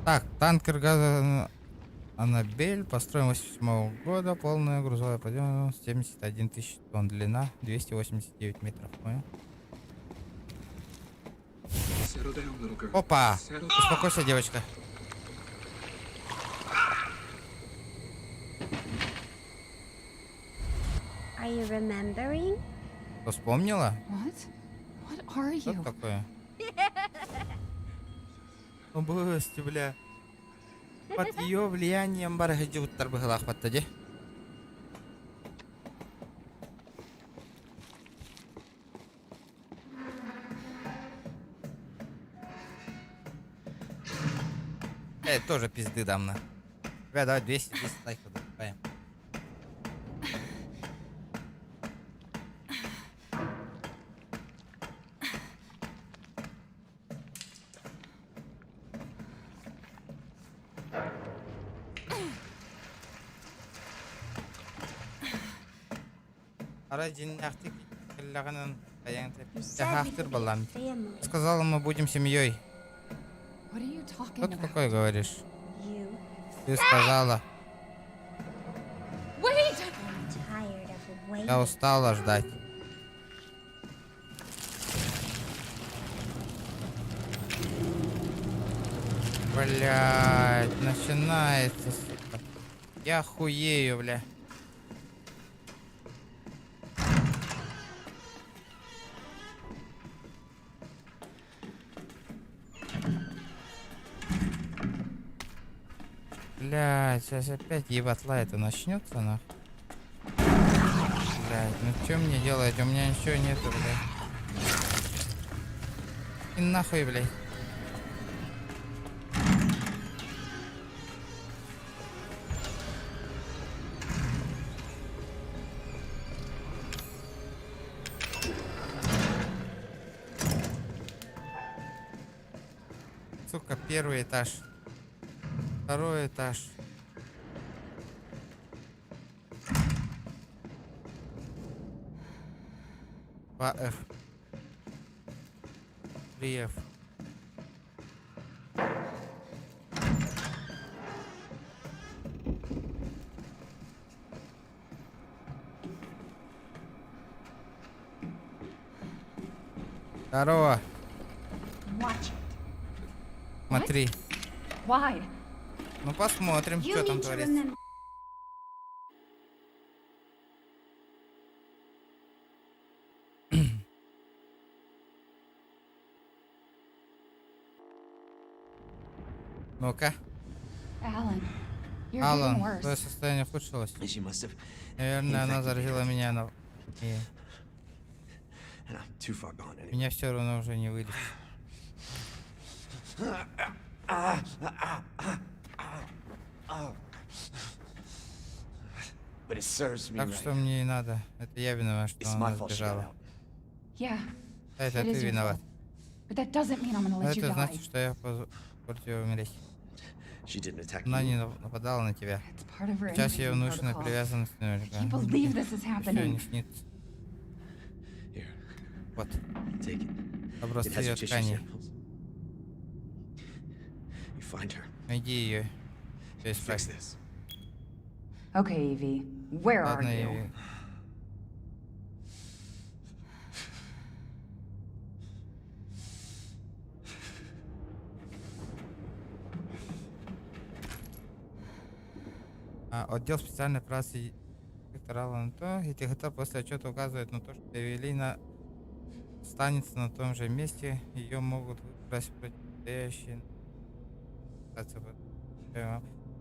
Так, танкер газа Аннабель, построен 87 года, полная грузовая подъем, 71 тысяч тонн, длина 289 метров, понял? Опа! Успокойся, девочка. Are you remembering? Что, вспомнила? What are Что you? такое? О, бысти, бля. Под ее влиянием барыгы жуттар быгылах баттади. Тоже пизды дам на. Ребят, давай 200 лайков добавим. Сказала, мы будем семьей. What are you talking Что ты about? такое говоришь? You. Ты сказала. Wait! I'm tired of waiting. Я устала ждать. Блять, начинается, сука. Я хуею, бля. Блять, сейчас опять ебатла это начнется, нахуй. Блять, ну что мне делать? У меня ничего нету, блядь. И нахуй, блядь. Сука, первый этаж. Второй этаж. F. 3F. Здорово. Watch it. Смотри. Why? Ну посмотрим, что там творится. Ну-ка. Alan, you're getting Алан, твое worse. состояние ухудшилось. She must have. Наверное, она заразила меня, но и And I'm too far gone anyway. меня все равно уже не вылечить. But it serves me Так right. что мне и надо. Это я виноват, что It's она my fault she got сбежала. out. Yeah, Это it ты is your виноват. fault. But that doesn't mean I'm gonna Но let you это die. значит, что я позволю тебе умереть. She didn't attack Она не you. нападала на тебя. It's part of her Сейчас ее invasion внушенная protocol. привязанность I наверняка. can't believe this is Все не happening. снится. Here, Вот. take it. It Образцы has ее your tissue тканей. samples. You find her. Найди ее. Все Fix исправь. this. Okay, Evie, where are Ладно, you? Иви. Отдел специальной операции инспектора Алана То и ТГТ после отчета указывает на то, что Эвелина останется на том же месте. Ее могут выбрать противостоящие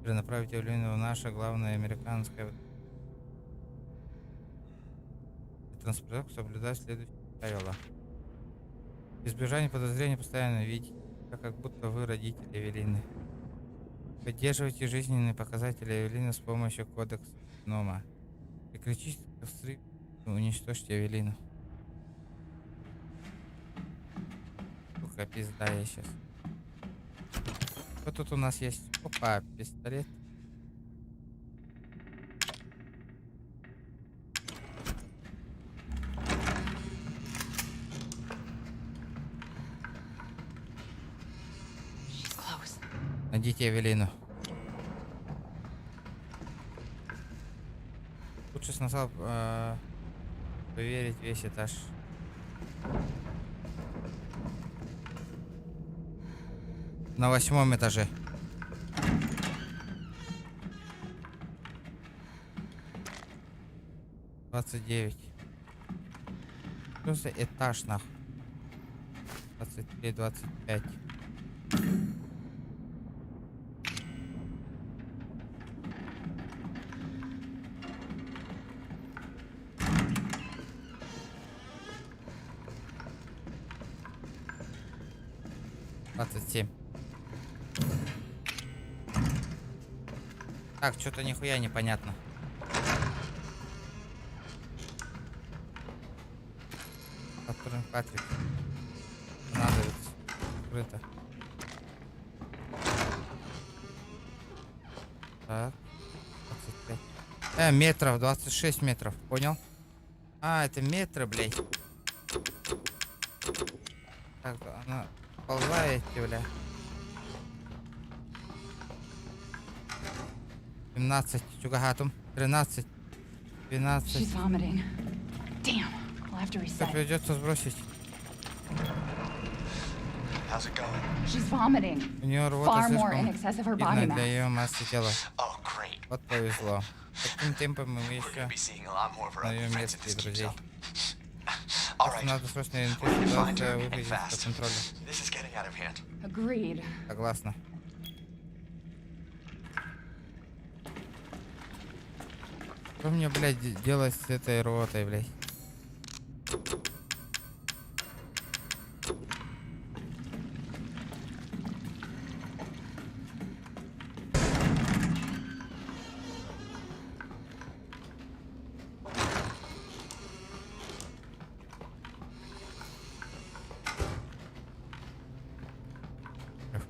перенаправить Эвелину в наше главное американское транспортер, соблюдать следующие правила. Избежание подозрений постоянно видеть, как будто вы родители Эвелины. Поддерживайте жизненные показатели Эвелины с помощью кодекса Нома. Прекратите взрыв и уничтожьте Эвелину. Сука, пизда я сейчас. Что тут у нас есть? Опа, пистолет. She's close. Найдите Эвелину. Лучше сначала проверить весь этаж. На 8-м этаже. «29». Что за этаж, нахуй? 23, 25. Так, что-то нихуя непонятно. Открываем Патрик. Понадобится. Открыто. Так. 25. Метров, 26 метров, понял? А, это метры, блядь. Так, она ползает, бля. 17, чугагатум. 13, 12. She's vomiting. Damn, I'll have to Все reset. придется сбросить. How's it going? She's vomiting. У нее рвота Far more in слишком excess of her сильная body для mass. ее массы тела. Oh, great. Вот повезло. Таким темпом мы We're еще gonna be seeing a lot more of our other узнаем friends if место и this keeps друзей. up. All right. Надо срочно We need ориентироваться, to find ситуация her and выходит из-под fast. контроля. This is getting out of hand. Agreed. Согласна. Что мне, блядь, делать с этой рвотой, блядь?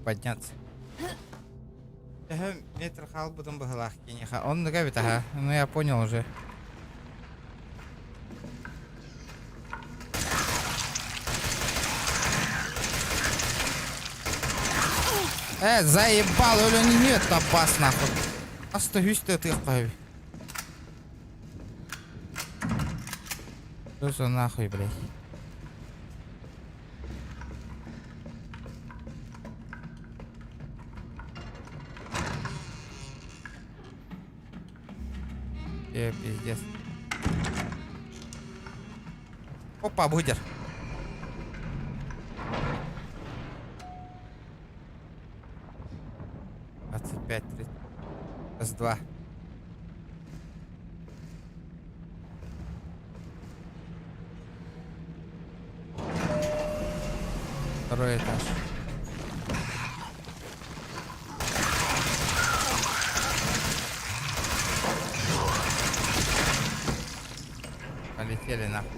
Подняться. Метр хал будем баглах кинеха. Он гавит, ага. Ну я понял уже. Заебал, Оля, нет, топас нахуй. Остаюсь ты пави. Что за нахуй, блядь? Вообще пиздец. Опа, будер. 25, 30. Раз, два. Второй этаж. Полетели нахуй.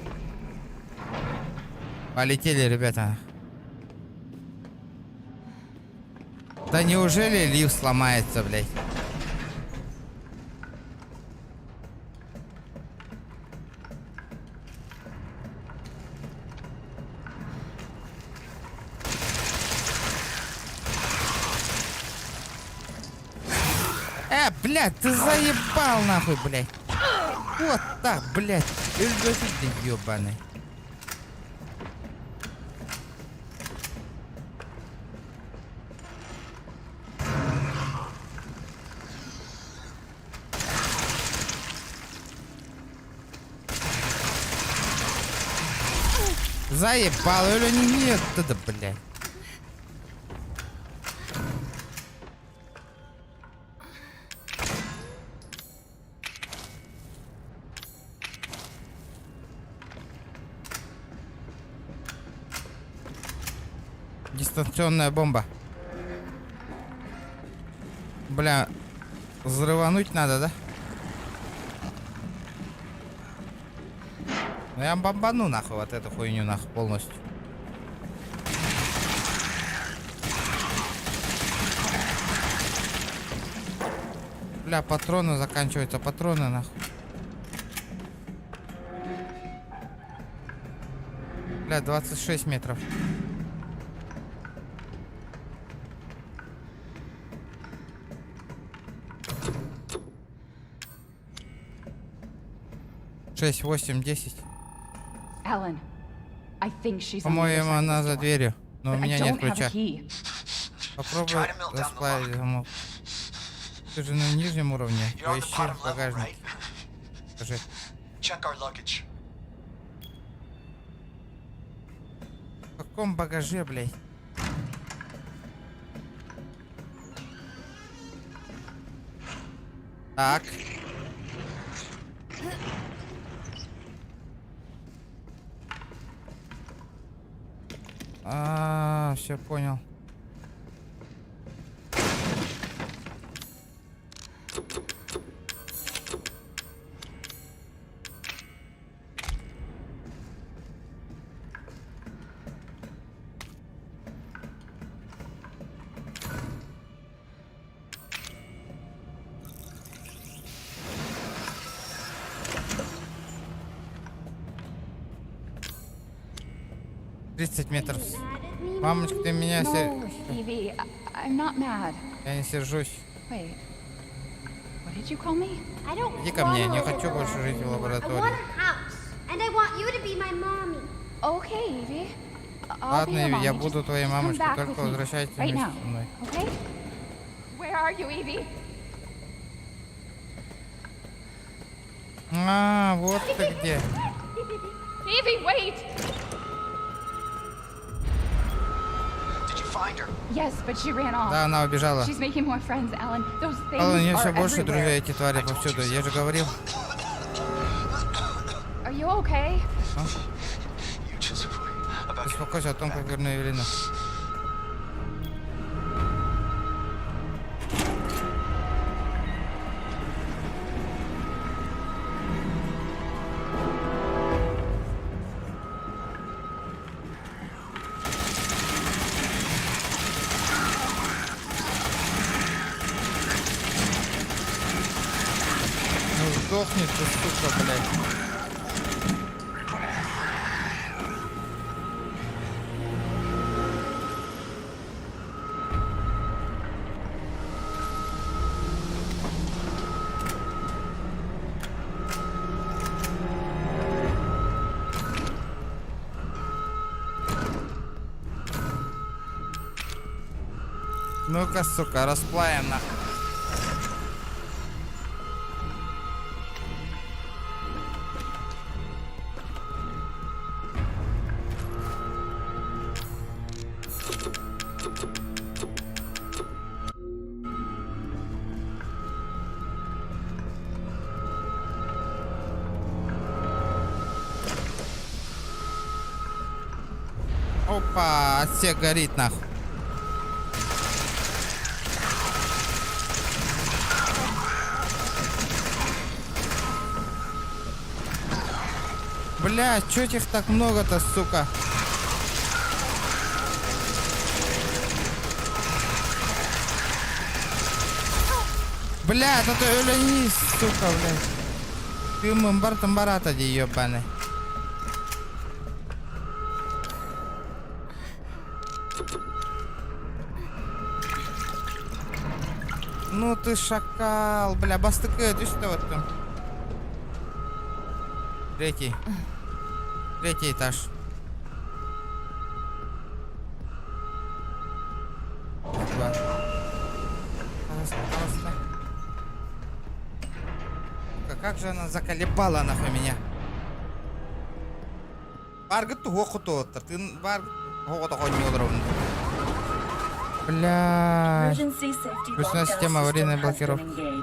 Полетели, ребята. Да неужели лифт сломается, блядь? Блядь, ты заебал нахуй, блядь. Вот так, блядь. Ты ёбаный. Заебал или нет? Да, блядь. Дистанционная бомба. Бля, взрывануть надо, да? Ну я бомбану нахуй вот эту хуйню нахуй полностью. Бля, патроны заканчиваются, патроны нахуй. Бля, 26 метров. Шесть, 8, 10. Alan, I think she's on the other По-моему, side of она this за door. дверью, но у But I меня нет don't have a ключа. key. Попробуй расплавить замок. Ты же на нижнем уровне. Поищи в багажнике. Скажи. В каком багаже, блядь? Так. Все понял. Метров. Мамочка, ты меня No, Evie, I'm not mad. Я не сержусь. Wait, what did you call me? I don't Иди ко мне, не хочу больше жить в I want лаборатории. a house, and I want you to be my mommy. Okay, Evie. I'll be Ладно, your Иви, я mommy. буду Just твоей come мамочкой, back только with me возвращайся right вместе now, со мной. okay? Where are you, Evie? Вот ты где. Evie, wait! Yes, but she ran off. Да, она убежала. She's making more friends, Alan. Those things Алло, у нее are все больше everywhere. друзей, эти твари повсюду. Я же говорил. Are you okay? Беспокойся о том, как верну Эвелину. Сдохнет ты, сука, блядь. Ну-ка, сука, расплавим нахуй. Опа, отсек горит нахуй. Бля, чё их так много-то, сука? Бля, это то вернись, сука, блядь. Ты мымбартом барата, ди ёбаный. Ну ты шакал, бля, бастыкает, ты что вот там? Третий этаж. Два. Как же она заколебала нахуй меня. Баргы туго кутуоттар. Ты бар гого-то не удровно. Бля. Включена система аварийной блокировки.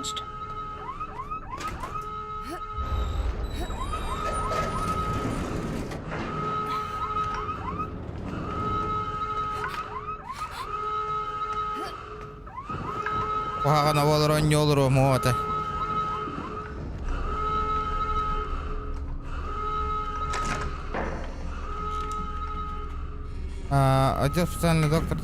Погано волоро не олоро моте. Отдел специальный доктор.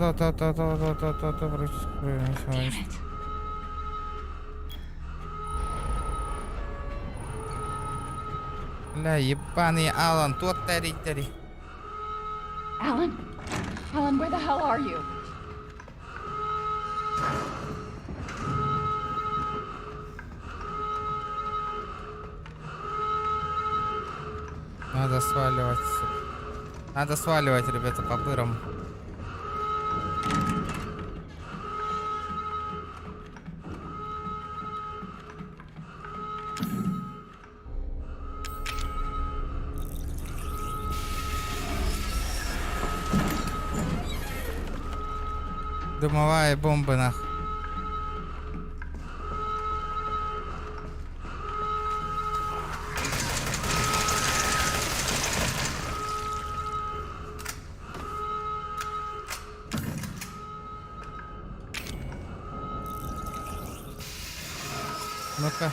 Бля, ебаный Алан, тот тари. Alan? Alan, where the hell are you? Надо сваливать. Надо сваливать, ребята, по пырам. Дымовая бомба, нахуй. Ну-ка.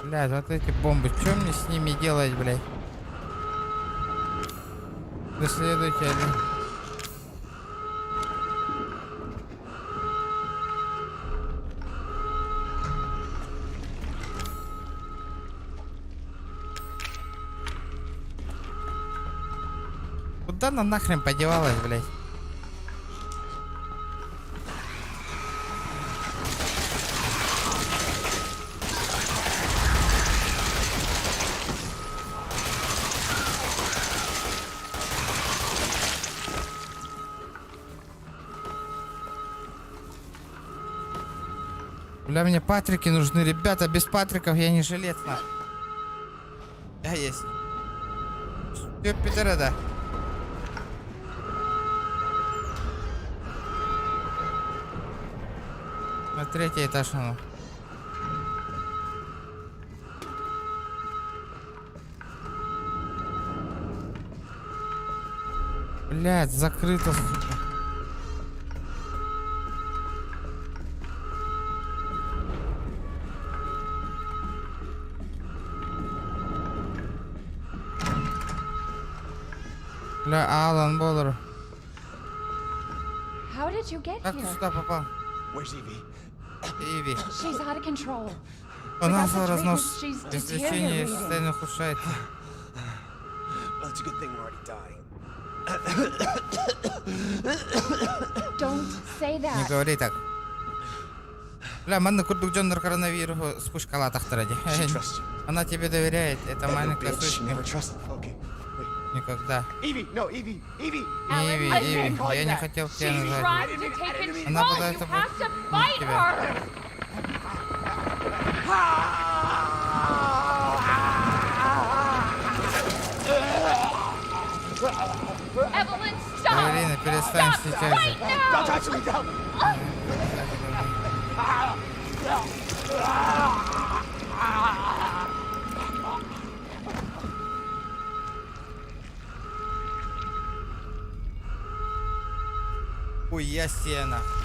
Блядь, вот эти бомбы. Что мне с ними делать, блядь? Доследуйте один. Куда она нахрен подевалась, блядь? Бля, мне патрики нужны, ребята, без патриков я не жилец, нахуй. Я есть. Все, пидоры, да. На третий этаж оно. Блядь, закрыто, сука. Бля, Алан Боллер. How did you get Как ты here? сюда попал? Where's Evie? Иви. She's out of control. У нас Without the разнос. treatment, she's Без лечения deteriorating. состояние ухудшается. Well, it's a good thing we're already dying. Don't say Не that. говори так. Бля, манна курдук джоннер коронавирусу спушкала тахтради. She trusts you. Она тебе доверяет. Это That little маленькая bitch, she сучка. never trusted. Okay, wait. Никогда. Evie, no, Evie, Evie. Иви, I Иви, didn't call я you не that. хотел тебя She's назвать. trying to take control. Она You пытается have to пнуть fight тебя. her. Evelyn, stop! Эвелина, перестань Stop сейчас right же. now! Don't touch me, don't. Нихуя себе нахуй.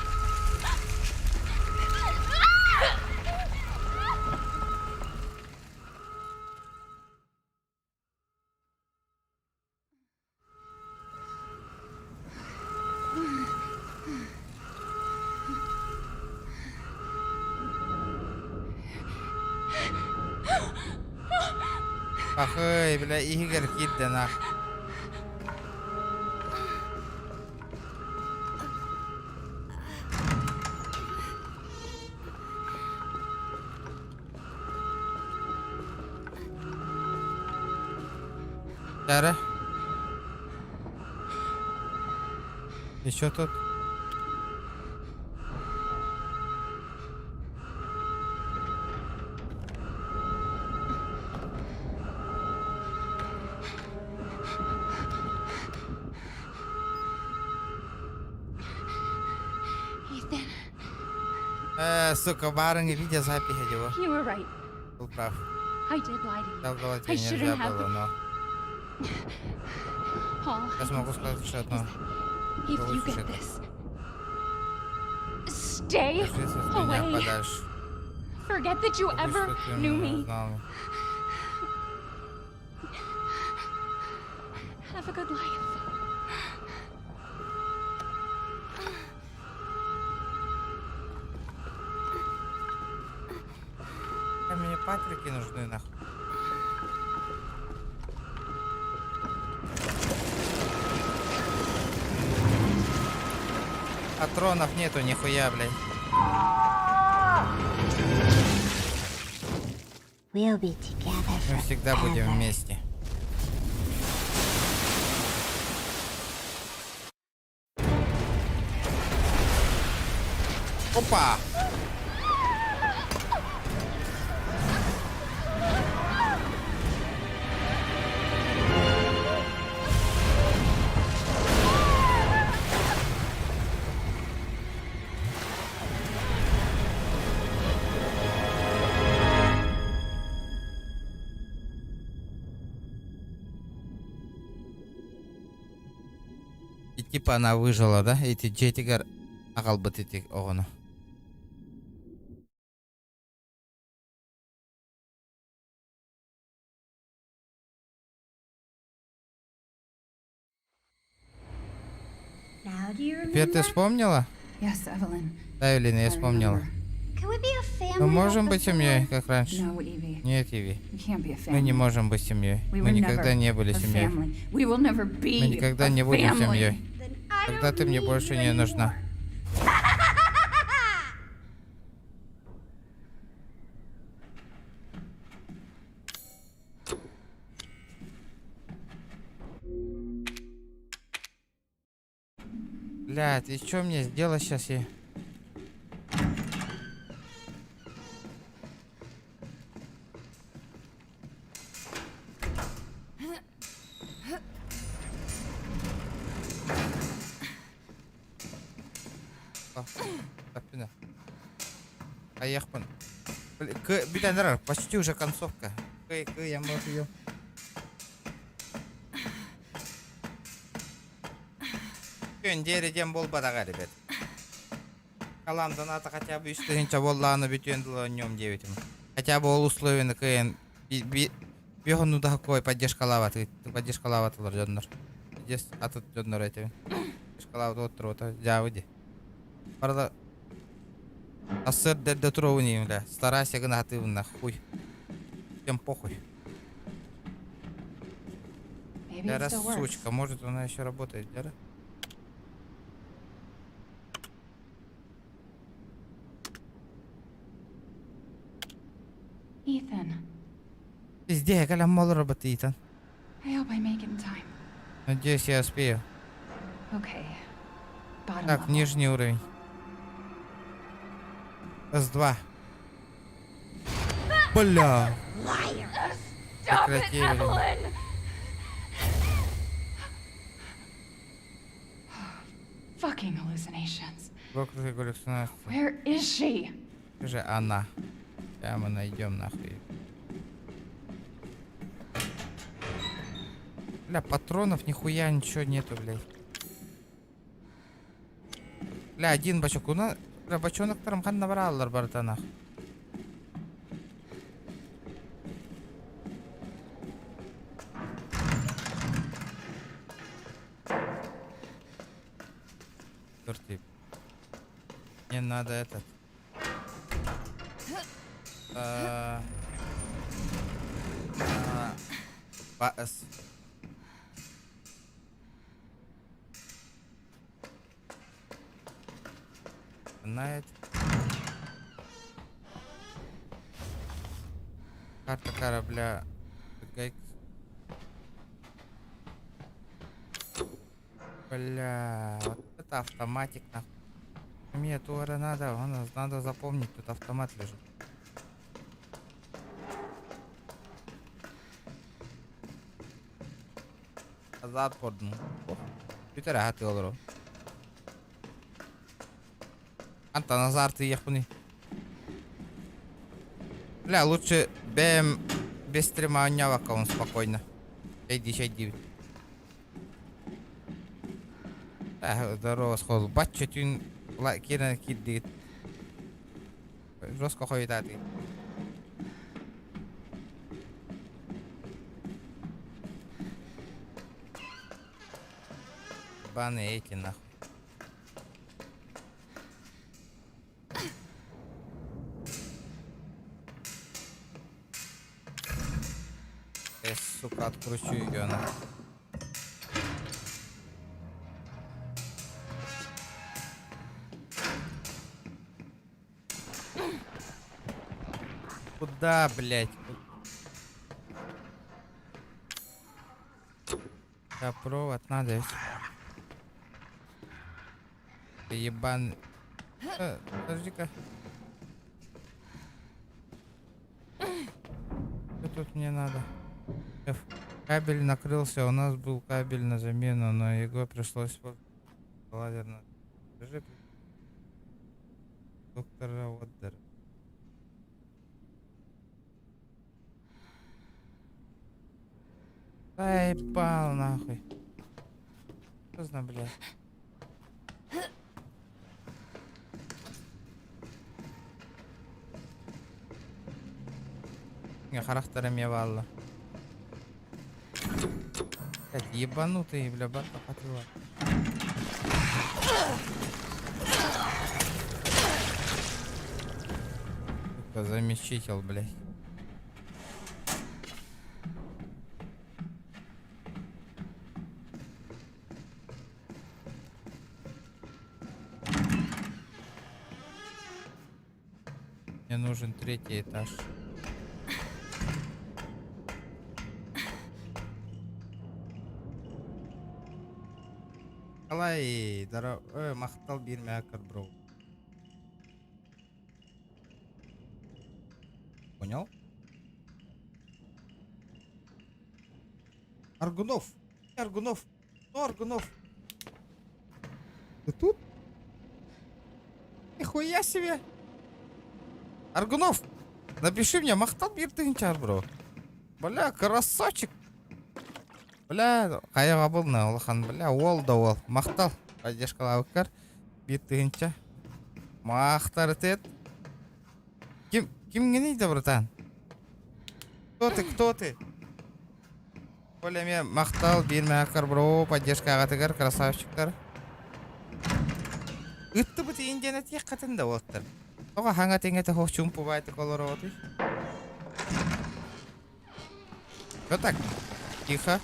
Ах, эй, бля, Игорь Кидде нахуй. Тара. И чё тут? Ethan, Сука, барыни видео запись его. you were right. Был прав. I did lie to you. Долговать I нельзя shouldn't have. было, но... Paul, Я смогу сказать еще одно. if you Получишь get это. this, stay Держись от меня away. подальше. Forget that you Пусть ever что ты knew меня me. знал. Have a good life. А мне патрики нужны нахуй. Патронов нету нихуя, блядь. We'll be together. Мы всегда будем вместе. Опа! И типа она выжила, да? Эти джетигар агалбат эти огону. Now do you Теперь ты вспомнила? Yes, Evelyn. Да, Эвелина, я I вспомнила. remember. Can we be a family? Мы можем like быть before? семьей, как раньше? No, Evie. Нет, Иви. We can't be a family. Мы не можем быть семьей. We Мы were никогда never не были a семьей. family. We will never be Мы никогда a не будем family. семьей. Then I Тогда don't ты мне need больше you не anymore. нужна. Бля, ты что мне сделать сейчас я? Поехали. Беда, почти уже концовка. Я могу ее. Дериден болбадаға, ребят. Калам доната хотя бы үстігінші боллағаны бүтенділі нем девітім. Хотя бы ол условияны күйен беғыну да кой поддержкалаваты. Поддержкалаватылар жондар. Здесь атыт жондар этим. Поддержкалаваты отыру ота жауыди. Парада асыр дәрді тұру үнейім, бля. Старайся гына атывына, хуй. Всем похуй. Maybe it Дяра, still works. сучка, может она еще работает, Дяра? Ethan, Везде, калям мало работает, Итан. I hope I make it in time. Надеюсь, я успею. Okay. Bottom Так, level. нижний уровень. С2. Бля. Stop it, Прекрати, Эвелин. Evelyn! Fucking hallucinations. Вокруг галлюцинации. Where is she? Где же она? Сейчас мы найдем нахуй. Бля, патронов нихуя ничего нету, блядь. Бля, один бачок. Уна, бля, бачонактарым канда баралар бартанах. Тип. Мне надо этот. ПС. Знает. Карта корабля. Бля, вот это автоматик нахуй. Мне туара надо запомнить, тут автомат лежит. Азат подну. Питер хаты олро. Анта назар ты ехуни. Бля, лучше БМ без стремания он спокойно. 59. Здорово, сходу. Бача тюн кирана киддит. Жестко ходит ты. Баны эти нахуй. Сука, откручу ее нахуй. Куда, блять? Да, провод надо. Ты ебан. Подожди-ка. Что тут мне надо? Кабель накрылся, у нас был кабель на замену, но его пришлось лазерно. Скажи, доктора Уотдер. Да ебал нахуй. Что за, блядь? Не, характером я валла. Блядь, ебанутый, бля, барка потела. Это замещитель, блядь. Мне нужен 3-й этаж. Қалай, мақтал берме акыр, бро. Понял? Аргунов! Аргунов! Ну, Аргунов! Ты тут? Нихуя себе! Аргунов! Напиши мне, мақтал бертігінчар, бро. Бля, красавчик! Бля, қаяға болны, Олхан, бля, ол да ол. Мақтал, поддержкалау кар. Бертігінча. Мақтар тет. Ким генейді, братан? Кто ты? Бля, мен мақтал, берме акар, бро, поддержкаға тігір, красавчиктар. Үтті бұты инден әтек қатында олттыр. Оға хаңа теңеті хоқ чумпу байды колоры оты. Что так? Тихо.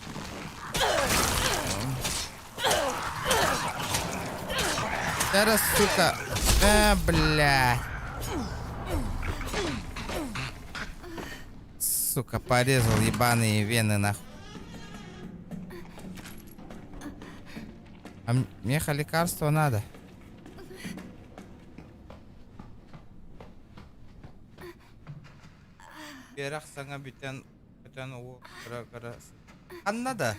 Сейчас, сука. Бля. Сука, порезал ебаные вены, нахуй. А мне лекарство надо. Берах саңа бүтен о Аннада.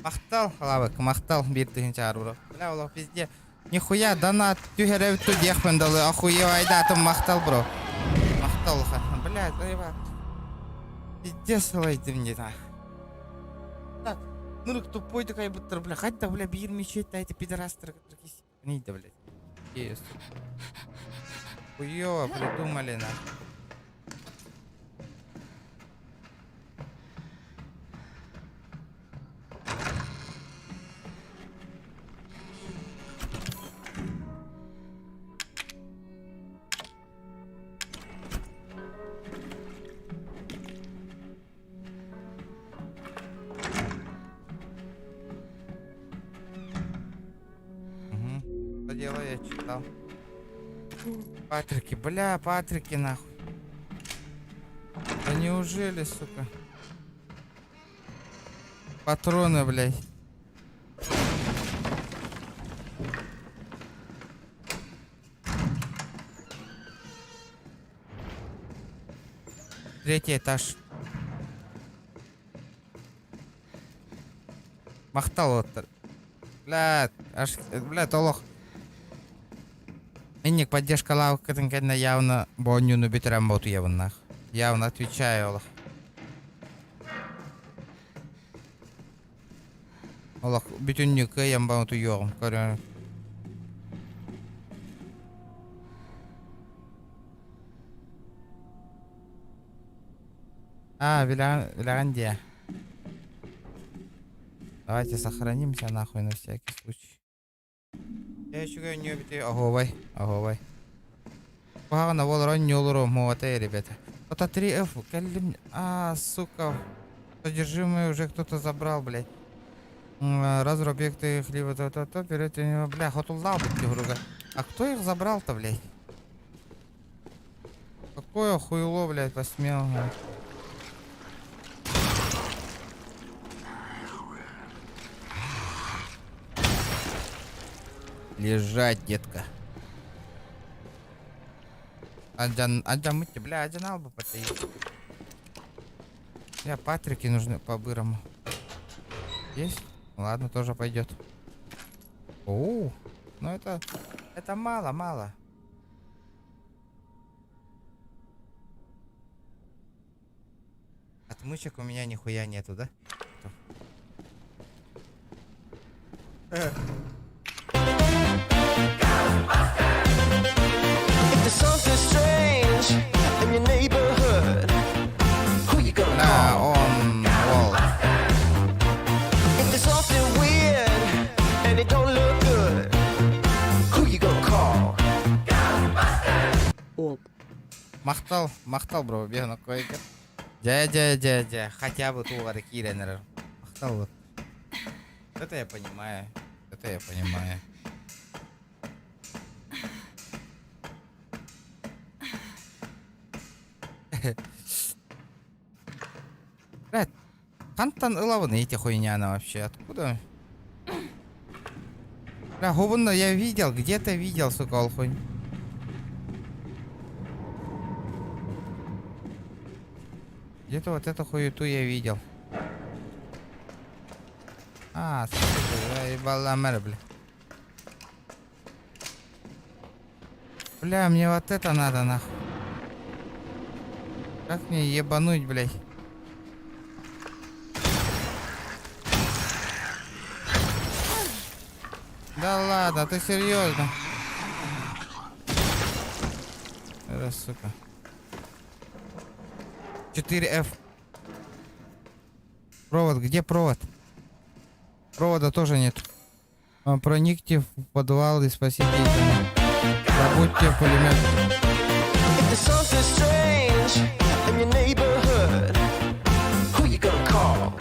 Мақтал, халавык, мақтал бертігінші арбыру. Бля, олақ бізде нихуя донат тюхерев тут ехпендалы, охуев айдатым мақтал, бро. Мақтал, бля, заеба. Пиздец, лайды мне, да. Так, Нырык тупой такая будто, бля, хоть да, бля, бир мечеть, да, эти пидорастры, которые не да, блядь. Есть. Хуёво придумали, на. Что дело я читал. Патрики, бля, Патрики, нахуй. Да неужели, сука? Патроны, блядь. Третий этаж. Мақтал отыр. Бля, аж, бля, толық. Инник поддержка лавкатын кәдіне явно бонюну битерем боту явыннах. Явно отвечаю, олық. Олық, бүтіннік ем боту yoğum. Көрі. А, Виландия. Давайте сохранимся нахуй на всякий случай. Я еще говорю, не убейте. Оговай, оговай. Погано, вол ранний улуру, моватей, ребята. Это 3F, калим... А, сука. Содержимое уже кто-то забрал, блядь. Разру объекты хлеба, то-то-то, вперед, бля, хотулдал, блядь, груга. А кто их забрал-то, блядь? Какое хуйло, блядь, посмел, блядь. Лежать, детка. Аджан мыти, бля, один алба потаить. Я Патрики нужны по-бырому. Есть? Ладно, тоже пойдет. Оу, ну это мало. Отмычек у меня нихуя нету, да? There's something strange in your neighborhood. Who you gonna call? On wall. If there's something weird and it don't look good, who you gonna call? Оп. Мақтал, бро, бегу на койке. Дядя, хотя бы тулары киренер. Мақтал вот. Это я понимаю. Блядь, кантан ылавын эти хуйняна вообще, откуда? Бля, губанно я видел, где-то видел, сука, олхунь. Где-то вот эту хуету я видел. А, сука, я ебала мэр, бля. Бля, мне вот это надо, нахуй. Как мне ебануть, блядь? Да ладно, ты серьезно? Это, сука. 4F. Провод, где провод? Провода тоже нет. Проникьте в подвал и спасите их. Забудьте пулемет. If there's something strange in your neighborhood, who you gonna call?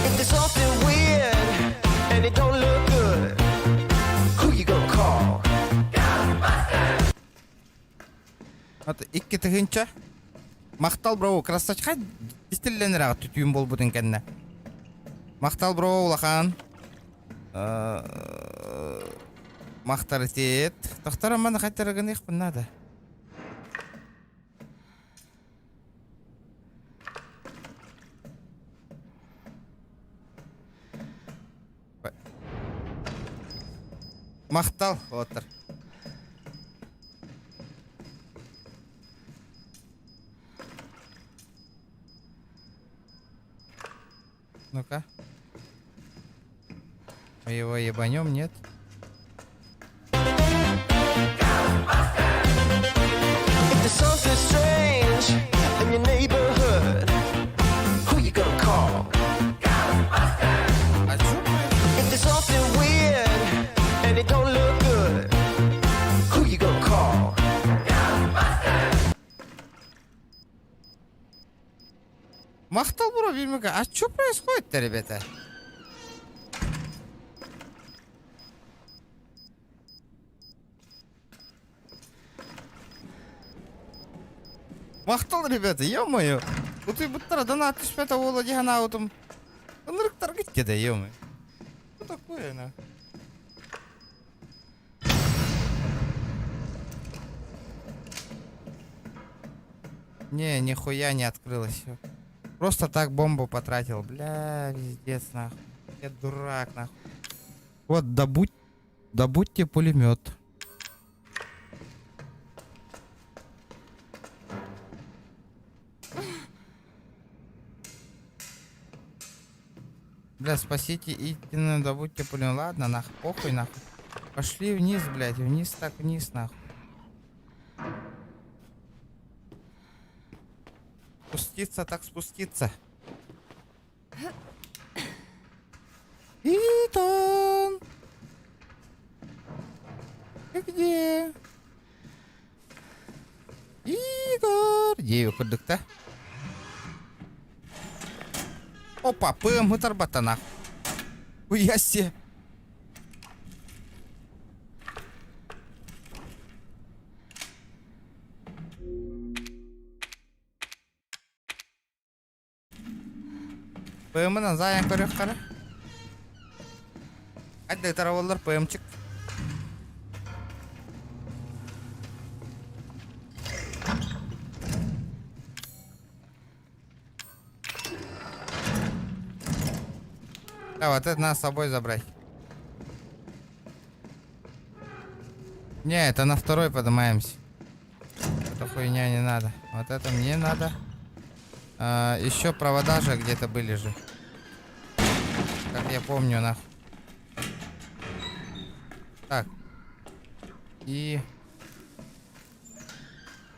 If there's something weird and it don't look good, who you gonna call? Вот икки тыгынча. Мақтал, бро, красавчик. Дистилленерак түтүн бол бутын кенне. Мақтал, бро, улахан. Мақтар тет. Тохтара мана хаттараган их надо. Мақтал, отыр. Ну-ка. Мы его ебанем, нет? If there's something strange in your neighborhood, who you gonna call? А чё? If there's something weird and it don't look good, who you gonna call? Махтал бро, Вильмика. А что происходит-то, ребята? Махтал, ребята, ё-моё. Вот и будто донат из пятого владигана утом. Он торгать кида, ё-моё. Что такое, на? Не, нихуя не открылось. Просто так бомбу потратил. Бля, пиздец, нахуй. Я дурак, нахуй. Вот, добудьте пулемет. Бля, спасите истинную, добудьте пулемет. Ладно, нахуй, похуй, нахуй. Пошли вниз, блядь, вниз так вниз, нахуй. Спуститься так спуститься. Итан! Ты где? Игорь! Где его курдык-то? Опа, ПМ оторбата нахуй. Хуя себе. ПМ'нен заян көрек қара. Қайда таравалар ПМчик. Да, вот это надо с собой забрать. Не, это на второй поднимаемся. Эта хуйня не надо. Вот это мне надо. Еще провода же где-то были же. Как я помню, нахуй. Так. И...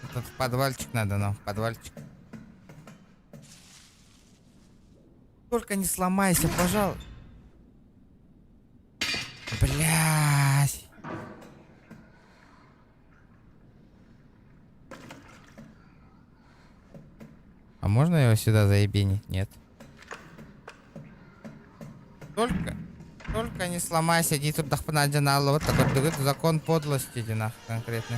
Этот в подвальчик надо нам, в подвальчик. Только не сломайся, пожалуйста. Блядь. А можно его сюда заебенить? Нет. Только не сломайся, иди тут дахпанадинало. Вот такой закон подлости, иди нахуй конкретно.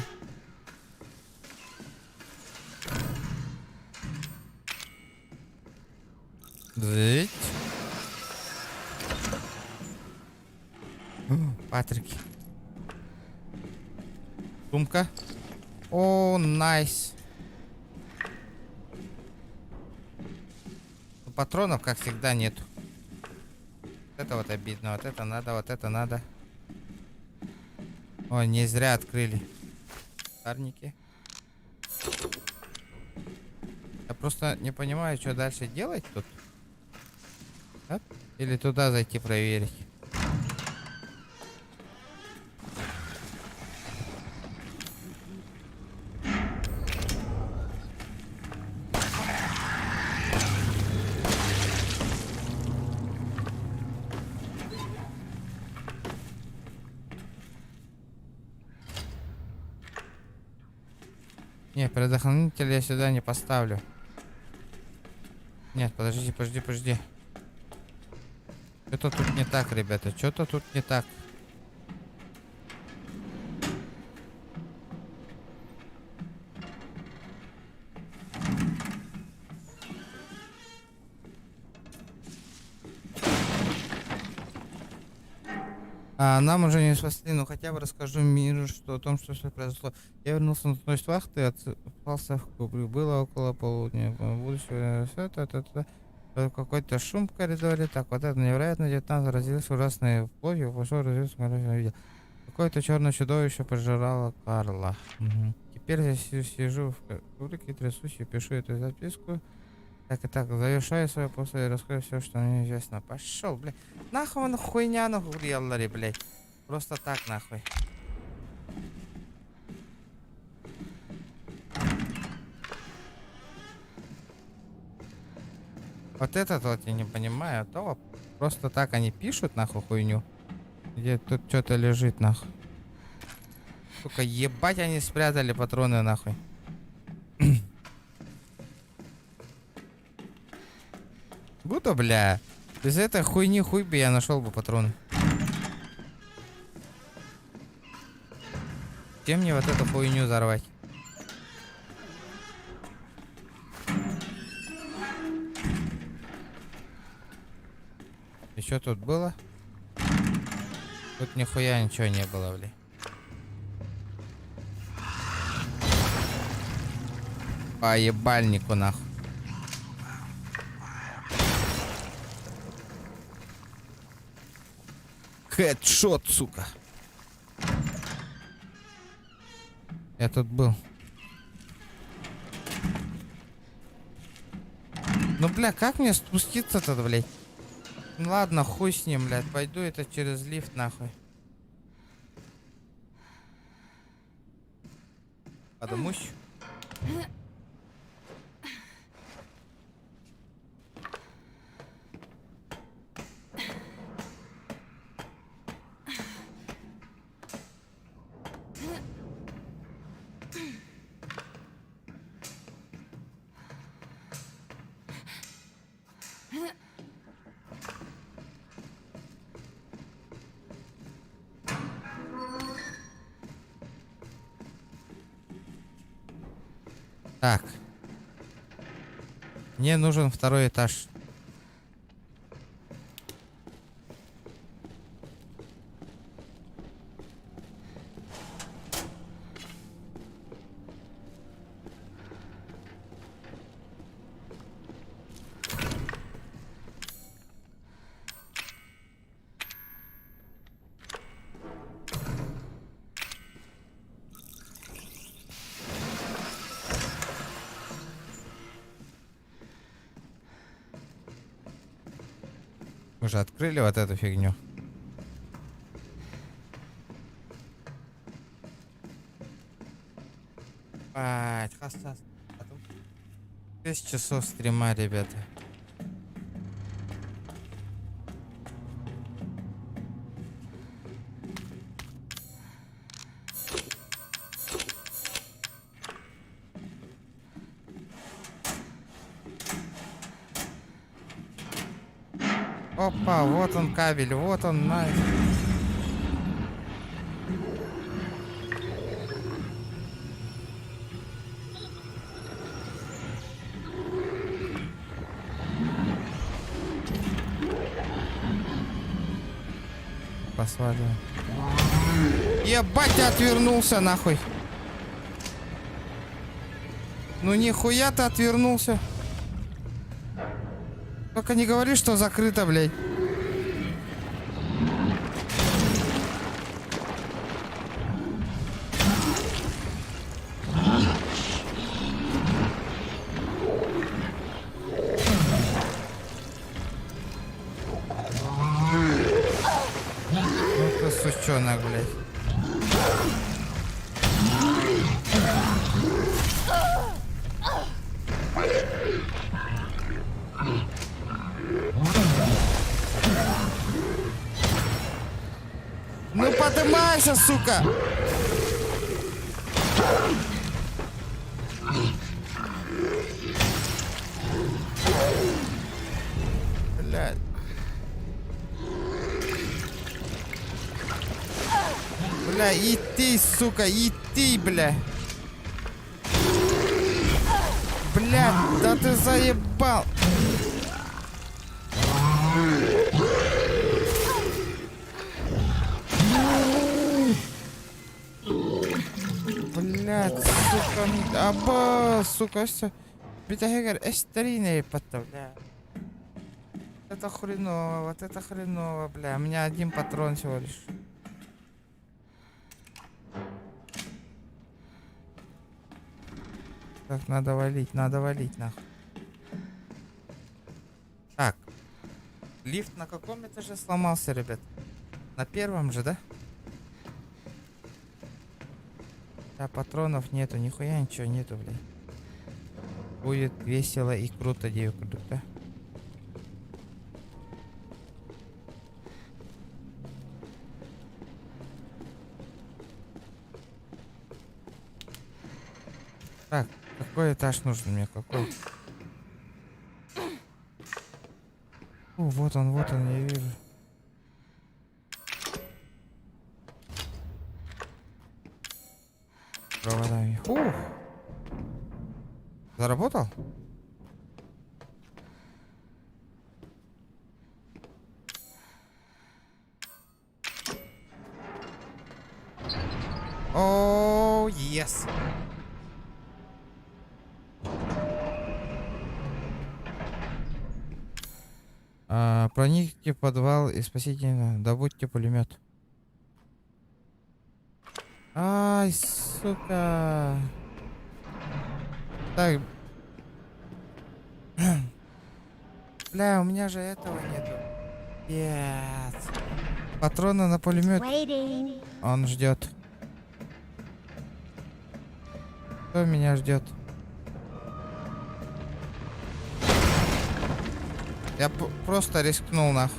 Зыть. Патрики. Сумка. О, найс. Патронов, как всегда, нету. Вот это вот обидно. Вот это надо, вот это надо. Ой, не зря открыли. Тарники. Я просто не понимаю, что дальше делать тут. А? Или туда зайти проверить. Не, предохранитель я сюда не поставлю. Нет, подожди. Что-то тут не так, ребята. Что-то тут не так. Нам уже не спасли, но хотя бы расскажу миру, что о том, что все произошло. Я вернулся на ночь вахты, отсыпался в кубрик. Было около полудня. Будущего какой-то шум в коридоре. Так, вот это невероятно. 19 заразился ужасной плотью. Пошел развился, видел. Какое-то черное чудовище пожирало Карла. Угу. Теперь я сижу в кубрике, трясусь и пишу эту записку. Так и так, завершаю свое после и раскрою все, что мне известно. Пошел, блядь. Нахуй он хуйня нахуй, блядь. Просто так, нахуй. Вот этот вот я не понимаю, то просто так они пишут нахуй хуйню. Где тут что-то лежит нахуй. Сука, ебать они спрятали патроны нахуй. Будто, бля, без этой хуйни хуй бы я нашел бы патроны. Чем мне вот эту хуйню взорвать? И что тут было? Тут нихуя ничего не было, бля. По ебальнику нахуй. Хедшот, сука. Я тут был. Ну, бля, как мне спуститься-то, блядь? Ну ладно, хуй с ним, блядь. Пойду это через лифт, нахуй. Подумусь. Так. Мне нужен второй этаж. Уже открыли вот эту фигню. Бать, хастас. 6 часов стрима, ребята. Опа, вот он кабель, вот он, найс. Посваливаем. Ебать, отвернулся нахуй. Ну нихуя ты отвернулся. Только не говори, что закрыто, блядь. Ну ты сучонок, блядь. Ну поднимайся, сука! Блядь. Бля, иди, сука, иди, бля. Бля, да ты заебал. Блядь, сука, аба, сука, все. Битагер, эстерине подставляю. Это хреново, вот это хреново, бля. У меня один патрон всего лишь. Так, надо валить, нахуй. Лифт на каком этаже сломался, ребят? На первом же, да? Да, патронов нету, нихуя ничего нету, блин. Будет весело и круто, круто. Так, какой этаж нужен мне? Какой? О, вот он, я вижу. Проводами. Ух! Заработал? О, yes. Проникните в подвал и спасите, добудьте пулемет. Ай, сука. Так. Бля, у меня же этого нету. Нет. Патроны на пулемет. Он ждет. Кто меня ждет? Я просто рискнул нахуй.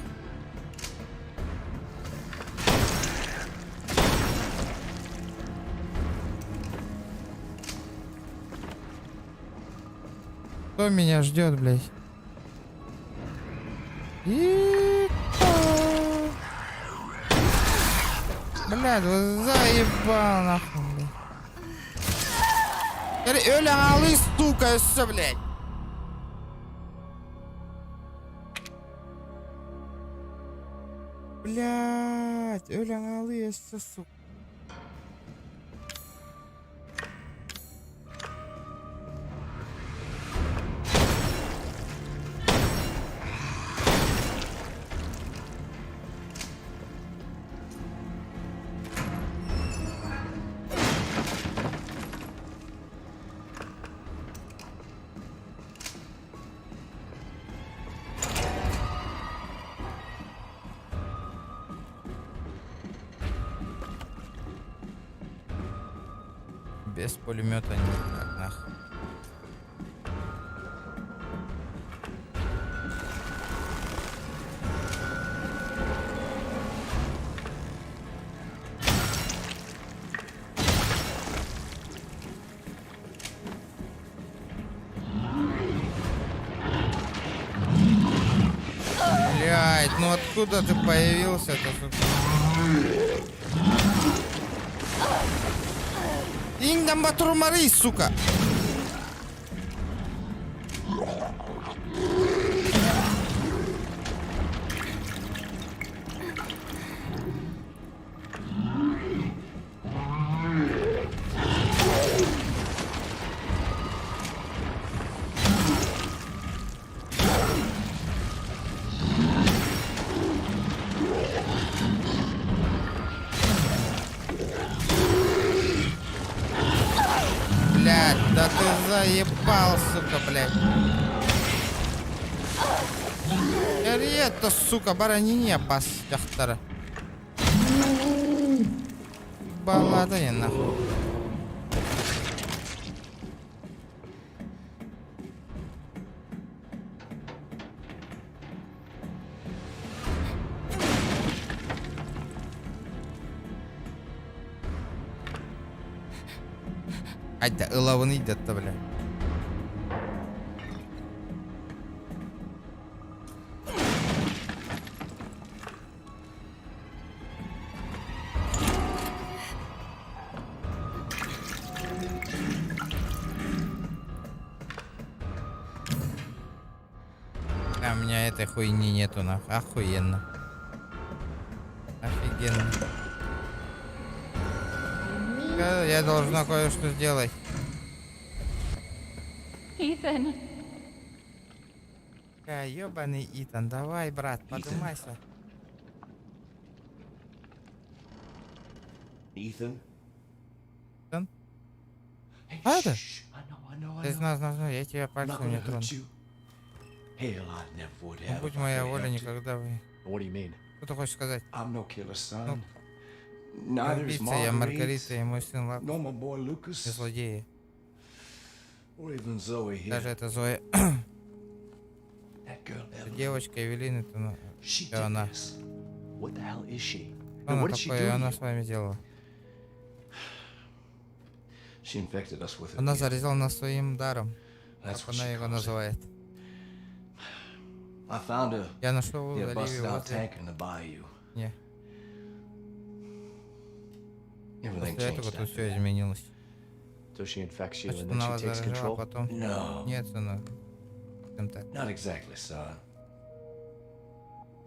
Кто меня ждет, блядь? Блядь, заебал нахуй, блядь. Öyle ağlıyor, сука, все, блядь. Блядь, öyle ağlıyor, все, сука. Без пулемета никак, нахуй. Блядь, ну откуда ты появился-то, сука? Ингдам батурмары, сука! Да ты заебал, сука, блядь. Это, сука, баранине пас яхтара. Баллада я нахуй. Айда, ылавын идет-то, бля. А у меня этой хуйни нету, нахуй. Охуенно. Офигенно. Я должна кое-что сделать. Ethan. Ёбаный Итан, давай, брат, поднимайся. Ethan? Ethan? Hey, А, да? I know. Ты знал, я тебя пальцем не трону. Hell, I never would Ну, have. будь if I моя could воля, help you. никогда бы... What do you mean? Что ты хочешь сказать? I'm no killer, son. Я Neither is убийца, я Маргарита, Marguerite, и мой сын Лак, nor my boy и Lucas, злодеи. or even Zoe here. Даже эта Зоя, That girl, Evelyn, девочка Эвелина, это she да, она. did this. What the hell is she? Что And она what did she такое, do? она to с you? вами делала? She infected us with it. Она заразила нас своим даром, That's как what она she его calls it. называет. I found her. Я нашел Yeah, Оливию busted out возле... tank in the bayou. Не, Everything после этого changed тут after все that. изменилось. So she infects you Значит, and then она she вас takes заражала, control? потом... No, Нет, сынок. Скажем так. not exactly, son.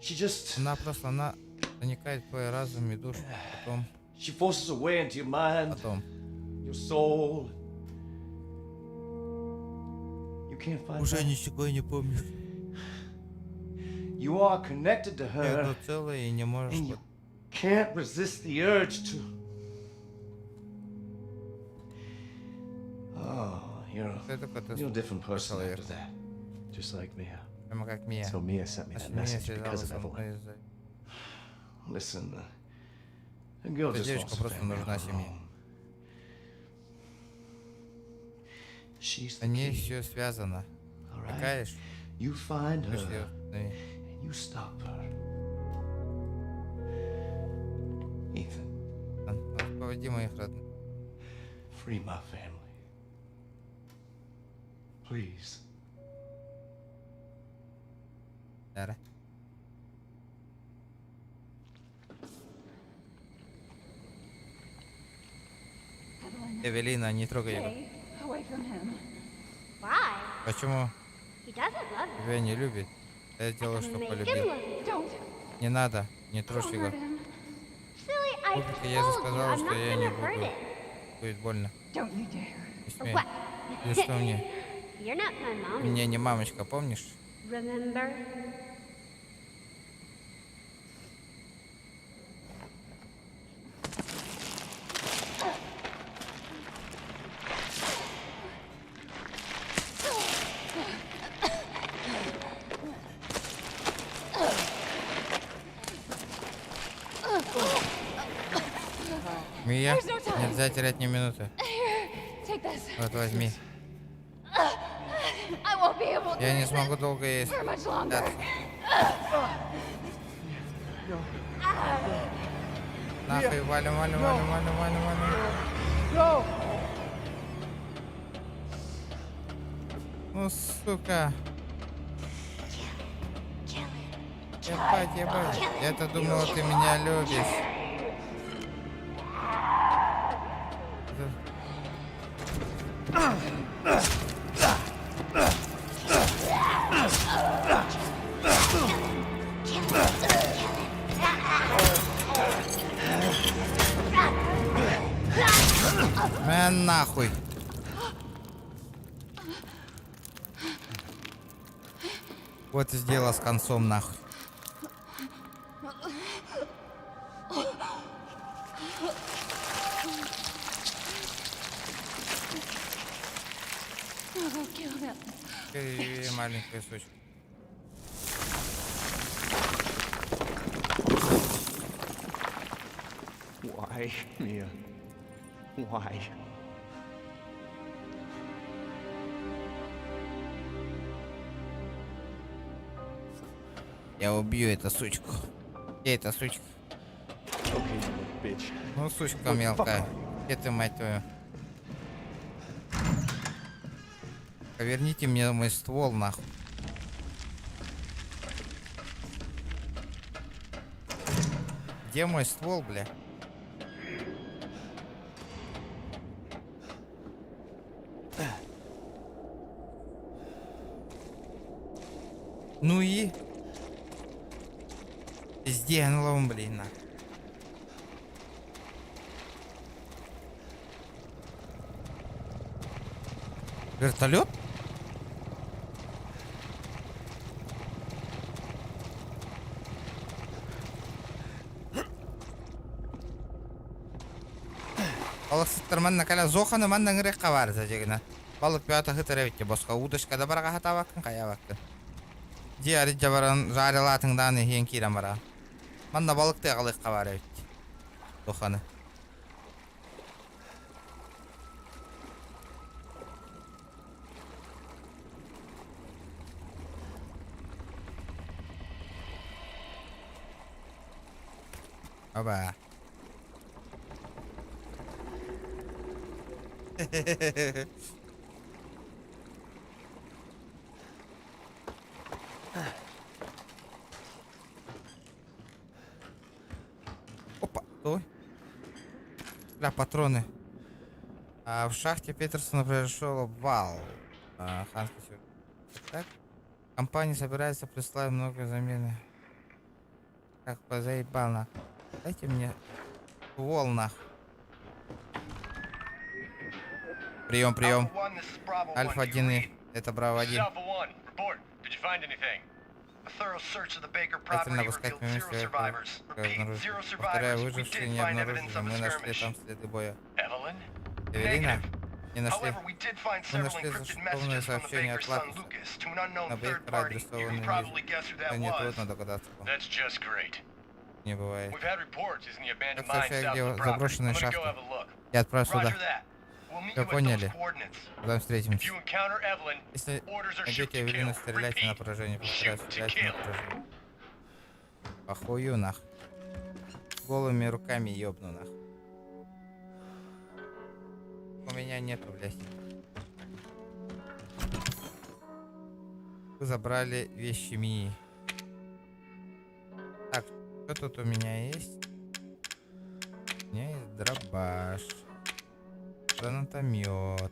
She just... Она просто, она проникает в твой разум и душу, потом, She forces her way into your mind, потом. your soul. You can't find Уже that. ничего не помнишь. You are connected to Ты одно her, целое и не можешь... and you вот- can't resist the urge to... Oh, you're Это как a different person человек. after that. Just like Mia. Прямо как Мия. So Mia sent me that Значит, Мия message связалась because of со мной Evelyn. из-за... Listen, the girl Эта just девочка wants a просто family of нужна her семье. own. She's the С ней key, все связано. all right? Прикаешь? You find Пусть её her, останови. and you stop her. Ethan, Освободи моих родных. free my family. Please. Дара. Эвелина, не трогай его. Stay away from him. Why? Почему He doesn't love you. тебя не любит? Я сделал, что Make him полюбил. love you. Don't. Не надо, не трожь Don't его. hurt him. Silly, I Публика, я же told you, сказала, I'm что not я не gonna hurt буду. it. Будет больно. Don't you dare. Не смей. What? Или что мне? You're not my Ты mom. мне не мамочка, помнишь? Remember? Мия, There's no time. нельзя терять ни минуты. Take this. Вот возьми. I won't be able to Я не смогу долго есть. for much longer. Нахуй, валим, валим, валим, валим, валим, валим. Ну, сука. Ебать, ебать. Я-то думала, ты меня любишь. Нахуй. Вот и сделала с концом, нахуй. Маленькая сучка. Why, Mia? Why? Я убью эту сучку. Где эта сучка? Okay, you little bitch. Ну, сучка мелкая. Где ты, мать твою? Поверните мне мой ствол, нахуй. Где мой ствол, бля? Ну и? Сделал, блин, нахуй. Вертолет? Балык сыттырман каля зоханы мандан грекка бар за жегина. Балык бята хытыр эбитте босқа удочкада барага хата бакын кая бакын. Диари жабаран жарылатыңдан ең кирам бара. Манда балыкты қалық қабар өйт. Доханы. Оба. Опа, стой. Бля, патроны. В шахте Петерсона произошел обвал. Ханский сюжет. Так. Компания собирается прислать много замены. Как позаебал нахуй. Дайте мне ствол нахуй. Прием. Альфа-1, это Браво-1. Тщательно обыскать место. Повторяю, выжившие не обнаружили. Мы нашли там следы боя. Эвелина? Не нашли. Мы нашли зашифрованное сообщение от Лакуса. На Бейкера адресованное ниже. Нетрудно догадаться. Не бывает. Как сообщаю, где заброшенная шахта. Я отправлю сюда. Вы поняли? Потом встретимся. Если найдете Эвелину, стреляйте на поражение. Постараюсь стреляйте на поражение. Похую нах. Голыми руками ёбну нах. У меня нету, блядь. Вы забрали вещи Мии. Так, что тут у меня есть? У меня есть дробаш. Гранатомет.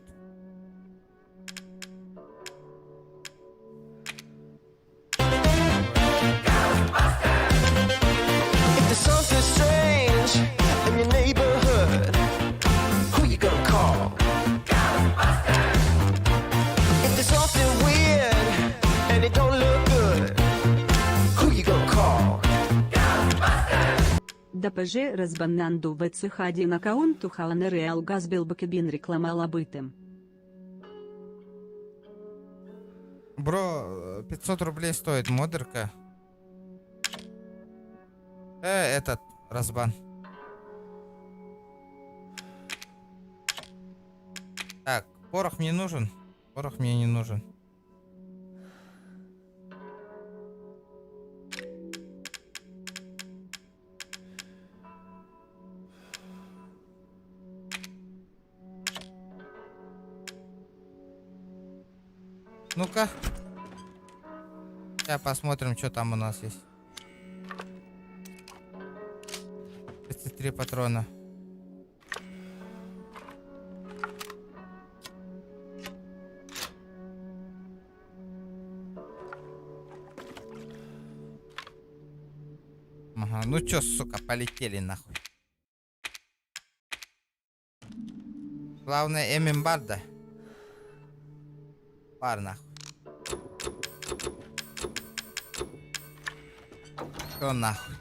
If there's something strange in your neighborhood, who you gonna call? If there's something weird and it don't look good, who you gonna call? ДПЖ Разбаннанду ВЦХ1 аккаунту Халана Реал Газбил Бакебин реклама лабытым. Бро, 500 рублей стоит модерка. Этот разбан. Так, порох мне нужен. Порох мне не нужен. Ну-ка. Сейчас посмотрим, что там у нас есть. 33 патрона. Ага, ну чё, сука, полетели нахуй. Главное, Эмимбарда. Пар нахуй. Что нахуй?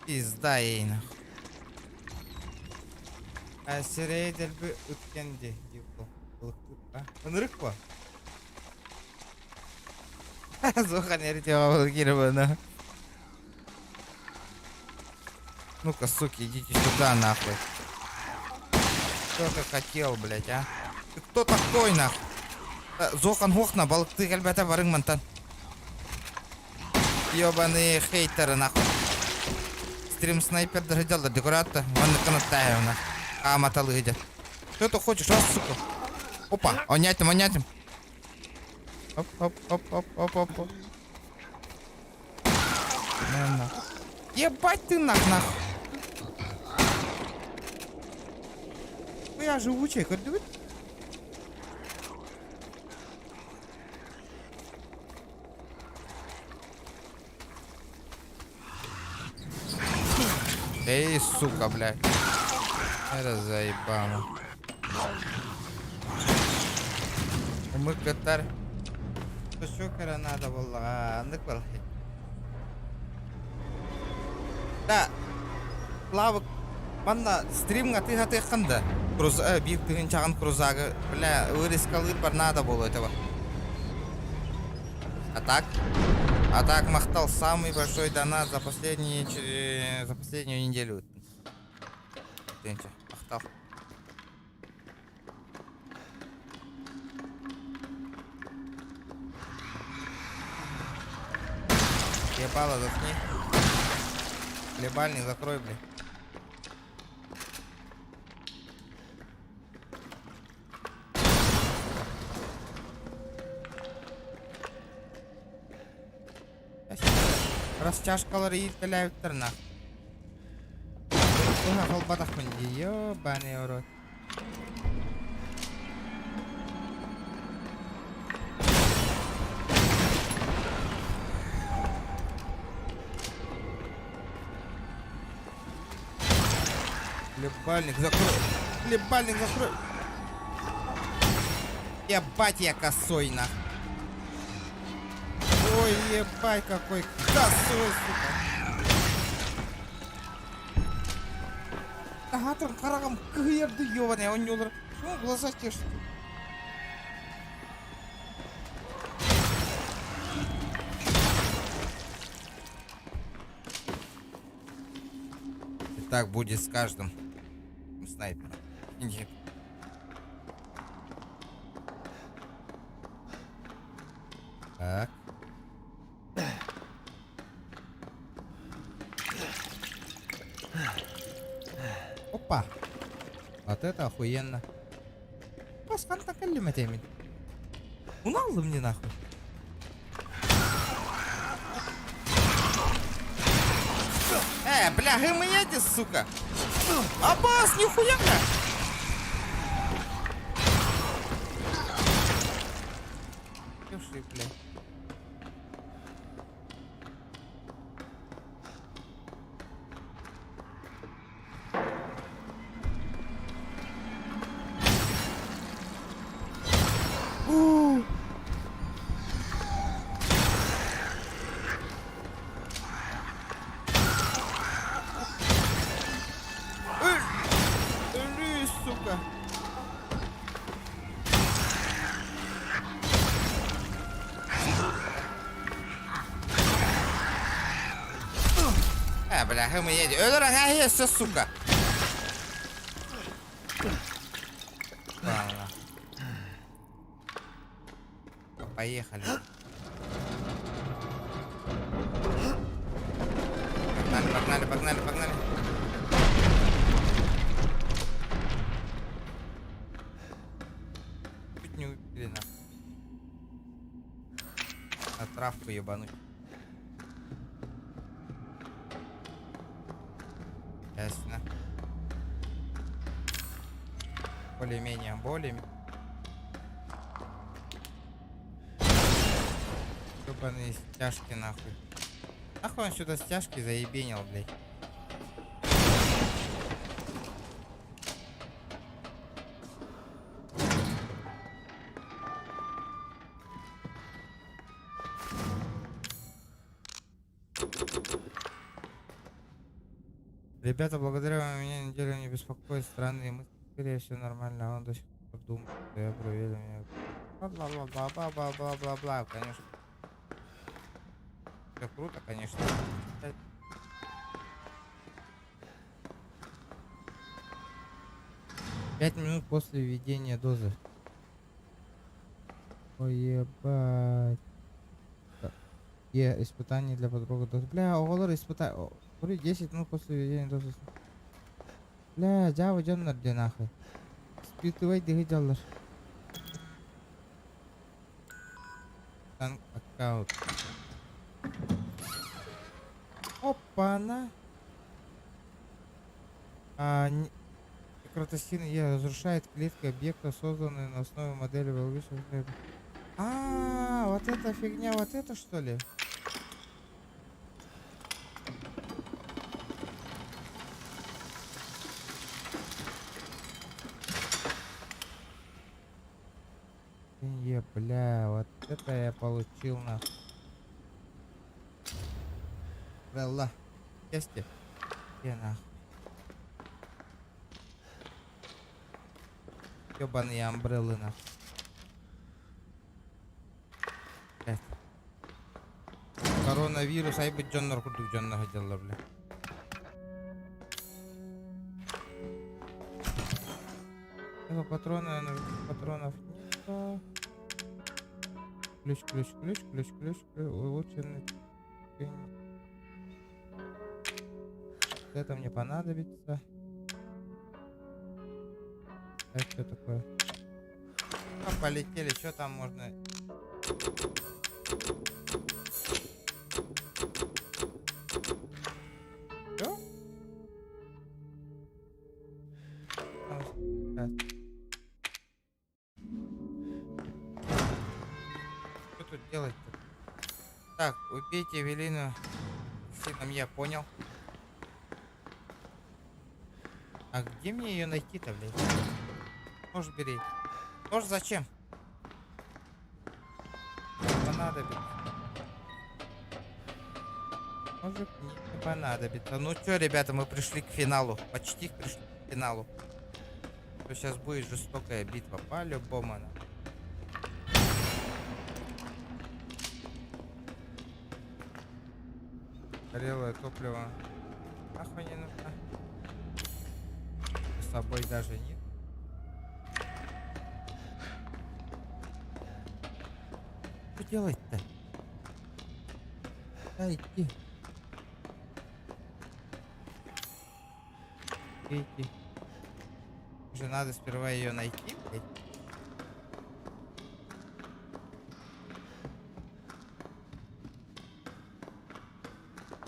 Пизда ей нахуй. Сирейдер бы уткенде. Нырык па? Зохан эртева кирова нахуй. Ну-ка, суки, идите сюда нахуй. Что ты хотел, блять, а? Ты кто такой нахуй? Зохан хохна, балыкты кәлбәтә барың мантан. Ёбаные хейтеры нахуй. Стрим снайпер даже делал декоратор. Он на канатае нахуй. А моталы идет. Что ты хочешь, а, сука? Опа, онятим. Оп. Ебать ты нахуй. Я живучий, хоть дивить. Эй, сука, блядь. Это заебало. Мы катар. Шокера надо было. Да. Лавок. Манна стримга ты ханда. Круз, биг тыгын чаган крузага. Бля, вырез калыр бар надо было этого. А так махтал самый большой донат за последнюю неделю. Извините, махтал. Ебало, заткни. Хлебальник закрой, блин. Растяжкалар иіртеләуттер на. Туна холбатах мінде, ёбаный урод. Хлебальник закрой. Хлебальник закрой. Ебать я косой, на. Ой, ебать, какой косой, сука. Ага, там карагам кырды, ёбаный, он не улар. Ну, глаза тешит. И так будет с каждым снайпером. Нет. Так. Опа. Вот это охуенно. Паскан так алиматемит. Унал мне нахуй. Бля, гымыяди, сука. Абас, нихуя, бля. Ёши, бля. Сука. Бля, мы едем. Ölür сука. Ладно. Поехали. Погнали. Чуть не убили нас. На травку ебануть. Ясно. Более-менее. Ебаные стяжки нахуй. Нахуй он сюда стяжки заебенил, блядь. Ребята, благодаря вам меня неделю не беспокоит странные мысли. Скорее всего нормально, а он до сих пор думает, что я проверил меня. Бла-бла-бла-бла-бла-бла-бла-бла, конечно. Все круто, конечно. 5 минут после введения дозы. Ой, ебать. Испытание для подруги дозы. Бля, оголор испытание. 10 минут после введения дозы. Бля, жабы жоннор де нахуй. Испытывай деги жаллар. Аккаунт. Опа-на. Микротостины разрушает клетки объекта, созданные на основе модели биологического. Вот эта фигня, вот это что ли? Бля, вот это я получил на. Белла. Есть? Где нахуй? Ёбаные амбреллы нахуй. Коронавирус, ай быть Джоннор курдук Джонна хотела, бля. Это патроны, патронов нет. Ключ. Улучшенный. Это мне понадобится. Это что такое? Ну, полетели, что там можно? Что? Что тут делать-то? Так, убейте Эвелину сыном, я понял. А где мне ее найти-то, блядь? Нож бери. Нож зачем? Понадобится. Может не понадобится. Ну чё, ребята, мы пришли к финалу. Почти пришли к финалу. Сейчас будет жестокая битва по-любому. Горелое топливо. Нахуй не нужно. С собой даже нет. Что делать-то? Да, иди. Иди. Уже надо сперва ее найти, блядь.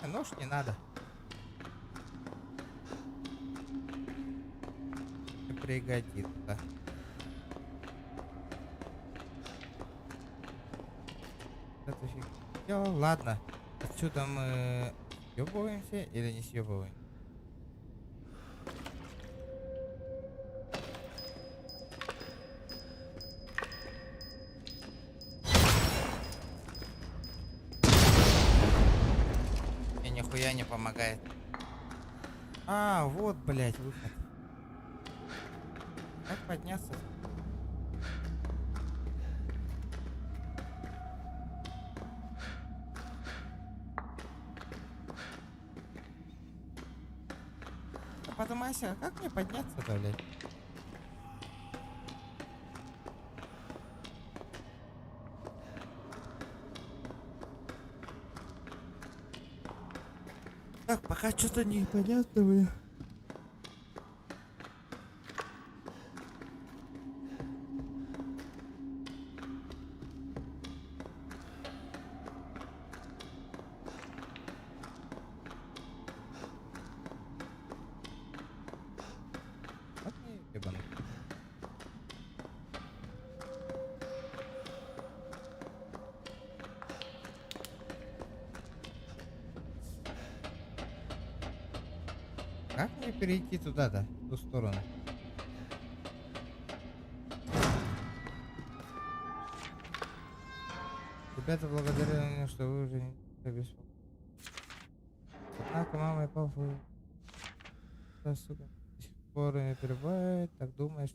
А нож не надо. Не пригодится. Это фиг. Ладно. Отсюда мы съебываемся или не съебываем? Мне нихуя не помогает. А, вот, блядь, выход. Как подняться? Подумайся, как мне подняться-то, блядь? Так, пока что-то непонятно, блядь. Как мне перейти туда-то, в ту сторону? Ребята, благодарю мне, что вы уже не беспокоитесь. Однако мама и папа, да, сука, до сих пор не перебывает, так думаешь.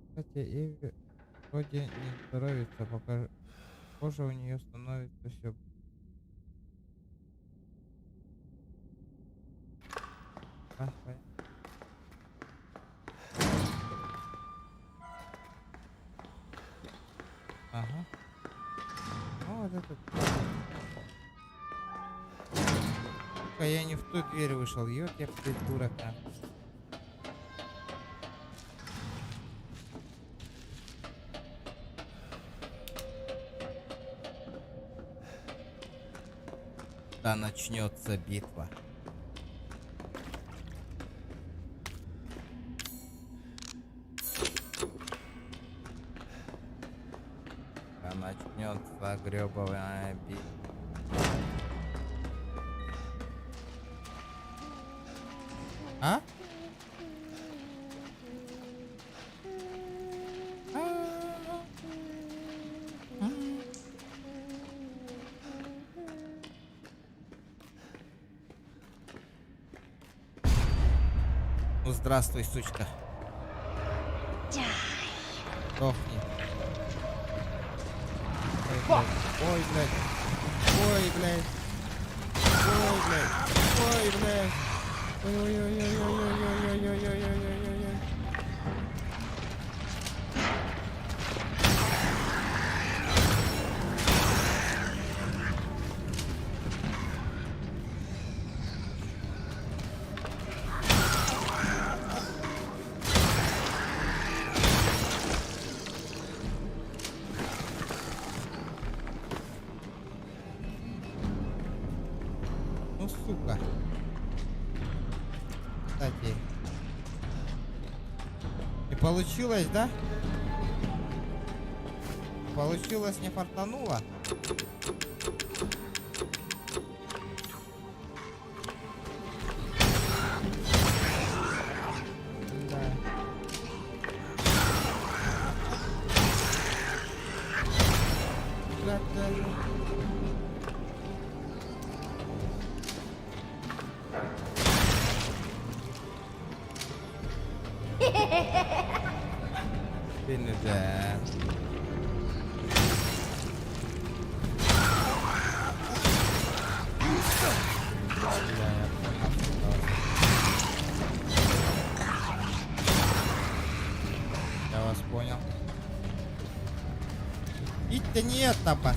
Кстати, Эви вроде не здоровится, пока кожа у нее становится все. Ага. Ну вот этот. Сука, я не в ту дверь вышел, ёб я придурок-а. Да начнется битва. Начнется гребовая битва. А? Ну здравствуй, сучка. Сдохни. блядь. Ой, блядь. Ой, блядь. Ой, блядь. Ой, блядь. Ой-ой-ой-ой-ой-ой-ой-ой-ой-ой-ой-ой-ой-ой. Ну, сука. Кстати. И получилось, да? Получилось, не фартануло. Да. Да-да. Beni de. Я вас понял. Идите нет, тапас.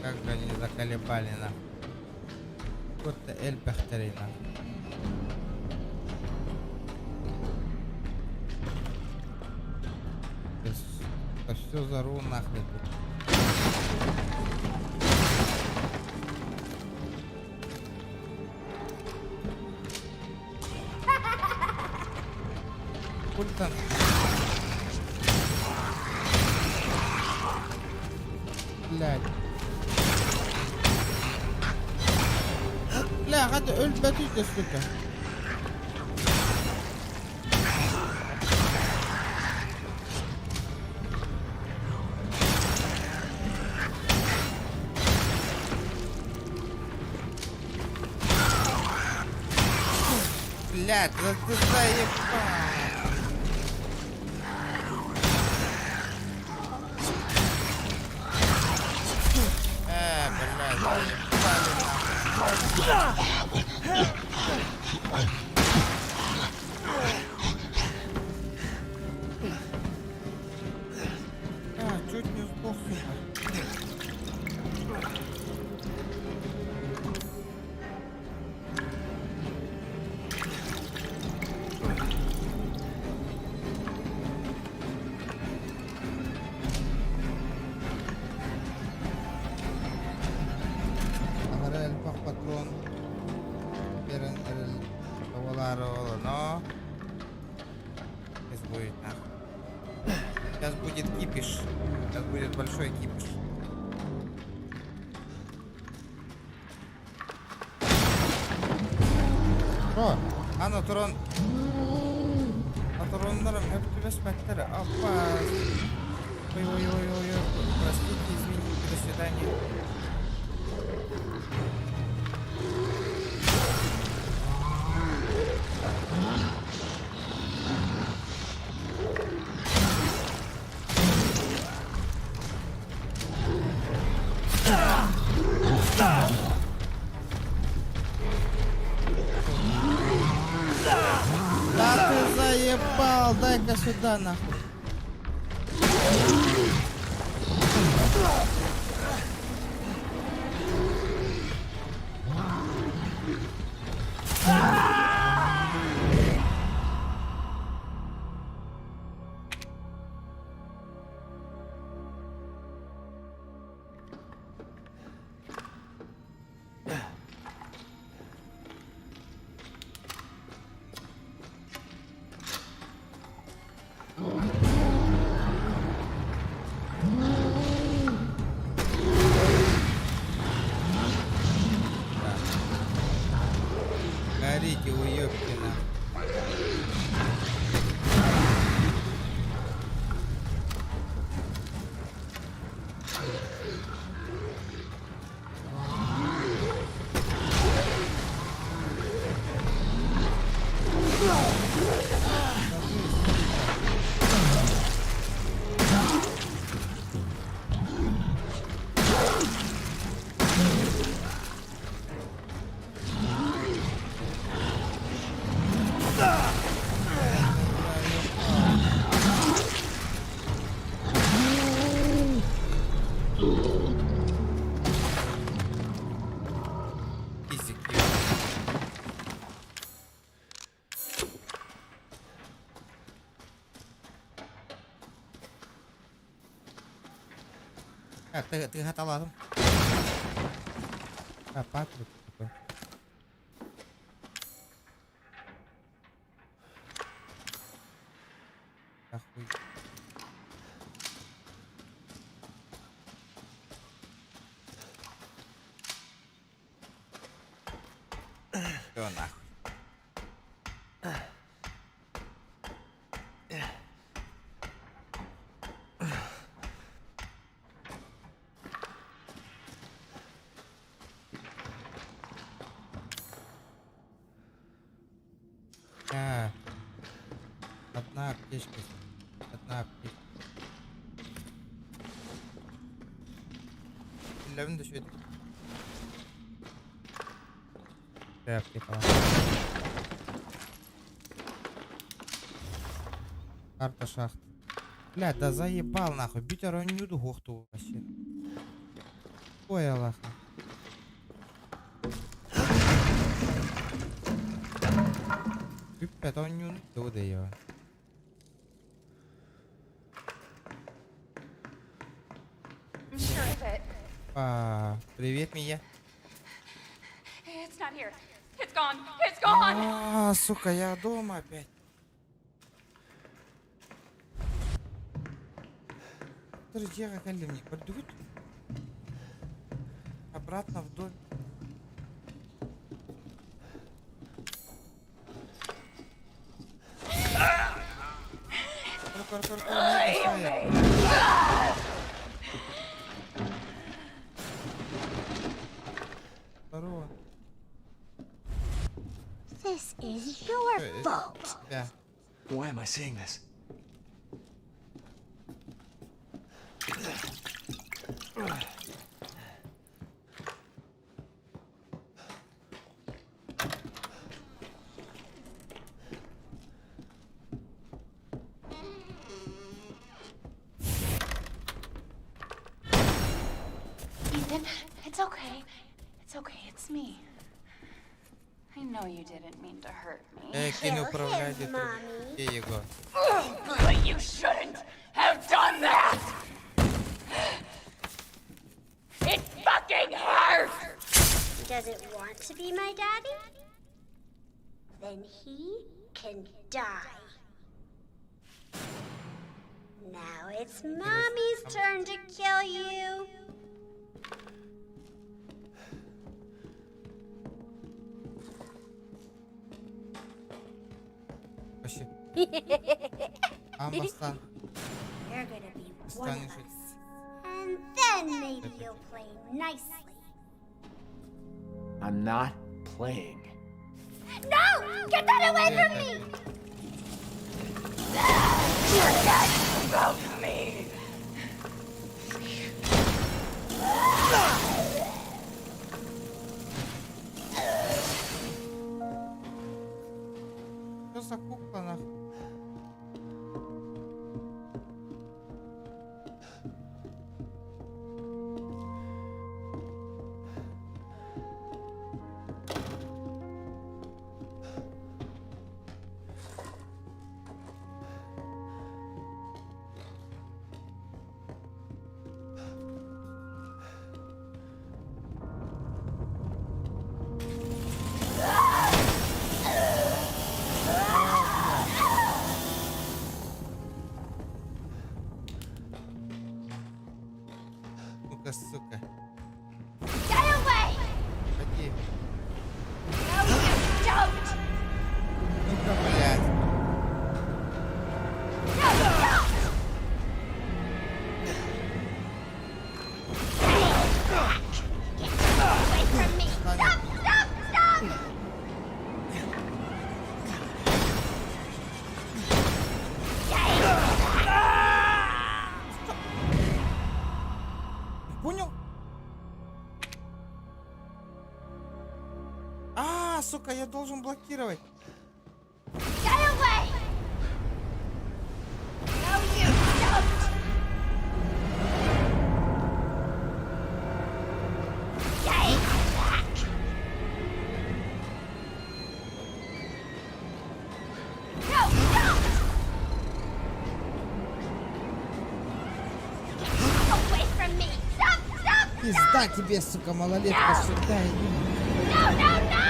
Как же они заколебали на. Вот-то Эль Пехтерина. Все зару нахрен. Культа. Блядь. Bля, hadi öl Betül de suka. Блядь, да ты заебал. Блядь, заебали нахуй. Чуть не сдох, сука. Agarra el patrón. Quieren el Каваларо, но сейчас будет нахуй. Сейчас будет кипиш. Сейчас будет большой кипиш. О, ана Турон. Туронlarım hep tübesmekleri. Appa. Ой-ой-ой-ой. Простите, извините, до свидания. Да ты заебал, дай-ка сюда нахуй. Ты готова там? Патрик такой. Охуеть. Всё нахуй. Одна аптечка. Одна аптечка. എല്ലാവരും എന്താ ശരി? Аптека. Карта шахт. Блядь, да заебал нахуй. Бить аронюду гохту вообще. Ой, Аллах. Hyppää ton juttuuteen joo. I'm sure of it. Привет, Мия. It's not here. It's gone. It's gone. Сука, я дома опять. Друзья, как они мне пойдут? Обратно в дом. Здорово. This is your fault. Yeah. Why am I seeing this? Ethan, it's okay. It's okay. It's me. I know you didn't mean to hurt me. Кинь управлять эту. Где его? But you shouldn't have done that! It fucking hurts! Does it want to be my daddy? Then he can die. Now it's Mommy's turn to kill you. Вообще. Амбастан. You're gonna be one Станешь of жить. us. And then maybe you'll play nicely. I'm not playing. No! Get that away from me! Forget about me! Что за кукла нахуй? Сука. Get away! Ходи. No, you don't! Ну-ка, блядь. No, you don't! Get away from me! Stop! Stop! Stop! Понял? Сука, я должен блокировать. Get away! No, you don't! Stay back! No, don't! Get away from me! Stop! Пизда тебе, сука, малолетка, сюда иди. No, no, no!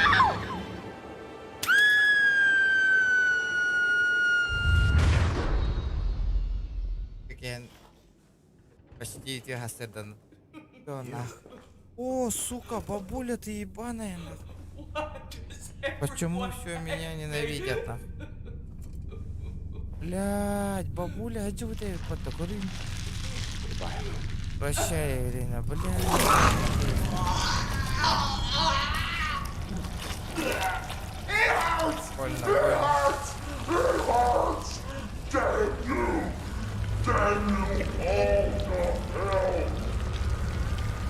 Как я почти тебя сырдан. Всё, нахуй. О, сука, бабуля, ты ебаная, нахуй. Почему все меня ненавидят, нахуй? Блядь, бабуля, а чего ты под такой? Прощай, Ирина, блядь. Больно, больно.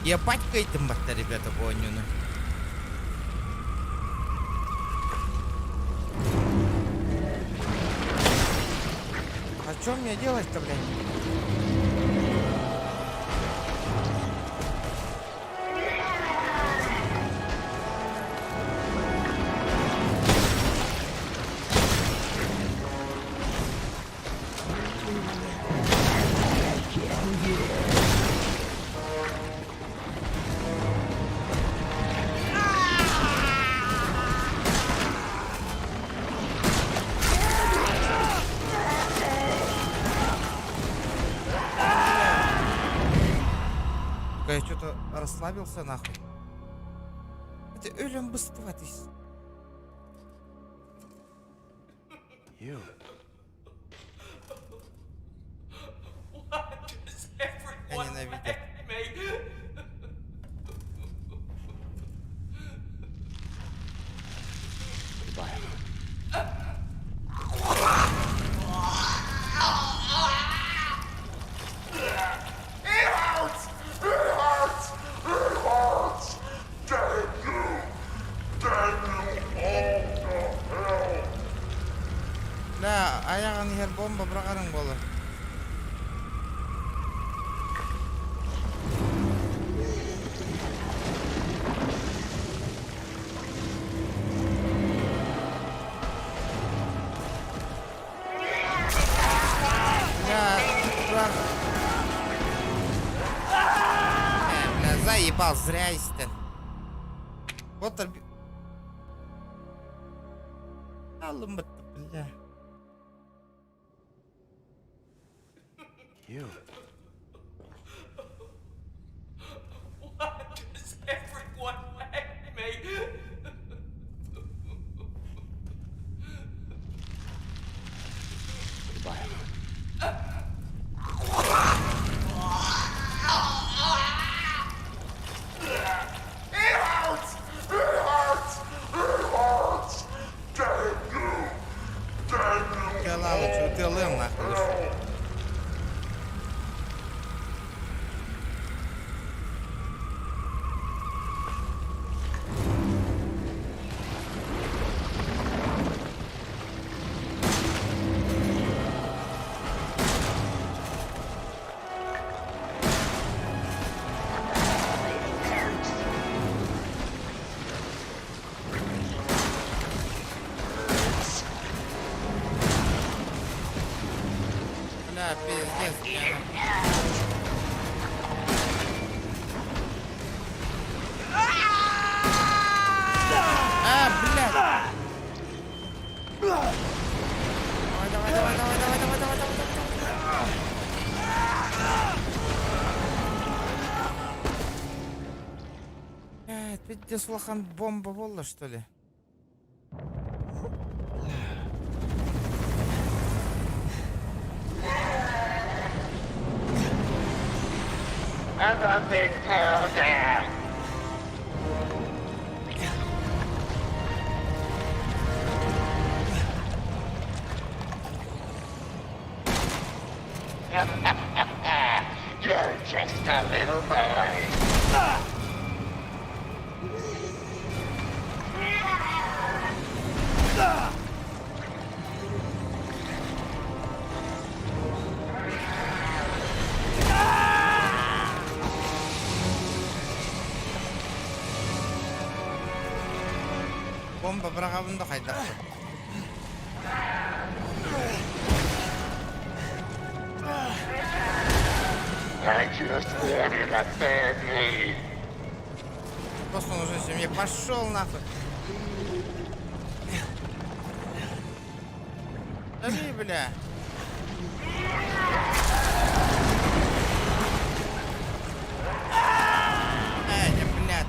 Ебать, кайтем бата, ребята, гоню, ну. А что мне делать-то, блядь? Я что-то расслабился, нахуй. Это ölüm быстроватый. You. Я ненавидел. Бля, аяғын егер бомба бұрағаның болыр. Бля, заебал, зря истин. Вот орби... Алым-быты, бля. You. What does everyone hate me? Ты лалочу, ты лым нахуй. Бля, пиздец, бля. А, блядь. Давай, давай, давай, давай, давай, давай, давай, давай, давай. Ты слахан бомба волла, что ли? You're just a little boy. Бомба бұрағабында қайда. Просто он уже мне пошел нахуй. Смотри, бля. Блядь.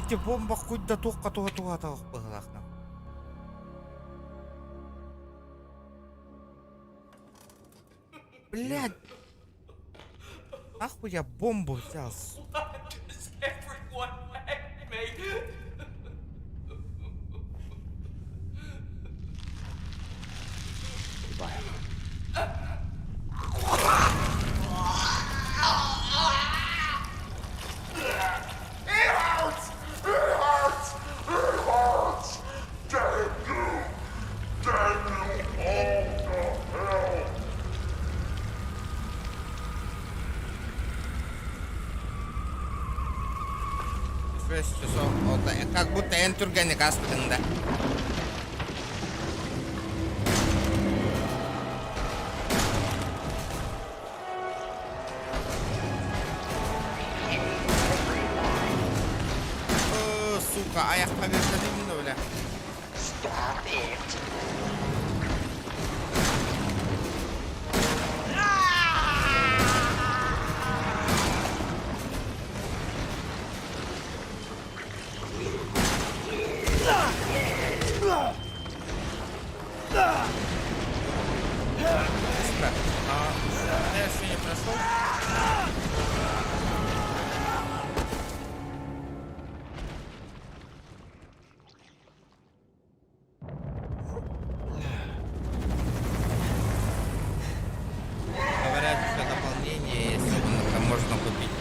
Эти бомба хоть до тух, туга пыглах нахуй. Блядь. Нахуй я бомбу взял, сука. Why does everyone hate me? Часов. Вот, как будто энтургеник астын, да? О, сука, аяқ поберді деймін, бля. Я еще не прошел. Говорят, что дополнение, если там можно купить.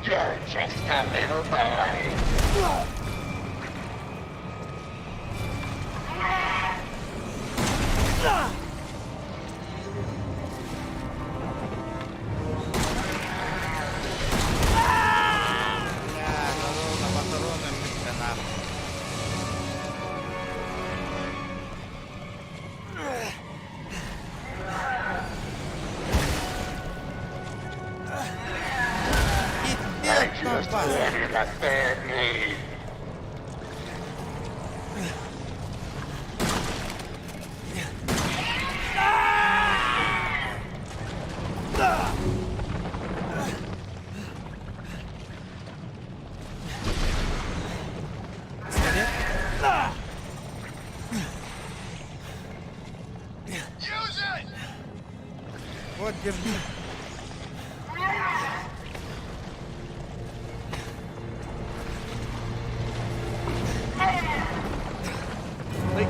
You're just a little boy. Just wanted a family. Вот, держи.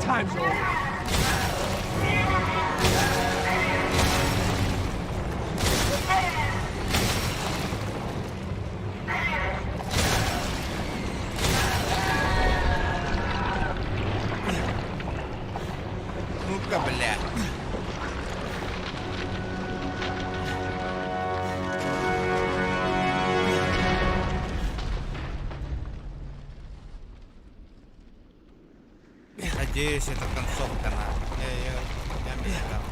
Time's over. Ну-ка, бля. Надеюсь, это концовка на... Я мечтал.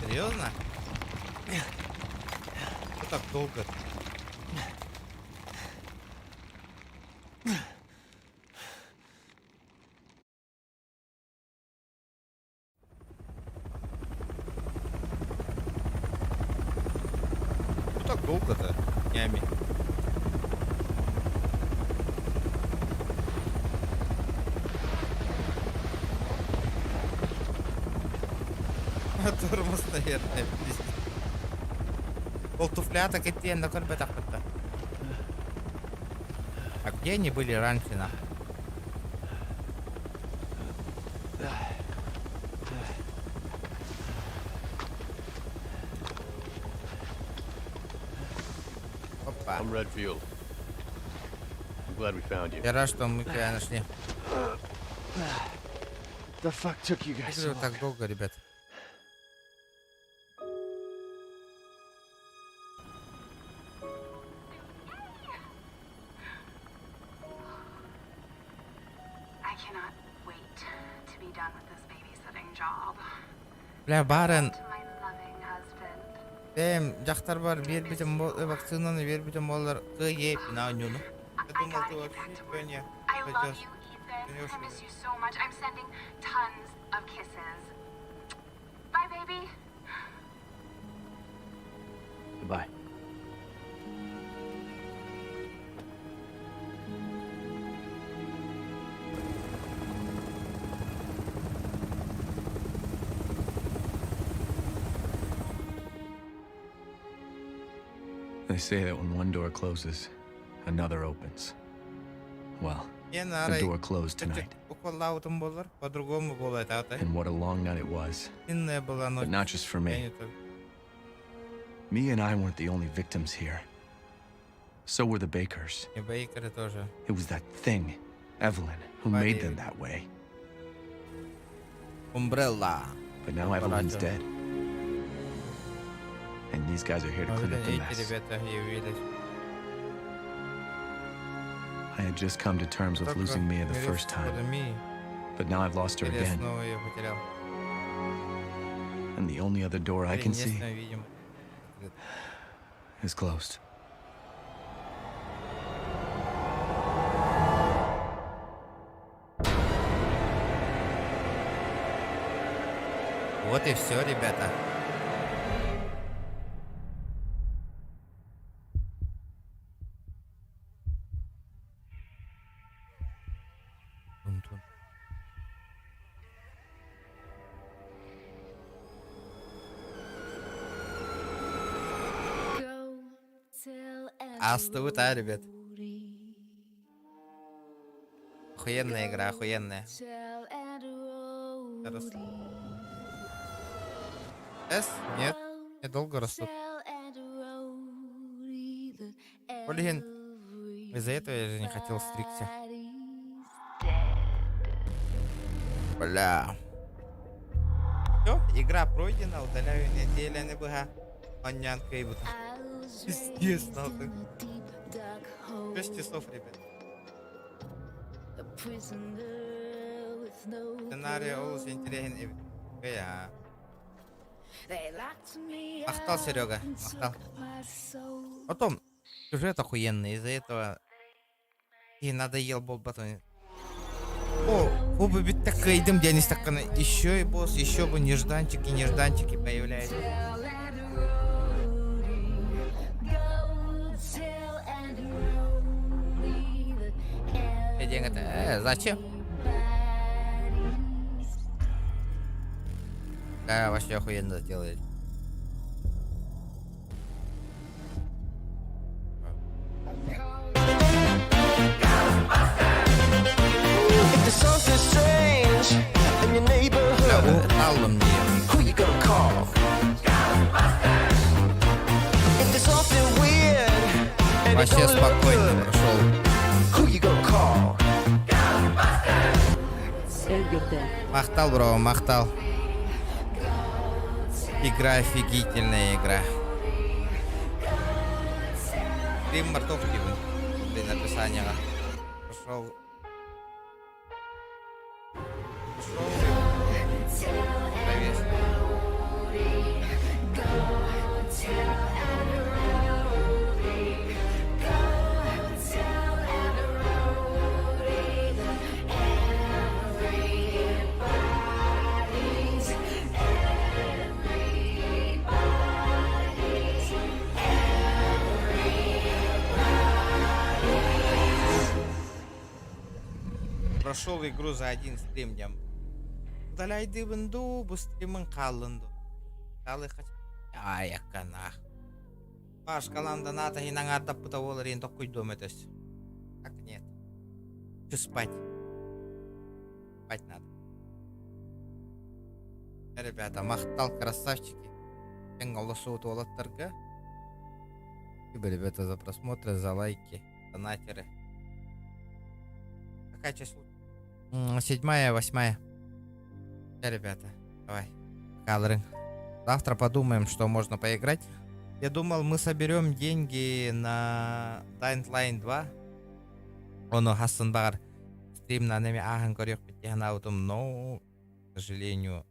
Серьезно? Что так долго? Что так долго-то? Ями. Тормоз, наверное, пиздец. Ол туфлята кеткен, да көрбе тақпытта. А где они были раньше, нахуй? Опа. I'm Redfield. I'm glad we found you. Я рад, что мы тебя нашли. The fuck took you guys so Почему так долго, ребят? done with this babysitting job. Бля, барын To my loving husband. жақтар бар, бербитем вакцинаны бербитем болар. Кыеп на нюну. Я думал, ты вообще не I love you, Ethan. I miss you so much. I'm sending tons of kisses. Bye, baby. Goodbye. They say that when one door closes, another opens. Well, Мен the арай door closed tonight. уколлаутым болар, по-другому болот ата. And what a long night it was. Инная была ночь. But not just for Я me. не только. Me and I weren't the only victims here. So were the Bakers. И Бейкеры тоже. It was that thing, Evelyn, who made them that way. Umbrella. But now Evelyn's Apparatio. dead. And these guys are here to clean up the Эти mess. ребята явились. I had just come to terms with Только losing Mia the мириться first time, с Мией. but now I've lost her Теперь я again. снова ее потерял. And the only other door I Теперь can see единственное, видимо, is closed. Вот и все, ребята. Тун-тун. Астут, а, ребят? Охуенная игра, охуенная. Растут. Нет, не долго растут. Блин, из-за этого я же не хотел стригся. Бля. Все, игра пройдена, удаляю неделя не быга. Онянка и буду. Пиздец, нахуй. 6 часов, ребят. Сценарий очень интересен. Я. Махтал, Серега, махтал. Потом, сюжет охуенный, из-за этого и надоел был батон. О, оба ведь такая идем, где они стаканы. Еще и босс, еще бы нежданчики появляются. Деньги-то, зачем? Да, вообще охуенно делает. If there's something strange in your neighborhood, who you gonna call? If there's something weird and it Вообще don't look спокойно good, прошел. who you gonna call? ЛГБТ. Махтал, бро, махтал. Игра офигительная игра. Стрим мартовки, блин, описание. Пошел. Завес. Прошел игру за один стрим, дям. Удаляйды винду, бу стримын қалынды. Калы хач. Ай, акана. Паш каланда ната хинан ардап бута болар ен токуй дометес. Так нет. Чё спать? Спать надо. Ребята, махтал, красавчики. Всем голосуют олаттарга. Спасибо, ребята, за просмотры, за лайки, донатеры. Какая часть лучше? 7-я, 8-я. Ребята, давай. Кадры. Завтра подумаем, что можно поиграть. Я думал, мы соберем деньги на Dying Line 2. Оно Хасан Бар. Стрим на неме ахын корёк битен аутум. Но сожалению.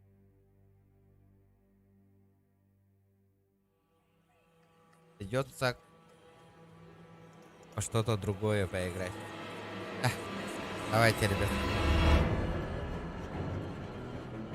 Придется во что-то другое поиграть. Давайте, ребят.